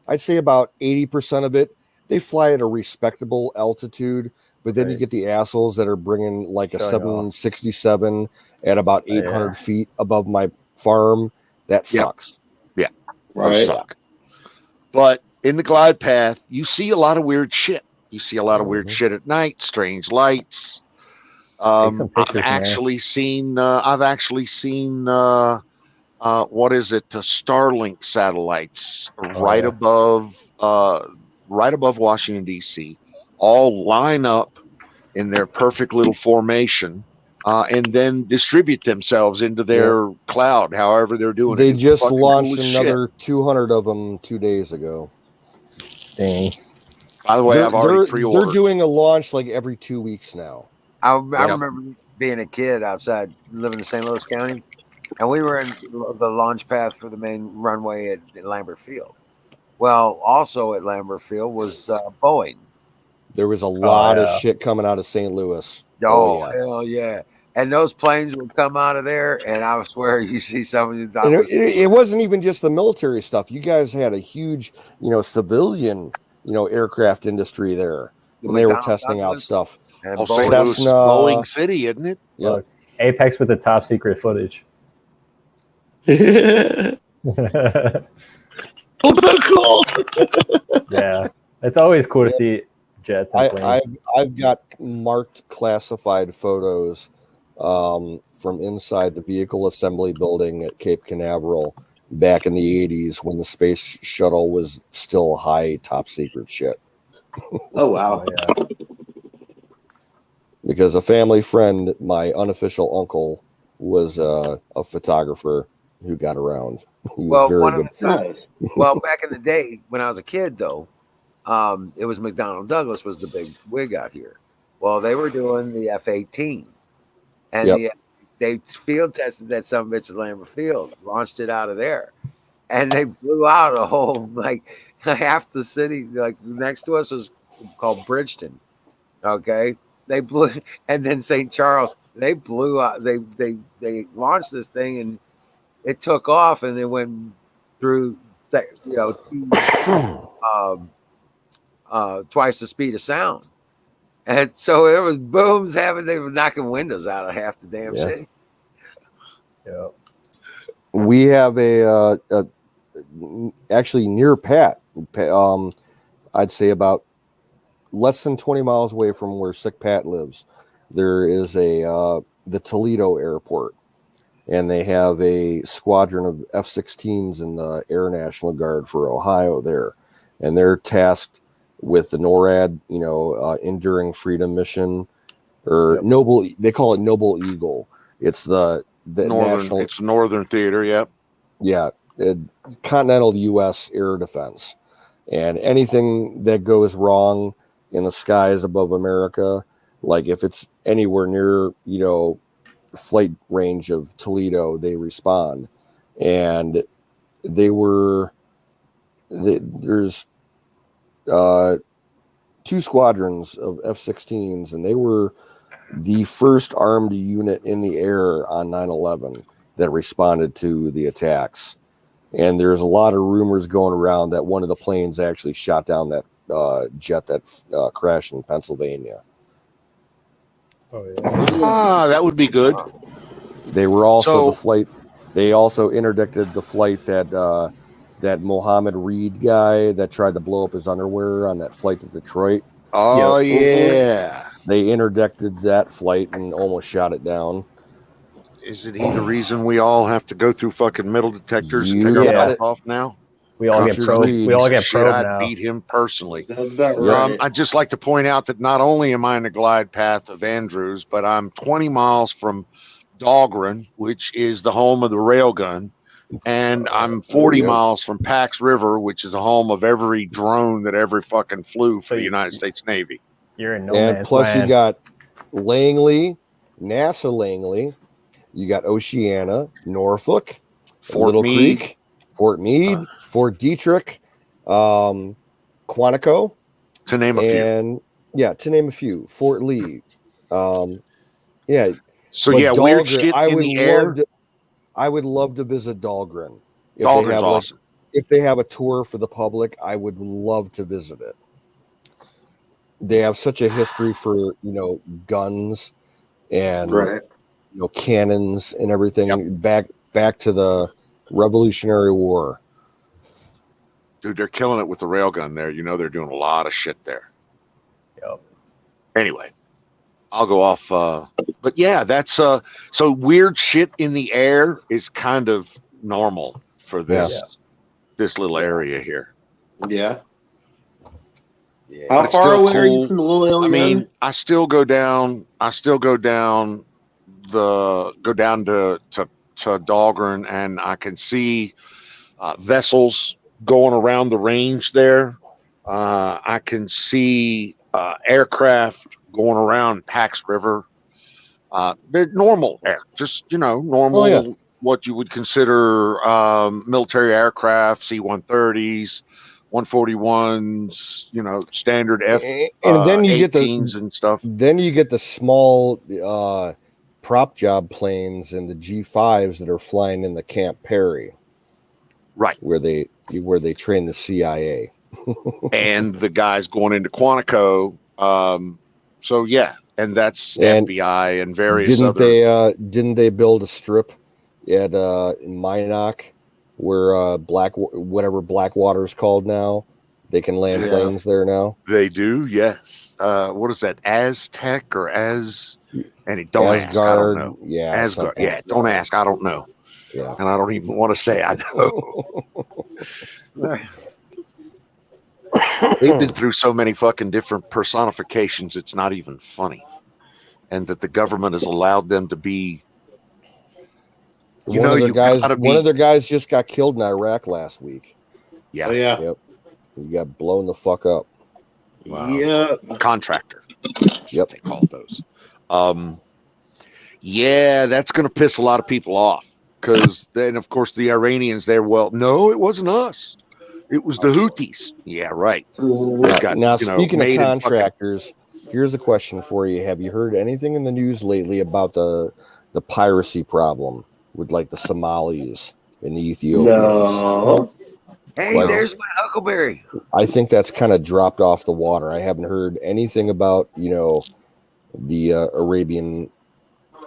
I'd say about 80% of it, they fly at a respectable altitude. But then you get the assholes that are bringing like a 767 at about 800 feet above my farm. That sucks. Yeah. Right. Suck. But in the glide path, you see a lot of weird shit. You see a lot of weird shit at night, strange lights. I've actually seen what is it? Starlink satellites right above Washington, D.C. all line up in their perfect little formation and then distribute themselves into their cloud, however they're doing they it. They just launched another 200 of them 2 days ago. Dang. By the way, I've already pre-ordered. They're doing a launch like every 2 weeks now. I remember being a kid outside, living in St. Louis County, and we were in the launch path for the main runway at Lambert Field. Well, also at Lambert Field was Boeing. There was a lot of shit coming out of St. Louis. Hell yeah. And those planes would come out of there, and I swear you see some of you. It wasn't even just the military stuff. You guys had a huge, civilian, aircraft industry there when they were testing out stuff. And Boeing City, isn't it? Yeah. Apex with the top secret footage. Oh, so cool. Yeah. It's always cool to see jets and planes. I've got marked classified photos from inside the vehicle assembly building at Cape Canaveral back in the 80s when the space shuttle was still high top secret shit. Oh, wow. Yeah. Because a family friend, my unofficial uncle, was a photographer who got around. He was very good. Well, back in the day when I was a kid, though, it was McDonnell Douglas was the big wig out here. Well, they were doing the F-18, and they field tested that some bitch at Lambert Field, launched it out of there, and they blew out a whole half the city. Like next to us was called Bridgeton. Okay, they blew, and then St. Charles. They blew out. They launched this thing, and it took off, and it went through twice the speed of sound. And so there was booms they were knocking windows out of half the damn city. Yeah. We have a actually near Pat, I'd say about less than 20 miles away from where Sick Pat lives. There is the Toledo airport, and they have a squadron of F-16s in the Air National Guard for Ohio there. and they're tasked with the NORAD, Enduring Freedom Mission, or Noble. They call it Noble Eagle. It's the national. It's Northern Theater. Yep. Yeah, continental U.S. air defense, and anything that goes wrong in the skies above America, like if it's anywhere near, flight range of Toledo, they respond. And there's 2 squadrons of F-16s, and they were the first armed unit in the air on 9/11 that responded to the attacks. And there's a lot of rumors going around that one of the planes actually shot down that jet that crashed in Pennsylvania. Oh, yeah. That would be good. They were also the flight. They also interdicted the flight that that Mohammed Reed guy that tried to blow up his underwear on that flight to Detroit. Oh, yeah. They interdicted that flight and almost shot it down. Isn't he the reason we all have to go through fucking metal detectors and take our mouth off now? We all get probed. We all get probed I'd now. beat him personally. Right. I'd just like to point out that not only am I in the glide path of Andrews, but I'm 20 miles from Dahlgren, which is the home of the railgun, and I'm 40 miles from Pax River, which is the home of every drone that ever fucking flew for the United States Navy. You're in no And man's plus, land. you got Langley, NASA Langley. You got Oceana, Norfolk, Fort Little Meade. Creek, Fort Meade, Fort Detrick, Quantico, to name a few. Yeah, to name a few. Fort Lee. Yeah. So But yeah, weird shit I in would the air. I would love to visit Dahlgren. Dahlgren's awesome. If they have a tour for the public, I would love to visit it. They have such a history for, guns and cannons and everything back to the Revolutionary War. Dude, they're killing it with the railgun there. They're doing a lot of shit there. Yep. Anyway, I'll go off. But yeah, that's so weird shit in the air is kind of normal for this little area here. Yeah. Yeah. How But it's far still away are you cool. from the little area? I mean, I still go down to Dahlgren, and I can see vessels going around the range there. I can see aircraft going around Pax River. They're normal air, just normal. What you would consider military aircraft, C-130s, 141s, standard F And then you get 18s and stuff. Then you get the small prop job planes and the G5s that are flying in the Camp Perry, right? Where they train the CIA and the guys going into Quantico. So yeah, and that's FBI and various other. Didn't they build a strip at in Minot where Blackwater is called now? They can land planes there now. They do, yes. What is that? Aztec or And don't ask. I don't know. Yeah, Asgard. Yeah, don't ask. I don't know. Yeah, and I don't even want to say I know. They've been through so many fucking different personifications. It's not even funny, and that the government has allowed them to be. One of their guys just got killed in Iraq last week. Yeah. Oh, yeah. Yep. He got blown the fuck up. Wow. Yeah. Contractor. Yep. They call those. Yeah, that's going to piss a lot of people off because then, of course, the Iranians there. Well, no, it wasn't us. It was the Houthis. Yeah, right. Now, speaking of contractors, here's a question for you. Have you heard anything in the news lately about the piracy problem with like the Somalis and the Ethiopians? No. Hey, there's my huckleberry. I think that's kind of dropped off the water. I haven't heard anything about, the Arabian,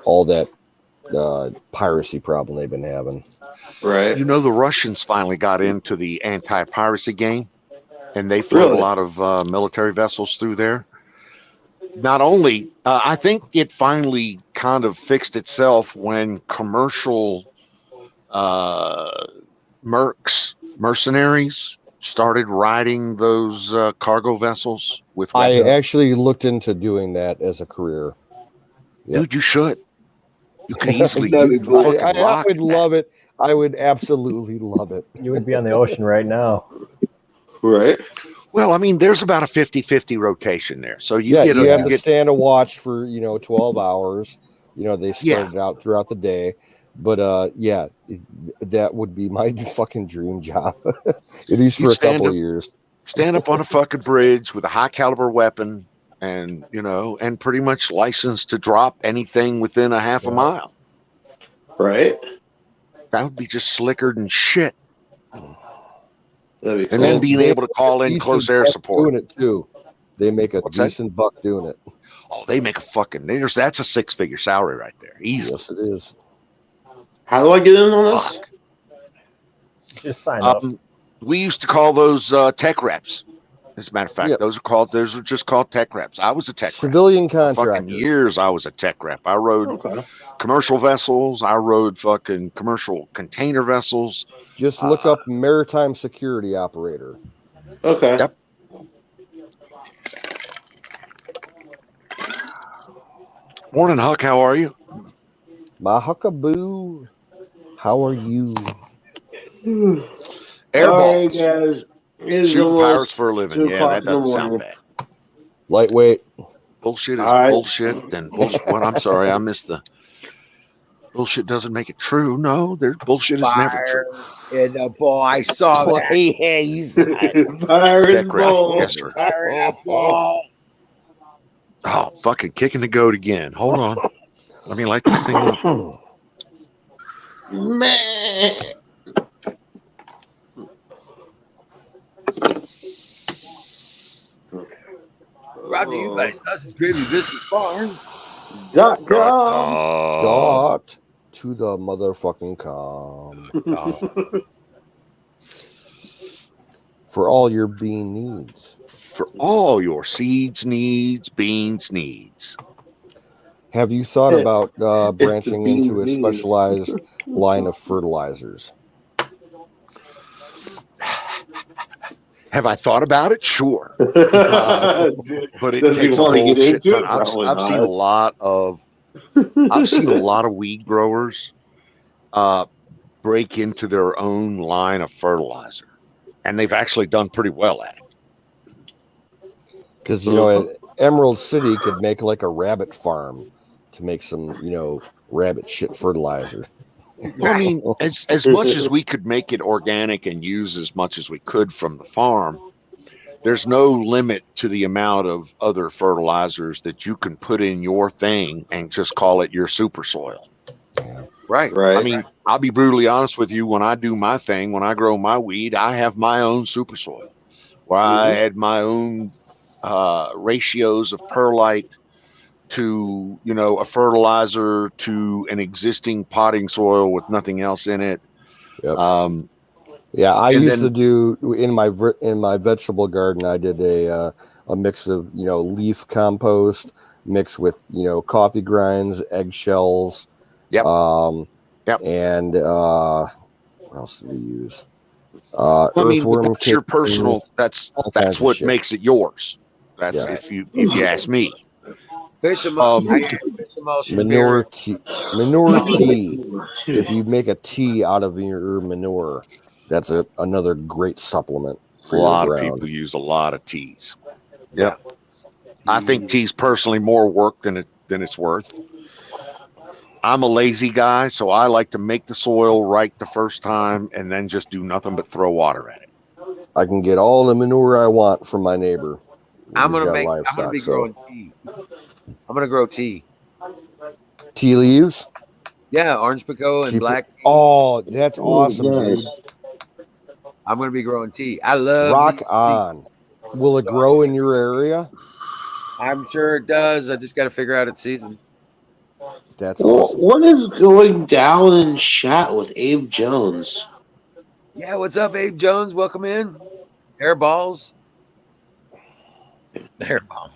all that piracy problem they've been having. Right. The Russians finally got into the anti-piracy game, and they flew a lot of military vessels through there. Not only, I think it finally kind of fixed itself when commercial mercenaries started riding those cargo vessels with? I weapons? actually looked into doing that as a career. Dude, you should. You could easily. That'd you be could cool. fucking I rock would it. love it. I would absolutely love it. You would be on the ocean right now. Right. Well, I mean, there's about a 50-50 rotation there. So you Yeah, get you a, have you to get stand a watch for 12 hours. They spread it out throughout the day. But yeah, that would be my fucking dream job. At least for You'd a couple of years. stand up on a fucking bridge with a high caliber weapon, and and pretty much licensed to drop anything within a half a mile. Right. That would be just slicker than shit. That'd be cool. And then being They able to call in decent close air buck support. doing it too. They make a What's that? decent buck doing it. Oh, they make a fucking. That's a 6-figure salary right there. Easy. Yes, it is. How do I get in on this? Just sign up. We used to call those tech reps. As a matter of fact, those are just called tech reps. I was a tech civilian rep. contractor. Fucking years I was a tech rep. I rode commercial vessels. I rode fucking commercial container vessels. Just look up maritime security operator. Okay. Yep. Morning, Huck. How are you? My huckaboo. How are you? Airballs. All right, guys. It's Shooting almost pirates for a living. 2 Yeah, o'clock that in the doesn't sound morning. bad. Lightweight. Bullshit is All right. bullshit. And bullshit. What? I'm sorry, I missed the. Bullshit doesn't make it true. No, there's bullshit is never true. In the ball, I saw that. Yeah, you said Fire in Tech rep. ball. Yes, sir. Fire in the ball. Oh, fucking kicking the goat again. Hold on. Let me light this thing up. Man. Brought to you by Sausage Gravy Biscuit Farm. .com. Dot to the motherfucking com. For all your bean needs. For all your seeds needs, beans needs. Have you thought about branching bean into a needs. specialized line of fertilizers? Have I thought about it? Sure. But it Does he takes a want to whole get shit into ton. it? I've Probably seen a not. lot of weed growers break into their own line of fertilizer, and they've actually done pretty well at it. Because Emerald City could make like a rabbit farm to make some rabbit shit fertilizer. Well, I mean, as much as we could make it organic and use as much as we could from the farm, there's no limit to the amount of other fertilizers that you can put in your thing and just call it your super soil. Right. I mean, I'll be brutally honest with you. When I do my thing, when I grow my weed, I have my own super soil where I add my own ratios of perlite to a fertilizer to an existing potting soil with nothing else in it. Yep. I and used then- to do in my vegetable garden. I did a mix of leaf compost mixed with coffee grinds, eggshells. Yep. And what else did we use? I mean, Earthworm that's your kittens, personal. That's kinds of what shit. makes it yours. That's Yeah. if you ask me. Fish them up. Manure tea. If you make a tea out of your manure, that's another great supplement A for lot your of ground. people use a lot of teas. Yep. I think tea's personally more work than it's worth. I'm a lazy guy, so I like to make the soil right the first time and then just do nothing but throw water at it. I can get all the manure I want from my neighbor. I'm He's gonna got be livestock, growing tea. I'm gonna grow tea. tea leaves. Yeah, orange pekoe and black. Oh, that's awesome, dude. I'm gonna be growing tea. I love Rock tea. on. Will it grow in your area? I'm sure it does. I just got to figure out its season. That's awesome. What is going down in chat with Abe Jones? Yeah, what's up, Abe Jones? Welcome in. Airballs. Airball.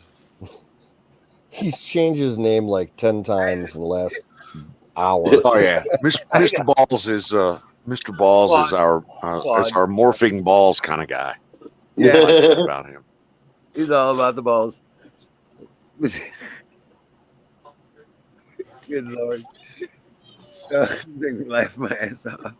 He's changed his name like 10 times in the last hour. Oh yeah, Mr. Balls is our morphing balls kind of guy. Yeah. About him. He's all about the balls. Good Lord. Make me laugh my ass off.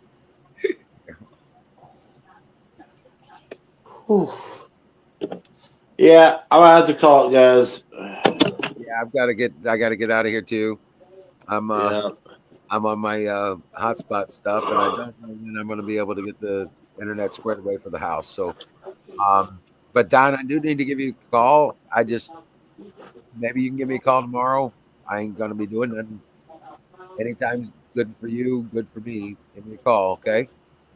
Yeah, I'm gonna have to call it, guys. Yeah, I gotta get out of here too. I'm I'm on my hotspot stuff, and I don't know when I'm gonna be able to get the internet squared away for the house. So but Don, I do need to give you a call. Maybe you can give me a call tomorrow. I ain't gonna be doing nothing. Anytime's good for you, good for me. Give me a call, okay?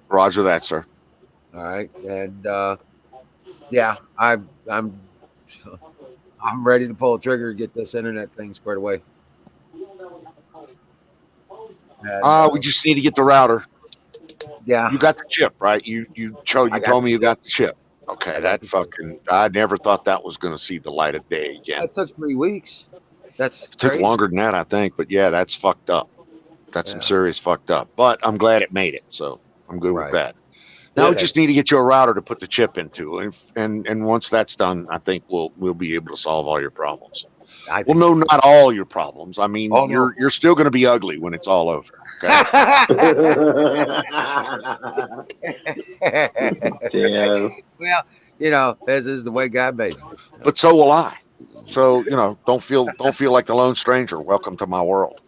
Roger that, sir. All right. And yeah, I'm ready to pull a trigger and get this internet thing squared away. And, we just need to get the router. Yeah. You got the chip, right? You told me you got the chip. Okay, that fucking I never thought that was gonna see the light of day again. That took 3 weeks. That's It took crazy. longer than that, I think, but yeah, that's fucked up. That's some serious fucked up. But I'm glad it made it, so I'm good with that. Now we just need to get you a router to put the chip into, and once that's done, I think we'll be able to solve all your problems. Well, no, not all your problems. I mean, you're still going to be ugly when it's all over. Okay? Yeah. Well, you know, this is the way God made me. But so will I. So don't feel like the lone stranger. Welcome to my world.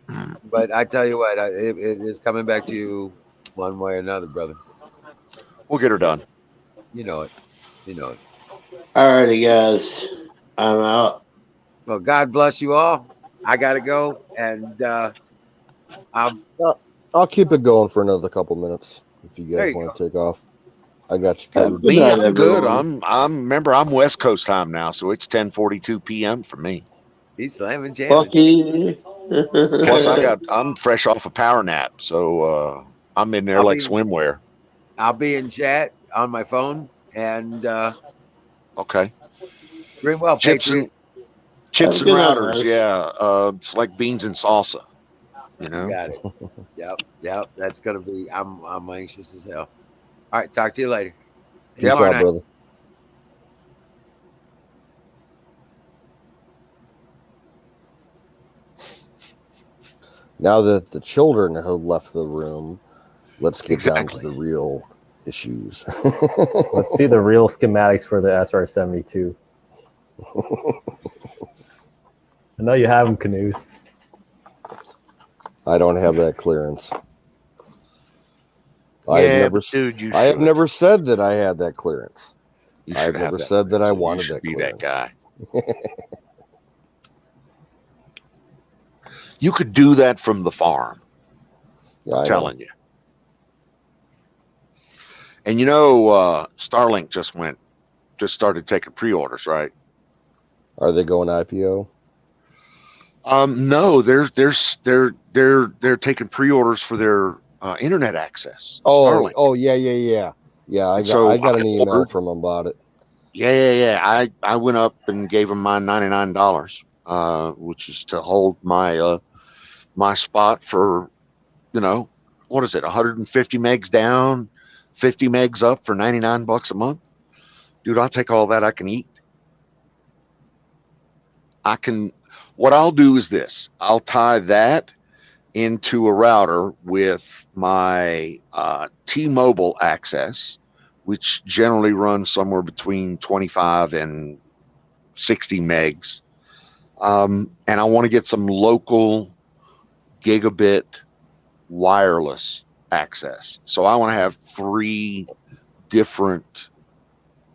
But I tell you what, it is coming back to you one way or another, brother. We'll get her done. You know it. You know it. Alrighty, guys. I'm out. Well, God bless you all. I gotta go, and I'll keep it going for another couple minutes if you There guys you want to take off. I got you covered. Me, I'm good. Remember, I'm West Coast time now, so it's 10:42 p.m. for me. he's slamming jamming. Bucky. Plus, I'm fresh off a power nap, so I'm in there I'll like be- swimwear. I'll be in chat on my phone, and Okay. doing well, Chips Patriot. and good night, routers, guys. yeah. It's like beans and salsa. You know. Got it. Yep. That's gonna be. I'm anxious as hell. All right, talk to you later. Peace out, brother. Now that the children have left the room, let's get down to the real issues. Let's see the real schematics for the SR-72. I know you have them, Canoes. I don't have that clearance. Yeah, I have dude, never said that I had that clearance. You I have should have never that said that I clearance. You wanted should that be clearance. that guy. You could do that from the farm. Yeah, I'm telling you. And Starlink just started taking pre-orders, right? Are they going IPO? No, they're taking pre-orders for their internet access. Oh, Starlink. Yeah, I So got an email ordered- from them about it. Yeah. I went up and gave them my $99, which is to hold my my spot for, what is it, 150 megs down, 50 megs up for $99 a month. Dude, I'll take all that I can eat. What I'll do is this. I'll tie that into a router with my T-Mobile access, which generally runs somewhere between 25 and 60 megs. And I want to get some local gigabit wireless access. So I want to have 3 different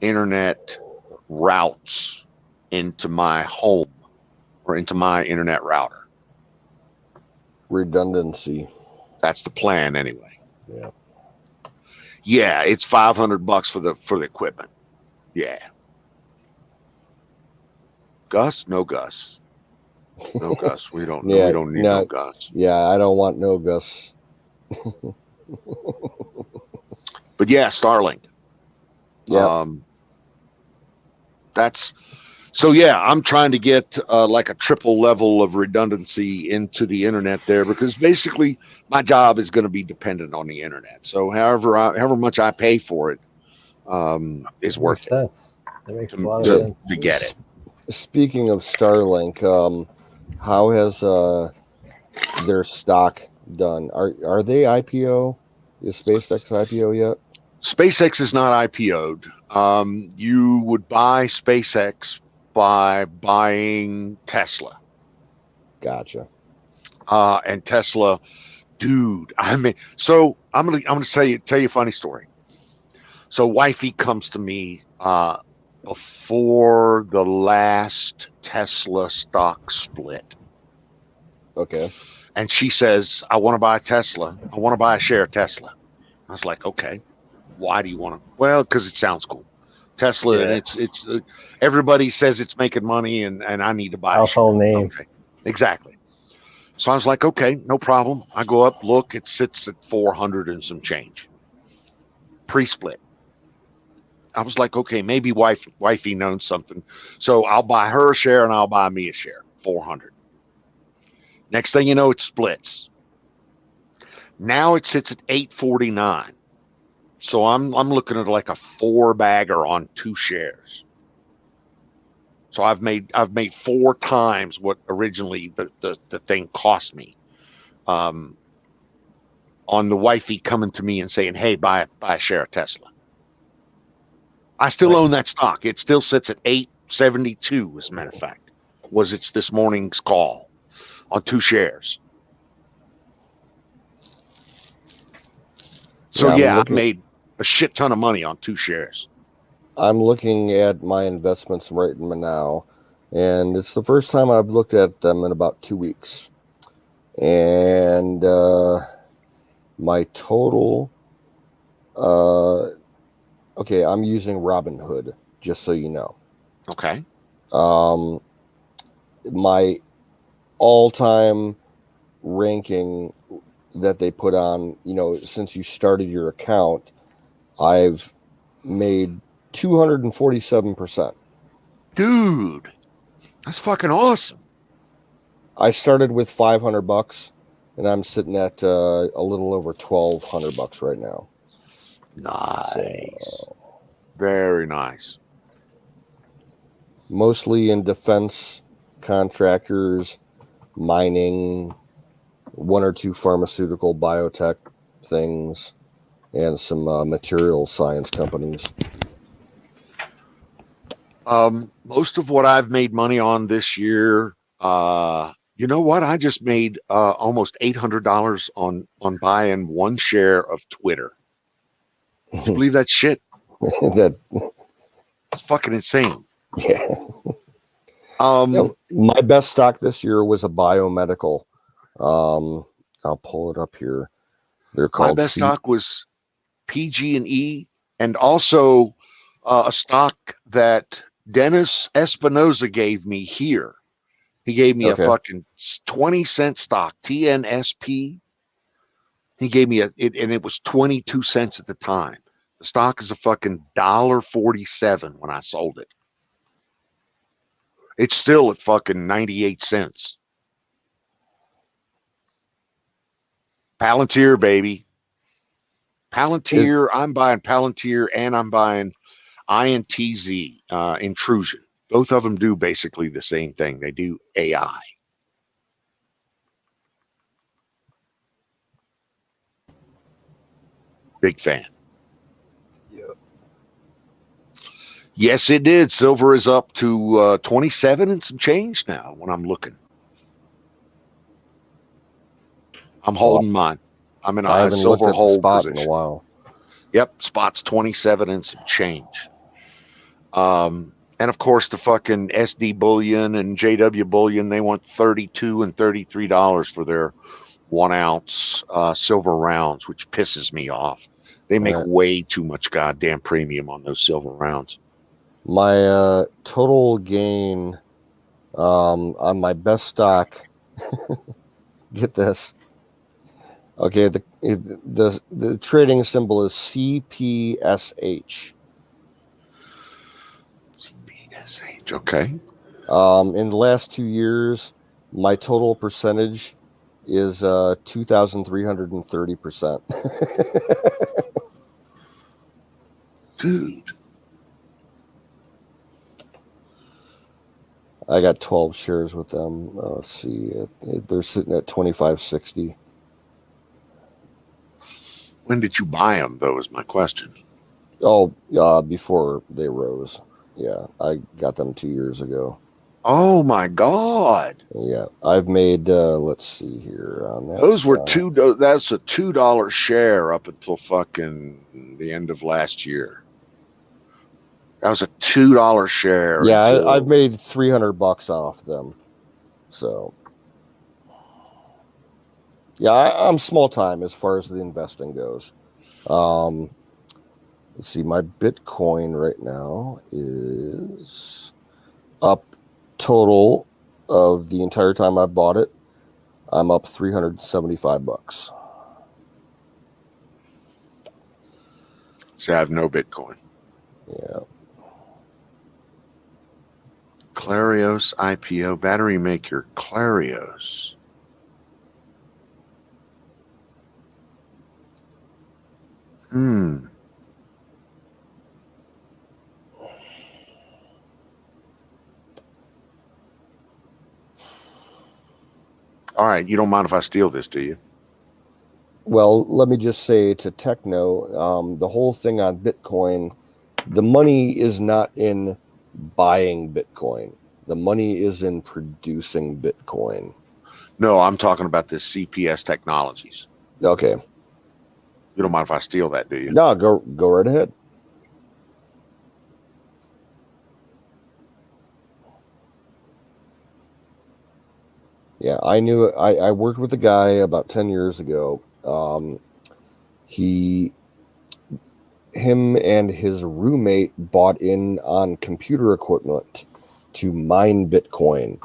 internet routes into my home or into my internet router. Redundancy. That's the plan anyway. Yeah. Yeah, it's $500 for the equipment. Yeah. Gus? No Gus. No Gus. We don't Yeah, we don't need no Gus. Yeah, I don't want no Gus. But yeah, Starlink. Yeah. I'm trying to get like a triple level of redundancy into the internet there, because basically my job is going to be dependent on the internet. So however much I pay for it, is worth Makes sense. That makes a lot of to, sense. to get it. Speaking of Starlink, how has their stock done? Are they IPO? Is SpaceX IPO yet? SpaceX is not IPO'd. You would buy SpaceX by buying Tesla. Gotcha. And Tesla, dude. I mean, so I'm gonna tell you a funny story. So wifey comes to me before the last Tesla stock split. Okay. And she says, I want to buy a Tesla. I want to buy a share of Tesla. I was like, okay, why do you want to? Well, because it sounds cool. Tesla, and it's everybody says it's making money, and I need to buy household a share. name. Okay, exactly. So I was like, okay, no problem. I go up, look, it sits at 400 and some change. Pre-split. I was like, okay, maybe wifey knows something. So I'll buy her a share and I'll buy me a share, 400. Next thing you know, it splits. Now it sits at 849. So I'm looking at like a 4-bagger on 2 shares. So I've made 4 times what originally the thing cost me. On the wifey coming to me and saying, hey, buy a share of Tesla. I still own that stock. It still sits at 872, as a matter of fact. It's this morning's call on 2 shares. So I've made a shit ton of money on 2 shares. I'm looking at my investments right now, and it's the first time I've looked at them in about 2 weeks. And my total, okay, I'm using Robinhood, just so you know. Okay. My all-time ranking that they put on, since you started your account, I've made 247%. Dude, that's fucking awesome. I started with $500, and I'm sitting at a little over $1,200 right now. Nice. Very nice. Mostly in defense contractors, mining, 1 or 2 pharmaceutical biotech things, and some material science companies. Most of what I've made money on this year, you know what? I just made almost $800 on buying 1 share of Twitter. Do you believe that shit? It's fucking insane. Yeah. My best stock this year was a biomedical. I'll pull it up here. They're called. My best stock was PG&E, and also a stock that Dennis Espinoza gave me here. He gave me a fucking 20-cent stock, TNSP. He gave me and it was 22 cents at the time. The stock is a fucking $1.47 when I sold it. It's still at fucking 98 cents. Palantir, baby. Palantir, I'm buying Palantir, and I'm buying INTZ, Intrusion. Both of them do basically the same thing. They do AI. Big fan. Yep. Yes, it did. Silver is up to 27 and some change now when I'm looking. I'm holding mine. I'm in a silver hold position. In a while. Yep, spot's 27 and some change. And of course, the fucking SD bullion and JW bullion, they want $32 and $33 for their 1 ounce silver rounds, which pisses me off. They make way too much goddamn premium on those silver rounds. My total gain on my best stock, get this. Okay, the trading symbol is CPSH. CPSH, okay. In the last 2 years, my total percentage is 2,330%. Dude. I got 12 shares with them. Let's see. They're sitting at 25.60. When did you buy them, though, is my question. Oh, before they rose. Yeah, I got them 2 years ago. Oh, my God. Yeah, I've made, let's see here. On that Those were stock. that's a $2 share up until fucking the end of last year. That was a $2 share. Yeah, I've made $300 off them. So, yeah, I'm small time as far as the investing goes. Let's see, my Bitcoin right now is up total of the entire time I bought it. I'm up $375. See, I have no Bitcoin. Yeah. Clarios IPO, battery maker Clarios. All right, you don't mind if I steal this, do you? Well, let me just say to Techno, the whole thing on Bitcoin, the money is not in buying Bitcoin. The money is in producing Bitcoin. No, I'm talking about this CPS Technologies. Okay. You don't mind if I steal that, do you? No, go right ahead. Yeah, I knew I worked with a guy about 10 years ago. Him and his roommate bought in on computer equipment to mine Bitcoin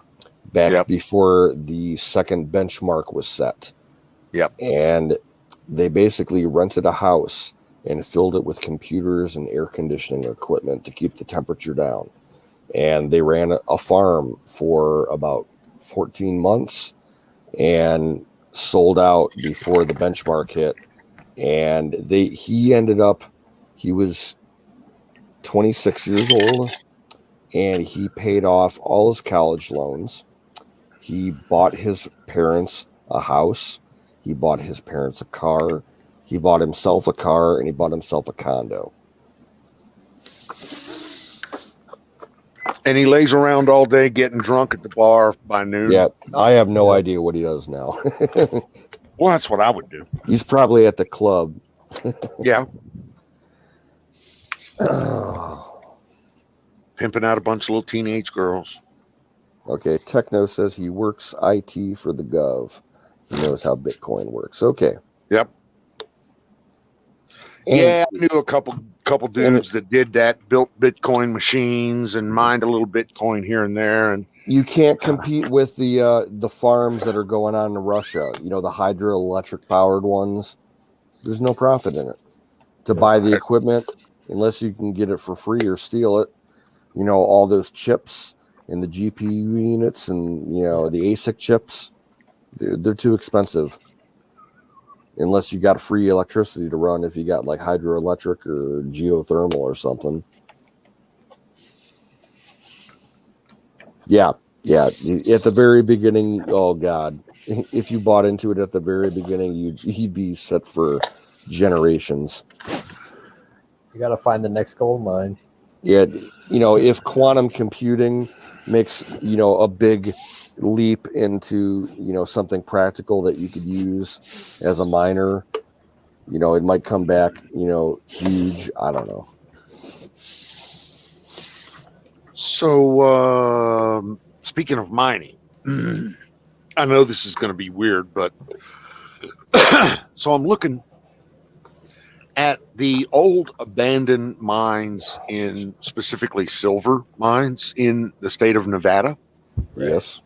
back before the second benchmark was set. Yep. And they basically rented a house and filled it with computers and air conditioning equipment to keep the temperature down. And they ran a farm for about 14 months and sold out before the benchmark hit. And he was 26 years old, and he paid off all his college loans. He bought his parents a house. He bought his parents a car. He bought himself a car, and he bought himself a condo. And he lays around all day getting drunk at the bar by noon. Yeah, I have no idea what he does now. Well, that's what I would do. He's probably at the club. Yeah. Pimping out a bunch of little teenage girls. Okay, Techno says he works IT for the Gov. He knows how Bitcoin works. Okay. Yep. And, yeah, I knew a couple dudes that did that, built Bitcoin machines and mined a little Bitcoin here and there. And you can't compete with the farms that are going on in Russia. You know, the hydroelectric powered ones. There's no profit in it. To buy the equipment, unless you can get it for free or steal it. You know, all those chips and the GPU units and, you know, the ASIC chips, they're too expensive. Unless you got free electricity to run, if you got like hydroelectric or geothermal or something. Yeah. At the very beginning, oh God, if you bought into it at the very beginning, you'd be set for generations. You got to find the next gold mine. Yeah, you know, if quantum computing makes, you know, a big leap into, you know, something practical that you could use as a miner, you know, it might come back, you know, huge. I don't know. so, speaking of mining, I know this is going to be weird, but so I'm looking at the old abandoned mines in specifically silver mines in the state of Nevada. Yes.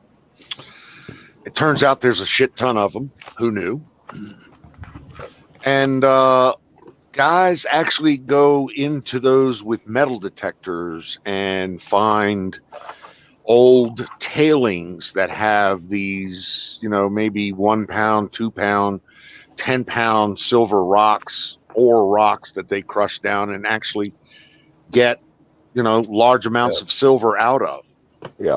It turns out there's a shit ton of them. Who knew? And guys actually go into those with metal detectors and find old tailings that have these, you know, maybe 1 pound, 2 pound 10-pound silver rocks or rocks that they crush down and actually get, large amounts of silver out of. Yeah.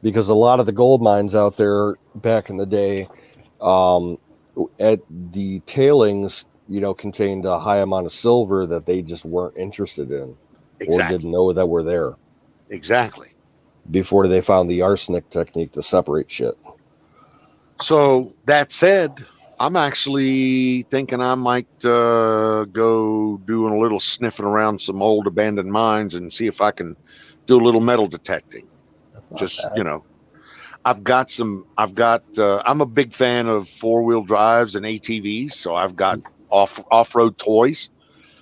Because a lot of the gold mines out there back in the day, at the tailings, contained a high amount of silver that they just weren't interested in or didn't know that were there. Exactly. Before they found the arsenic technique to separate shit. So that said, I'm actually thinking I might go doing a little sniffing around some old abandoned mines and see if I can do a little metal detecting. That's not Just, bad. I'm a big fan of 4-wheel drives and ATVs. So I've got off-road toys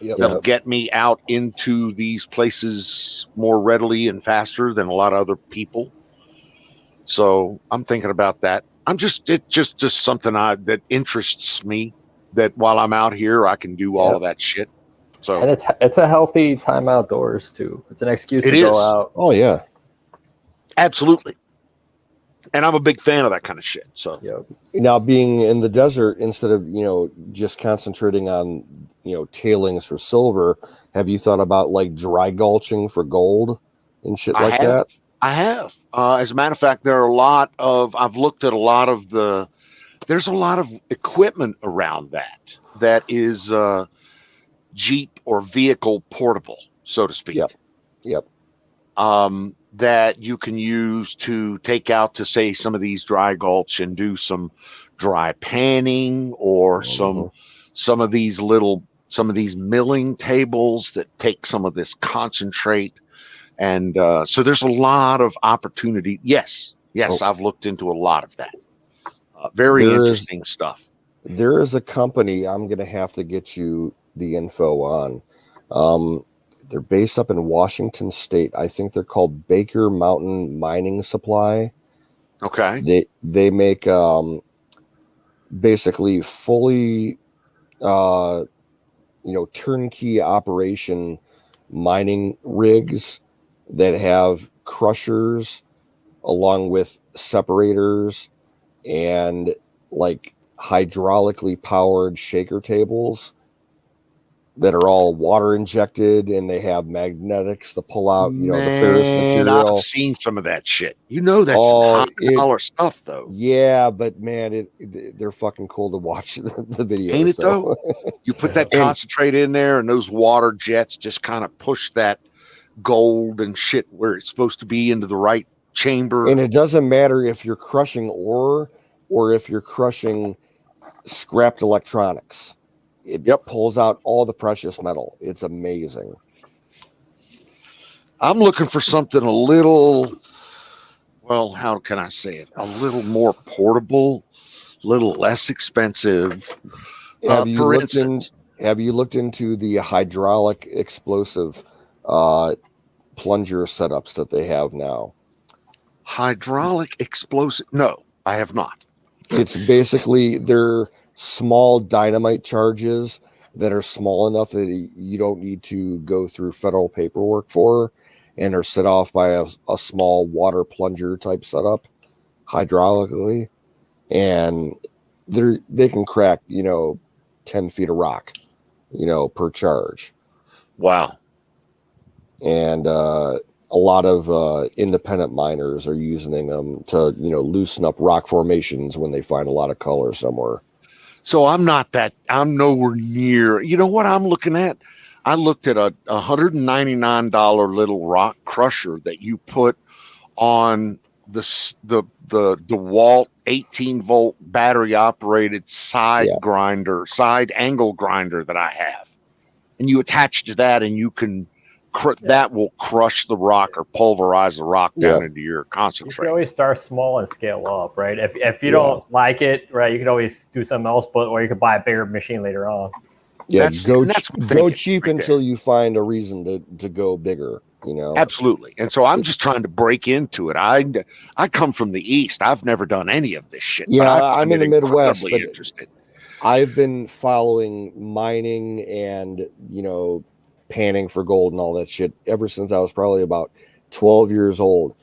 that'll get me out into these places more readily and faster than a lot of other people. So I'm thinking about that. It's just something that interests me, that while I'm out here, I can do all of that shit. So, and it's a healthy time outdoors too. It's an excuse to go out. Oh yeah, absolutely. And I'm a big fan of that kind of shit. So now, being in the desert, instead of just concentrating on tailings for silver, have you thought about like dry gulching for gold and shit like that? I have. As a matter of fact, I've looked at a lot of there's a lot of equipment around that is Jeep or vehicle portable, so to speak. Yep. That you can use to take out to, say, some of these dry gulch and do some dry panning or some of these milling tables that take some of this concentrate. And so there's a lot of opportunity. Yes, I've looked into a lot of that. Very interesting stuff. There is a company, I'm going to have to get you the info on. They're based up in Washington State. I think they're called Baker Mountain Mining Supply. Okay. They make basically fully turnkey operation mining rigs that have crushers along with separators and like hydraulically powered shaker tables that are all water injected, and they have magnetics to pull out, the ferrous material. I've seen some of that shit. That's some $100 stuff, though. Yeah, but man, they're fucking cool to watch the videos. Ain't it though? You put that concentrate in there, and those water jets just kind of push that gold and shit where it's supposed to be into the right chamber. And it doesn't matter if you're crushing ore or if you're crushing scrapped electronics. It pulls out all the precious metal. It's amazing. I'm looking for something a little, well, how can I say it? A little more portable, a little less expensive. Have you looked into the hydraulic explosive plunger setups that they have now? Hydraulic explosive? No, I have not. It's basically they're small dynamite charges that are small enough that you don't need to go through federal paperwork for, and are set off by a small water plunger type setup hydraulically, and they can crack 10 feet of rock per charge. Wow. And a lot of independent miners are using them to loosen up rock formations when they find a lot of color somewhere. So I'm nowhere near. You know what I'm looking at? I looked at a $199 little rock crusher that you put on the DeWalt 18-volt battery operated side angle grinder that I have, and you attach to that, and you can that will crush the rock or pulverize the rock down into your concentrate. You can always start small and scale up, right? If you don't like it, right, you can always do something else, or you could buy a bigger machine later on. Yeah, go cheap until you find a reason to go bigger. Absolutely. And so I'm just trying to break into it. I come from the East. I've never done any of this shit. Yeah, I'm in the Midwest, but interested. I've been following mining and panning for gold and all that shit ever since I was probably about 12 years old.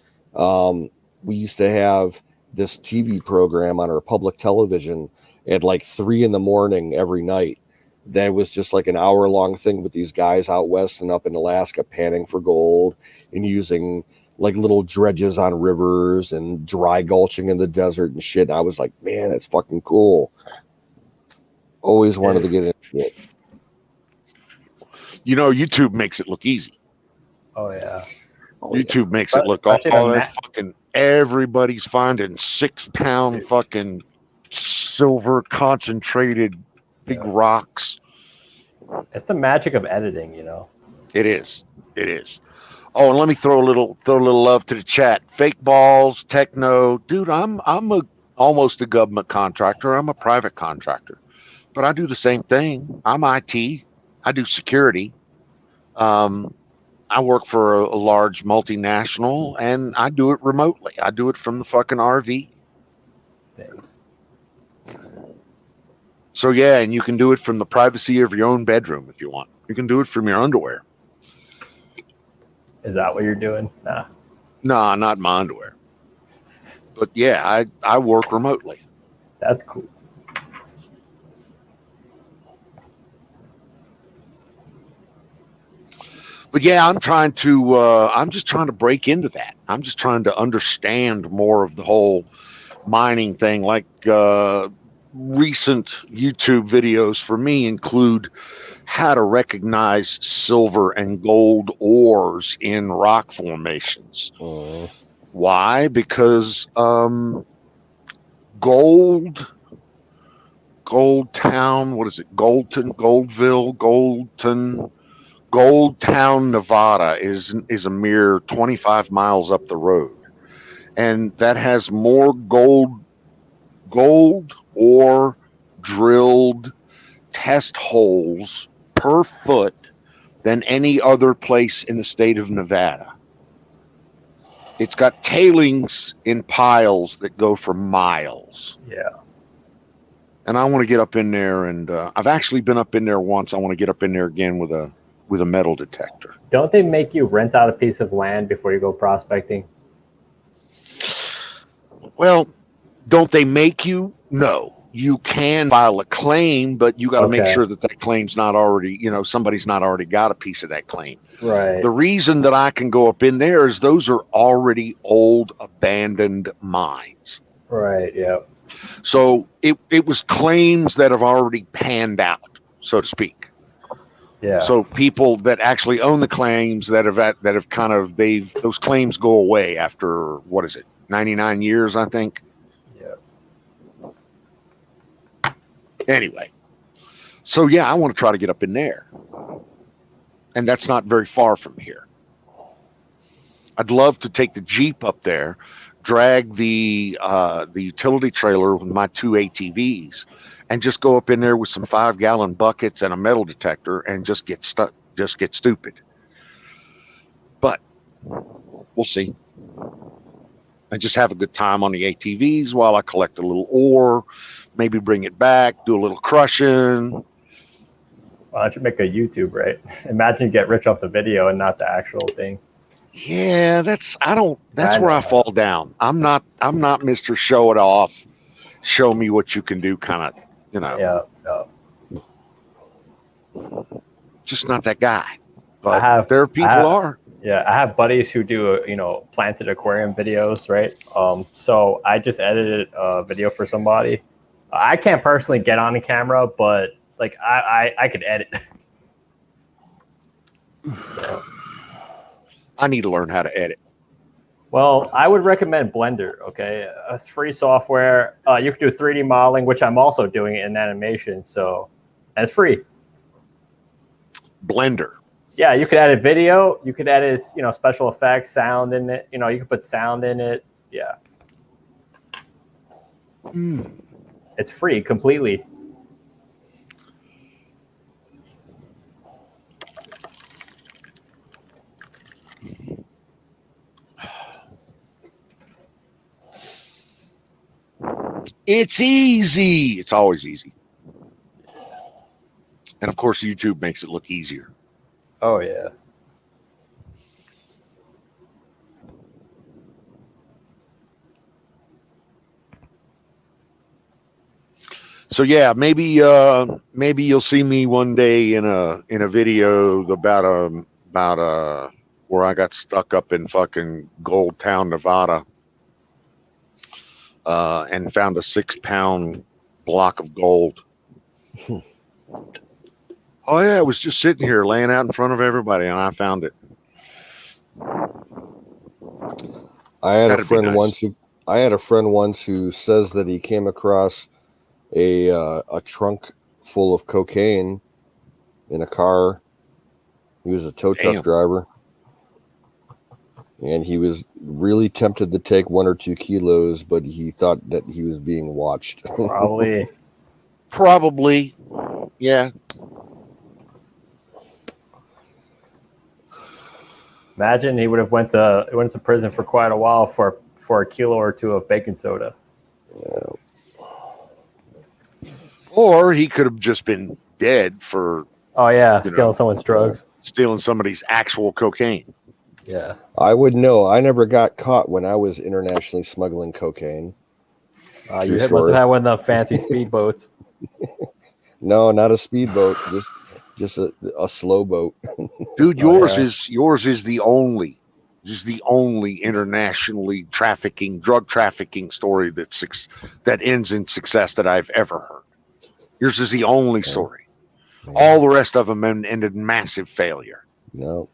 We used to have this TV program on our public television at like 3 a.m. every night. That was just like an hour-long thing with these guys out west and up in Alaska panning for gold and using like little dredges on rivers and dry gulching in the desert and shit. And I was like, man, that's fucking cool. Always wanted to get into it. You know, YouTube makes it look easy. Oh yeah. YouTube makes it look all that's fucking. Everybody's finding 6-pound fucking silver concentrated big rocks. It's the magic of editing, you know. It is. It is. Oh, and let me throw a little love to the chat. Fake balls, techno, dude. I'm almost a government contractor. I'm a private contractor, but I do the same thing. I'm IT. I do security. I work for a large multinational, and I do it remotely. I do it from the fucking RV. So yeah, and you can do it from the privacy of your own bedroom if you want. You can do it from your underwear. Is that what you're doing? Nah. Nah, not my underwear. But yeah, I work remotely. That's cool. But yeah, I'm just trying to break into that. I'm just trying to understand more of the whole mining thing. Like recent YouTube videos for me include how to recognize silver and gold ores in rock formations. Why? Because Gold Town, what is it? Goldtown, Nevada is a mere 25 miles up the road, and that has more gold ore drilled test holes per foot than any other place in the state of Nevada. It's got tailings in piles that go for miles. Yeah. And I want to get up in there, and I've actually been up in there once. I want to get up in there again with a metal detector. Don't they make you rent out a piece of land before you go prospecting? Well, don't they make you? No. You can file a claim, but you got to make sure that claim's not already, somebody's not already got a piece of that claim. Right. The reason that I can go up in there is those are already old abandoned mines. Right, yeah. So it was claims that have already panned out, so to speak. Yeah. So people that actually own the claims that have kind of those claims go away after 99 years, I think. Yeah. Anyway, so yeah, I want to try to get up in there, and that's not very far from here. I'd love to take the Jeep up there, drag the utility trailer with my 2 ATVs, and just go up in there with some 5-gallon buckets and a metal detector and just get stuck, just get stupid. But we'll see. And just have a good time on the ATVs while I collect a little ore, maybe bring it back, do a little crushing. Why don't you make a YouTube, right? Imagine you get rich off the video and not the actual thing. Yeah, that's where I fall down. I'm not Mr. Show it off, show me what you can do kind of, Yeah. Just not that guy. But there are people are. Yeah, I have buddies who do, planted aquarium videos, right? So I just edited a video for somebody. I can't personally get on the camera, but like I could edit. So. I need to learn how to edit. Well, I would recommend Blender. Okay, it's free software. You can do 3D modeling, which I'm also doing in animation. So, and it's free. Blender. Yeah, you could edit video. You could edit, special effects, sound in it. You could put sound in it. Yeah. It's free completely. It's easy. It's always easy. And of course, YouTube makes it look easier. Oh, yeah. So yeah, maybe you'll see me one day in a video about where I got stuck up in fucking Gold Town, Nevada, and found a 6-pound block of gold. Oh yeah, it was just sitting here, laying out in front of everybody, and I found it. I had That'd a friend be nice. once who says that he came across a trunk full of cocaine in a car. He was a tow truck driver, and he was really tempted to take 1 or 2 kilos, but he thought that he was being watched. Probably, yeah. Imagine he would have went to prison for quite a while for a kilo or 2 of baking soda. Or he could have just been dead for stealing someone's drugs. Stealing somebody's actual cocaine. Yeah. I would know. I never got caught when I was internationally smuggling cocaine. You must have had one of the fancy speedboats. No, not a speedboat. Just a slow boat. Dude, yours is the only internationally drug trafficking story that ends in success that I've ever heard. Yours is the only story. All the rest of them ended in massive failure. No,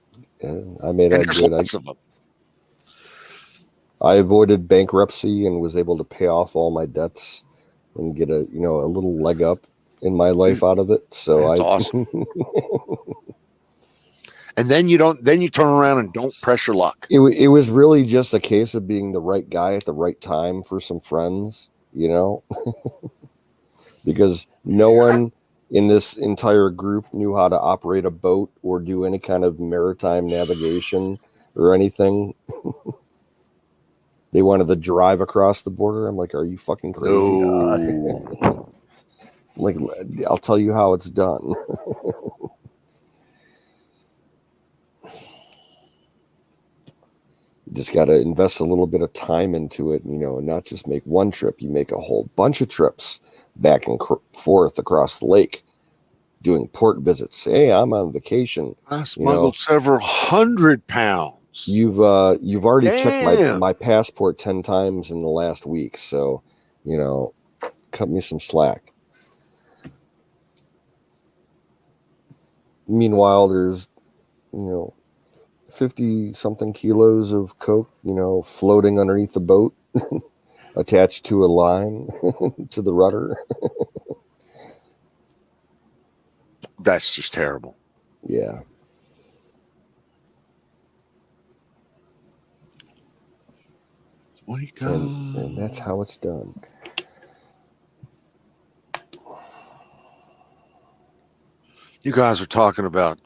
I made that good. Lots of them. I avoided bankruptcy and was able to pay off all my debts and get a little leg up in my life out of it. So that's awesome. And then you turn around and don't press your luck. It was really just a case of being the right guy at the right time for some friends, because no one in this entire group knew how to operate a boat or do any kind of maritime navigation or anything. They wanted to drive across the border. I'm like, are you fucking crazy? No. Like, I'll tell you how it's done. You just got to invest a little bit of time into it, and not just make one trip. You make a whole bunch of trips back and forth across the lake, doing port visits. Hey, I'm on vacation. I smuggled several 100 pounds. You've already checked my passport 10 times in the last week, so cut me some slack. Meanwhile, there's 50 something kilos of coke, floating underneath the boat, attached to a line to the rudder. That's just terrible. Yeah. And that's how it's done. You guys are talking about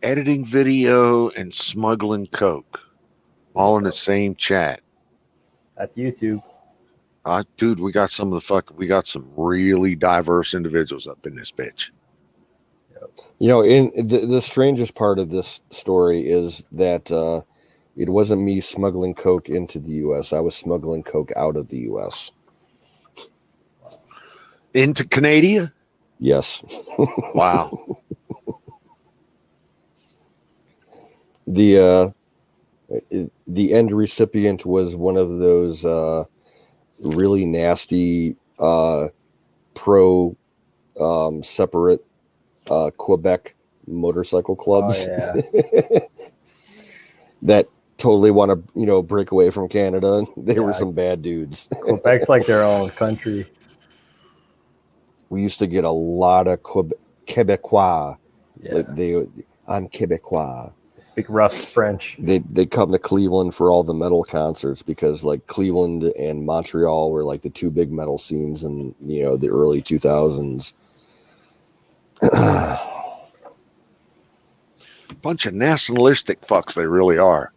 editing video and smuggling coke, all in the same chat. That's YouTube. Dude, we got some really diverse individuals up in this bitch. In the strangest part of this story is that it wasn't me smuggling coke into the U.S. I was smuggling coke out of the U.S. Into Canada? Yes. Wow. The end recipient was one of those really nasty pro separate Quebec motorcycle clubs. Oh, yeah. That totally want to break away from Canada. They were some bad dudes. Quebec's like their own country. We used to get a lot of Quebecois. Yeah. I'm Quebecois. Speak rough French. They come to Cleveland for all the metal concerts because like Cleveland and Montreal were like the two big metal scenes in the early 2000s. Bunch of nationalistic fucks they really are.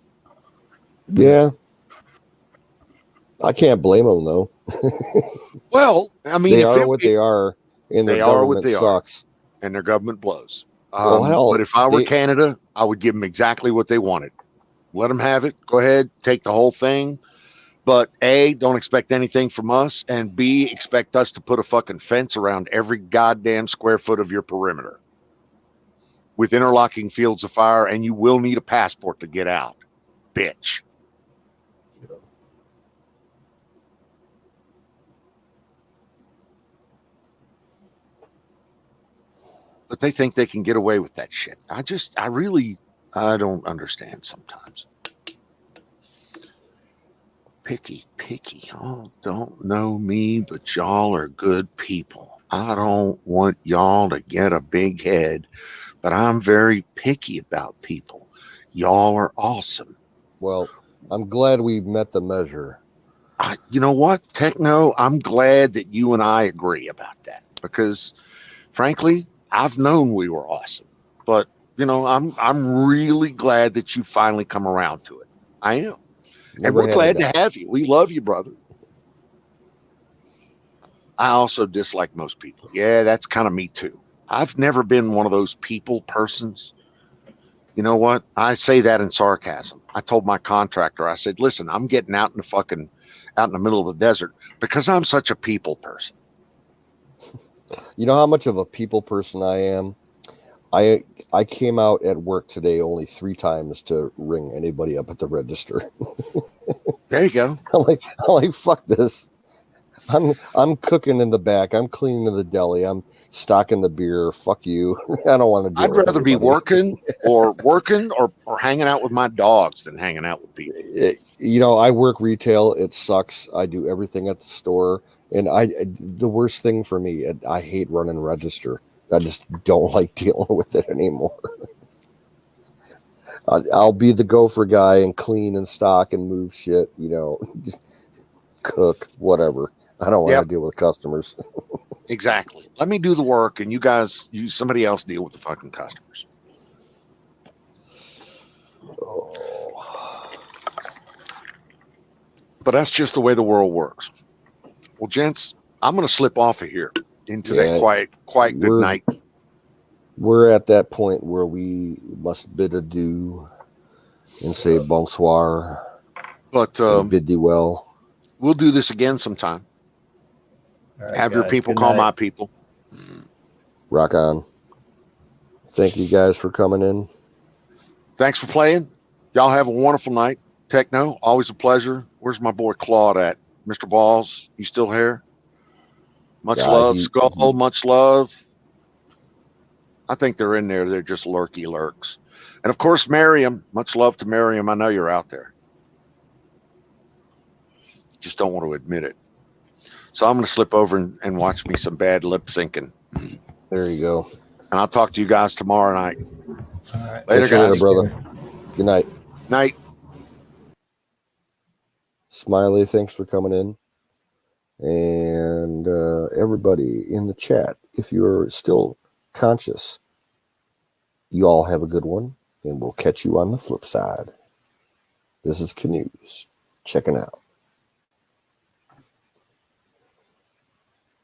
Yeah. I can't blame them though. Well, I mean, they are what they are, and their government sucks. And their government blows. Well, hell, but if I were Canada, I would give them exactly what they wanted. Let them have it. Go ahead, take the whole thing. But A, don't expect anything from us, and B, expect us to put a fucking fence around every goddamn square foot of your perimeter with interlocking fields of fire, and you will need a passport to get out, bitch. But they think they can get away with that shit. I don't understand sometimes. Picky. Y'all don't know me, but y'all are good people. I don't want y'all to get a big head, but I'm very picky about people. Y'all are awesome. Well, I'm glad we met the measure. You know what, Techno? I'm glad that you and I agree about that because, frankly, I've known we were awesome. But I'm really glad that you finally come around to it. I am. And we're glad to have you. We love you, brother. I also dislike most people. Yeah, that's kind of me too. I've never been one of those people persons. You know what? I say that in sarcasm. I told my contractor, I said, listen, I'm getting out in the middle of the desert because I'm such a people person. You know how much of a people person I am? I came out at work today only 3 times to ring anybody up at the register. There you go. I'm like, fuck this. I'm cooking in the back. I'm cleaning the deli. I'm stocking the beer. Fuck you. I don't want to do it. I'd rather be working or hanging out with my dogs than hanging out with people. I work retail. It sucks. I do everything at the store. And the worst thing for me, I hate running register. I just don't like dealing with it anymore. I'll be the gopher guy and clean and stock and move shit, just cook, whatever. I don't want to deal with customers. Exactly. Let me do the work and somebody else deal with the fucking customers. But that's just the way the world works. Well, gents, I'm going to slip off of here into that quiet good night. We're at that point where we must bid adieu and say bonsoir. But bid thee well. We'll do this again sometime. Right, have your people good call night. my people. Rock on. Thank you guys for coming in. Thanks for playing. Y'all have a wonderful night. Techno, always a pleasure. Where's my boy Claude at? Mr. Balls, you still here? Much love. Skull, much love. I think they're in there. They're just lurky lurks. And of course, Miriam. Much love to Miriam. I know you're out there. Just don't want to admit it. So I'm going to slip over and watch me some bad lip syncing. There you go. And I'll talk to you guys tomorrow night. All right. Later, guys. Later, brother. Good night. Night. Smiley, thanks for coming in. And everybody in the chat, if you're still conscious, you all have a good one, and we'll catch you on the flip side. This is Canoes checking out.